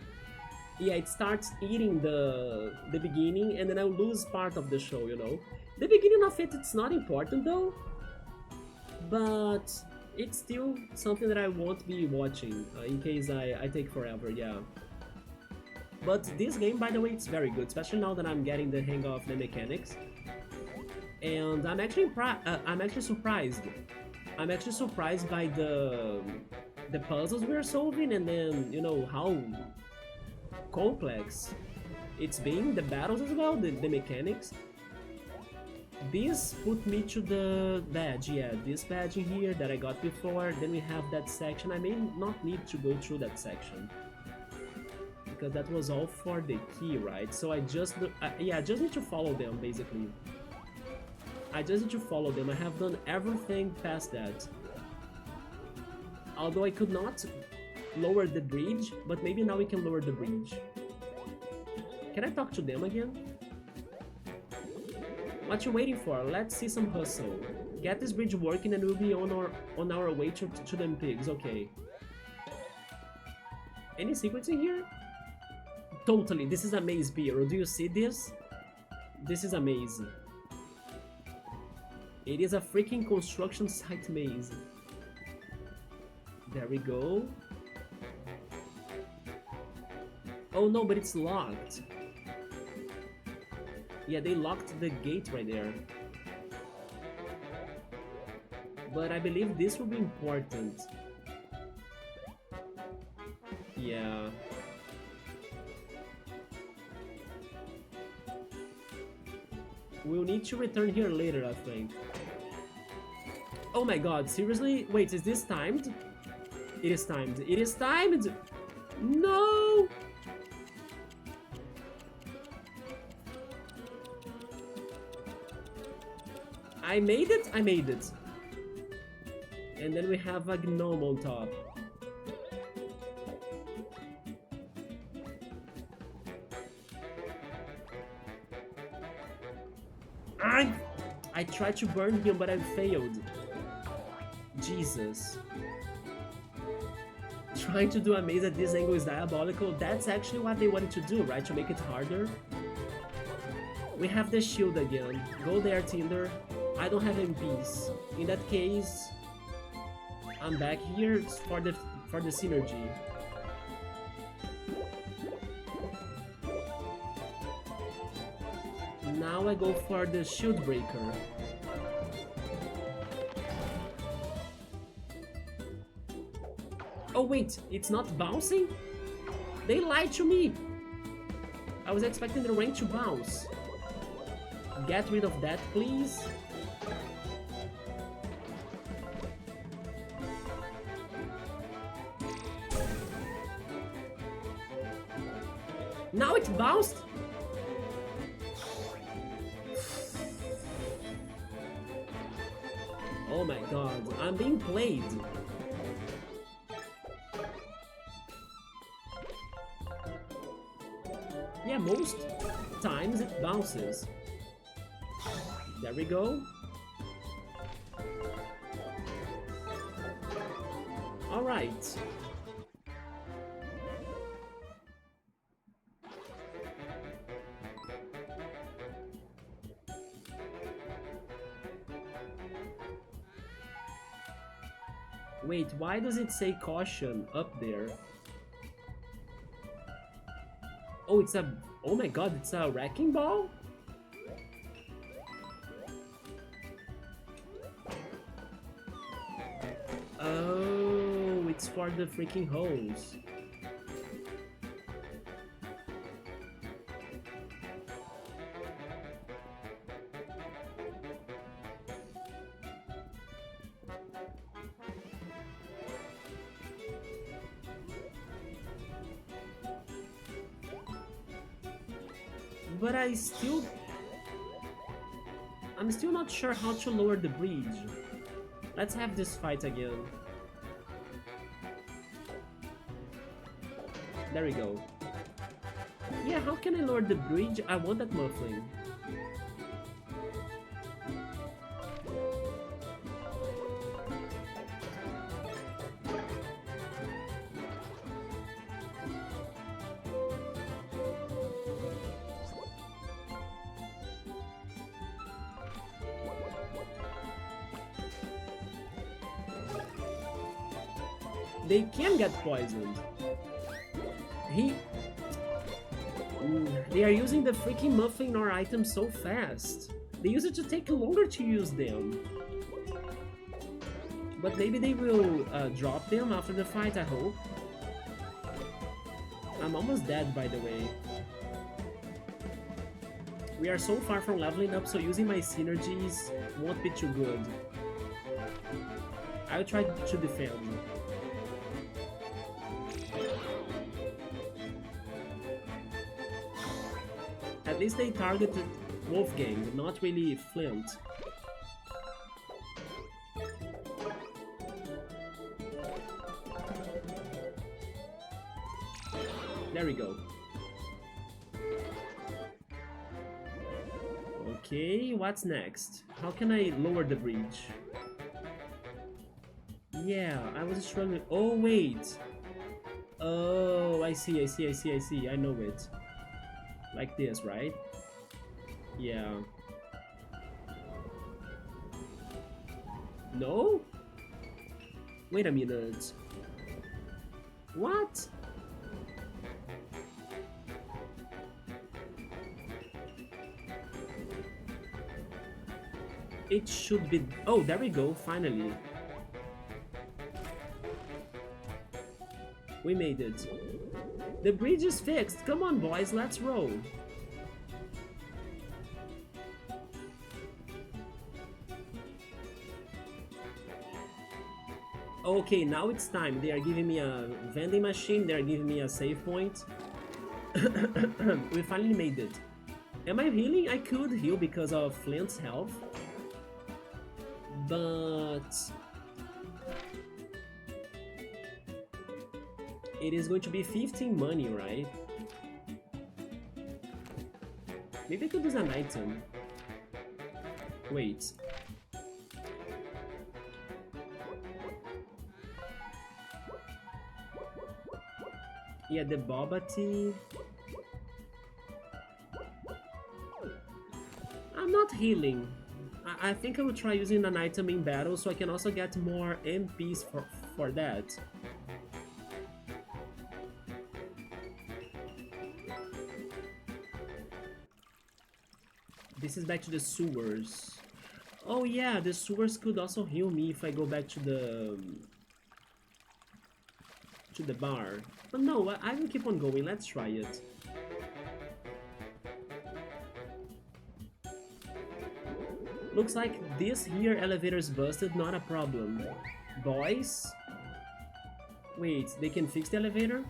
Yeah, it starts eating the beginning and then I'll lose part of the show, you know. The beginning of it, it's not important though, but it's still something that I won't be watching in case I take forever, yeah. But this game, by the way, it's very good, especially now that I'm getting the hang of the mechanics. And I'm actually surprised. I'm actually surprised by the puzzles we're solving, and then you know how complex it's been, the battles as well, the mechanics. This put me to the badge, yeah, this badge in here that I got before. Then we have that section. I may not need to go through that section because that was all for the key, right? So I just need to follow them basically. I just need to follow them. I have done everything past that. Although I could not lower the bridge, but maybe now we can lower the bridge. Can I talk to them again? What you waiting for? Let's see some hustle. Get this bridge working and we'll be on our way to them pigs, okay. Any secrets in here? Totally, this is a maze, Piero. Do you see this? This is a maze. It is a freaking construction site maze. There we go. Oh no, but it's locked. Yeah, they locked the gate right there. But I believe this will be important. Yeah. We'll need to return here later, I think. Oh my god, seriously? Wait, is this timed? It is timed. It is timed! No! I made it? I made it. And then we have a gnome on top. I tried to burn him, but I failed. Jesus. Trying to do a maze at this angle is diabolical. That's actually what they wanted to do, right? To make it harder. We have the shield again. Go there, Tinder. I don't have MPs. In that case, I'm back here for the synergy. Now I go for the shield breaker. Oh wait, it's not bouncing? They lied to me! I was expecting the rank to bounce. Get rid of that, please. Now it bounced? Oh my god, I'm being played. Yeah, most times it bounces. There we go. Alright. Wait, why does it say caution up there? Oh, it's a... Oh my god, it's a wrecking ball? Oh, it's for the freaking hose. But I'm still not sure how to lower the bridge. Let's have this fight again. There we go. Yeah, how can I lower the bridge? I want that muffling. They can get poisoned. They are using the freaking muffin or item so fast. They use it to take longer to use them. But maybe they will drop them after the fight, I hope. I'm almost dead, by the way. We are so far from leveling up, so using my synergies won't be too good. I'll try to defend. At least they targeted Wolfgang, not really Flynt. There we go. Okay, what's next? How can I lower the bridge? Yeah, I was struggling. Oh, wait. Oh, I see. I know it. Like this, right? Yeah. No? Wait a minute. What? It should be... Oh, there we go, finally. We made it. The bridge is fixed. Come on, boys, let's roll. Okay, now it's time. They are giving me a vending machine. They are giving me a save point. We finally made it. Am I healing? I could heal because of Flynt's health. But... it is going to be 15 money, right? Maybe I could use an item. Wait. Yeah, the boba tea. I'm not healing. I think I will try using an item in battle so I can also get more MPs for that. This is back to the sewers. Oh yeah, the sewers could also heal me if I go back to the bar. But no, I will keep on going. Let's try it. Looks like this here elevator is busted, not a problem. Boys? Wait, they can fix the elevator?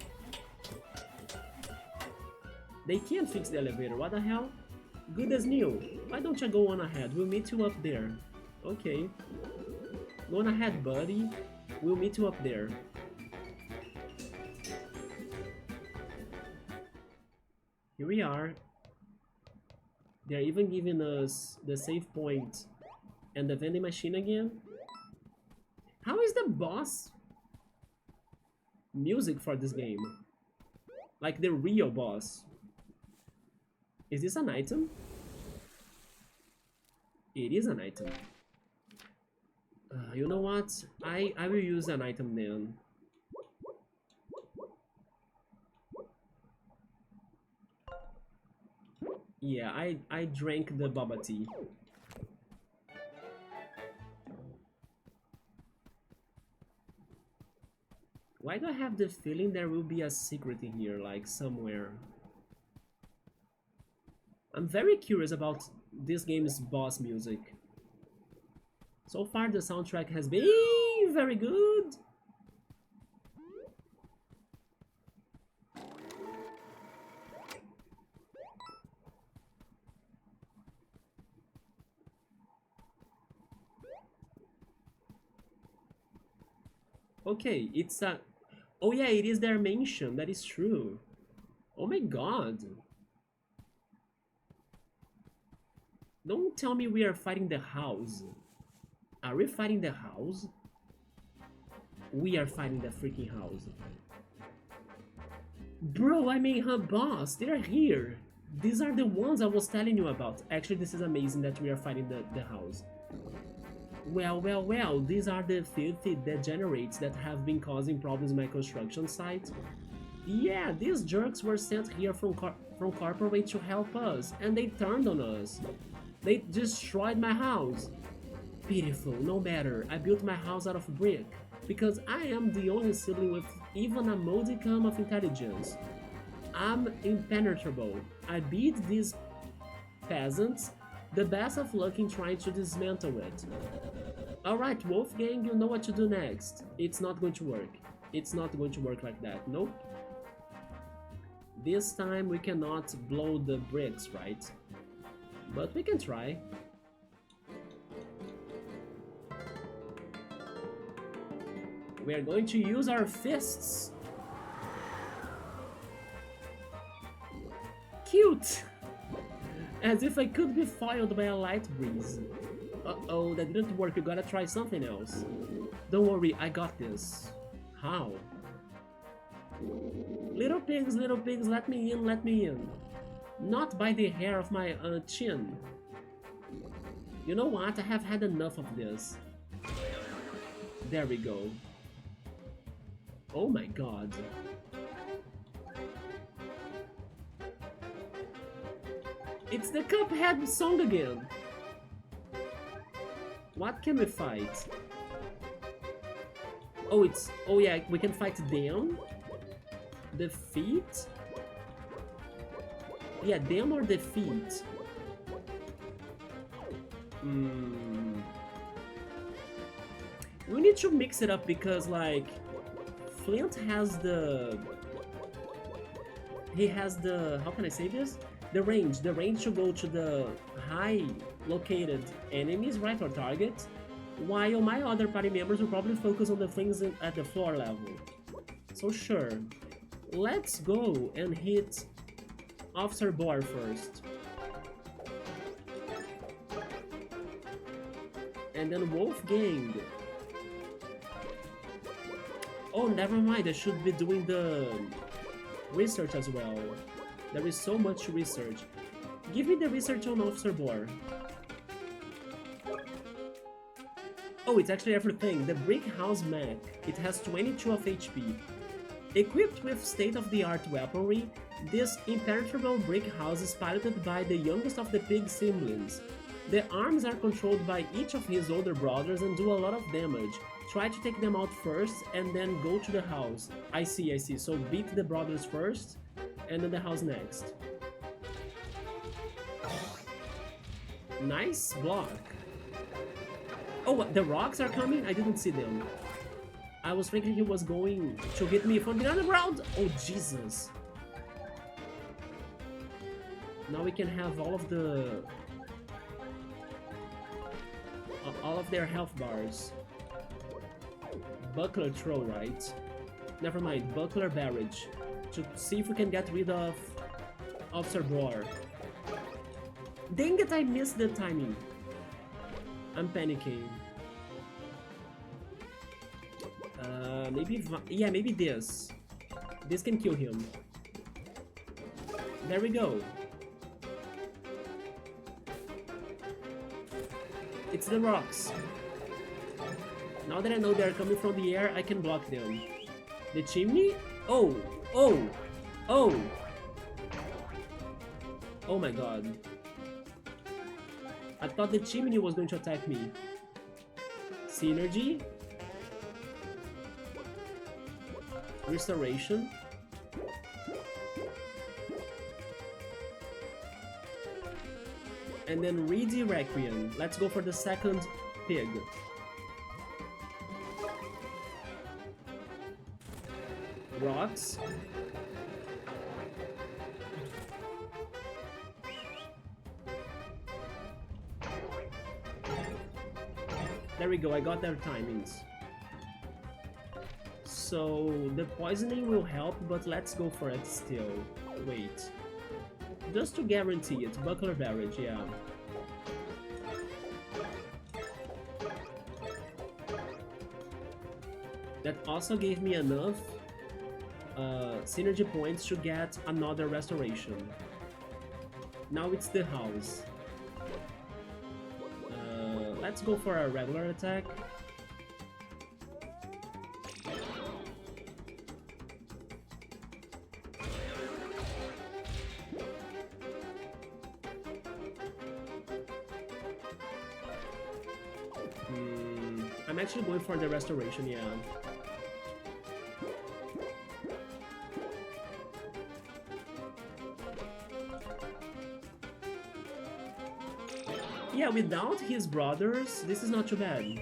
They can fix the elevator, what the hell? Good as new. Why don't you go on ahead? We'll meet you up there. Okay. Go on ahead, buddy. We'll meet you up there. Here we are. They're even giving us the save point and the vending machine again. How is the boss music for this game? Like the real boss. Is this an item? It is an item. You know what? I will use an item then. Yeah, I drank the boba tea. Why do I have the feeling there will be a secret in here, like somewhere? I'm very curious about this game's boss music. So far the soundtrack has been very good. Okay, it's a... Oh yeah, it is their mansion, that is true. Oh my god. Don't tell me we are fighting the house. Are we fighting the house? We are fighting the freaking house. Bro, I mean her boss, they're here. These are the ones I was telling you about. Actually, this is amazing that we are fighting the house. Well, these are the filthy degenerates that have been causing problems in my construction site. Yeah, these jerks were sent here from corporate to help us, and they turned on us. They destroyed my house. Pitiful, no matter, I built my house out of brick, because I am the only sibling with even a modicum of intelligence. I'm impenetrable. I beat these peasants. The best of luck in trying to dismantle it. Alright, Wolfgang, you know what to do next. It's not going to work. It's not going to work like that, nope. This time we cannot blow the bricks, right? But we can try. We are going to use our fists. Cute! As if I could be foiled by a light breeze. Uh-oh, that didn't work, you gotta try something else. Don't worry, I got this. How? Little pigs, let me in, let me in. Not by the hair of my chin. You know what, I have had enough of this. There we go. Oh my god. It's the Cuphead song again! What can we fight? Oh yeah, we can fight them? The feet? Yeah, them or the feet? We need to mix it up because, like, Flynt has the... He has the... How can I say this? The range to go to the high located enemies, right, or targets, while my other party members will probably focus on the things at the floor level. So sure, let's go and hit Officer Boar first. And then Wolfgang. Oh, never mind, I should be doing the research as well. There is so much research. Give me the research on Officer Boar. Oh, it's actually everything. The Brick House Mech. It has 22 of HP. Equipped with state-of-the-art weaponry, this impenetrable brick house is piloted by the youngest of the pig siblings. The arms are controlled by each of his older brothers and do a lot of damage. Try to take them out first and then go to the house. I see. So beat the brothers first and then the house next. Nice block. Oh, the rocks are coming? I didn't see them. I was thinking he was going to hit me from the underground. Oh, Jesus. Now we can have all of their health bars. Buckler throw, right? Never mind, buckler barrage. To see if we can get rid of Officer Boar. Dang it, I missed the timing. I'm panicking. Maybe this. This can kill him. There we go. It's the rocks. Now that I know they're coming from the air, I can block them. The chimney? Oh my god. I thought the chimney was going to attack me. Synergy. Restoration. And then Reedy Requiem. Let's go for the second pig. Rocks. There we go, I got their timings. So the poisoning will help, but let's go for it still. Wait. Just to guarantee it, buckler barrage, yeah. That also gave me enough synergy points to get another restoration. Now it's the house. Let's go for a regular attack. I'm actually going for the restoration, yeah. Yeah, without his brothers, this is not too bad.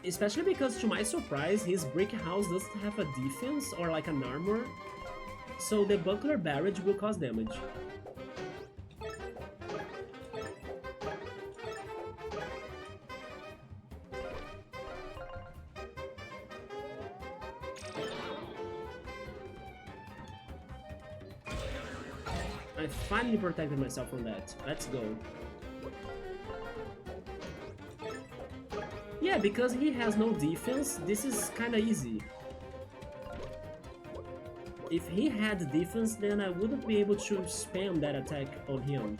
Especially because, to my surprise, his brick house doesn't have a defense or like an armor, so the buckler barrage will cause damage. I finally protected myself from that. Let's go. Yeah, because he has no defense, this is kinda easy. If he had defense, then I wouldn't be able to spam that attack on him.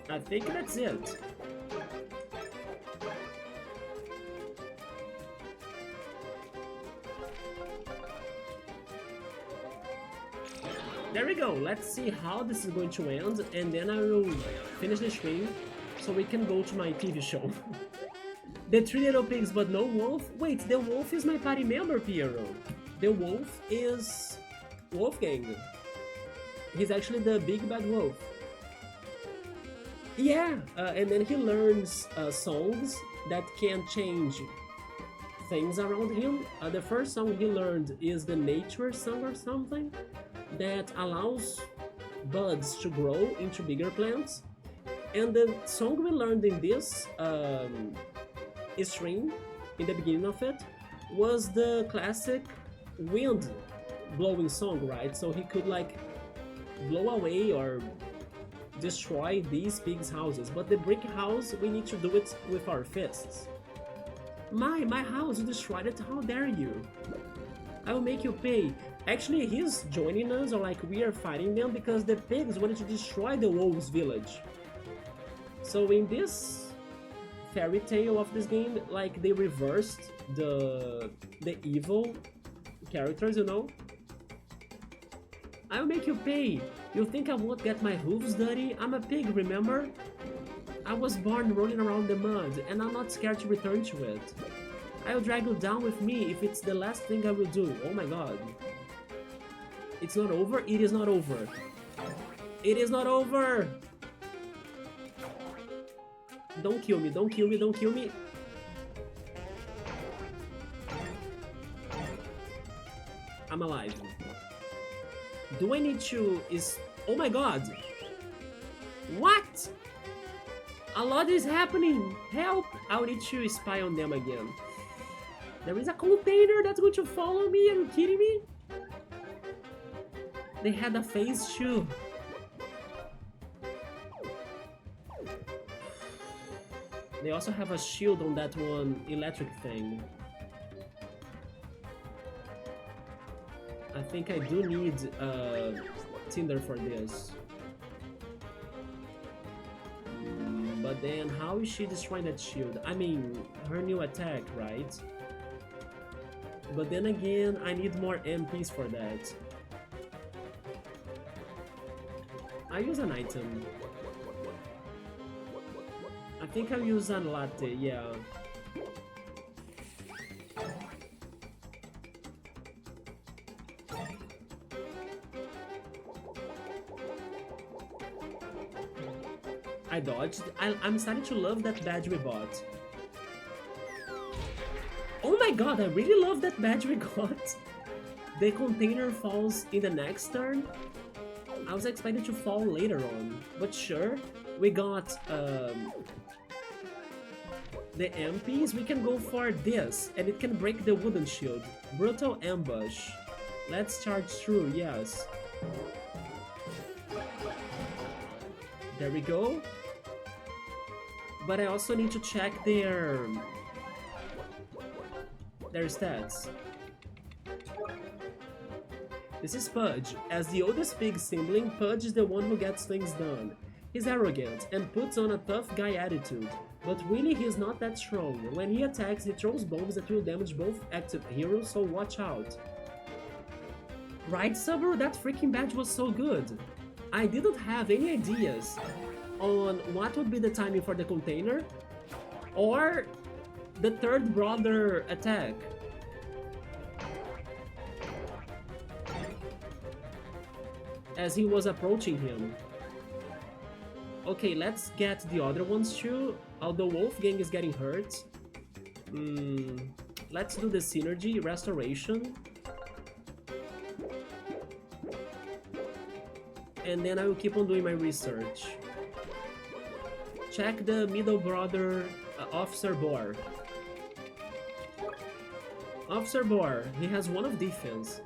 I think that's it. There we go, let's see how this is going to end, and then I will finish the stream so we can go to my TV show. The 3 little pigs but no wolf? Wait, the wolf is my party member, Piero. The wolf is Wolfgang. He's actually the big bad wolf. Yeah, and then he learns songs that can change things around him. The first song he learned is the nature song or something that allows buds to grow into bigger plants. And the song we learned in this stream, in the beginning of it, was the classic wind blowing song, right? So he could like blow away or destroy these pigs' houses, but the brick house, we need to do it with our fists. My house, you destroyed it, how dare you? I will make you pay. Actually, he's joining us, or like we are fighting them because the pigs wanted to destroy the wolves' village. So in this fairy tale of this game, like they reversed the evil characters, you know? I'll make you pay. You think I won't get my hooves dirty? I'm a pig, remember? I was born rolling around the mud, and I'm not scared to return to it. I'll drag you down with me if it's the last thing I will do. Oh my god. It's not over? It is not over. It is not over! Don't kill me, don't kill me, don't kill me. I'm alive. Do I need to... Oh my god! What? A lot is happening! Help! I'll need to spy on them again. There is a container that's going to follow me? Are you kidding me? They had a phase too. They also have a shield on that one electric thing. I think I do need Tinder for this. But then how is she destroying that shield? I mean, her new attack, right? But then again, I need more MPs for that. I use an item. I think I'll use a latte, yeah. I dodged. I'm starting to love that badge we bought. Oh my god, I really love that badge we got. The container falls in the next turn. I was expecting to fall later on, but sure. We got the MPs. We can go for this, and it can break the wooden shield. Brutal ambush. Let's charge through, yes. There we go. But I also need to check their stats. This is Pudge. As the oldest pig sibling, Pudge is the one who gets things done. He's arrogant and puts on a tough guy attitude, but really he's not that strong. When he attacks, he throws bombs that will damage both active heroes, so watch out. Right, Subaru? That freaking badge was so good. I didn't have any ideas on what would be the timing for the container or the third brother attack. As he was approaching him. Okay, let's get the other ones too. Although Wolfgang is getting hurt. Let's do the synergy restoration. And then I will keep on doing my research. Check the middle brother, Officer Boar. Officer Boar, he has one of defense.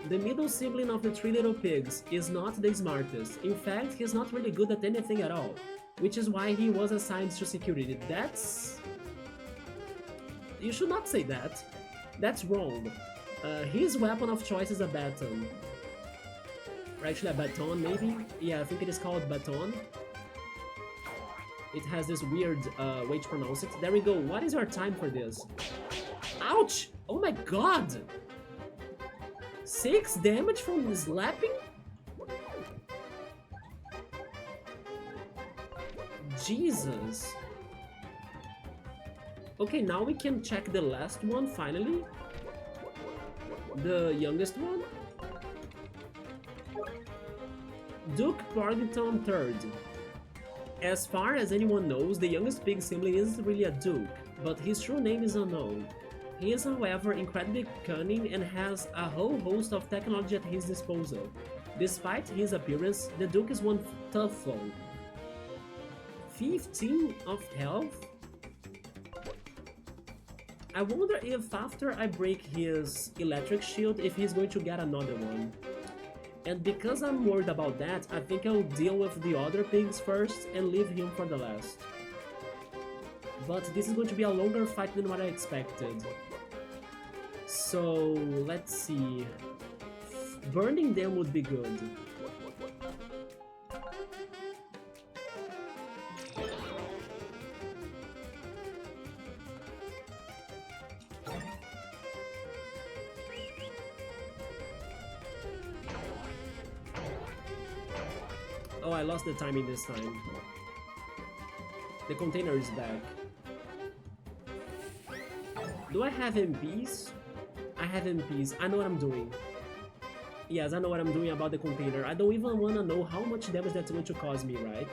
The middle sibling of the three little pigs is not the smartest. In fact, he's not really good at anything at all, which is why he was assigned to security. That's... You should not say that. That's wrong. His weapon of choice is a baton. Or actually a baton, maybe? Yeah, I think it is called baton. It has this weird way to pronounce it. There we go. What is our time for this? Ouch! Oh my god! 6 damage from slapping? Jesus. Okay, now we can check the last one, finally. The youngest one. Duke Partington III. As far as anyone knows, the youngest pig sibling isn't really a duke, but his true name is unknown. He is, however, incredibly cunning and has a whole host of technology at his disposal. Despite his appearance, the Duke is one tough foe. 15 of health? I wonder if after I break his electric shield, if he's going to get another one. And because I'm worried about that, I think I'll deal with the other pigs first and leave him for the last. But this is going to be a longer fight than what I expected. So, let's see. Burning them would be good. Oh, I lost the timing this time. The container is back. Do I have MPs? I have MPs. I know what I'm doing. Yes, I know what I'm doing about the container. I don't even want to know how much damage that's going to cause me, right?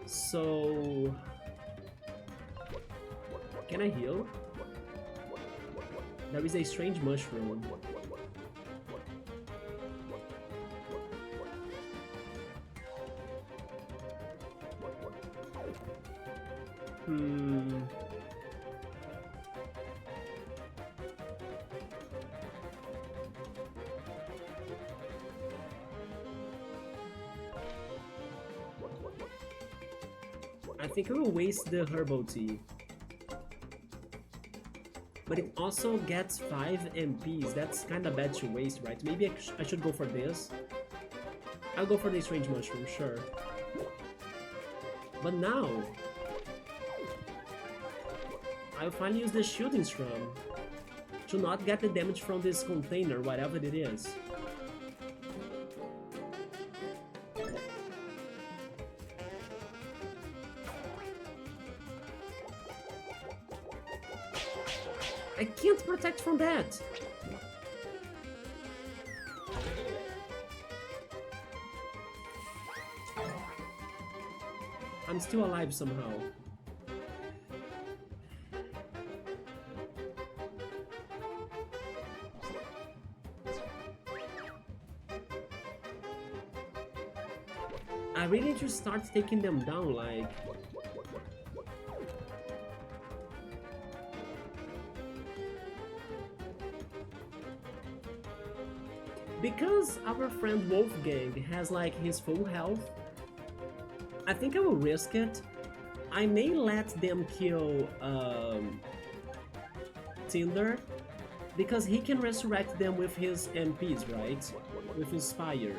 So... Can I heal? There is a strange mushroom. I think I will waste the herbal tea. But it also gets 5 MPs. That's kinda bad to waste, right? Maybe I should go for this. I'll go for the strange mushroom, sure. But now... I'll finally use the shooting strum to not get the damage from this container, whatever it is. I can't protect from that! I'm still alive somehow. I really need to start taking them down, like... Because our friend Wolfgang has like his full health, I think I will risk it. I may let them kill Tinder, because he can resurrect them with his MPs, right? With his fire.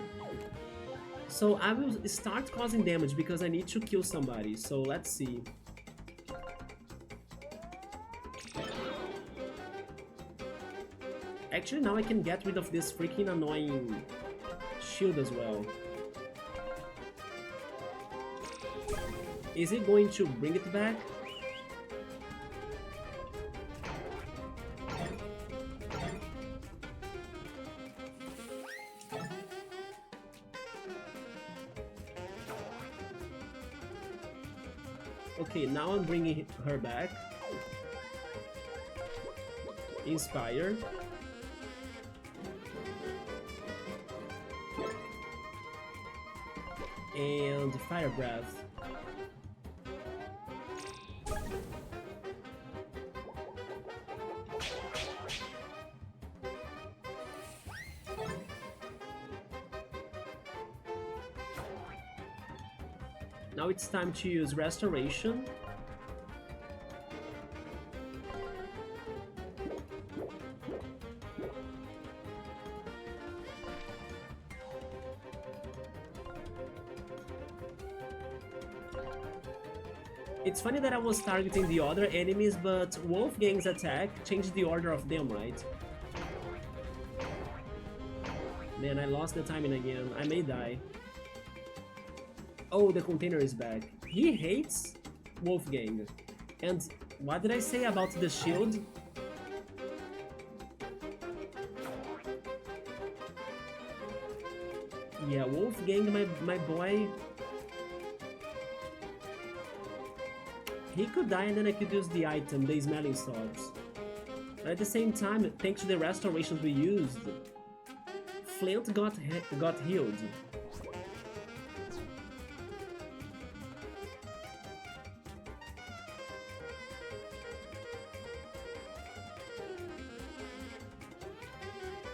So I will start causing damage because I need to kill somebody, so let's see. Actually, now I can get rid of this freaking annoying shield as well. Is it going to bring it back? Okay, now I'm bringing her back. Inspire. And Fire Breath. Now it's time to use Restoration. It's funny that I was targeting the other enemies, but Wolfgang's attack changed the order of them, right? Man, I lost the timing again. I may die. Oh, the container is back. He hates Wolfgang. And what did I say about the shield? Yeah, Wolfgang, my boy... He could die and then I could use the item, the smelling salts. But at the same time, thanks to the restorations we used, Flynt got healed.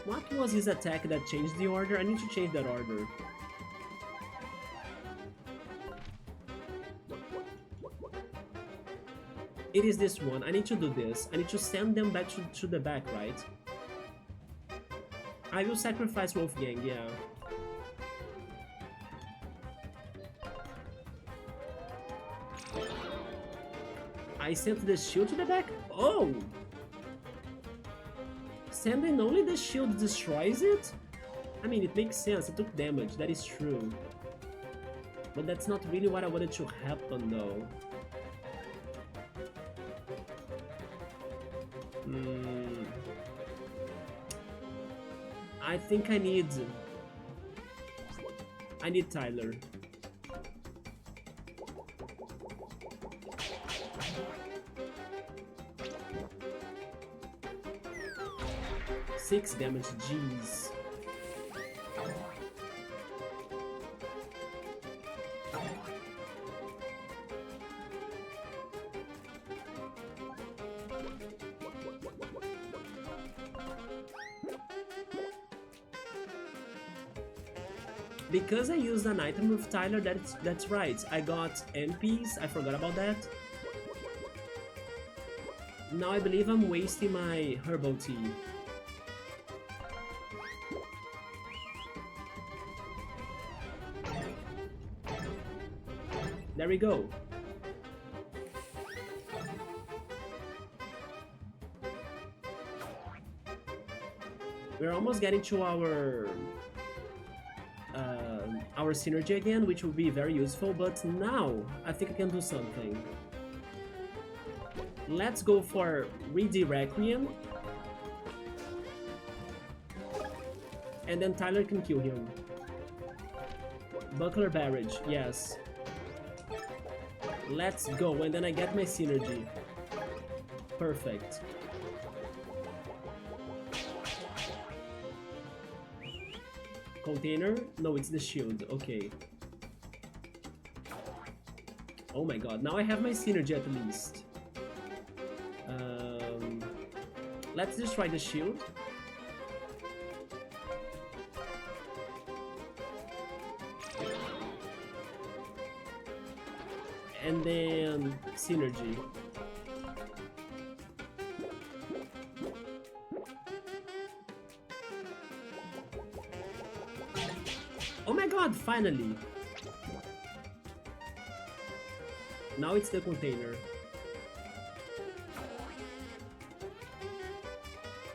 What was his attack that changed the order? I need to change that order. It is this one. I need to do this. I need to send them back to the back, right? I will sacrifice Wolfgang, yeah. I sent the shield to the back? Oh! Sending only the shield destroys it? I mean, it makes sense. It took damage. That is true. But that's not really what I wanted to happen, though. I think I need Tyler. Six damage, jeez. Because I used an item with Tyler, that's right. I got MPs, I forgot about that. Now I believe I'm wasting my herbal tea. There we go. We're almost getting to our synergy again, which will be very useful, but now I think I can do something. Let's go for Reedy Requiem. And then Tyler can kill him. Buckler Barrage, yes. Let's go, and then I get my synergy. Perfect. Container? No, it's the shield. Okay. Oh my god, now I have my synergy at least. Let's just try the shield. And then synergy. Oh my god, finally! Now it's the container.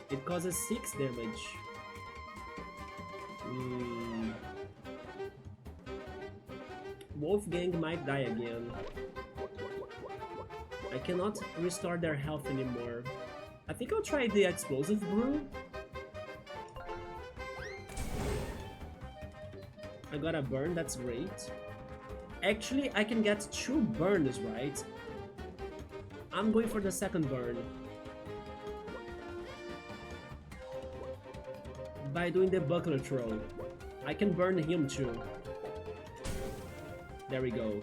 It causes 6 damage. Wolfgang might die again. I cannot restore their health anymore. I think I'll try the explosive brew. I got a burn, that's great. Actually, I can get 2 burns, right? I'm going for the second burn. By doing the buckler throw. I can burn him too. There we go.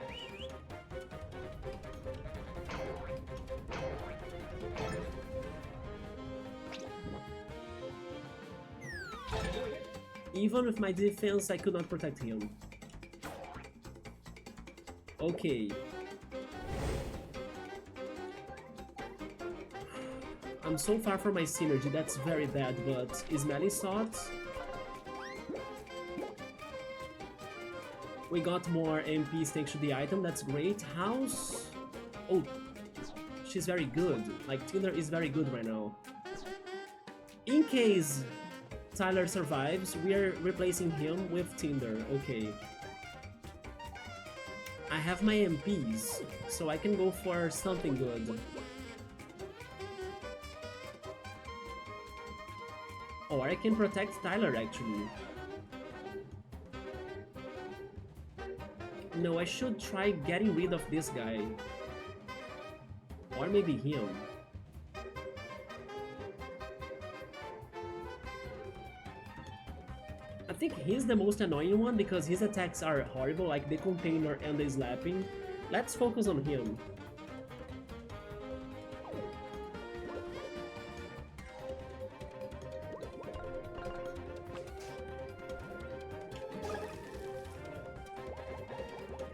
Even with my defense, I could not protect him. Okay. I'm so far from my synergy, that's very bad, but is Melly sought? We got more MPs thanks to the item, that's great. House? Oh, she's very good. Like, Tinder is very good right now. In case Tyler survives, we are replacing him with Tinder. Okay. I have my MPs, so I can go for something good. Or I can protect Tyler, actually. No, I should try getting rid of this guy. Or maybe him. I think he's the most annoying one because his attacks are horrible, like the container and the slapping. Let's focus on him.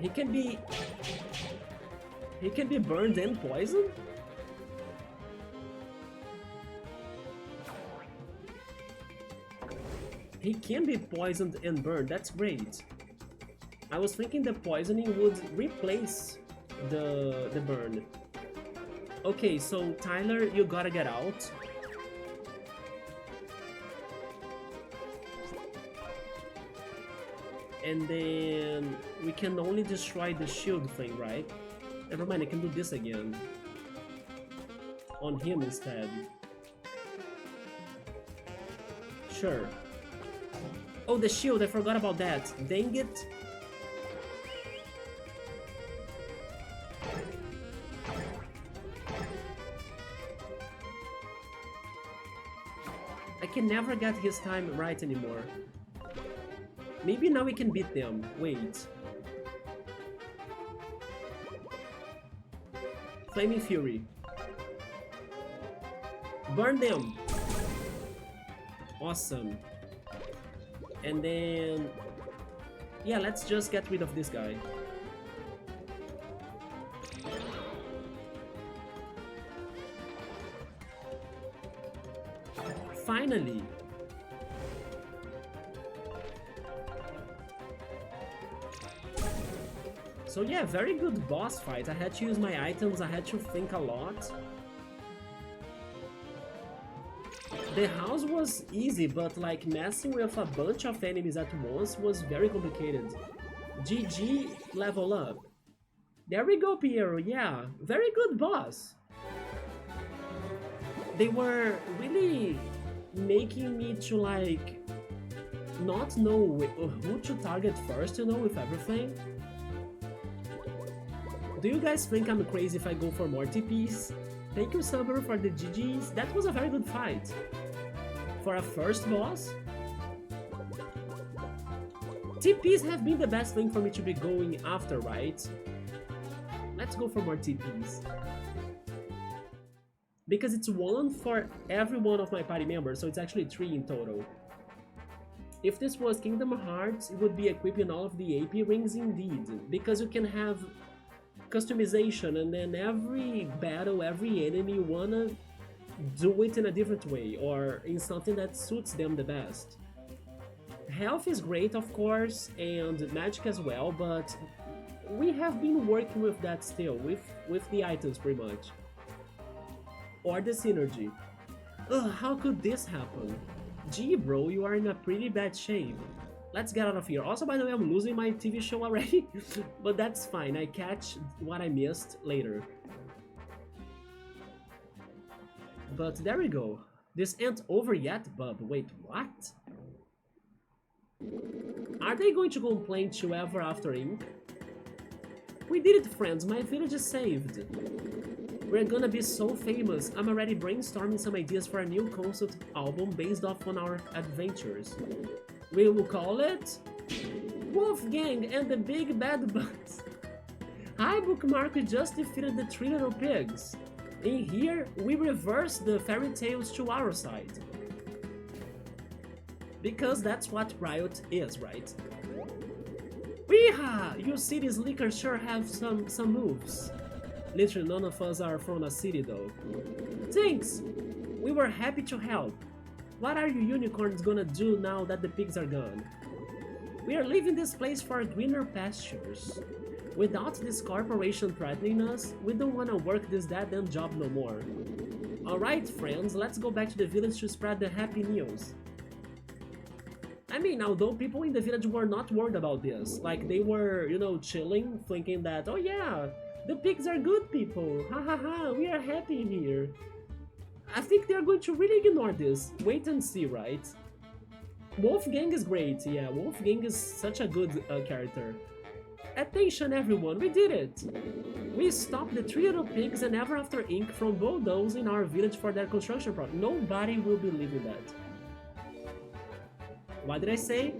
He can be burned and poisoned? He can be poisoned and burned, that's great. I was thinking the poisoning would replace the burn. Okay, so Tyler, you gotta get out. And then we can only destroy the shield thing, right? Never mind, I can do this again. On him instead. Sure. Oh, the shield, I forgot about that. Dang it. I can never get his time right anymore. Maybe now we can beat them. Wait. Flaming Fury. Burn them! Awesome. And then... yeah, let's just get rid of this guy. Finally! So yeah, very good boss fight. I had to use my items, I had to think a lot. The house was easy, but like messing with a bunch of enemies at once was very complicated. GG, level up. There we go, Piero, yeah, very good boss. They were really making me to like not know who to target first, you know, with everything. Do you guys think I'm crazy if I go for more TPs? Thank you, Subaru, for the GGs. That was a very good fight. For a first boss, TPs have been the best thing for me to be going after, right? Let's go for more TPs. Because it's one for every one of my party members, so it's actually 3 in total. If this was Kingdom Hearts, it would be equipping all of the AP rings indeed, because you can have customization and then every battle, every enemy wanna do it in a different way or in something that suits them the best. Health is great, of course, and magic as well, but we have been working with that still, with the items pretty much. Or the synergy. Ugh, how could this happen? Gee bro, you are in a pretty bad shape. Let's get out of here. Also, by the way, I'm losing my TV show already, but that's fine, I catch what I missed later. But there we go. This ain't over yet, bub. Wait, what? Are they going to complain to Ever After Inc? We did it, friends. My village is saved. We're gonna be so famous. I'm already brainstorming some ideas for a new concept album based off on our adventures. We will call it Wolfgang and the Big Bad Bugs. Hi, Bookmark, we just defeated the 3 little pigs. In here, we reverse the fairy tales to our side. Because that's what Riot is, right? Weeha! You cities lickers sure have some moves. Literally, none of us are from a city though. Thanks! We were happy to help. What are you unicorns gonna do now that the pigs are gone? We are leaving this place for greener pastures. Without this corporation threatening us, we don't wanna work this dead-end job no more. Alright friends, let's go back to the village to spread the happy news. I mean, although people in the village were not worried about this, like they were, you know, chilling, thinking that, oh yeah, the pigs are good people, ha ha ha, we are happy here. I think they're going to really ignore this, wait and see, right? Wolfgang is great, yeah, Wolfgang is such a good character. Attention everyone, we did it! We stopped the 3 little pigs and Ever After Inc. from bulldozing our village for their construction project. Nobody will believe in that. What did I say?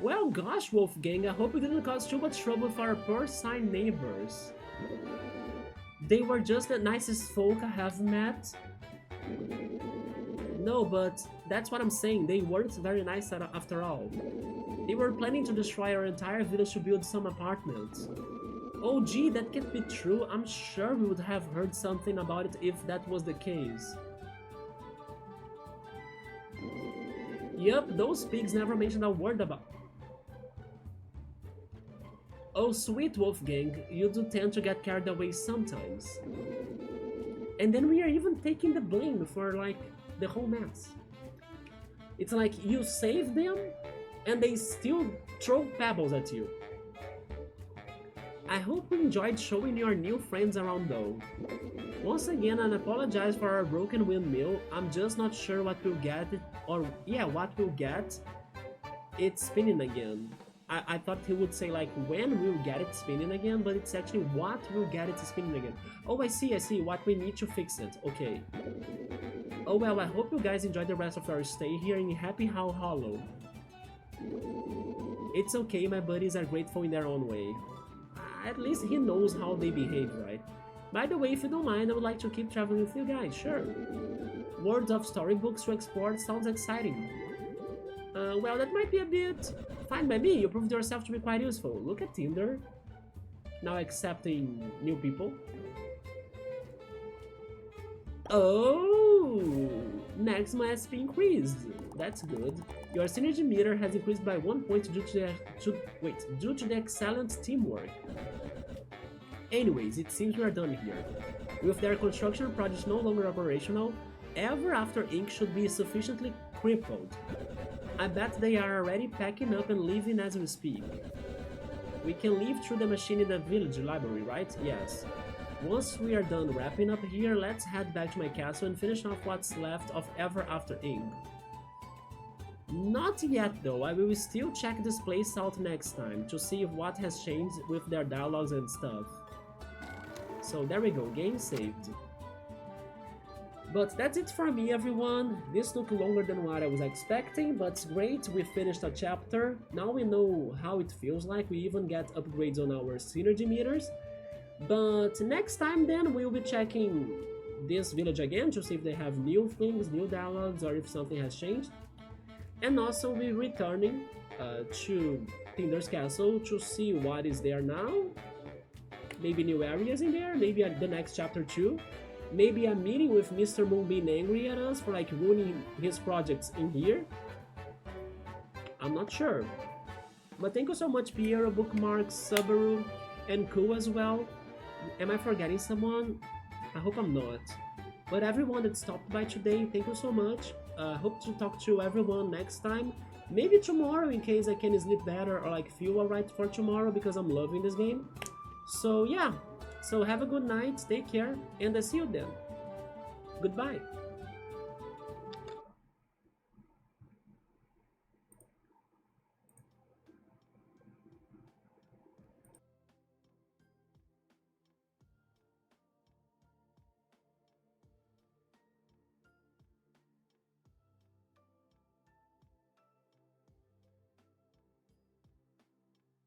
Well, gosh, Wolfgang, I hope we didn't cause too much trouble for our porcine neighbors. They were just the nicest folk I have met. No, but that's what I'm saying, they weren't very nice after all. They were planning to destroy our entire village to build some apartments. Oh gee, that can't be true, I'm sure we would have heard something about it if that was the case. Yup, those pigs never mentioned a word about... Oh sweet Wolfgang, you do tend to get carried away sometimes. And then we are even taking the blame for, like, the whole mess. It's like you save them, and they still throw pebbles at you. I hope you enjoyed showing your new friends around though. Once again, I apologize for our broken windmill, I'm just not sure what we'll get, or yeah, what we'll get. It's spinning again. I thought he would say like when we'll get it spinning again, but it's actually what we'll get it spinning again. Oh, I see, what we need to fix it, okay. Oh well, I hope you guys enjoyed the rest of our stay here in Happy Howl Hollow. It's okay, my buddies are grateful in their own way. At least he knows how they behave, right? By the way, if you don't mind, I would like to keep traveling with you guys, sure. Words of storybooks to export sounds exciting. Well, that might be a bit... Fine by me, you proved yourself to be quite useful. Look at Tinder. Now accepting new people. Oh! Next, my SP increased. That's good. Your synergy meter has increased by 1 point due to the excellent teamwork. Anyways, it seems we are done here. With their construction project no longer operational, Ever After Inc. should be sufficiently crippled. I bet they are already packing up and leaving as we speak. We can leave through the machine in the village library, right? Yes. Once we are done wrapping up here, let's head back to my castle and finish off what's left of Ever After Inc. Not yet though, I will still check this place out next time to see what has changed with their dialogues and stuff. So there we go, game saved. But that's it for me, everyone. This took longer than what I was expecting, but it's great. We finished a chapter. Now we know how it feels like. We even get upgrades on our synergy meters. But next time then we'll be checking this village again to see if they have new things, new dialogues, or if something has changed. And also we're returning to Tinder's Castle to see what is there now. Maybe new areas in there, maybe at the next chapter too. Maybe a meeting with Mr. Moon being angry at us for like ruining his projects in here. I'm not sure. But thank you so much, Piero, Bookmarks, Subaru, and Ku as well. Am I forgetting someone? I hope I'm not. But everyone that stopped by today, thank you so much. Hope to talk to everyone next time. Maybe tomorrow in case I can sleep better or like feel alright for tomorrow because I'm loving this game. So yeah, so have a good night, take care, and I see you then. Goodbye.